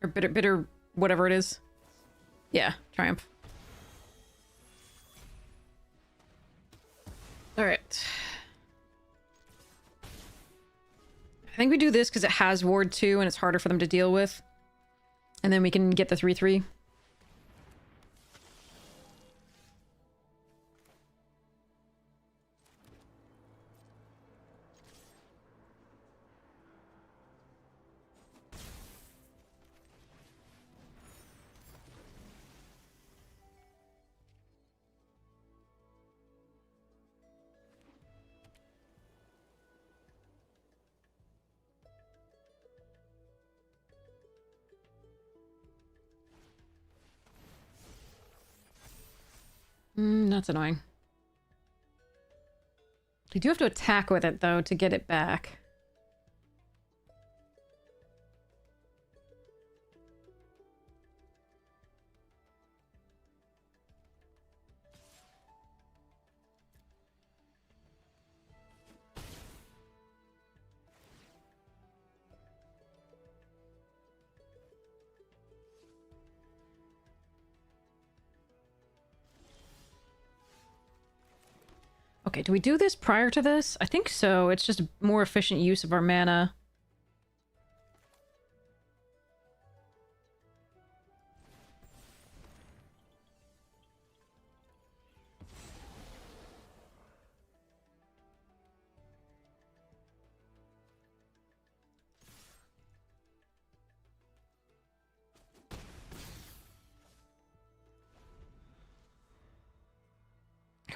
Or bitter whatever it is. Yeah, Triumph. Alright. I think we do this because it has Ward 2 and it's harder for them to deal with. And then we can get the 3/3. That's annoying. You do have to attack with it, though, to get it back. Okay, do we do this prior to this? I think so. It's just a more efficient use of our mana.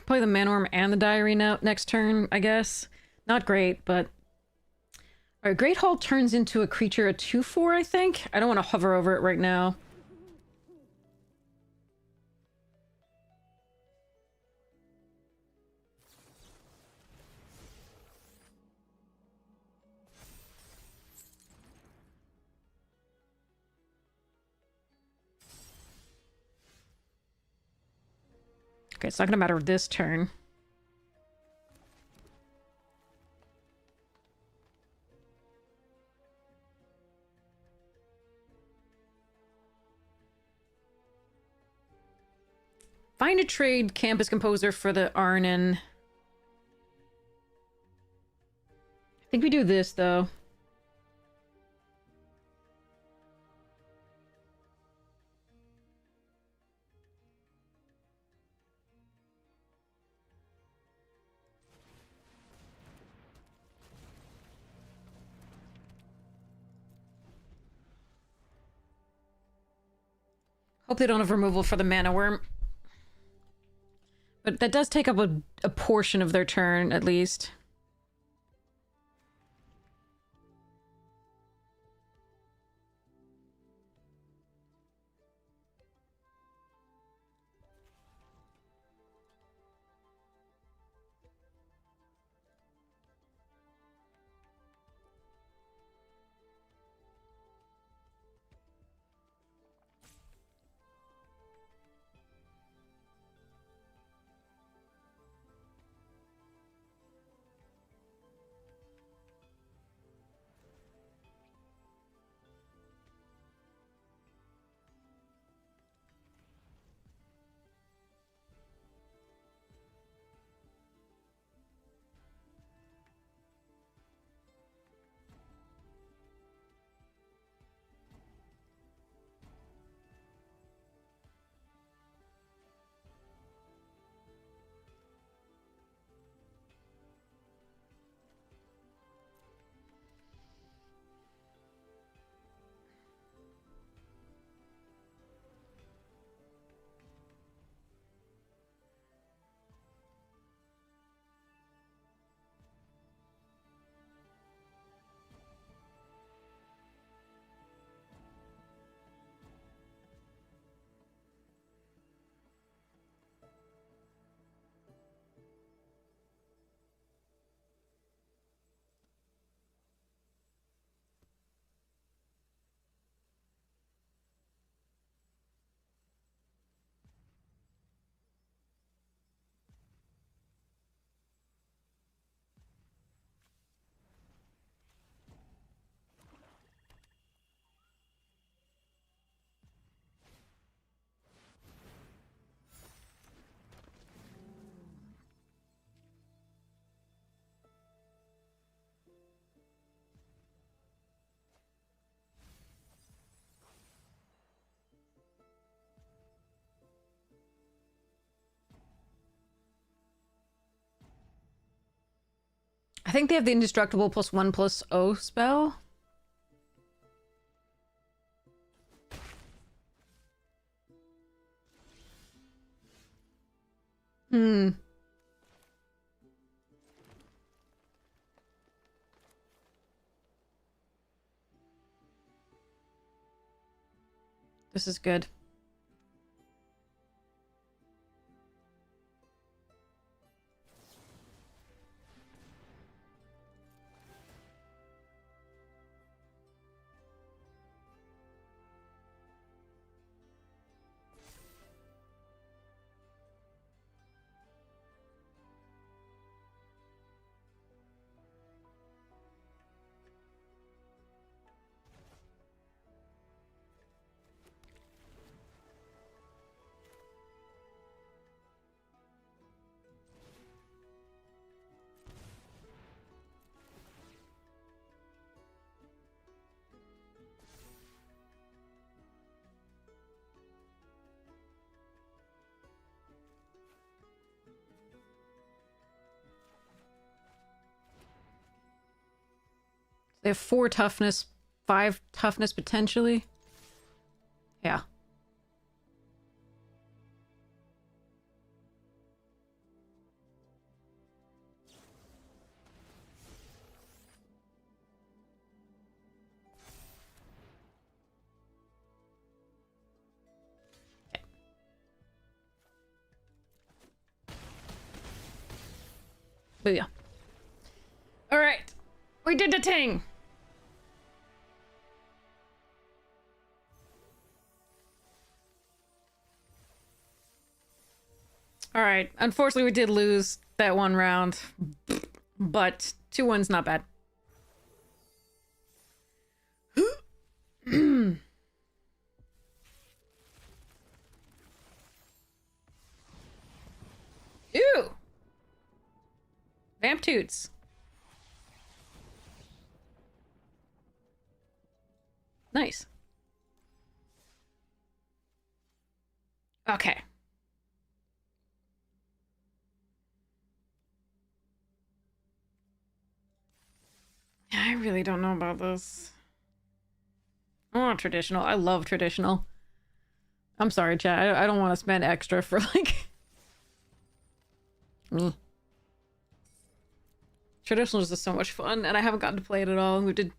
Play the Manorm and the Diary now next turn, I guess. Not great, but... Alright, Great Hall turns into a creature, a 2/4, I think? I don't want to hover over it right now. Okay, it's not gonna matter this turn. Find a trade Campus Composer for the Arnon. I think we do this, though. Hope they don't have removal for the Mana Worm. But that does take up a portion of their turn, at least. I think they have the indestructible +1/+0 spell. Hmm. This is good. They have 4 toughness, 5 toughness potentially. Yeah. Booyah. Alright. We did the thing! Alright. Unfortunately, we did lose that one round. But 2-1's not bad. Ew! Vamp toots. Nice. Okay. I really don't know about this. I want traditional. I love traditional. I'm sorry, chat. I don't want to spend extra for, like... me. Traditional is just so much fun, and I haven't gotten to play it at all. We did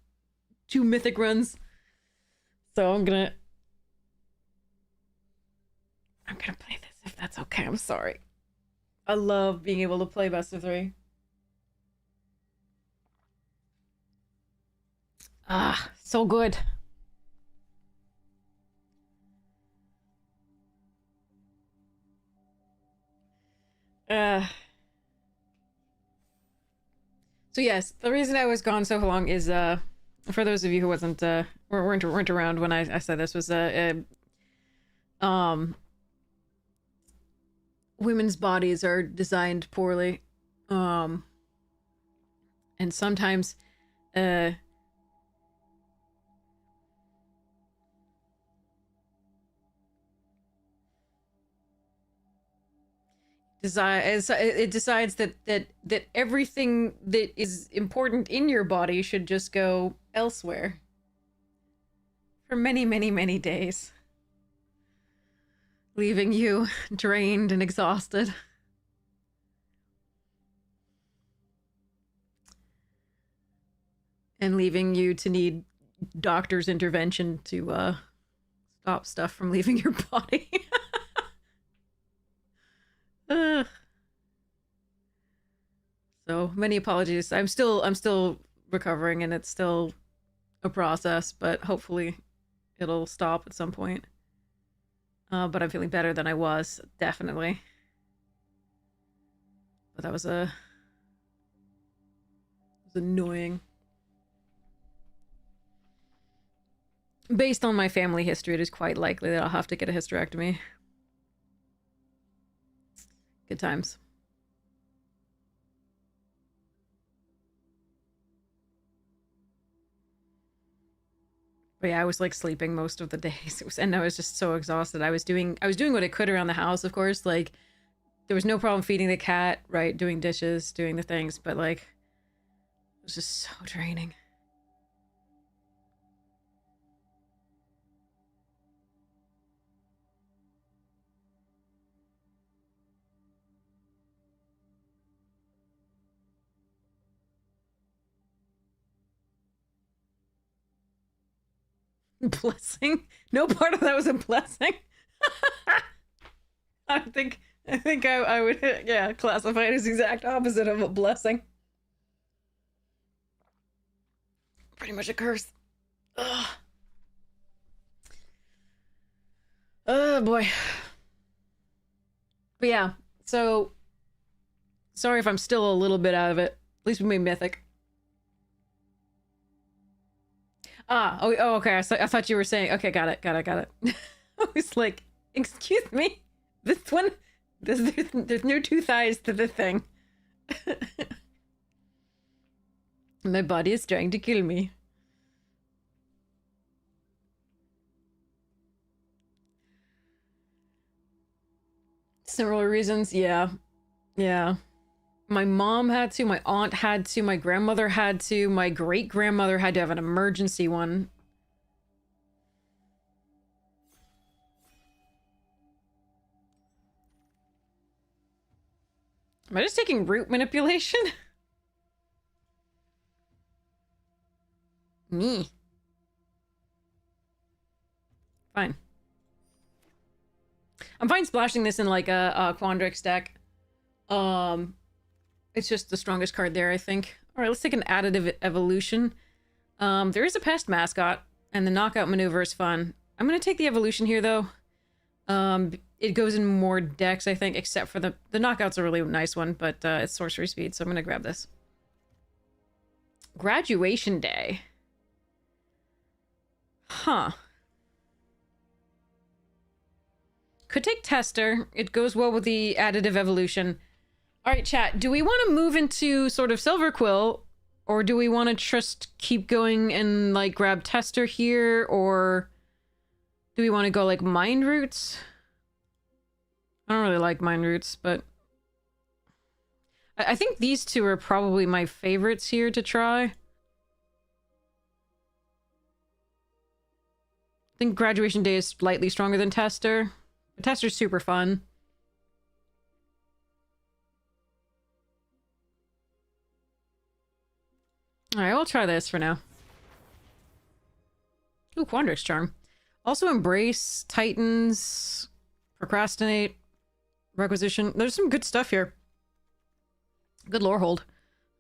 2 mythic runs. So I'm gonna play this if that's okay. I'm sorry. I love being able to play best of 3. Ah, so good. So yes, the reason I was gone so long is for those of you who weren't around when I said this was women's bodies are designed poorly, and sometimes it decides that everything that is important in your body should just go elsewhere for many, many, many days, leaving you drained and exhausted. And leaving you to need doctor's intervention to stop stuff from leaving your body. So many apologies. I'm still recovering, and it's still a process, but hopefully it'll stop at some point. But I'm feeling better than I was, definitely. But that was annoying. Based on my family history, it is quite likely that I'll have to get a hysterectomy. Good times. But yeah, I was like sleeping most of the days. And I was just so exhausted. I was doing what I could around the house, of course. Like, there was no problem feeding the cat, right? Doing dishes, doing the things, but like, it was just so draining. Blessing? No part of that was a blessing. I think I would, yeah, classify it as the exact opposite of a blessing. Pretty much a curse. Ugh. Oh boy. But yeah, so sorry if I'm still a little bit out of it. At least we made Mythic. Oh, okay. I thought you were saying. Okay, got it. I was like, excuse me, this one. There's no 2 thighs to the thing. My body is trying to kill me. Similar reasons, yeah. My mom had to, my aunt had to, my grandmother had to, my great-grandmother had to have an emergency one. Am I just taking root manipulation? Me. Fine. I'm fine splashing this in like a Quandrix deck. It's just the strongest card there, I think. Alright, let's take an additive evolution. There is a pest mascot, and the knockout maneuver is fun. I'm gonna take the evolution here, though. It goes in more decks, I think, except for the knockout's a really nice one, but it's sorcery speed, so I'm gonna grab this. Graduation day. Huh. Could take Tester. It goes well with the additive evolution. Alright, chat. Do we want to move into sort of Silver Quill? Or do we want to just keep going and, like, grab Tester here? Or do we want to go, like, Mind Roots? I don't really like Mind Roots, but... I think these two are probably my favorites here to try. I think Graduation Day is slightly stronger than Tester. But Tester's super fun. Alright, we'll try this for now. Ooh, Quandrix Charm. Also Embrace, Titans, Procrastinate, Requisition. There's some good stuff here. Good lore hold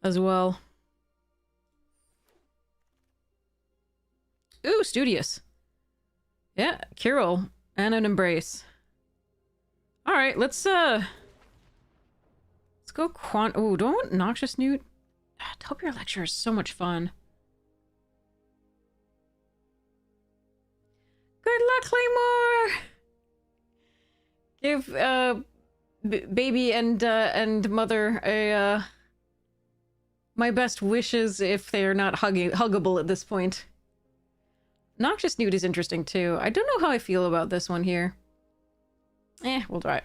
as well. Ooh, Studious. Yeah, Kirill and an Embrace. Alright, let's go ooh, do I want Noxious Newt? Topiary Lecture is so much fun. Good luck, Claymore! Give, baby and mother a, my best wishes if they are not huggable at this point. Noxious Newt is interesting, too. I don't know how I feel about this one here. We'll try it.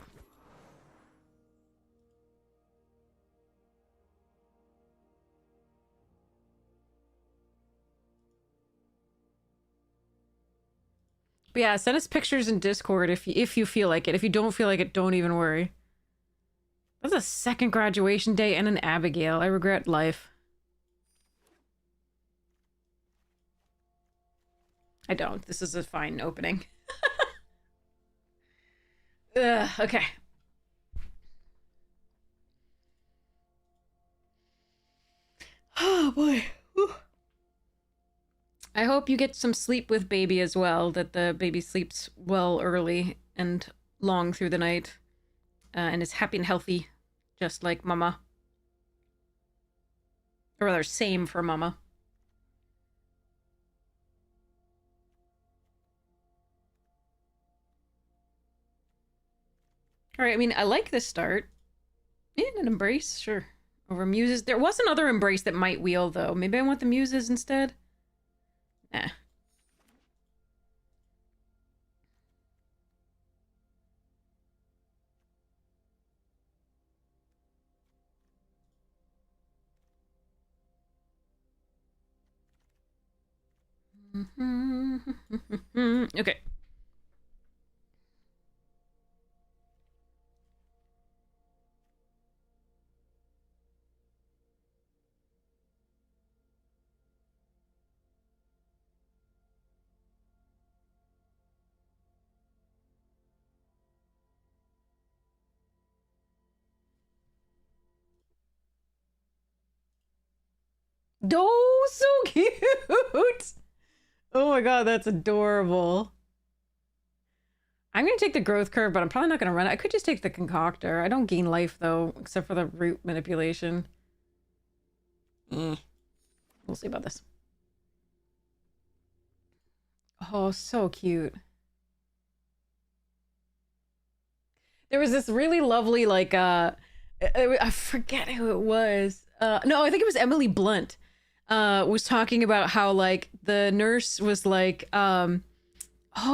But yeah, send us pictures in Discord if you feel like it. If you don't feel like it, don't even worry. That's a second graduation day and an Abigail. I regret life. I don't. This is a fine opening. Okay. Oh boy. Whew. I hope you get some sleep with baby as well, that the baby sleeps well early and long through the night, and is happy and healthy, just like mama. Or rather, same for mama. Alright, I mean, I like this start. An Embrace, sure. Over Muses. There was another Embrace that might wheel, though. Maybe I want the Muses instead? Nah. Okay. Oh, so cute! Oh my god, that's adorable. I'm gonna take the growth curve, but I'm probably not gonna run it. I could just take the concoctor. I don't gain life, though, except for the root manipulation. We'll see about this. Oh, so cute. There was this really lovely, like, I forget who it was. No, I think it was Emily Blunt. Was talking about how, like, the nurse was like, oh,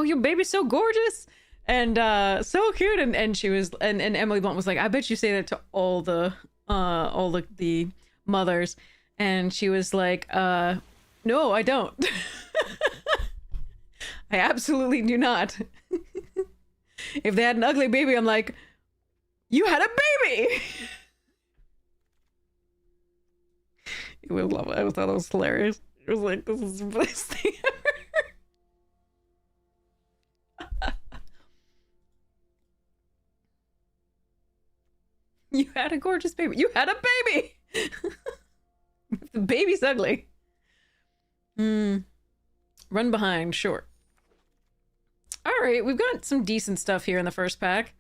your baby's so gorgeous and so cute, and she was and Emily Blunt was like, I bet you say that to all the all the mothers, and she was like, no, I don't. I absolutely do not. If they had an ugly baby, I'm like, you had a baby. It was lovely. I thought it was hilarious. It was like, this is the best thing ever. You had a gorgeous baby. You had a baby. The baby's ugly. Run behind, sure. All right, we've got some decent stuff here in the first pack.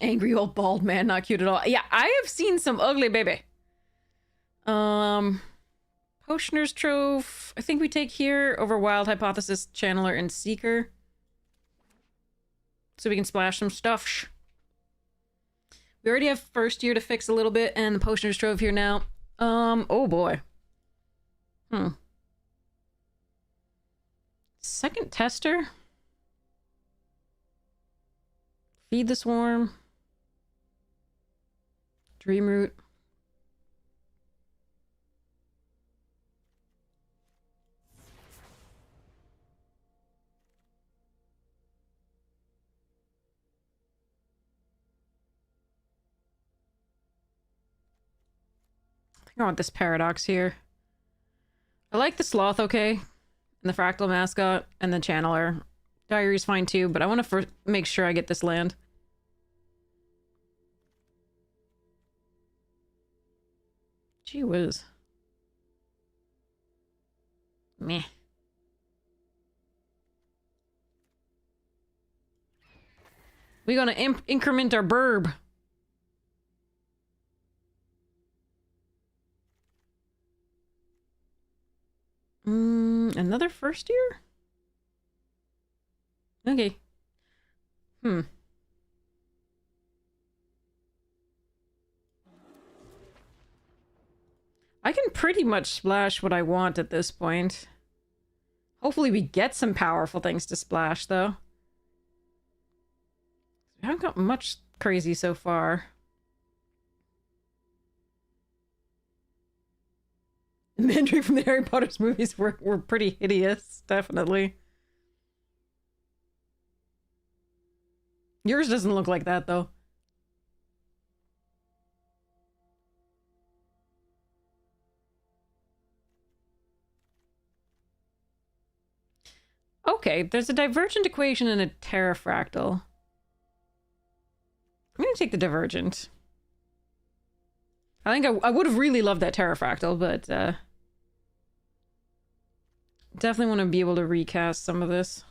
Angry old bald man, not cute at all. Yeah, I have seen some ugly baby. Potioner's Trove. I think we take here over Wild Hypothesis, Channeler, and Seeker. So we can splash some stuff. We already have first year to fix a little bit, and the Potioner's Trove here now. Oh boy. Second Tester. Feed the Swarm. Dreamroot. I think I want this Paradox here. I like the Sloth, okay, and the Fractal Mascot, and the Channeler. Diary's fine too, but I want to first make sure I get this land. Gee whiz. Meh. We're gonna increment our burb. Another first year? Okay. I can pretty much splash what I want at this point. Hopefully we get some powerful things to splash, though. I haven't got much crazy so far. The Mandrake from the Harry Potter movies were pretty hideous, definitely. Yours doesn't look like that, though. Okay, there's a divergent equation and a terrafractal. I'm gonna take the divergent. I think I would have really loved that terrafractal, but definitely want to be able to recast some of this.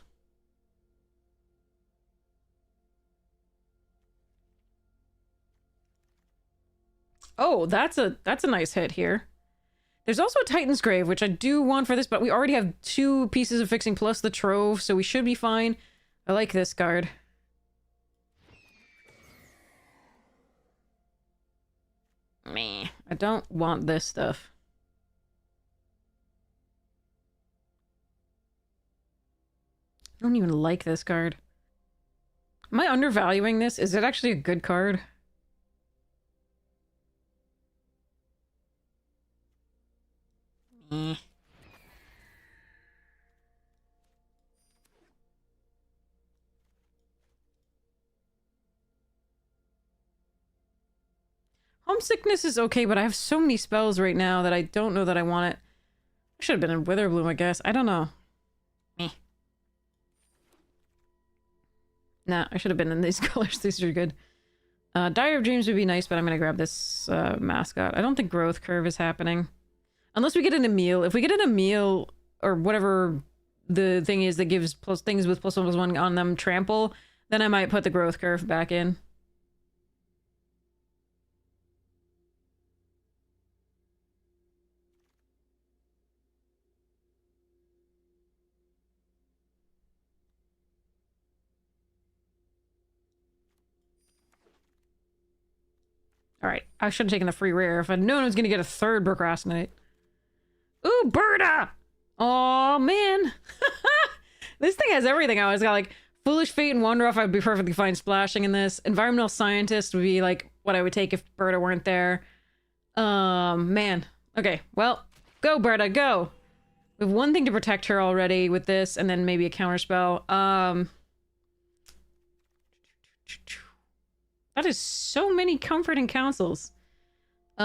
Oh, that's a nice hit here. There's also a Titan's Grave, which I do want for this, but we already have 2 pieces of fixing plus the Trove, so we should be fine. I like this card. Meh. I don't want this stuff. I don't even like this card. Am I undervaluing this? Is it actually a good card? Eh. Homesickness is okay, but I have so many spells right now that I don't know that I want it. I should have been in Witherbloom, I guess. I don't know. Meh. Nah, I should have been in these colors. These are good. Diary of Dreams would be nice, but I'm gonna grab this mascot. I don't think Growth Curve is happening. Unless we get an Emil. If we get an Emil, or whatever the thing is that gives things with +1/+1 on them trample, then I might put the Growth Curve back in. Alright, I should have taken the free rare if I'd known I was gonna get a third Procrastinate. Ooh, Berta! Oh man! This thing has everything. I always got like Foolish Fate and Wander Off, I'd be perfectly fine splashing in this. Environmental Scientist would be like what I would take if Berta weren't there. Man. Okay, well, go Berta, go! We have one thing to protect her already with this, and then maybe a counterspell. That is so many comforting counsels. So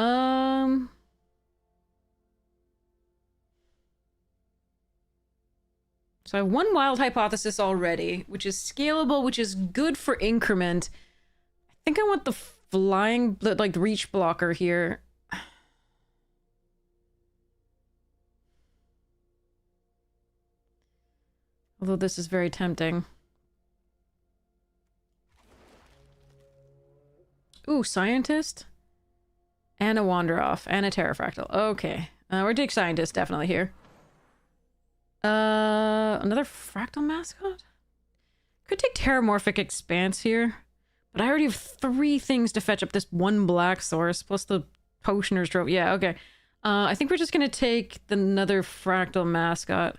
I have one wild hypothesis already, which is scalable, which is good for increment. I think I want the flying, like, reach blocker here. Although this is very tempting. Ooh, Scientist? And a Wander Off, and a Terrafractal. Okay. We're Dick Scientist, definitely here. Another Fractal Mascot? Could take Terramorphic Expanse here. But I already have 3 things to fetch up this one black source, plus the Potioner's Trophy. Yeah, okay. I think we're just gonna take another Fractal Mascot.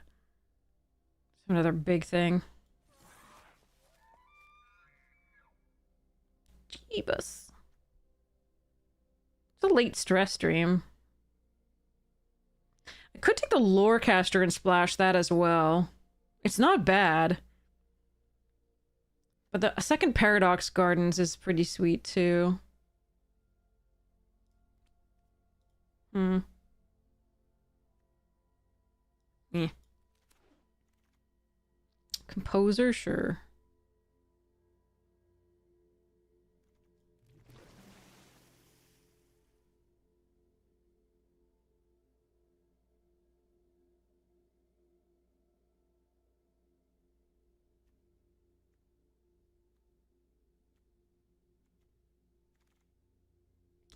Another big thing. Jeebus. It's a late stress stream. I could take the Lorecaster and splash that as well. It's not bad. But a second Paradox Gardens is pretty sweet too. Yeah. Composer, sure.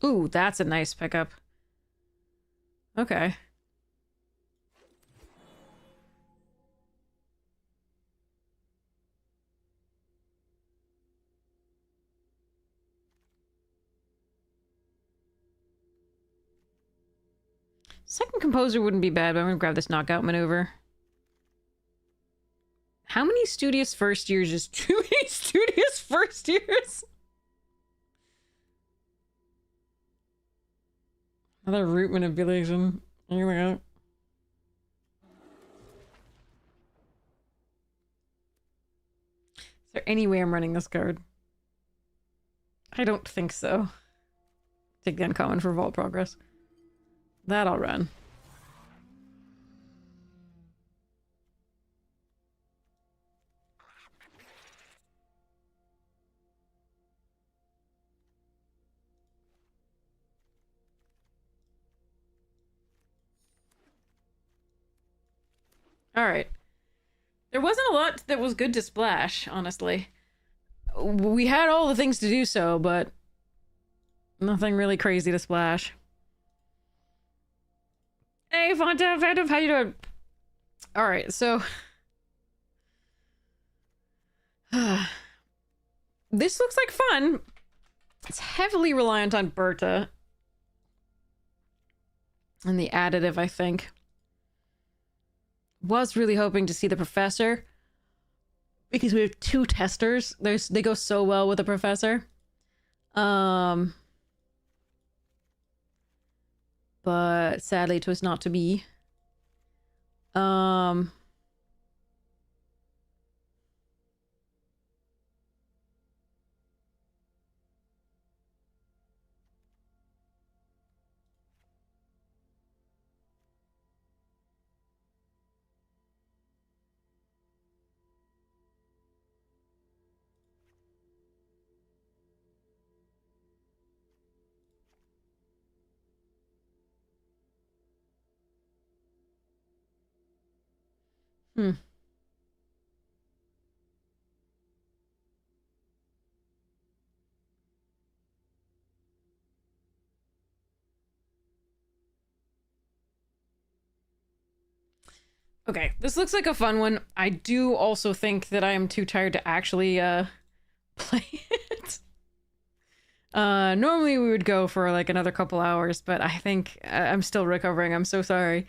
Ooh, that's a nice pickup. Okay. Second Composer wouldn't be bad, but I'm gonna grab this knockout maneuver. How many studious first years is too many studious first years? Another root manipulation. Here we go. Is there any way I'm running this card? I don't think so. Take the uncommon for Vault Progress. That I'll run. Alright. There wasn't a lot that was good to splash, honestly. We had all the things to do so, but nothing really crazy to splash. Hey, Fonta, Phantom, how you doing? Alright, so... this looks like fun. It's heavily reliant on Berta. And the additive, I think. Was really hoping to see the Professor. Because we have 2 testers. They go so well with the Professor. But sadly it was not to be. Okay, this looks like a fun one. I do also think that I am too tired to actually play it. Normally we would go for like another couple hours, but I think I'm still recovering. I'm so sorry.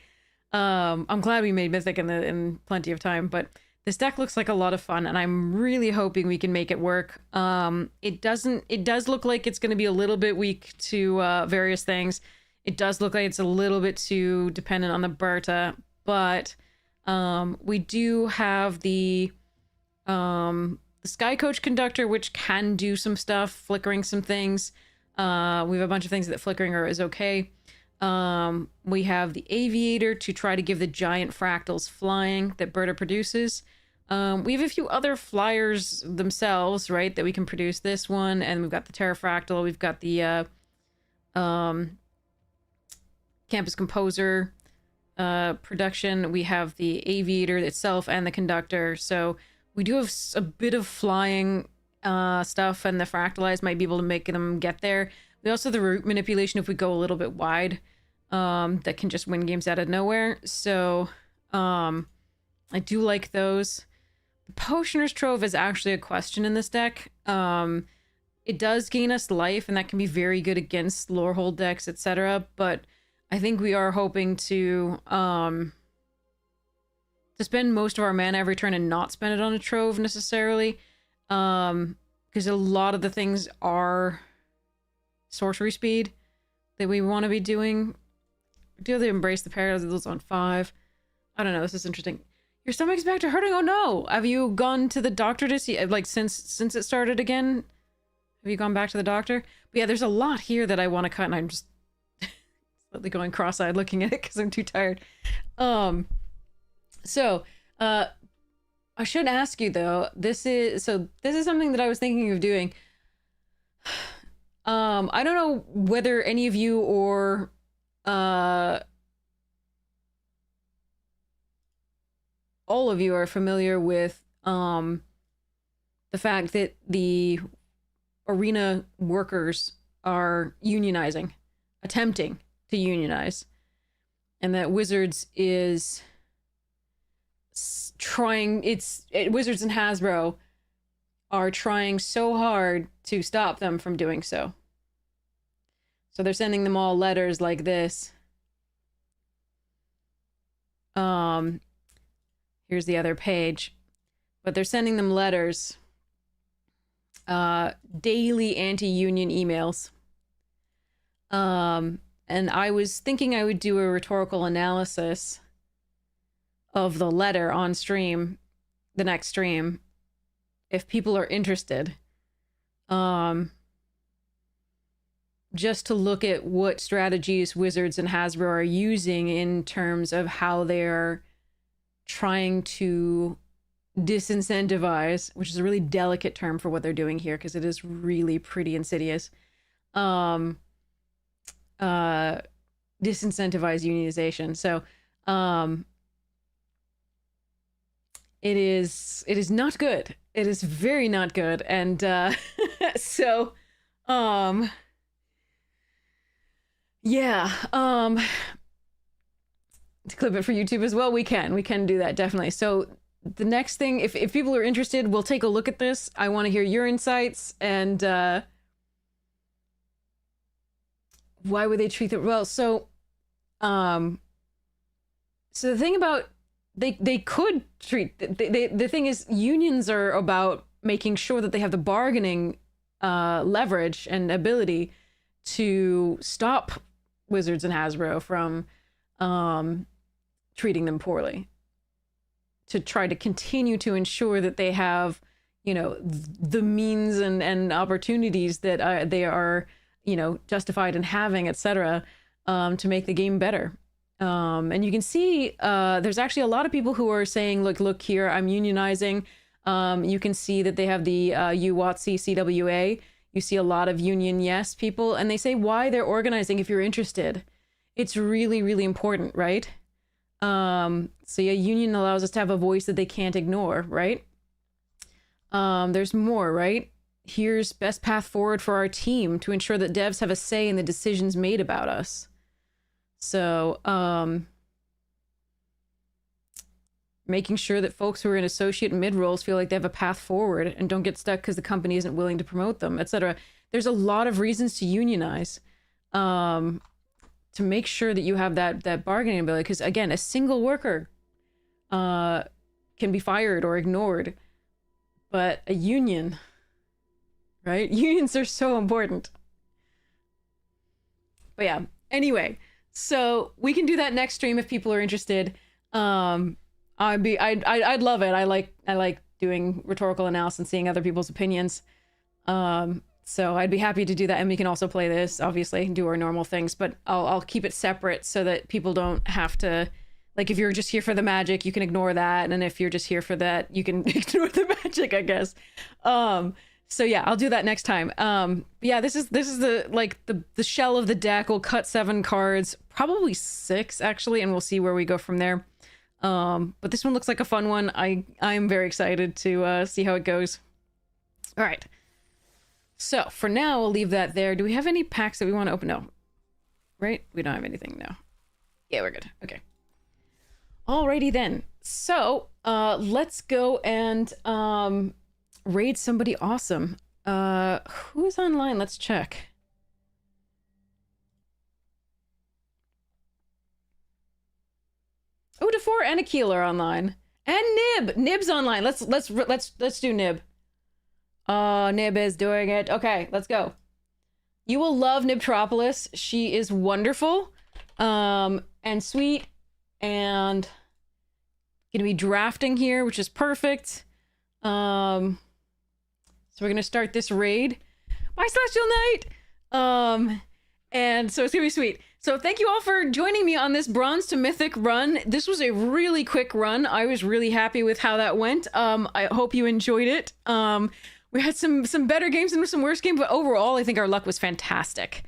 I'm glad we made Mythic in plenty of time, but This deck looks like a lot of fun, and I'm really hoping we can make it work. It does look like it's going to be a little bit weak to various things. It does look like it's a little bit too dependent on the Berta, but we do have the Sky Coach Conductor, which can do some stuff, flickering some things. We have a bunch of things that flickering is okay. We have the Aviator to try to give the giant fractals flying that Berta produces. We have a few other flyers themselves, right, that we can produce. This one, and we've got the Terrafractal, we've got the Campus Composer production, we have the Aviator itself and the Conductor, so we do have a bit of flying stuff, and the Fractalize might be able to make them get there. We also have the Route Manipulation if we go a little bit wide, that can just win games out of nowhere, so I do like those. The Potioner's Trove is actually a question in this deck. It does gain us life, and that can be very good against Lorehold decks, etc. But I think we are hoping to spend most of our mana every turn and not spend it on a Trove necessarily. Because a lot of the things are sorcery speed that we want to be doing. Do they embrace the parallels on 5? I don't know, this is interesting. Your stomach's back to hurting? Oh no! Have you gone to the doctor to see, like, since it started again? Have you gone back to the doctor? But yeah, there's a lot here that I want to cut, and I'm just slightly going cross-eyed looking at it because I'm too tired. So, I should ask you though, this is something that I was thinking of doing. I don't know whether any of you or all of you are familiar with the fact that the arena workers are unionizing, attempting to unionize, and that Wizards is trying, Wizards and Hasbro are trying so hard to stop them from doing so. So they're sending them all letters like this. Here's the other page. But they're sending them letters, daily anti-union emails. And I was thinking I would do a rhetorical analysis of the letter on stream, the next stream, if people are interested. Just to look at what strategies Wizards and Hasbro are using in terms of how they're trying to disincentivize, which is a really delicate term for what they're doing here because it is really pretty insidious. Disincentivize unionization. So it is not good. It is very not good. And so yeah, to clip it for YouTube as well, we can do that, definitely. So the next thing, if people are interested, we'll take a look at this. I want to hear your insights, and why would they treat it well? So the thing about they could treat the thing is, unions are about making sure that they have the bargaining leverage and ability to stop Wizards and Hasbro from treating them poorly, to try to continue to ensure that they have, you know, the means and opportunities that they are, you know, justified in having, etc., to make the game better. And you can see there's actually a lot of people who are saying, look here, I'm unionizing. You can see that they have the UWOTC CWA. You see a lot of union yes people, and they say why they're organizing if you're interested. It's really, really important, right? So yeah, union allows us to have a voice that they can't ignore, right? There's more, right? Here's best path forward for our team to ensure that devs have a say in the decisions made about us. So, making sure that folks who are in associate and mid roles feel like they have a path forward and don't get stuck because the company isn't willing to promote them, etc. There's a lot of reasons to unionize, to make sure that you have that bargaining ability. Because again, a single worker can be fired or ignored. But a union, right? Unions are so important. But yeah, anyway, so we can do that next stream if people are interested. I'd love it. I like doing rhetorical analysis and seeing other people's opinions. So I'd be happy to do that, and we can also play this, obviously, and do our normal things. But I'll keep it separate so that people don't have to, like, if you're just here for the magic, you can ignore that, and if you're just here for that, you can ignore the magic, I guess. So yeah, I'll do that next time. Yeah, this is the shell of the deck. We'll cut 7 cards, probably 6 actually, and we'll see where we go from there. But this one looks like a fun one. I'm very excited to see how it goes. All right. So for now, we'll leave that there. Do we have any packs that we want to open? No. Right? We don't have anything now. Yeah, we're good. Okay. Alrighty then. So let's go and raid somebody awesome. Who's online? Let's check. Oh, DeFore and Akil are online. And Nib. Nib's online. Let's do Nib. Nib is doing it. Okay, let's go. You will love Nibtropolis. She is wonderful, and sweet, and gonna be drafting here, which is perfect. So we're gonna start this raid. Bye, Celestial Knight. And so it's gonna be sweet. So thank you all for joining me on this Bronze to Mythic run. This was a really quick run. I was really happy with how that went. I hope you enjoyed it. We had some better games and some worse games, but overall, I think our luck was fantastic.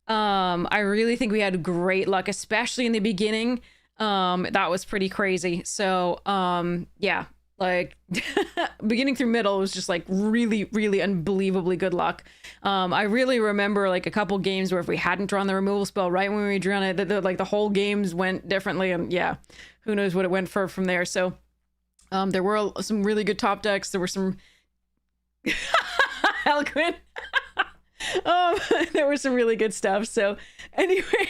I really think we had great luck, especially in the beginning. That was pretty crazy. So, yeah, like beginning through middle was just like really, really unbelievably good luck. I really remember like a couple games where if we hadn't drawn the removal spell right when we drew it, like the whole games went differently, and yeah, who knows what it went for from there. So, there were some really good top decks. There were some Alquin. There was some really good stuff. So anyway,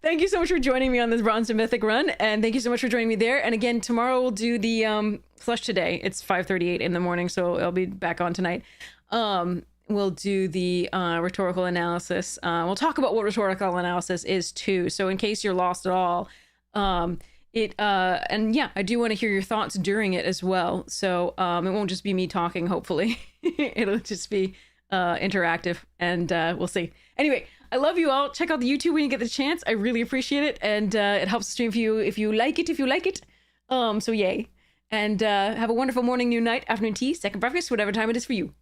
thank you so much for joining me on this Bronze to Mythic run, and thank you so much for joining me there. And again, tomorrow we'll do the flush today. It's 5:38 in the morning, so I'll be back on tonight. We'll do the rhetorical analysis. We'll talk about what rhetorical analysis is too. So in case you're lost at all, and yeah, I do want to hear your thoughts during it as well. So it won't just be me talking, hopefully. It'll just be interactive, and we'll see. Anyway, I love you all. Check out the YouTube when you get the chance. I really appreciate it, and it helps the stream if you like it. So yay. And have a wonderful morning, noon, night, afternoon tea, second breakfast, whatever time it is for you.